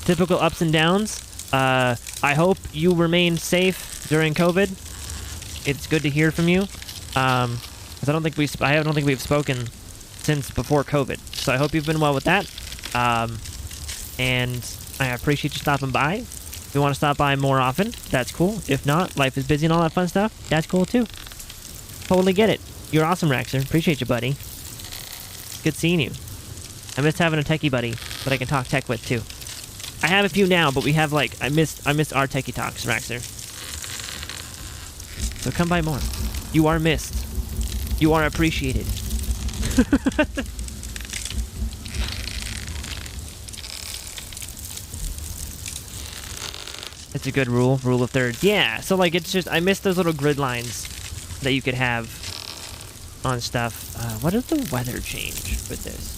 A: Typical ups and downs. I hope you remained safe during COVID. It's good to hear from you. 'Cause I don't think we've spoken since before COVID. So I hope you've been well with that. And I appreciate you stopping by. If you want to stop by more often, that's cool. If not, life is busy and all that fun stuff, that's cool too. Totally get it. You're awesome, Raxer. Appreciate you, buddy. Good seeing you. I missed having a techie buddy that I can talk tech with too. I have a few now, but we have like I missed our techie talks, Raxer. So come by more. You are missed. You are appreciated. It's a good rule of thirds. Yeah, so like it's just, I miss those little grid lines that you could have on stuff. What does the weather change with this?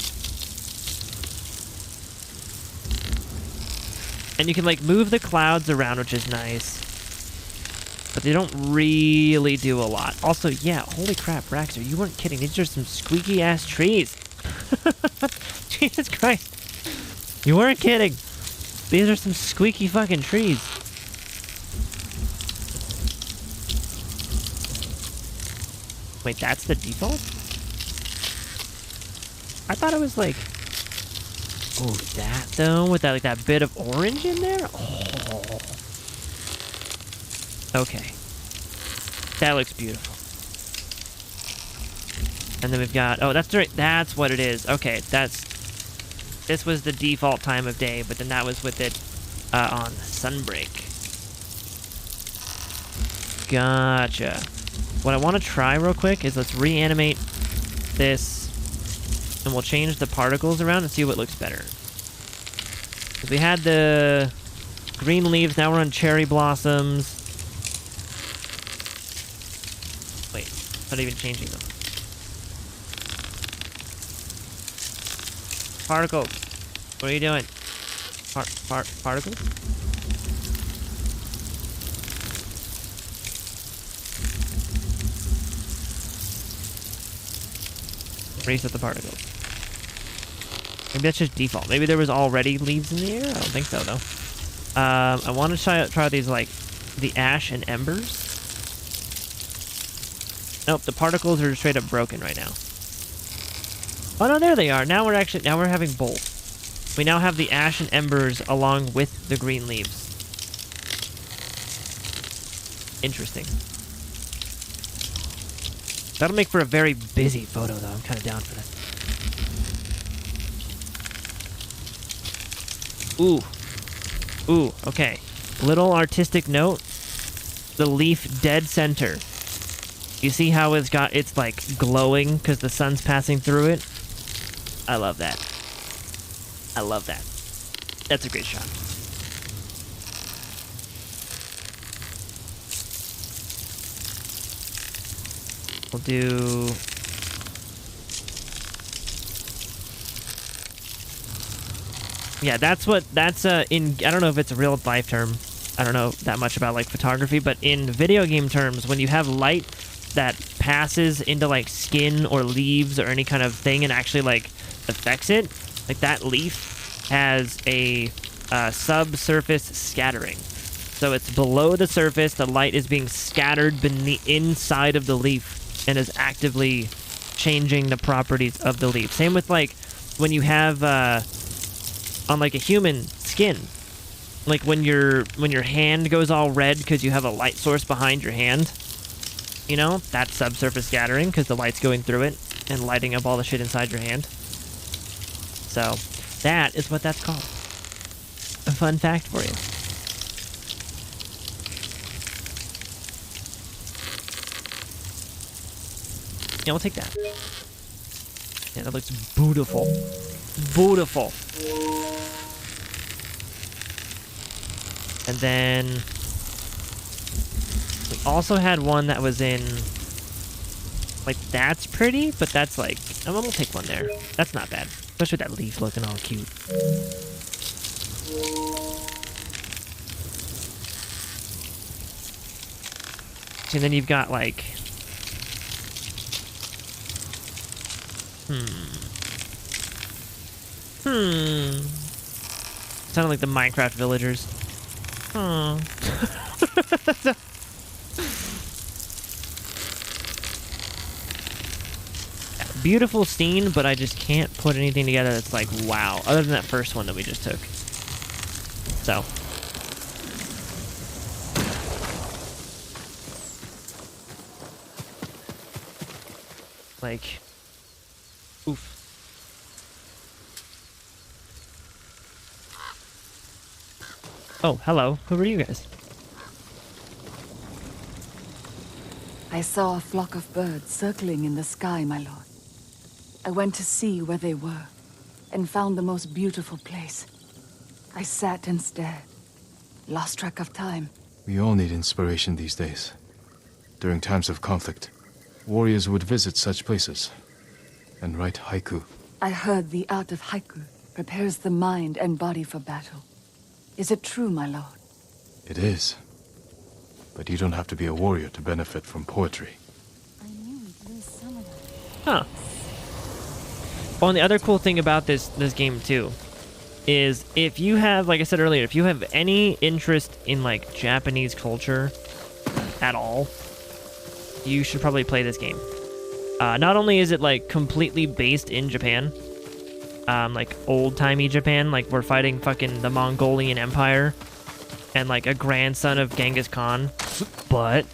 A: And you can like move the clouds around, which is nice. But they don't really do a lot. Also, yeah, holy crap, Raxer, you weren't kidding. These are some squeaky ass trees. Jesus Christ. You weren't kidding. These are some squeaky fucking trees. Wait, that's the default? I thought it was like... Oh, that though? With that like that bit of orange in there? Oh. Okay. That looks beautiful. And then we've got... Oh, that's right. That's what it is. Okay, this was the default time of day, but then that was with it on sunbreak. Gotcha. What I want to try real quick is let's reanimate this, and we'll change the particles around and see what looks better. Because we had the green leaves, now we're on cherry blossoms. Wait, not even changing them. Particles. What are you doing? Particles? Reset the particles. Maybe that's just default. Maybe there was already leaves in the air. I don't think so though. I want to try these like the ash and embers. Nope, the particles are straight up broken right now. Oh no, there they are. Now we're having both. We now have the ash and embers along with the green leaves. Interesting. That'll make for a very busy photo though. I'm kind of down for this. Ooh, okay. Little artistic note. The leaf dead center. You see how it's like glowing because the sun's passing through it? I love that. I love that. That's a great shot. We'll do... Yeah, that's in, I don't know if it's a real life term. I don't know that much about like photography, but in video game terms, when you have light that passes into like skin or leaves or any kind of thing and actually like affects it, like that leaf has a subsurface scattering. So it's below the surface, the light is being scattered beneath inside of the leaf and is actively changing the properties of the leaf. Same with like when you have on like a human skin, like when your hand goes all red because you have a light source behind your hand, you know, that's subsurface scattering because the light's going through it and lighting up all the shit inside your hand. So that is what that's called. A fun fact for you. Yeah, we'll take that. Yeah, that looks beautiful. Beautiful. And then we also had one that was in, like, that's pretty, but that's like, I'm gonna take one there. That's not bad, especially with that leaf looking all cute. And then you've got like, sounded like the Minecraft villagers. Beautiful scene, but I just can't put anything together that's like, wow. Other than that first one that we just took. So. Like, oof. Oh, hello. Who are you guys?
C: I saw a flock of birds circling in the sky, my lord. I went to see where they were, and found the most beautiful place. I sat and stared, lost track of time.
B: We all need inspiration these days. During times of conflict, warriors would visit such places and write haiku.
C: I heard the art of haiku prepares the mind and body for battle. Is it true, my lord?
B: It is. But you don't have to be a warrior to benefit from poetry.
A: Huh. Well, and the other cool thing about this game too is if you have, like I said earlier, if you have any interest in like Japanese culture at all, you should probably play this game. Not only is it like completely based in Japan, like old-timey Japan, like we're fighting fucking the Mongolian Empire and like a grandson of Genghis Khan, but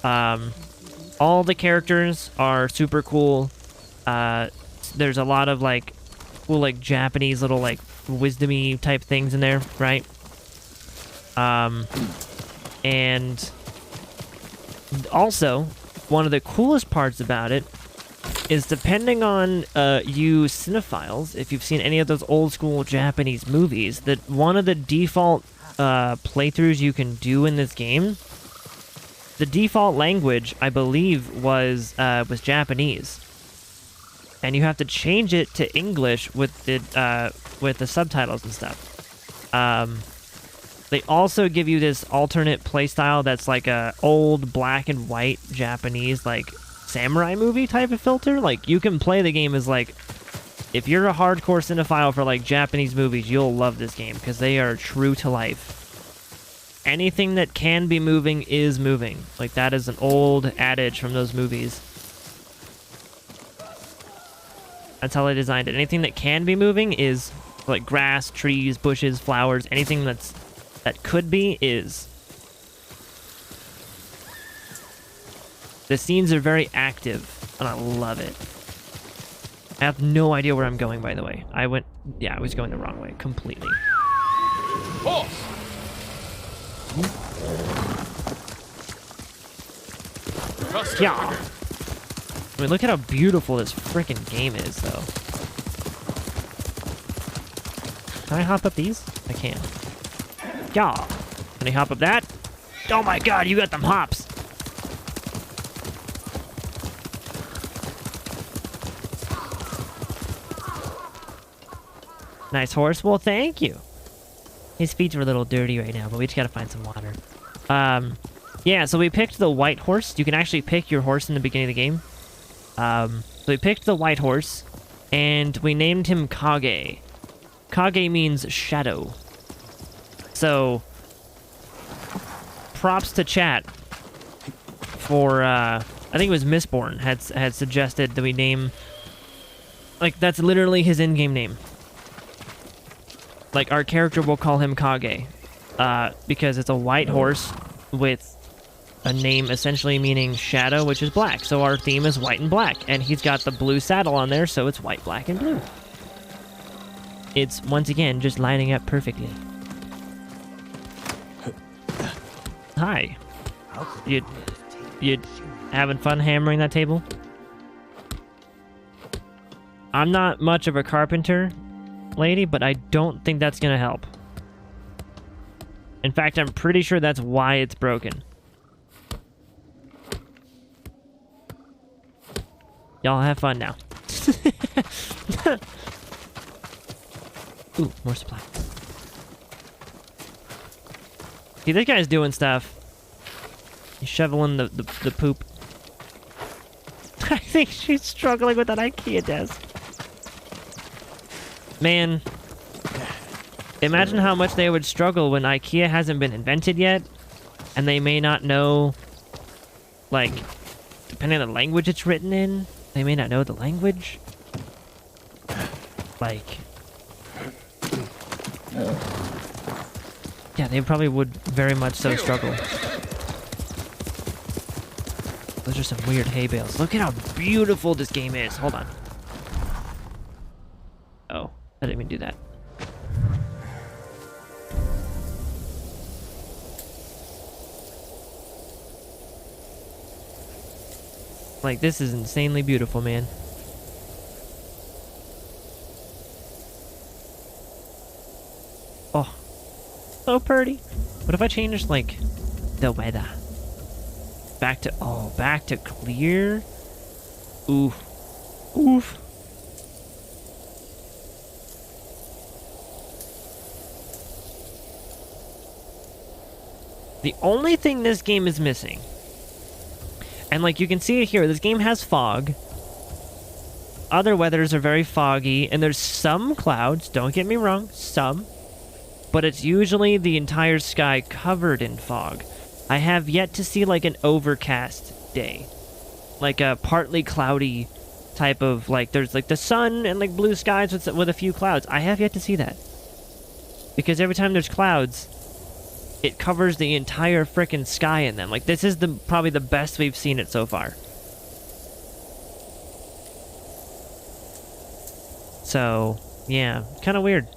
A: all the characters are super cool. There's a lot of like cool like Japanese little like wisdom-y type things in there, right? And also one of the coolest parts about it is depending on you cinephiles, if you've seen any of those old school Japanese movies, that one of the default playthroughs you can do in this game, the default language, I believe, was Japanese, and you have to change it to English with the subtitles and stuff. They also give you this alternate playstyle that's like a old black and white Japanese like samurai movie type of filter. Like you can play the game as like If you're a hardcore cinephile for like Japanese movies, you'll love this game because they are true to life. Anything that can be moving is moving. Like that is an old adage from those movies. That's how they designed it. Anything that can be moving is like grass, trees, bushes, flowers, anything that could be is. The scenes are very active, and I love it. I have no idea where I'm going, by the way. I was going the wrong way, completely.
G: Horse!
A: Yeah. I mean, look at how beautiful this freaking game is, though. Can I hop up these? I can. Yeah. Can I hop up that? Oh my god, you got them hops. Nice horse. Well, thank you. His feet are a little dirty right now, but we just gotta find some water. Yeah, so we picked the white horse. You can actually pick your horse in the beginning of the game. So we picked the white horse, and we named him Kage. Kage means shadow. So, props to chat for, I think it was Mistborn had suggested that we name, like, that's literally his in-game name. Like, our character will call him Kage, because it's a white horse with a name essentially meaning shadow, which is black. So our theme is white and black, and he's got the blue saddle on there, so it's white, black, and blue. It's, once again, just lining up perfectly. Hi. You having fun hammering that table? I'm not much of a carpenter, lady, but I don't think that's gonna help. In fact, I'm pretty sure that's why it's broken. Y'all have fun now. Ooh, more supply. See, this guy's doing stuff. He's shoveling the poop. I think she's struggling with that IKEA desk. Man, imagine how much they would struggle when IKEA hasn't been invented yet, and they may not know, like, depending on the language it's written in, they may not know the language. Like, yeah, they probably would very much so struggle. Those are some weird hay bales. Look at how beautiful this game is. Hold on. Oh, I didn't even do that. Like, this is insanely beautiful, man. Oh, so pretty. What if I changed, like, the weather? Back to clear? Oof. Oof. The only thing this game is missing, and like you can see it here, this game has fog. Other weathers are very foggy, and there's some clouds, don't get me wrong, some. But it's usually the entire sky covered in fog. I have yet to see like an overcast day. Like a partly cloudy type of, like, there's like the sun and like blue skies with a few clouds. I have yet to see that. Because every time there's clouds, it covers the entire frickin' sky in them. Like, this is probably the best we've seen it so far. So, yeah, kind of weird.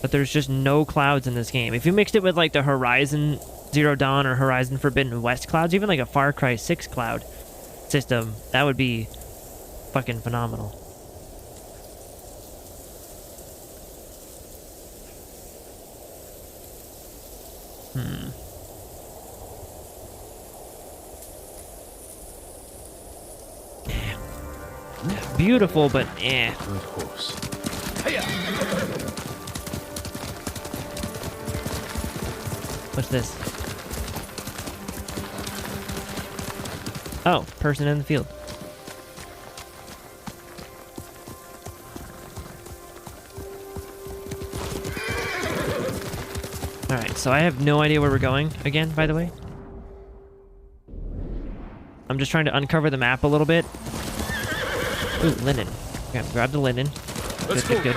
A: But there's just no clouds in this game. If you mixed it with, like, the Horizon Zero Dawn or Horizon Forbidden West clouds, even like a Far Cry 6 cloud system, that would be fucking phenomenal. Beautiful, but eh.
B: Good horse.
A: What's this? Oh, person in the field. Alright, so I have no idea where we're going again, by the way. I'm just trying to uncover the map a little bit. Ooh, linen. Okay, grab the linen.
B: Let's
A: Good,
B: go.
A: good.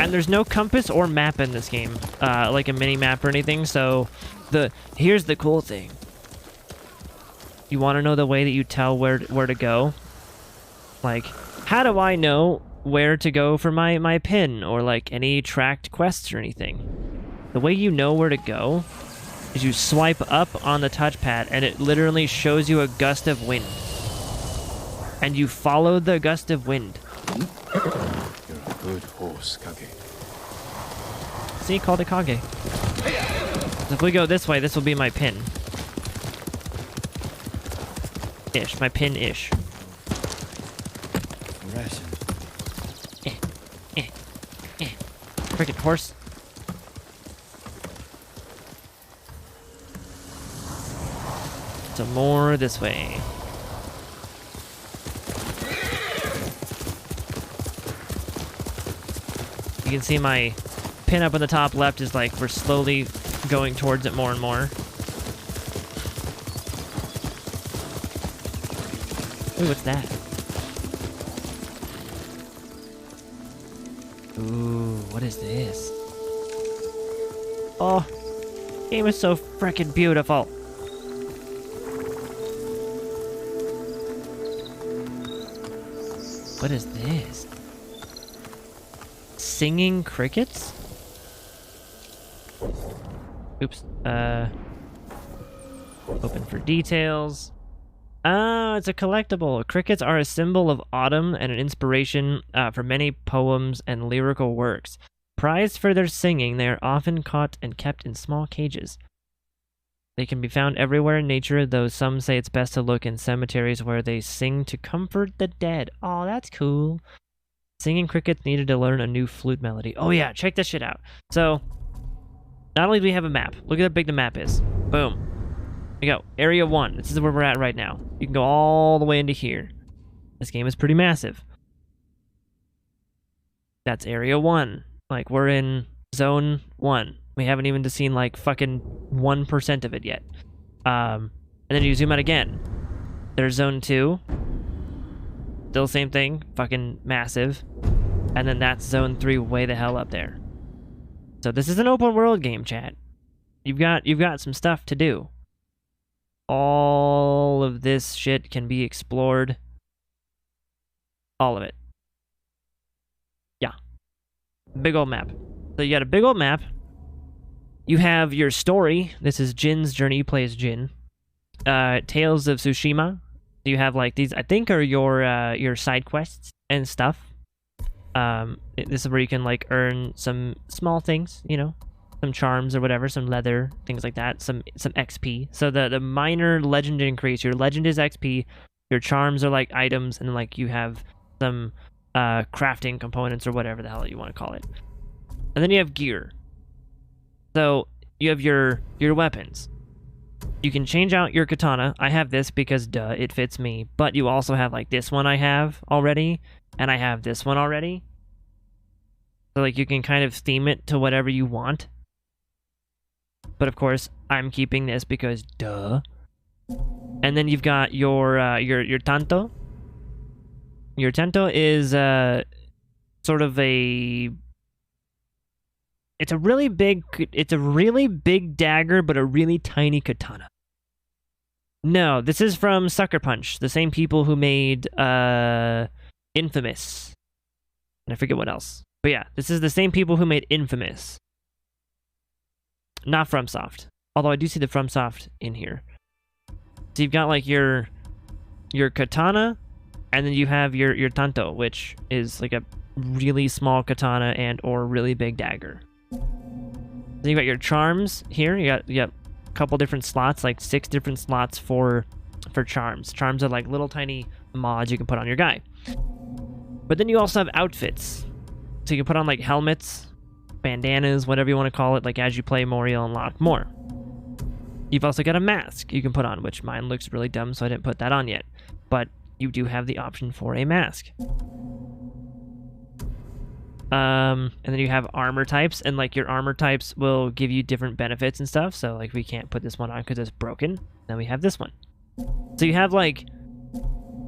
A: And there's no compass or map in this game, like a mini map or anything. So, here's the cool thing. You want to know the way that you tell where to go? Like, how do I know where to go for my pin or like any tracked quests or anything? The way you know where to go is you swipe up on the touchpad and it literally shows you a gust of wind. And you follow the gust of wind.
B: You're a good horse, Kage.
A: See, called it Kage. So if we go this way, this will be my pin. Ish, my pin-ish.
H: Ration.
A: Frickin' horse. So more this way. You can see my pin up on the top left is like we're slowly going towards it more and more. Ooh, what's that? Ooh, what is this? Oh, game is so frickin' beautiful. What is this? Singing crickets? Oops. Open for details. Oh, it's a collectible. Crickets are a symbol of autumn and an inspiration for many poems and lyrical works. Prized for their singing, they are often caught and kept in small cages. They can be found everywhere in nature, though some say it's best to look in cemeteries where they sing to comfort the dead. Oh, that's cool. Singing crickets needed to learn a new flute melody. Oh yeah, check this shit out. So, not only do we have a map, look at how big the map is. Boom. We go. Area 1. This is where we're at right now. You can go all the way into here. This game is pretty massive. That's Area 1. Like, we're in Zone 1. We haven't even seen, like, fucking 1% of it yet. And then you zoom out again. There's Zone 2. Still same thing. Fucking massive. And then that's Zone 3 way the hell up there. So this is an open world game, chat. You've got some stuff to do. All of this shit can be explored. All of it. Yeah. Big old map. So you got a big old map. You have your story. This is Jin's journey. He plays Jin. Tales of Tsushima. You have like these, I think, are your side quests and stuff. This is where you can like earn some small things, you know, some charms or whatever, some leather, things like that, some XP. So the minor legend increase. Your legend is XP. Your charms are like items, and like you have some crafting components or whatever the hell you want to call it. And then you have gear. So you have your weapons. You can change out your katana. I have this because, duh, it fits me. But you also have, like, this one I have already. And I have this one already. So, like, you can kind of theme it to whatever you want. But, of course, I'm keeping this because, duh. And then you've got your tanto. Your tanto is sort of a... It's a really big dagger, but a really tiny katana. No, this is from Sucker Punch, the same people who made Infamous. And I forget what else. But yeah, this is the same people who made Infamous. Not FromSoft. Although I do see the FromSoft in here. So you've got like your katana, and then you have your tanto, which is like a really small katana and or really big dagger. Then you got your charms here. You got a couple different slots, like 6 different slots for charms. Charms are like little tiny mods you can put on your guy. But then you also have outfits. So you can put on like helmets, bandanas, whatever you want to call it. Like as you play more, you'll unlock more. You've also got a mask you can put on, which mine looks really dumb, so I didn't put that on yet. But you do have the option for a mask. And then you have armor types, and like your armor types will give you different benefits and stuff. So like we can't put this one on because it's broken. Then we have this one. So you have like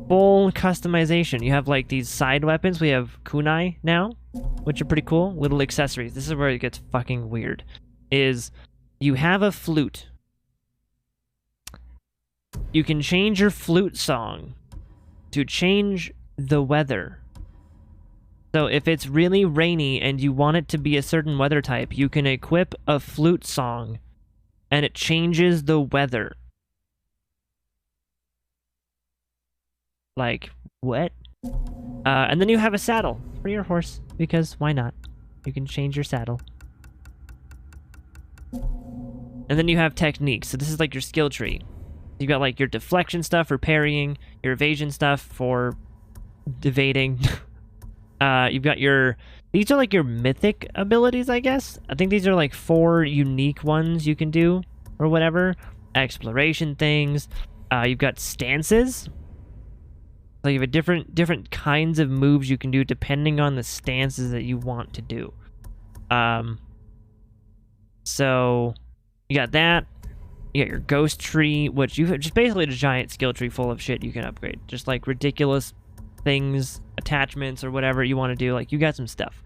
A: full customization. You have like these side weapons. We have kunai now, which are pretty cool. Little accessories. This is where it gets fucking weird. Is you have a flute. You can change your flute song to change the weather. So if it's really rainy and you want it to be a certain weather type, you can equip a flute song and it changes the weather. Like, what? And then you have a saddle for your horse, because why not? You can change your saddle. And then you have techniques. So this is like your skill tree. You got like your deflection stuff for parrying, your evasion stuff for evading. You've got your... These are like your mythic abilities, I guess. I think these are like 4 unique ones you can do, or whatever. Exploration things. You've got stances. So you have different kinds of moves you can do depending on the stances that you want to do. So you got that. You got your ghost tree, which you have just basically a giant skill tree full of shit you can upgrade. Just like ridiculous things, attachments, or whatever you want to do. Like, you got some stuff.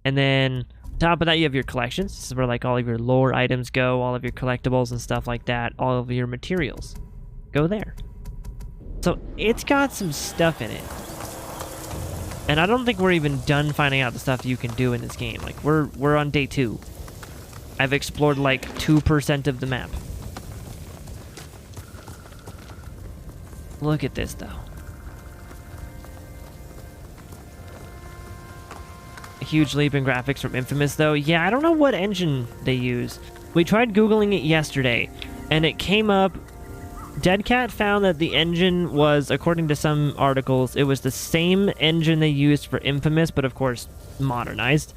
A: And then on top of that, you have your collections. This is where like all of your lore items go, all of your collectibles and stuff like that, all of your materials go there. So it's got some stuff in it. And I don't think we're even done finding out the stuff you can do in this game. Like, we're on day 2. I've explored like 2% of the map. Look at this though. A huge leap in graphics from Infamous though. Yeah, I don't know what engine they use. We tried Googling it yesterday, and it came up. Deadcat found that the engine was, according to some articles, it was the same engine they used for Infamous, but of course modernized.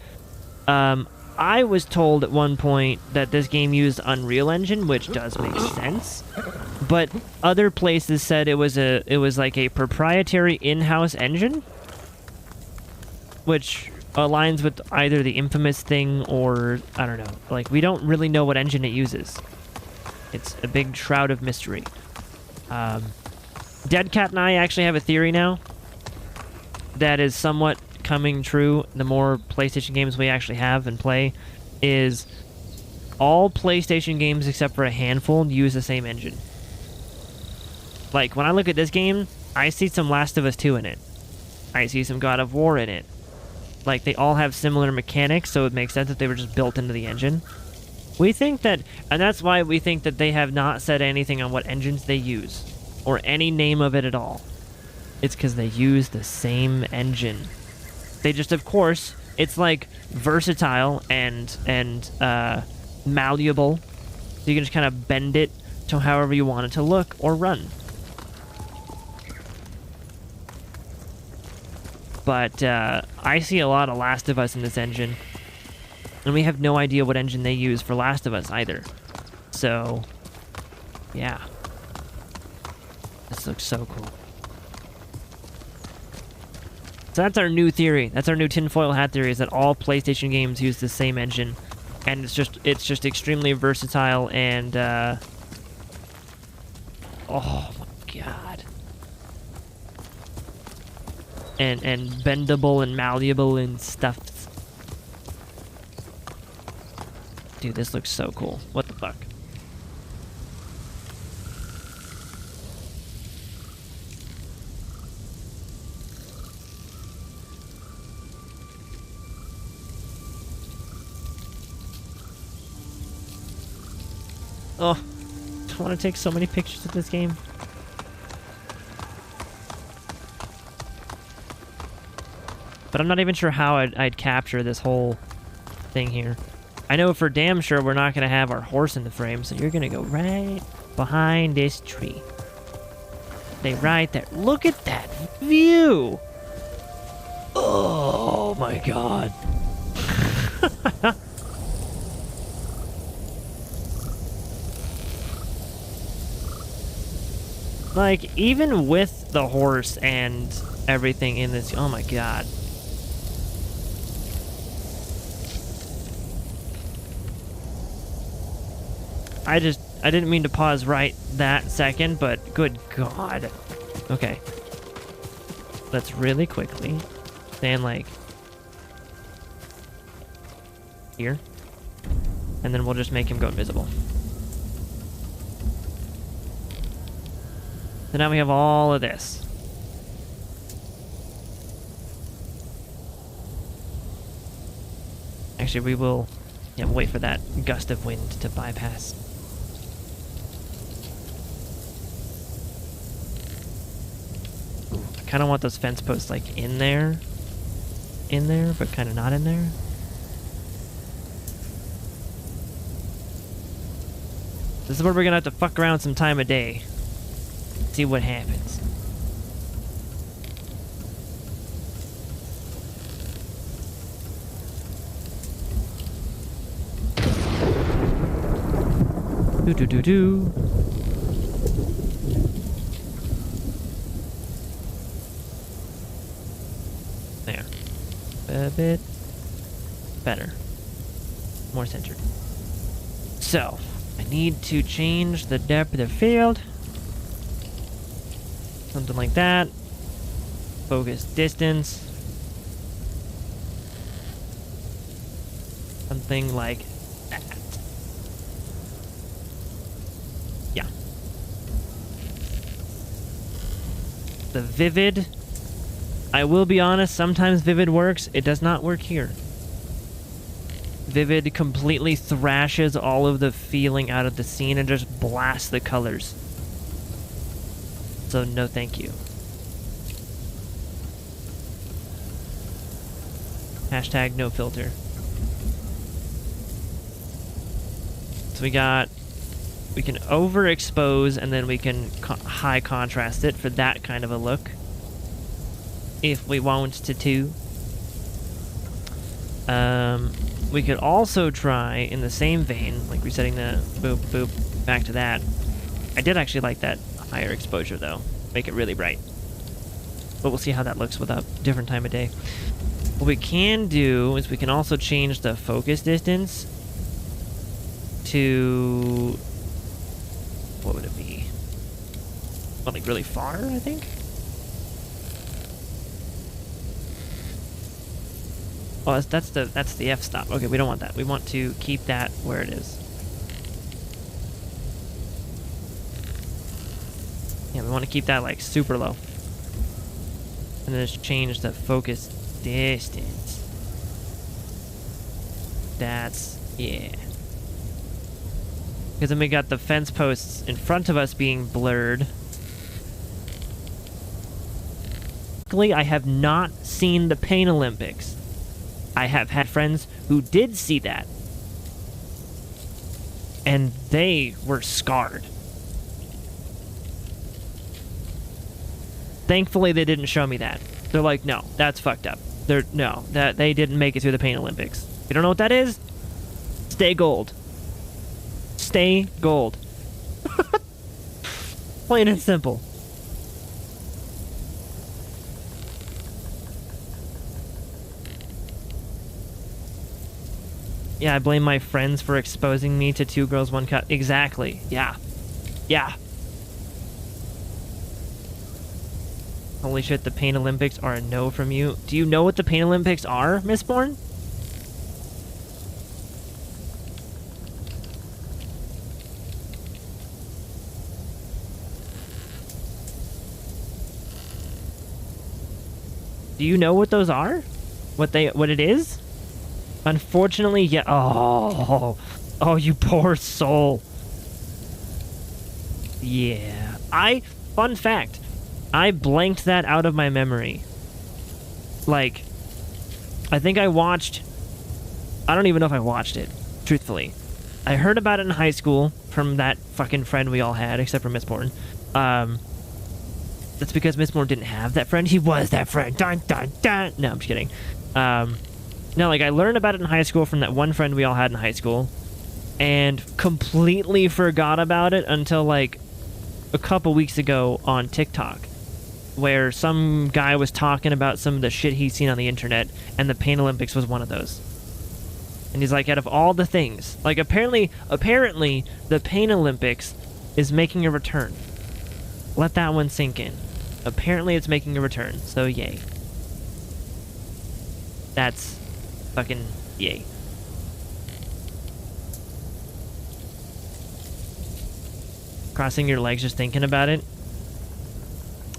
A: I was told at one point that this game used Unreal Engine, which does make sense. But other places said it was like a proprietary in-house engine, which aligns with either the Infamous thing or I don't know. Like, we don't really know what engine it uses. It's a big shroud of mystery. Deadcat and I actually have a theory now that is somewhat coming true. The more PlayStation games we actually have and play, is all PlayStation games except for a handful use the same engine. Like, when I look at this game, I see some Last of Us 2 in it. I see some God of War in it. Like, they all have similar mechanics, so it makes sense that they were just built into the engine. We think that, and that's why we think that they have not said anything on what engines they use, or any name of it at all. It's because they use the same engine. They just, of course, it's like versatile and malleable, so you can just kind of bend it to however you want it to look or run. But I see a lot of Last of Us in this engine, and we have no idea what engine they use for Last of Us either. So, yeah. This looks so cool. So that's our new theory. That's our new tinfoil hat theory, is that all PlayStation games use the same engine. And it's just extremely versatile and, oh my god. And bendable and malleable and stuff. Dude, this looks so cool. What the fuck? Oh, I want to take so many pictures of this game. But I'm not even sure how I'd capture this whole thing here. I know for damn sure we're not going to have our horse in the frame, so you're going to go right behind this tree. Stay right there. Look at that view! Oh my god. Like, even with the horse and everything in this... Oh my god. I didn't mean to pause right that second, but good God. Okay. Let's really quickly stand like here. And then we'll just make him go invisible. So now we have all of this. Actually, we will we'll wait for that gust of wind to bypass. I kind of want those fence posts like in there, but kind of not in there. This is where we're gonna have to fuck around some time of day. See what happens. Do. There. A bit better. More centered. So, I need to change the depth of field. Something like that. Focus distance. Something like that. Yeah. The vivid. I will be honest, sometimes vivid works. It does not work here. Vivid completely thrashes all of the feeling out of the scene and just blasts the colors. So no thank you. Hashtag no filter. So we can overexpose and then we can high contrast it for that kind of a look. If we want to. We could also try in the same vein, like resetting the boop boop back to that. I did actually like that higher exposure though. Make it really bright. But we'll see how that looks with a different time of day. What we can do is we can also change the focus distance to, what would it be? Well, like really far, I think? Oh, that's the f-stop. Okay, we don't want that. We want to keep that where it is. Yeah, we want to keep that like super low. And then just change the focus distance. That's, yeah. Because then we got the fence posts in front of us being blurred. Luckily, I have not seen the Pain Olympics. I have had friends who did see that. And they were scarred. Thankfully, they didn't show me that. They're like, no, that's fucked up. That they didn't make it through the Pain Olympics. You don't know what that is? Stay gold. Stay gold. Plain and simple. Yeah, I blame my friends for exposing me to 2 girls, 1 cup. Exactly. Yeah. Yeah. Holy shit, the Pain Olympics are a no from you. Do you know what the Pain Olympics are, Mistborn? Do you know what those are? What it is? Unfortunately, yeah. Oh, you poor soul. Yeah. Fun fact, I blanked that out of my memory. Like, I think I don't even know if I watched it, truthfully. I heard about it in high school from that fucking friend we all had, except for Mistborn. That's because Mistborn didn't have that friend. He was that friend. Dun, dun, dun. No, I'm just kidding. No, like, I learned about it in high school from that one friend we all had in high school, and completely forgot about it until, like, a couple weeks ago on TikTok, where some guy was talking about some of the shit he's seen on the internet, and the Pain Olympics was one of those. And he's like, out of all the things, like apparently the Pain Olympics is making a return. Let that one sink in. Apparently it's making a return, so yay. That's fucking yay. Crossing your legs just thinking about it.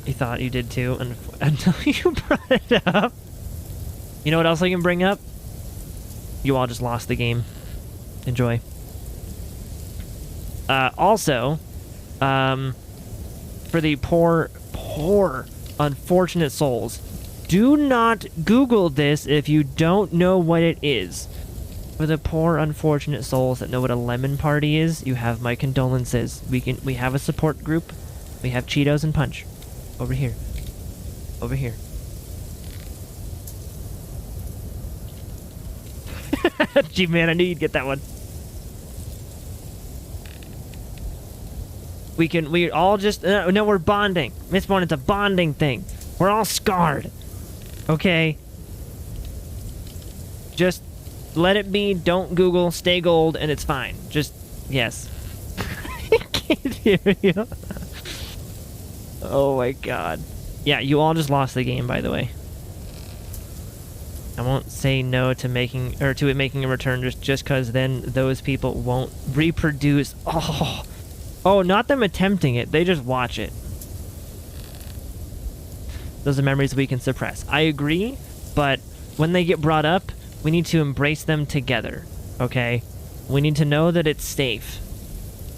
A: You thought you did too, until you brought it up. You know what else I can bring up? You all just lost the game. Enjoy. Also, for the poor, unfortunate souls, do not Google this if you don't know what it is. For the poor, unfortunate souls that know what a lemon party is, you have my condolences. We have a support group. We have Cheetos and Punch. Over here. Over here. Gee, man, I knew you'd get that one. We all just... no, we're bonding. Miss Bond, it's a bonding thing. We're all scarred. Okay? Just let it be. Don't Google. Stay gold, and it's fine. Just... yes. I can't hear you. Oh my god. Yeah, you all just lost the game, by the way. I won't say no to it making a return just because then those people won't reproduce. Oh, not them attempting it. They just watch it. Those are memories we can suppress. I agree, but when they get brought up, we need to embrace them together, okay? We need to know that it's safe.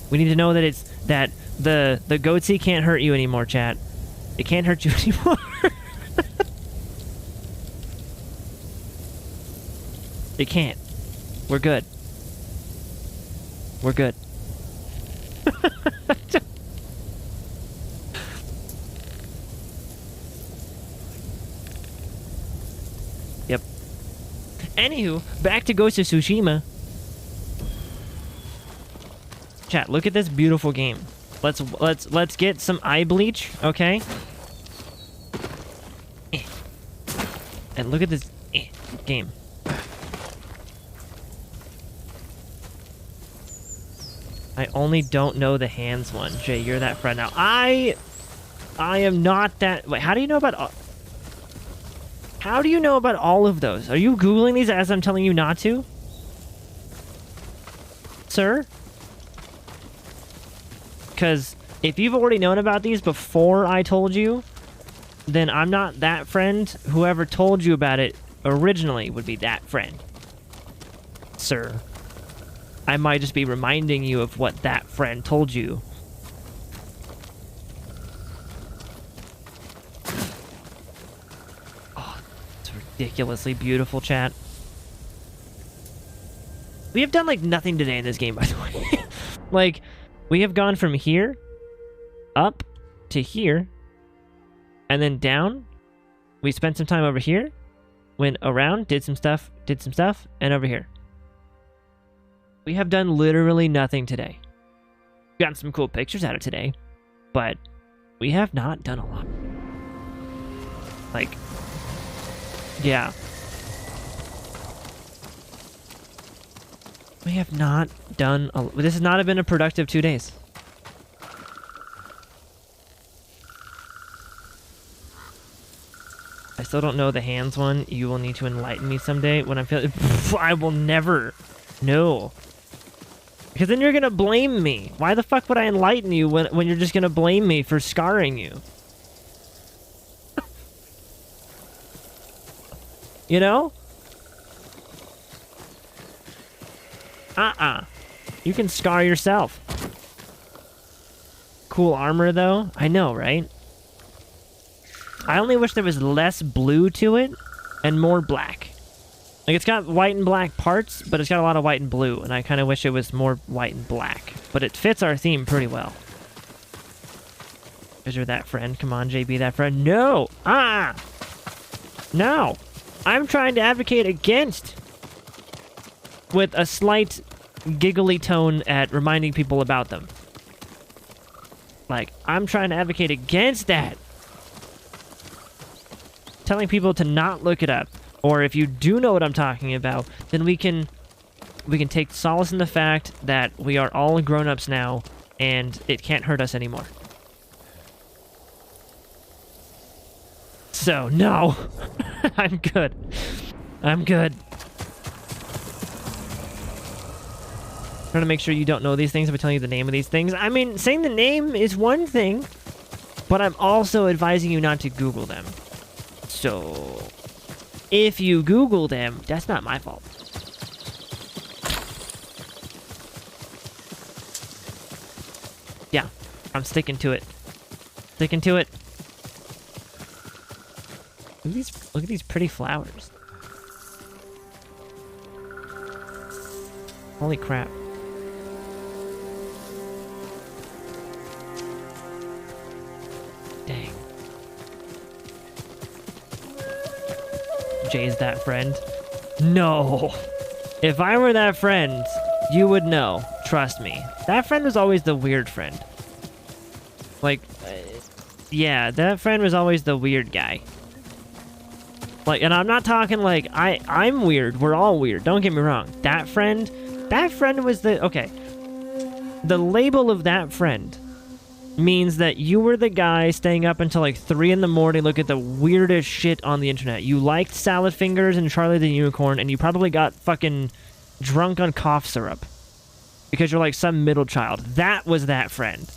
A: We need to know that it's that the goatsy can't hurt you anymore, chat. It can't hurt you anymore. It can't. We're good. We're good. Yep. Anywho, back to Ghost of Tsushima. Chat, look at this beautiful game. Let's get some eye bleach, okay? And look at this game. I only don't know the hands one. Jay, you're that friend now. I am not that... Wait, how do you know about... How do you know about all of those? Are you Googling these as I'm telling you not to? Sir? Because if you've already known about these before I told you, then I'm not that friend. Whoever told you about it originally would be that friend. Sir. I might just be reminding you of what that friend told you. Oh, it's ridiculously beautiful, chat. We have done, like, nothing today in this game, by the way. Like, we have gone from here, up, to here, and then down. We spent some time over here, went around, did some stuff, and over here. We have done literally nothing today. We've gotten some cool pictures out of today, but we have not done a lot. Like, yeah. We have not done a... This has not been a productive 2 days. I still don't know the hands one. You will need to enlighten me someday when I'm feeling... I will never. No. Because then you're gonna blame me. Why the fuck would I enlighten you when you're just gonna blame me for scarring you? You know? You can scar yourself. Cool armor, though. I know, right? I only wish there was less blue to it and more black. Like, it's got white and black parts, but it's got a lot of white and blue, and I kind of wish it was more white and black. But it fits our theme pretty well. Because you're that friend. Come on, JB, that friend. No! No! I'm trying to advocate against, with a slight giggly tone at reminding people about them. Like, I'm trying to advocate against that. Telling people to not look it up. Or if you do know what I'm talking about, then we can we can take solace in the fact that we are all grown-ups now, and it can't hurt us anymore. So, no. I'm good. I'm good. Trying to make sure you don't know these things. I'm telling you the name of these things. I mean, saying the name is one thing, but I'm also advising you not to Google them. So, if you Google them, that's not my fault. Yeah, I'm sticking to it. Sticking to it. Look at these pretty flowers. Holy crap. Dang. Jay's that friend? No. If I were that friend, you would know. Trust me. That friend was always the weird friend. Like, yeah, that friend was always the weird guy. Like, and I'm not talking like, I'm weird. We're all weird. Don't get me wrong. That friend was the, okay. The label of that friend means that you were the guy staying up until like 3 in the morning looking at the weirdest shit on the internet. You liked Salad Fingers and Charlie the Unicorn, and you probably got fucking drunk on cough syrup. Because you're like some middle child. That was that friend.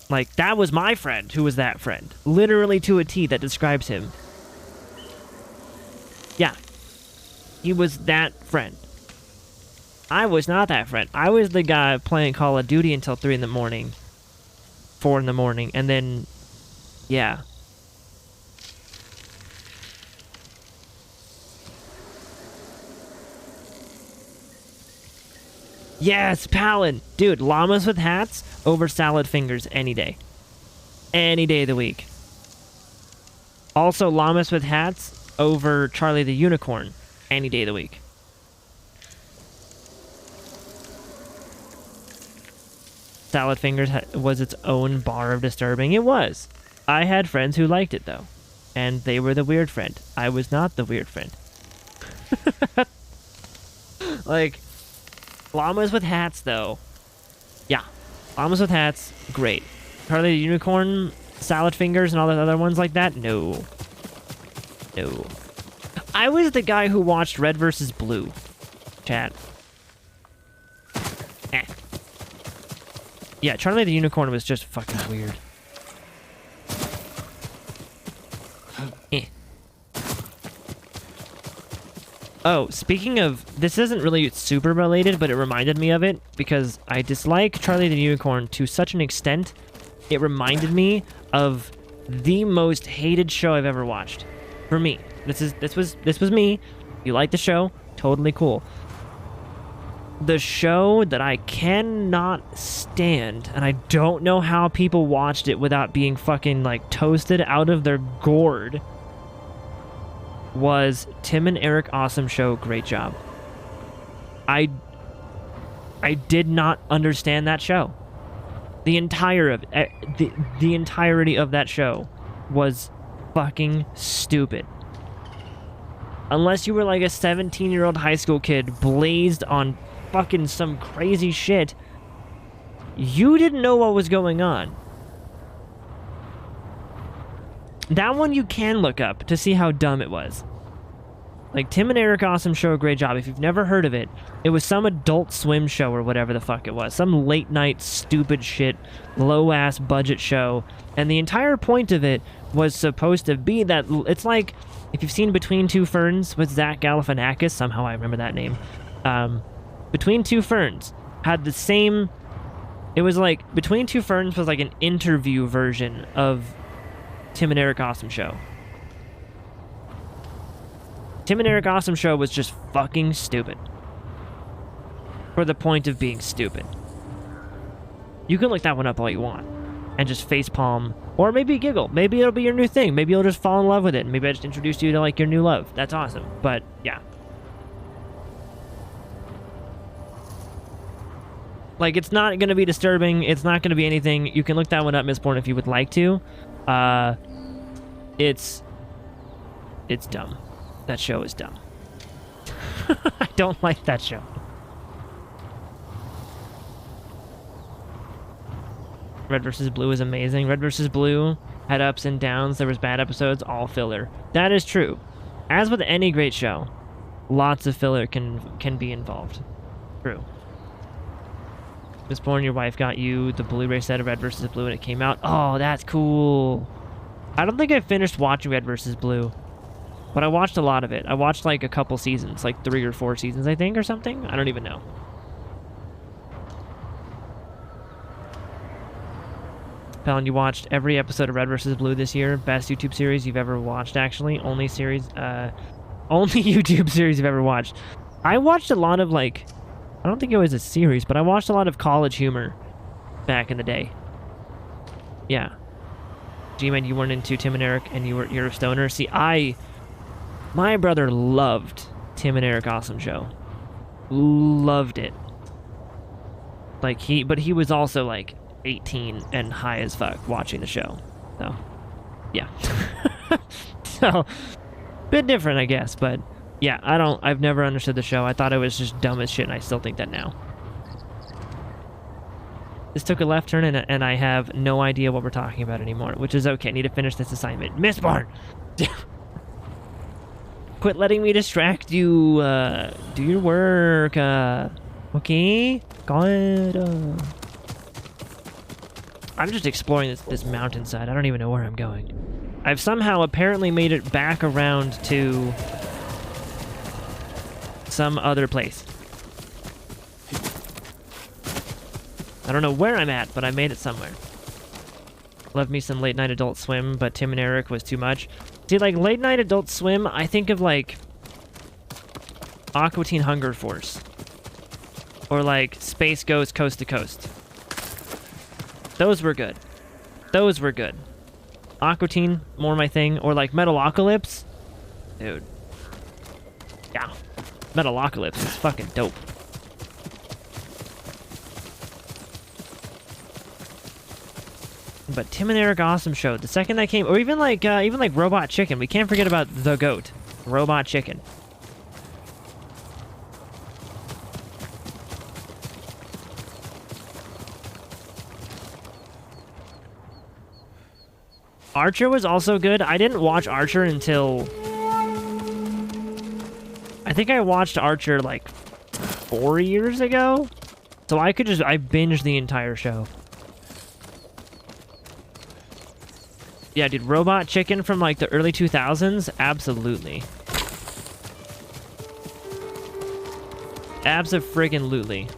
A: Like, that was my friend who was that friend. Literally to a T that describes him. Yeah. He was that friend. I was not that friend. I was the guy playing Call of Duty until 3 in the morning. 4 in the morning. And then, yeah. Yes, Palin. Dude, llamas with hats over Salad Fingers any day. Any day of the week. Also, llamas with hats over Charlie the Unicorn any day of the week. Salad Fingers was its own bar of disturbing. It was. I had friends who liked it, though. And they were the weird friend. I was not the weird friend. Like, llamas with hats, though. Yeah. Llamas with hats, great. Charlie the Unicorn, Salad Fingers, and all the other ones like that? No. No. I was the guy who watched Red vs. Blue. Chat. Eh. Yeah, Charlie the Unicorn was just fucking weird. Eh. Oh, speaking of, this isn't really super related, but it reminded me of it because I dislike Charlie the Unicorn to such an extent, it reminded me of the most hated show I've ever watched. For me. This was me. You like the show? Totally cool. The show that I cannot stand, and I don't know how people watched it without being fucking, like, toasted out of their gourd, was Tim and Eric Awesome Show. Great job. I did not understand that show. The entirety of that show was fucking stupid. Unless you were like a 17-year-old high school kid blazed on fucking some crazy shit, you didn't know what was going on. That one you can look up to see how dumb it was. Like, Tim and Eric Awesome Show, great job. If you've never heard of it, it was some Adult Swim show or whatever the fuck it was. Some late-night stupid shit, low-ass budget show. And the entire point of it was supposed to be that... It's like, if you've seen Between Two Ferns with Zach Galifianakis, somehow I remember that name. Between Two Ferns had the same... It was like... Between Two Ferns was like an interview version of Tim and Eric Awesome Show. Tim and Eric Awesome Show was just fucking stupid. For the point of being stupid. You can look that one up all you want. And just facepalm. Or maybe giggle. Maybe it'll be your new thing. Maybe you'll just fall in love with it. Maybe I just introduced you to, like, your new love. That's awesome. But, yeah. Like, it's not going to be disturbing. It's not going to be anything. You can look that one up, Mistborn, if you would like to. It's dumb. That show is dumb. I don't like that show. Red vs. Blue is amazing. Red vs. Blue had ups and downs. There was bad episodes, all filler. That is true. As with any great show, lots of filler can be involved. True. Mistborn, your wife got you the Blu-ray set of Red vs. Blue when it came out. Oh, that's cool. I don't think I finished watching Red vs. Blue, but I watched a lot of it. I watched like a couple seasons, like 3 or 4 seasons, I think, or something. I don't even know. Pelin, you watched every episode of Red vs. Blue this year. Best YouTube series you've ever watched, actually. Only YouTube series you've ever watched. I watched a lot of, like, I don't think it was a series, but I watched a lot of College Humor back in the day. Yeah. G-Man, you weren't into Tim and Eric, and you're a stoner. See, my brother loved Tim and Eric Awesome Show. Loved it. Like, but he was also, like, 18 and high as fuck watching the show. So, yeah. So, bit different, I guess, but yeah, I've never understood the show. I thought it was just dumb as shit, and I still think that now. This took a left turn, and I have no idea what we're talking about anymore, which is okay. I need to finish this assignment. Mistborn! Quit letting me distract you. Do your work. Okay? God. I'm just exploring this mountainside. I don't even know where I'm going. I've somehow apparently made it back around to some other place. I don't know where I'm at, but I made it somewhere. Love me some late night Adult Swim, but Tim and Eric was too much. See, like, late night Adult Swim, I think of, like, Aqua Teen Hunger Force. Or, like, Space Ghost Coast to Coast. Those were good. Those were good. Aqua Teen, more my thing. Or, like, Metalocalypse. Dude. Yeah. Metalocalypse is fucking dope. But Tim and Eric Awesome Show, the second that came, or even like Robot Chicken. We can't forget about the GOAT, Robot Chicken. Archer was also good. I didn't watch Archer until I think I watched Archer like 4 years ago, so I binged the entire show. Yeah, dude, Robot Chicken from, like, the early 2000s? Absolutely. Abso-friggin-lutely.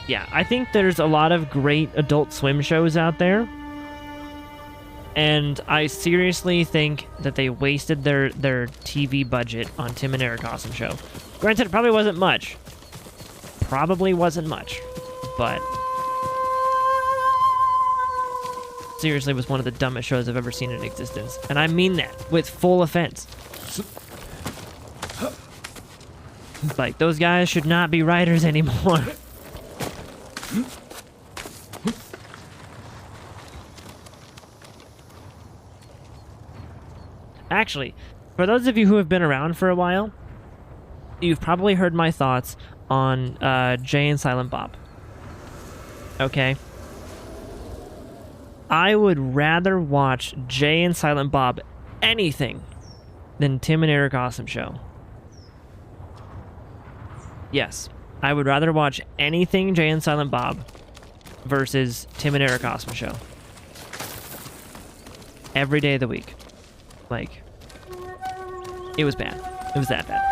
A: Yeah, I think there's a lot of great Adult Swim shows out there. And I seriously think that they wasted their TV budget on Tim and Eric Awesome Show. Granted, it probably wasn't much. But seriously, was one of the dumbest shows I've ever seen in existence. And I mean that with full offense. Like, those guys should not be writers anymore. Actually, for those of you who have been around for a while, you've probably heard my thoughts on Jay and Silent Bob. Okay. I would rather watch Jay and Silent Bob anything than Tim and Eric Awesome Show. Yes, I would rather watch anything Jay and Silent Bob versus Tim and Eric Awesome Show. Every day of the week. Like, it was bad. It was that bad.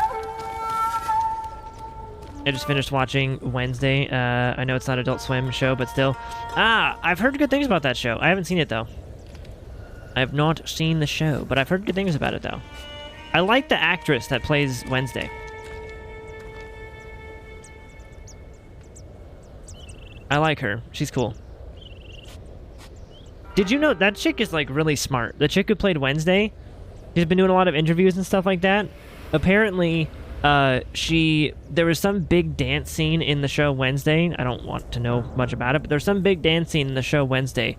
A: I just finished watching Wednesday. I know it's not Adult Swim show, but still. I've heard good things about that show. I haven't seen it, though. I have not seen the show, but I've heard good things about it, though. I like the actress that plays Wednesday. I like her. She's cool. Did you know that chick is, like, really smart? The chick who played Wednesday, she's been doing a lot of interviews and stuff like that. Apparently, there was some big dance scene in the show Wednesday. I don't want to know much about it, but there's some big dance scene in the show Wednesday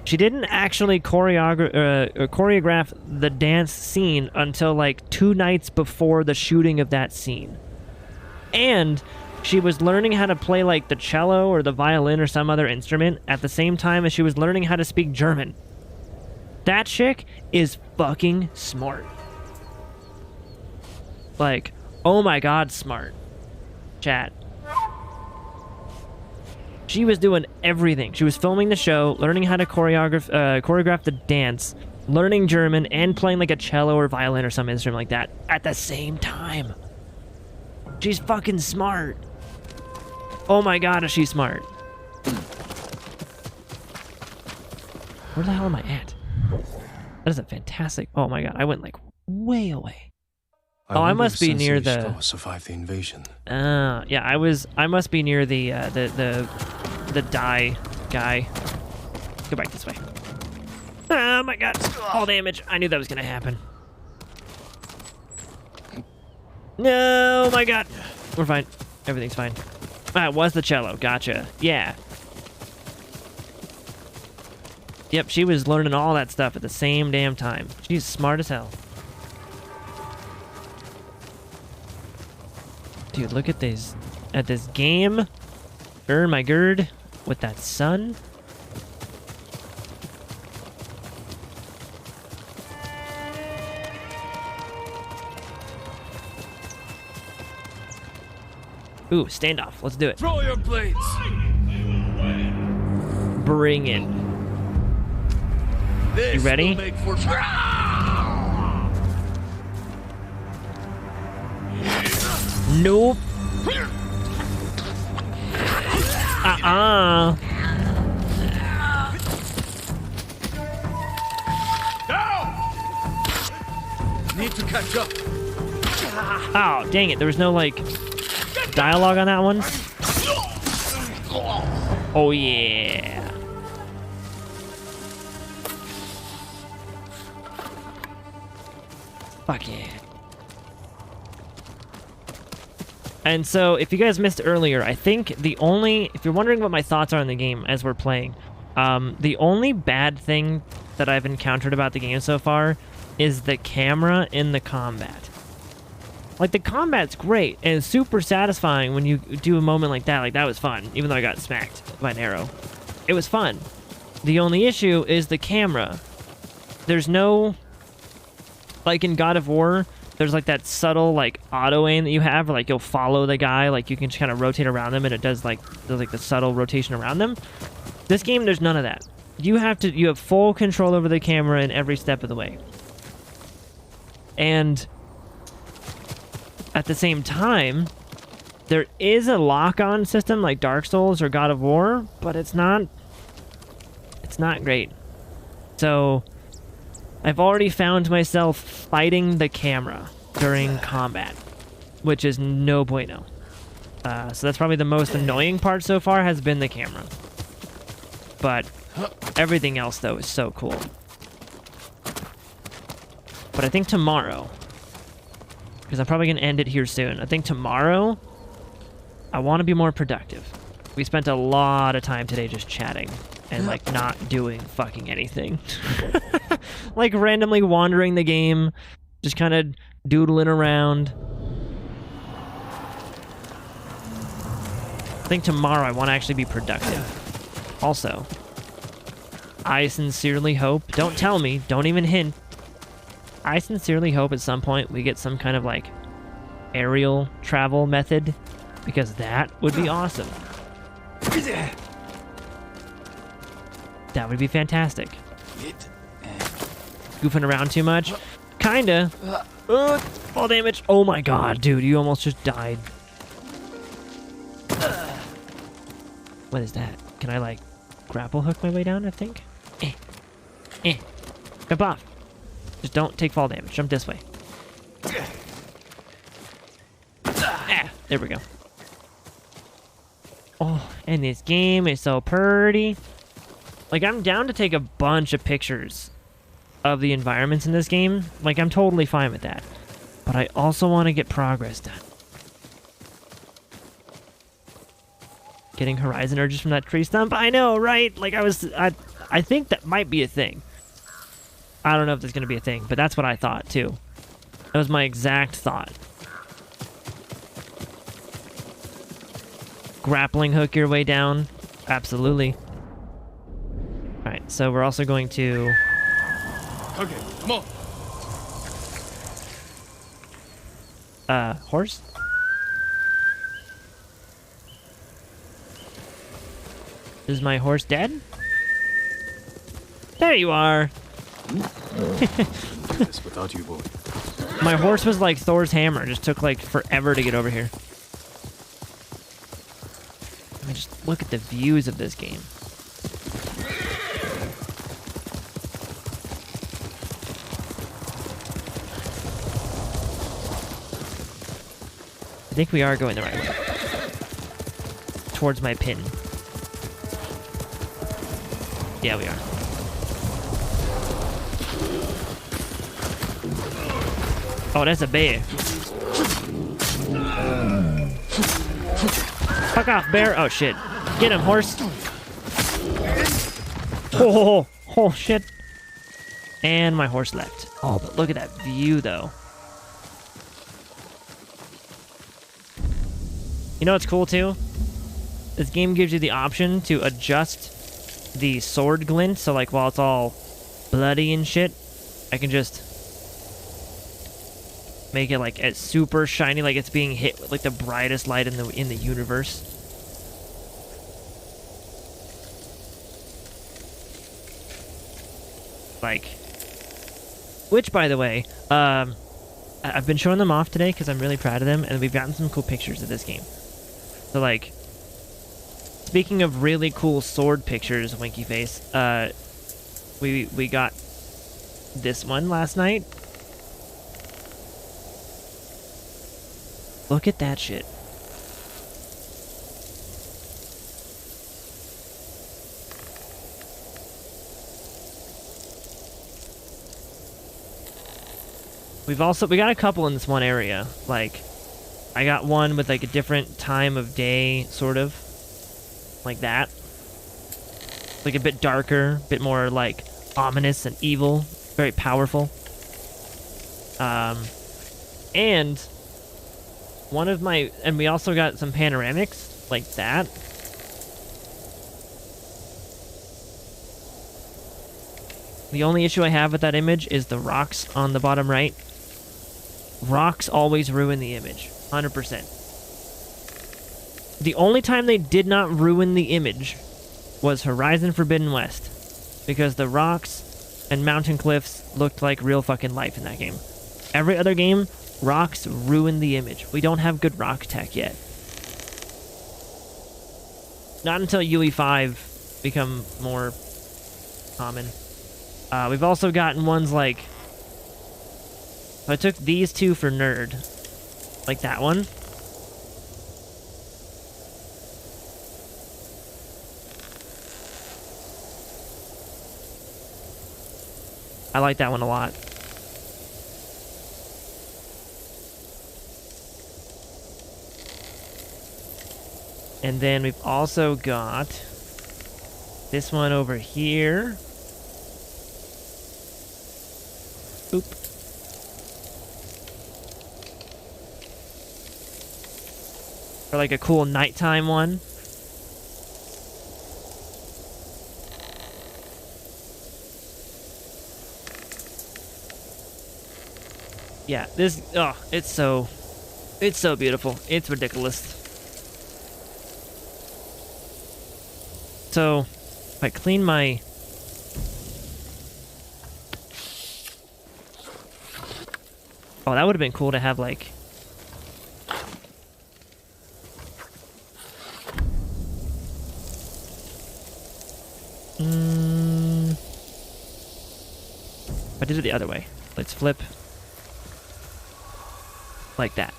A: She didn't actually choreograph the dance scene until like 2 nights before the shooting of that scene. And she was learning how to play like the cello or the violin or some other instrument at the same time as she was learning how to speak German. That chick is fucking smart. Like, oh my god, smart. Chat. She was doing everything. She was filming the show, learning how to choreograph the dance, learning German, and playing like a cello or violin or some instrument like that at the same time. She's fucking smart. Oh my god, is she smart. Where the hell am I at? That is a fantastic... Oh my god, I went like way away. I must be near the...
E: survived the invasion.
A: Yeah, I must be near the die guy. Go back this way. Oh my god, fall damage. I knew that was gonna happen. No, my god. We're fine. Everything's fine. Ah, it was the cello. Gotcha. Yeah. Yep, she was learning all that stuff at the same damn time. She's smart as hell. Dude, look at this game. My gird with that sun. Ooh, standoff. Let's do it.
G: Throw your blades.
A: Bring it. You ready? Nope.
G: Need to catch up.
A: Oh, dang it. There was no, like, dialogue on that one. Oh, yeah. Fuck yeah. And so, if you guys missed earlier, I think if you're wondering what my thoughts are on the game as we're playing, the only bad thing that I've encountered about the game so far is the camera in the combat. Like, the combat's great, and it's super satisfying when you do a moment like that. Like, that was fun, even though I got smacked by an arrow. It was fun. The only issue is the camera. There's no... Like, in God of War... There's like that subtle like auto aim that you have, where like you'll follow the guy, like you can just kind of rotate around them, and it does like the subtle rotation around them. This game, there's none of that. You have full control over the camera in every step of the way. And at the same time, there is a lock-on system like Dark Souls or God of War, but it's not great. So I've already found myself fighting the camera during combat, which is no bueno. So that's probably the most annoying part so far, has been the camera. But everything else, though, is so cool. But I think tomorrow, because I'm probably going to end it here soon, I think tomorrow I want to be more productive. We spent a lot of time today just chatting and like not doing fucking anything. Like randomly wandering the game, just kind of doodling around. I think tomorrow I want to actually be productive. Also, I sincerely hope, don't tell me, don't even hint, I sincerely hope at some point we get some kind of like aerial travel method, because that would be awesome. That would be fantastic. Goofing around too much? Kinda. Fall damage. Oh my god, dude, you almost just died. What is that? Can I like grapple hook my way down, I think? Jump off. Just don't take fall damage. Jump this way. There we go. Oh, and this game is so pretty. Like, I'm down to take a bunch of pictures of the environments in this game. Like, I'm totally fine with that. But I also want to get progress done. Getting horizon urges from that tree stump? I know, right? Like, I think that might be a thing. I don't know if there's going to be a thing, but that's what I thought too. That was my exact thought. Grappling hook your way down? Absolutely. Alright, so we're also going to...
B: Okay, come on.
A: Horse? Is my horse dead? There you are!
B: This without you, boy.
A: My horse was like Thor's hammer. It just took like forever to get over here. I mean, just look at the views of this game. I think we are going the right way. Towards my pin. Yeah, we are. Oh, that's a bear. Fuck off, bear. Oh, shit. Get him, horse. Oh, shit. And my horse left. Oh, but look at that view, though. You know what's cool, too? This game gives you the option to adjust the sword glint. So, like, while it's all bloody and shit, I can just make it like as super shiny, like it's being hit with like the brightest light in the universe. Like, which, by the way, I've been showing them off today because I'm really proud of them, and we've gotten some cool pictures of this game. So, like, speaking of really cool sword pictures, Winky Face, we got this one last night. Look at that shit. We got a couple in this one area. Like, I got one with like a different time of day, sort of. Like that. Like a bit darker, a bit more like ominous and evil. Very powerful. And one of my, and we also got some panoramics like that. The only issue I have with that image is the rocks on the bottom right. Rocks always ruin the image, 100%. The only time they did not ruin the image was Horizon Forbidden West, because the rocks and mountain cliffs looked like real fucking life in that game. Every other game, rocks ruin the image. We don't have good rock tech yet. Not until UE5 become more common. We've also gotten ones like... I took these two for nerd. Like that one. I like that one a lot. And then we've also got this one over here. Oop. For like a cool nighttime one. Yeah, this, oh, it's so beautiful. It's ridiculous. So, if I clean my... Oh, that would have been cool to have, like... I did it the other way. Let's flip. Like that.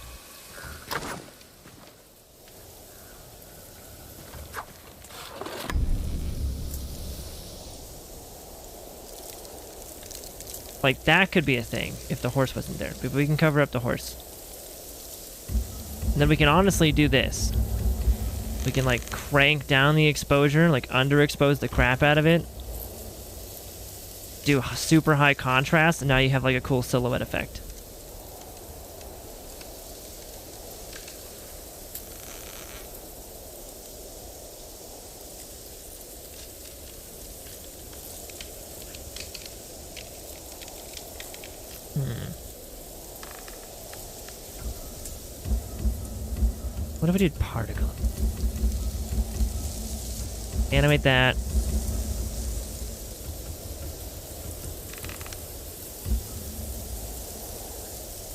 A: Like, that could be a thing if the horse wasn't there. But we can cover up the horse. And then we can honestly do this. We can, like, crank down the exposure, like, underexpose the crap out of it. do super high contrast, and now you have like a cool silhouette effect. What if we did particle? Animate that.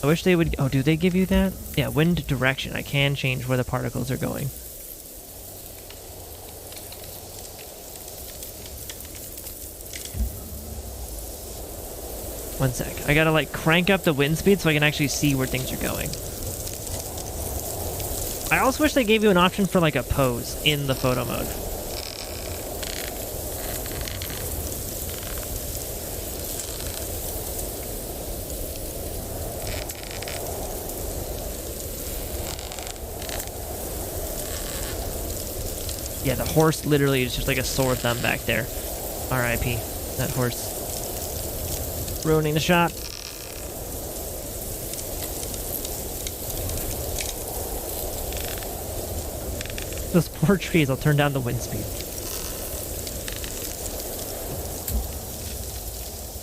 A: I wish they would... Oh, do they give you that? Yeah, wind direction. I can change where the particles are going. One sec. I gotta, like, crank up the wind speed so I can actually see where things are going. I also wish they gave you an option for, like, a pose in the photo mode. Yeah, the horse literally is just like a sore thumb back there. R.I.P. That horse. Ruining the shot. Those poor trees, I'll turn down the wind speed.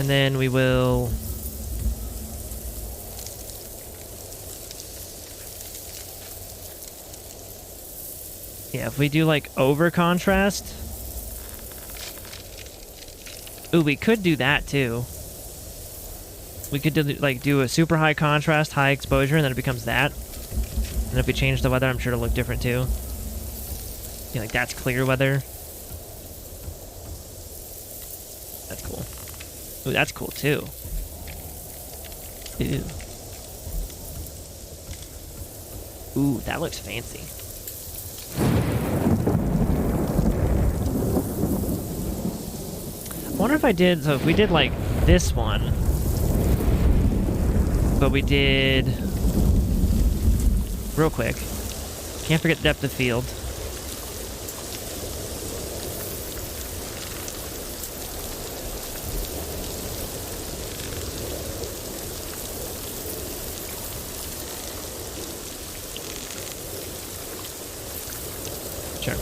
A: And then we will... Yeah, if we do like over contrast. Ooh, we could do that too. We could do, like do a super high contrast, high exposure, and then it becomes that. And if we change the weather, I'm sure it'll look different too. Yeah, like that's clear weather. That's cool. Ooh, that's cool too. Ew. Ooh, that looks fancy. I wonder if I did, so if we did like this one, but we did, real quick, can't forget depth of field. Sure.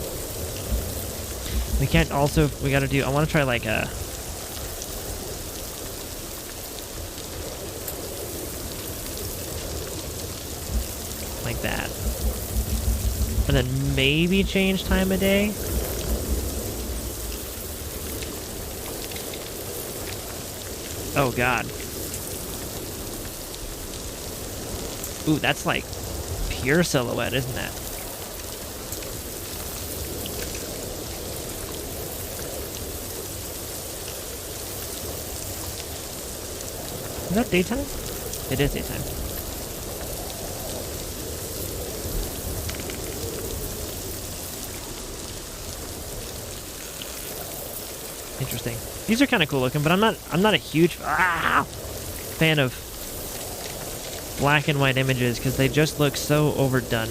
A: We can't also, we gotta do, I wanna try like a, like that. And then maybe change time of day. Oh god. Ooh, that's like pure silhouette, isn't that? Is that daytime? It is daytime. Interesting. These are kind of cool looking, but I'm not a huge fan of black and white images because they just look so overdone.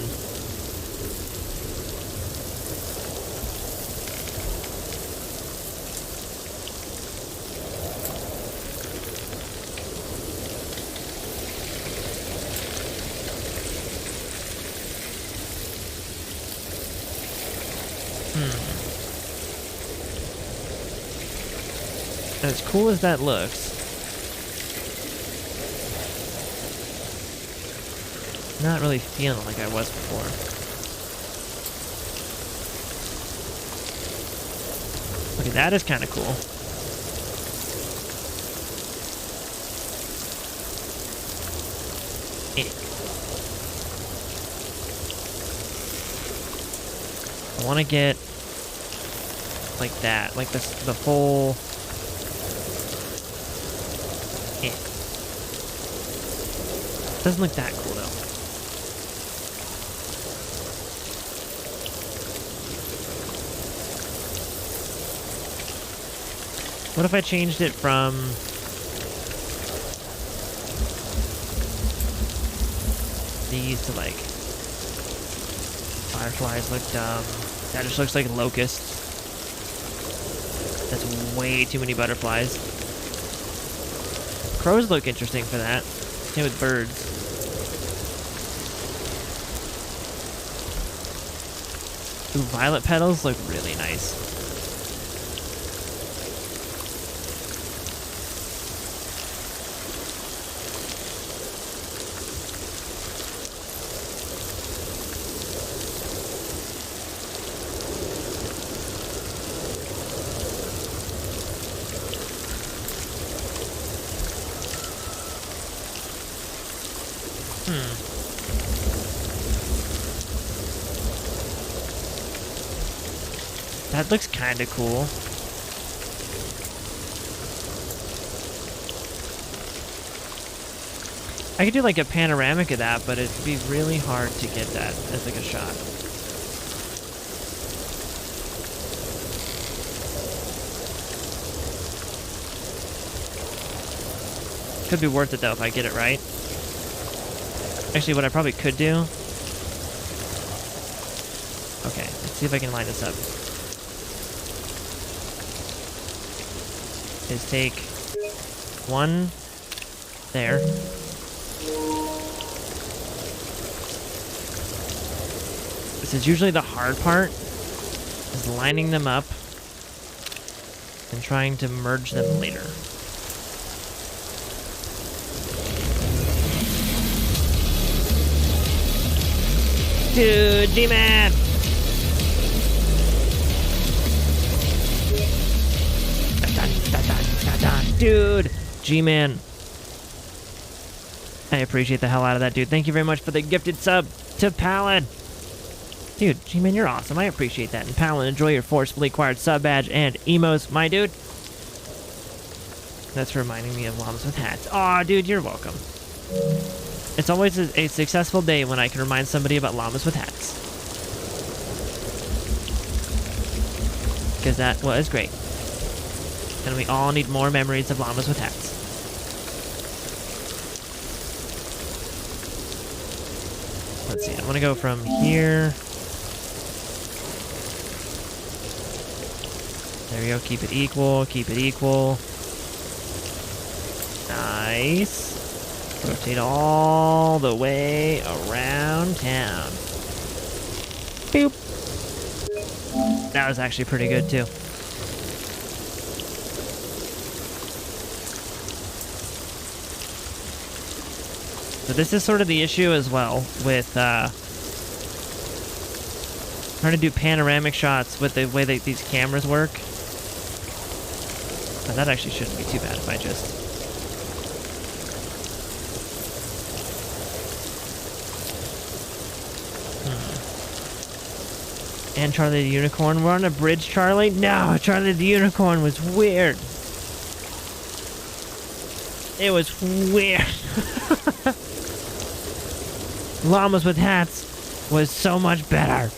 A: As cool as that looks, not really feeling like I was before. Okay, that is kind of cool. I want to get like that, like this, the full. Doesn't look that cool though. What if I changed it from these to like fireflies look dumb. That just looks like locusts. That's way too many butterflies. crows look interesting for that. Same with birds. Ooh, violet petals look really nice. That looks kind of cool. I could do like a panoramic of that, but it'd be really hard to get that as like a shot. Could be worth it though if I get it right. Actually, what I probably could do... Okay, let's see if I can line this up. Is take one there. This is usually the hard part, is lining them up and trying to merge them later. Dude, G-Man! Dude! G-Man. I appreciate the hell out of that, dude. Thank you very much for the gifted sub to Palin. Dude, G-Man, you're awesome. I appreciate that. And Palin, enjoy your forcefully acquired sub badge and emos, my dude. That's reminding me of llamas with hats. Aw, dude, you're welcome. It's always a successful day when I can remind somebody about llamas with hats. Because that was great. And we all need more memories of llamas with hats. Let's see, I want to go from here. There we go, keep it equal, keep it equal. Nice. Rotate all the way around town. Boop. That was actually pretty good too. So this is sort of the issue as well with trying to do panoramic shots with the way that these cameras work. Now, that actually shouldn't be too bad if I just... And Charlie the Unicorn. We're on a bridge, Charlie? No, Charlie the Unicorn was weird. It was weird. Llamas with hats was so much better.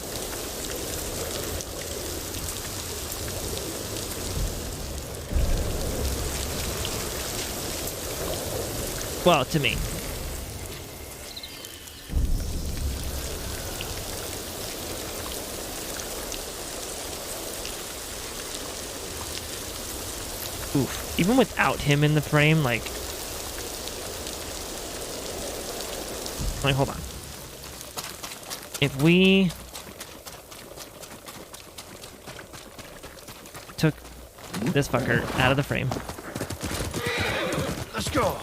A: Well, to me. Oof. Even without him in the frame, like, hold on. If we took this fucker out of the frame.
G: Let's go.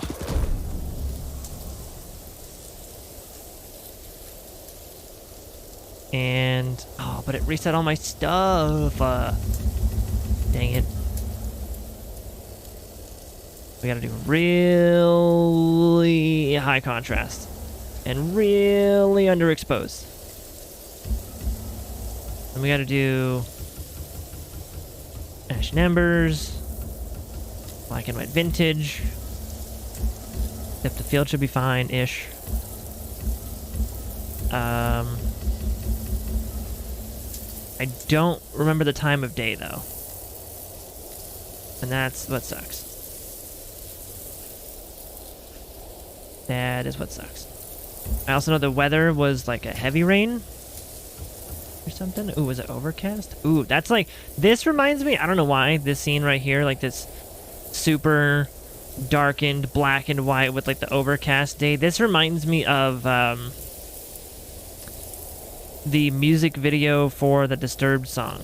A: And, oh, but it reset all my stuff. Dang it. We gotta do really high contrast and really underexposed. And we gotta do Ashen Embers, black and white vintage. Depth of field should be fine-ish. I don't remember the time of day though. And that's what sucks. That is what sucks. I also know the weather was like a heavy rain or something. Ooh, was it overcast? Ooh, that's like, this reminds me, I don't know why, this scene right here, like this super darkened black and white with like the overcast day. This reminds me of the music video for the Disturbed song,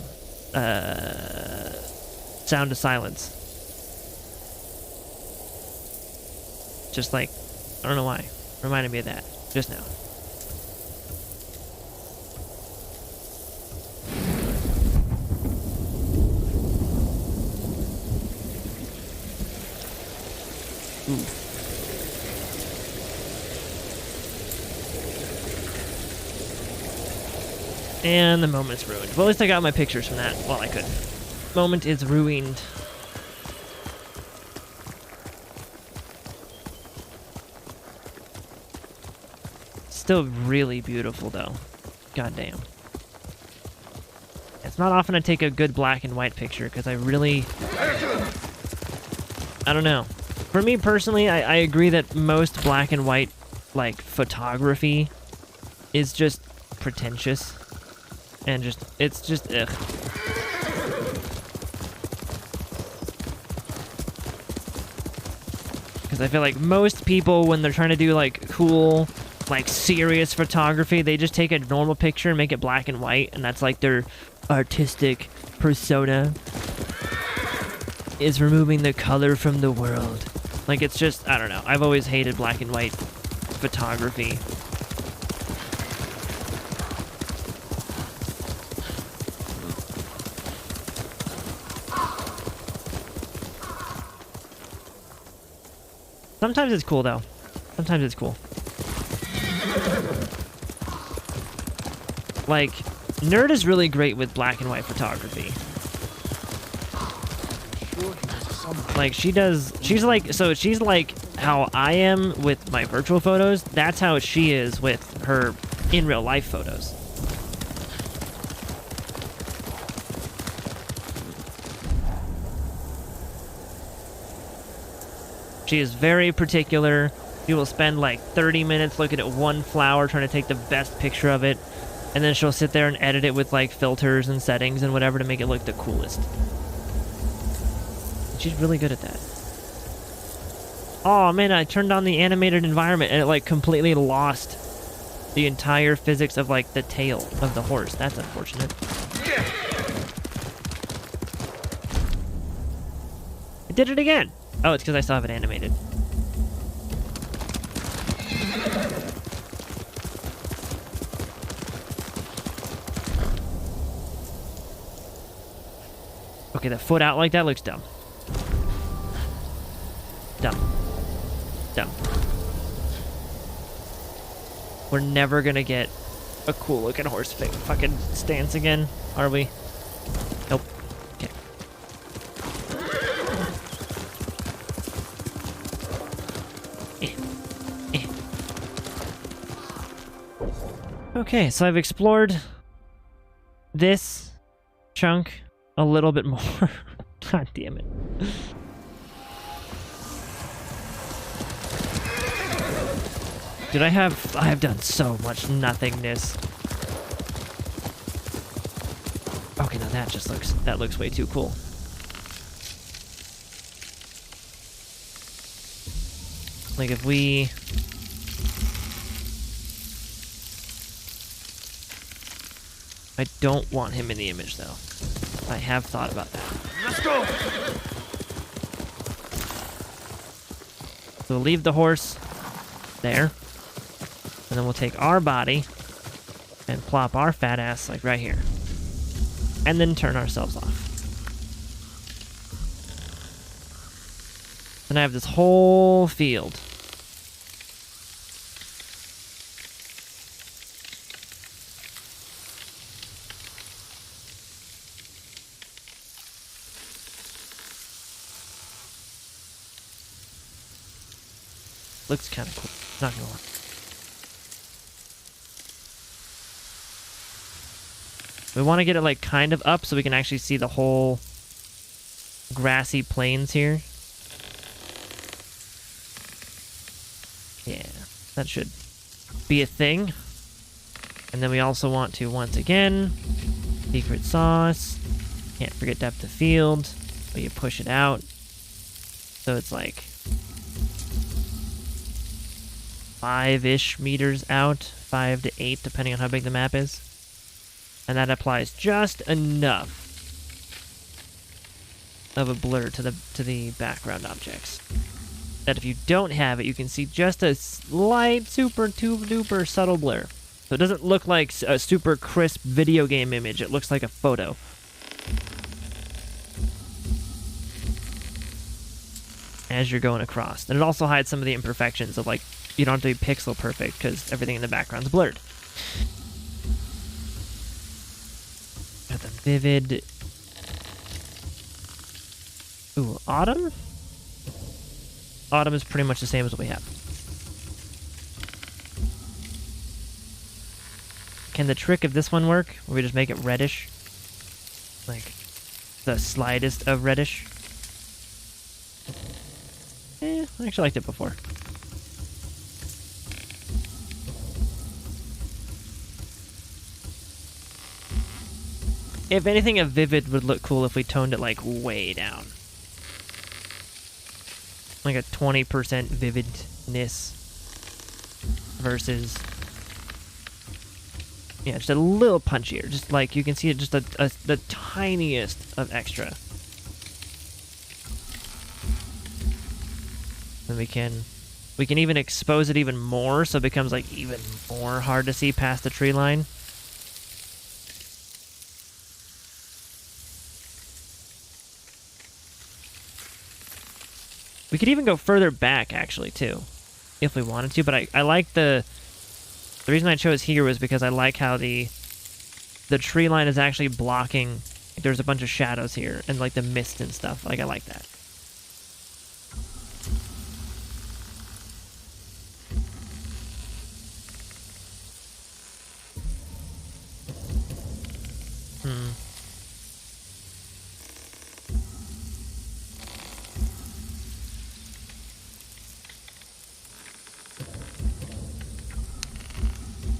A: Sound of Silence. Just like, I don't know why, reminded me of that just now. Ooh. And the moment's ruined. Well, at least I got my pictures from that while I could. Moment is ruined. Still really beautiful, though. Goddamn. It's not often I take a good black and white picture, because I really... I don't know. For me personally, I agree that most black and white, like, photography is just pretentious. And just, it's just, ugh. Because I feel like most people, when they're trying to do, like, cool, like, serious photography, they just take a normal picture and make it black and white, and that's, like, their artistic persona. Is removing the color from the world. Like, it's just, I don't know. I've always hated black and white photography. Sometimes it's cool, though. Sometimes it's cool. Like, Nerd is really great with black and white photography. Like, she's like how I am with my virtual photos. That's how she is with her in real life photos. She is very particular. She will spend like 30 minutes looking at one flower, trying to take the best picture of it. And then she'll sit there and edit it with like filters and settings and whatever to make it look the coolest. She's really good at that. Oh man, I turned on the animated environment and it like completely lost the entire physics of like the tail of the horse. That's unfortunate. I did it again. Oh, it's because I still have it animated. Okay, the foot out like that looks dumb. Dumb. Dumb. We're never gonna get a cool looking horse fucking stance again, are we? Nope. Okay. Okay, so I've explored this chunk a little bit more. God damn it. Dude, I have done so much nothingness. Okay, now that looks way too cool. Like if we I don't want him in the image though. I have thought about that.
G: Let's go.
A: So we'll leave the horse there. And then we'll take our body and plop our fat ass like right here. And then turn ourselves off. And I have this whole field. Looks kind of cool. Not gonna lie. We want to get it like kind of up so we can actually see the whole grassy plains here. Yeah, that should be a thing. And then we also want to, once again, secret sauce. Can't forget depth of field, but you push it out. So it's like 5-ish meters out, 5 to 8, depending on how big the map is. And that applies just enough of a blur to the background objects that if you don't have it, you can see just a slight, super duper subtle blur. So it doesn't look like a super crisp video game image. It looks like a photo. As you're going across. And it also hides some of the imperfections of, like, you don't have to be pixel perfect because everything in the background's blurred. Got the vivid... Ooh, autumn? Autumn is pretty much the same as what we have. Can the trick of this one work? Where we just make it reddish? Like, the slightest of reddish? I actually liked it before. If anything, a vivid would look cool if we toned it, like, way down. Like a 20% vividness versus... Yeah, just a little punchier. Just like, you can see it just the tiniest of extra. And we can even expose it even more, so it becomes like even more hard to see past the tree line. We could even go further back, actually, too, if we wanted to. But I like the reason I chose here was because I like how the tree line is actually blocking. Like, there's a bunch of shadows here and like the mist and stuff. Like, I like that.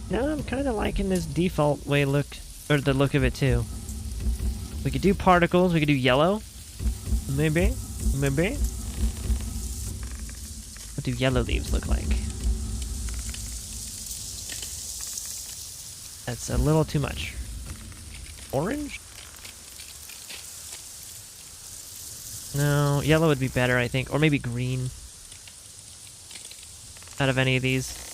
A: No, I'm kind of liking this default way look, or the look of it too. We could do particles, we could do yellow. Maybe. What do yellow leaves look like? That's a little too much. Orange? No, yellow would be better, I think. Or maybe green. Out of any of these.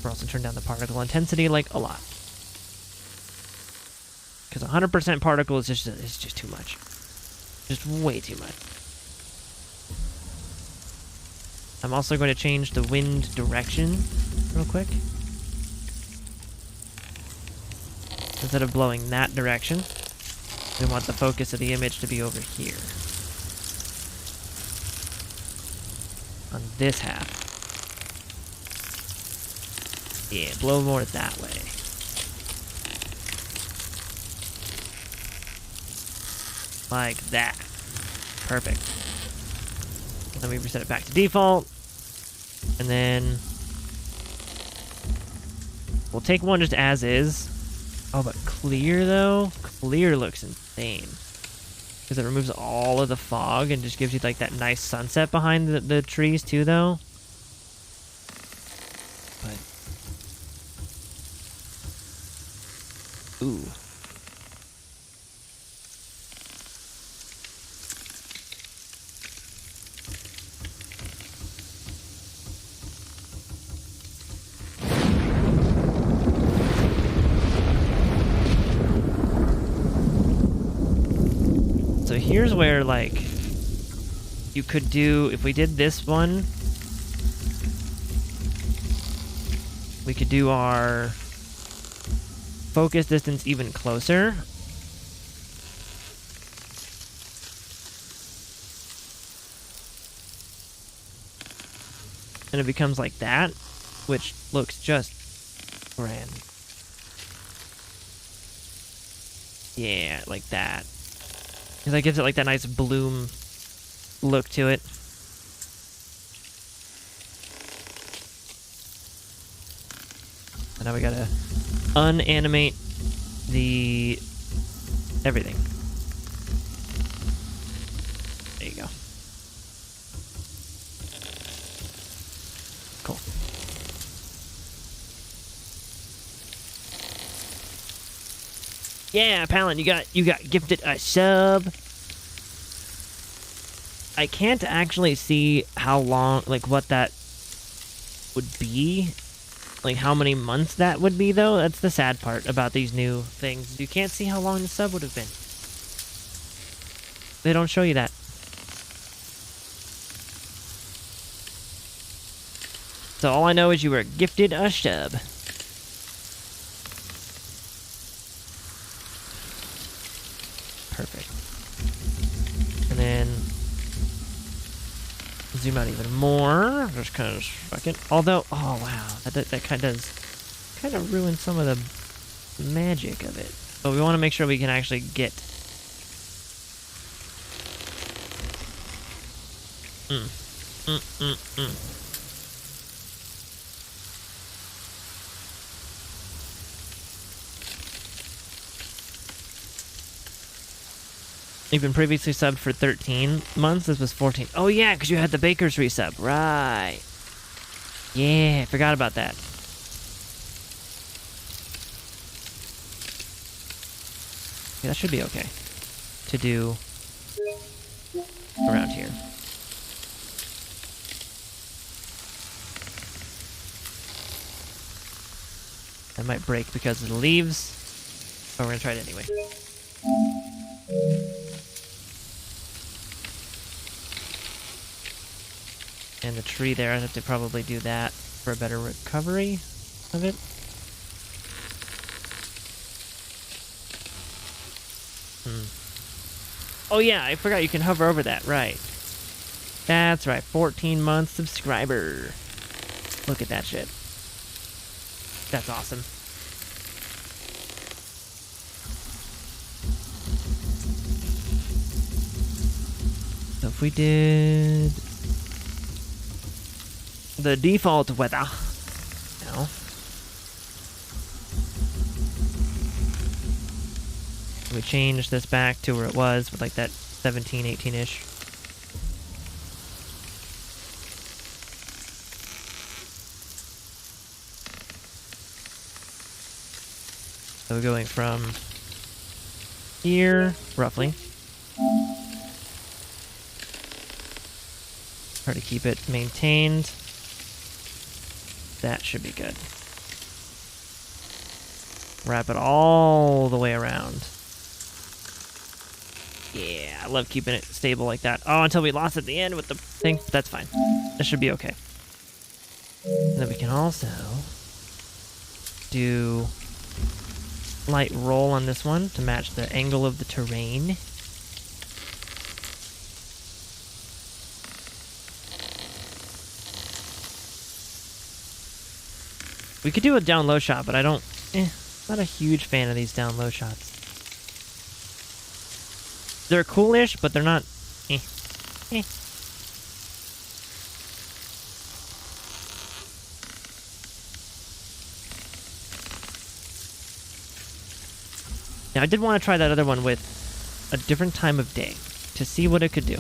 A: We're also turn down the particle intensity, like, a lot. Because 100% particle is just too much. Just way too much. I'm also going to change the wind direction real quick. Instead of blowing that direction, we want the focus of the image to be over here. On this half. Yeah, blow more that way. Like that. Perfect. Then we reset it back to default. And then we'll take one just as is. Oh, but clear though? Clear looks insane. Because it removes all of the fog and just gives you like that nice sunset behind the trees too though. But ooh. So here's where, like, you could do, if we did this one, we could do our focus distance even closer. And it becomes like that, which looks just grand. Yeah, like that. Because that gives it like that nice bloom look to it. And now we gotta unanimate the everything. There you go. Yeah, Palin, you got gifted a sub. I can't actually see how long, like, what that would be. Like, how many months that would be, though. That's the sad part about these new things. You can't see how long the sub would have been. They don't show you that. So all I know is you were gifted a sub. Perfect. And then zoom out even more. Just kind of fuck it. Although, oh wow, that kind of ruin some of the magic of it. But we want to make sure we can actually get. You've been previously subbed for 13 months. This was 14. Oh, yeah, because you had the Baker's resub. Right. Yeah, I forgot about that. Okay, that should be okay to do around here. That might break because of the leaves, but we're going to try it anyway. And the tree there, I'd have to probably do that for a better recovery of it. Oh yeah, I forgot you can hover over that, right. That's right, 14-month subscriber. Look at that shit. That's awesome. So if we did the default weather now. We change this back to where it was with like that 17, 18-ish. So we're going from here, roughly. Try to keep it maintained. That should be good. Wrap it all the way around. Yeah, I love keeping it stable like that. Oh, until we lost at the end with the thing. That's fine. That should be okay. And then we can also do light roll on this one to match the angle of the terrain. We could do a down low shot, but I don't... not a huge fan of these down low shots. They're coolish, but they're not... Now, I did want to try that other one with a different time of day to see what it could do.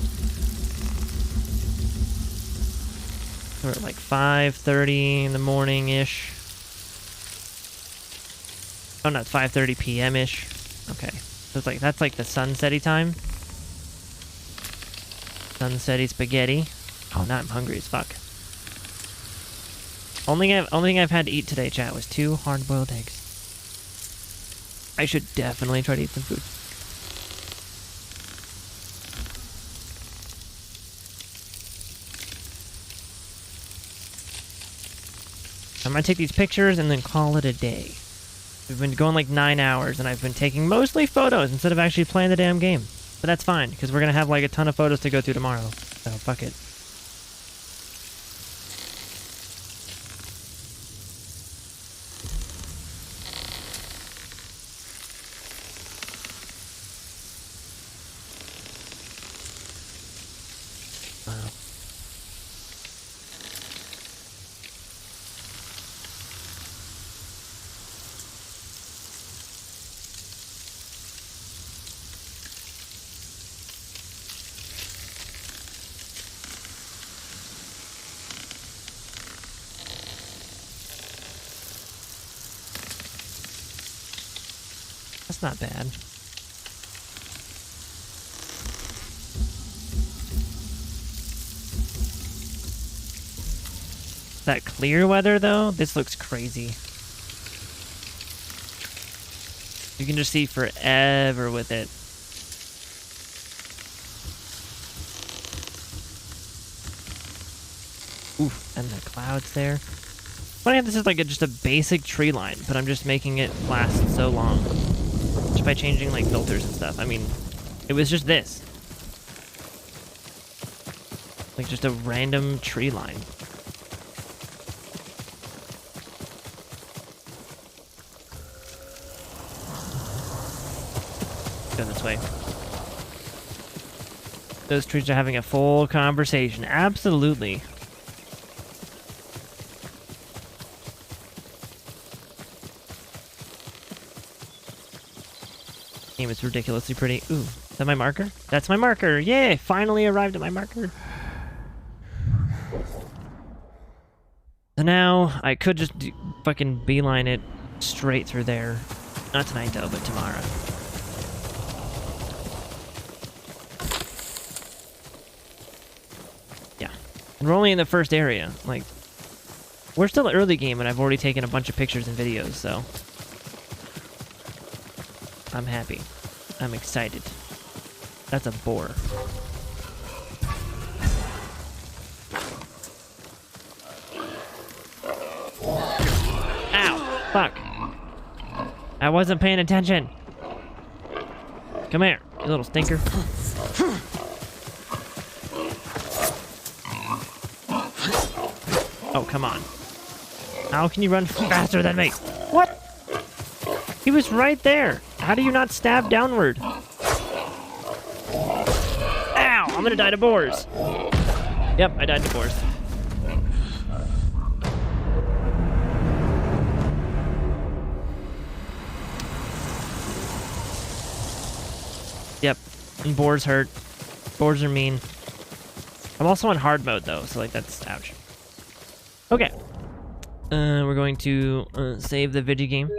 A: We're at like 5:30 in the morning-ish. Oh, no, it's 5:30 p.m.-ish. Okay. So it's like, that's like the sunsetty time. Sunsetty spaghetti. Oh, now I'm hungry as fuck. Only thing I've had to eat today, chat, was 2 hard-boiled eggs. I should definitely try to eat some food. I'm gonna take these pictures and then call it a day. We've been going like 9 hours, and I've been taking mostly photos instead of actually playing the damn game. But that's fine, because we're gonna have like a ton of photos to go through tomorrow. So fuck it. Wow. That's not bad. That clear weather, though, this looks crazy. You can just see forever with it. Oof, and the clouds there. Funny how this is like just a basic tree line, but I'm just making it last so long. Just by changing like filters and stuff. I mean, it was just this. Like just a random tree line. Go this way. Those trees are having a full conversation. Absolutely. Game is ridiculously pretty. Ooh, is that my marker? That's my marker. Yay! Finally arrived at my marker. So now I could just fucking beeline it straight through there. Not tonight though, but tomorrow. Yeah. And we're only in the first area. Like, we're still early game and I've already taken a bunch of pictures and videos, so I'm happy. I'm excited. That's a boar. Ow! Fuck. I wasn't paying attention. Come here, you little stinker. Oh, come on. How can you run faster than me? What? He was right there. How do you not stab downward? Ow! I'm gonna die to boars. Yep, I died to boars. Yep, and boars hurt. Boars are mean. I'm also on hard mode though, so like that's ouch. Okay. We're going to save the video game.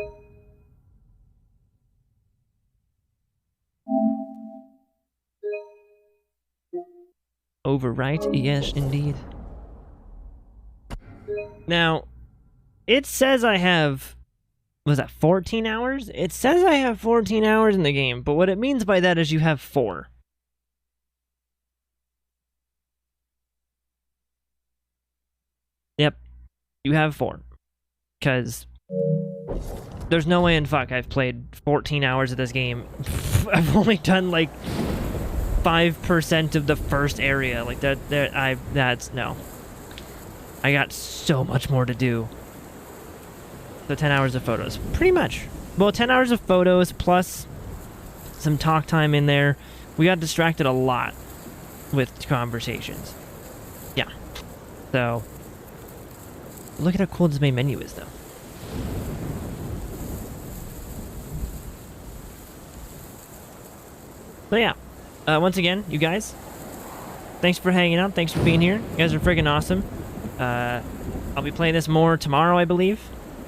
A: Overwrite? Yes, indeed. Now, it says I have... Was that 14 hours? It says I have 14 hours in the game, but what it means by that is you have 4. Yep. You have 4. Because there's no way in fuck I've played 14 hours of this game. I've only done like 5% of the first area. Like that's no. I got so much more to do. So 10 hours of photos. Pretty much. Well, 10 hours of photos plus some talk time in there. We got distracted a lot with conversations. Yeah. So look at how cool this main menu is, though. So yeah, once again, you guys, thanks for hanging out. Thanks for being here. You guys are freaking awesome. I'll be playing this more tomorrow, I believe,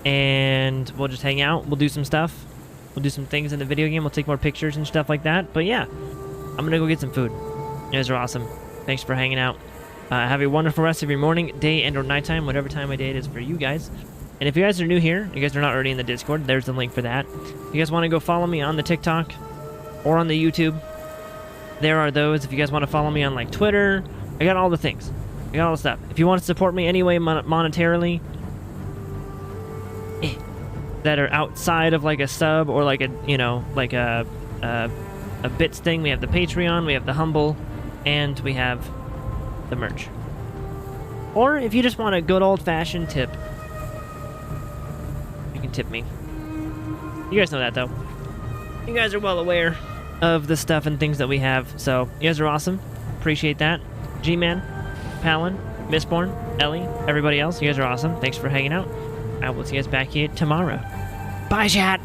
A: and we'll just hang out. We'll do some stuff. We'll do some things in the video game. We'll take more pictures and stuff like that. But yeah, I'm gonna go get some food. You guys are awesome. Thanks for hanging out. Have a wonderful rest of your morning, day, and or nighttime, whatever time of day it is for you guys. And if you guys are new here, you guys are not already in the Discord, there's the link for that. If you guys want to go follow me on the TikTok or on the YouTube, there are those. If you guys want to follow me on like Twitter, I got all the things. I got all the stuff. If you want to support me anyway monetarily, that are outside of like a sub or like a, you know, like a bits thing, we have the Patreon, we have the Humble, and we have the merch. Or if you just want a good old-fashioned tip, you can tip me. You guys know that, though. You guys are well aware of the stuff and things that we have, so you guys are awesome. Appreciate that. G-Man, Palin, Mistborn, Ellie, everybody else, you guys are awesome. Thanks for hanging out. I will see you guys back here tomorrow. Bye, chat!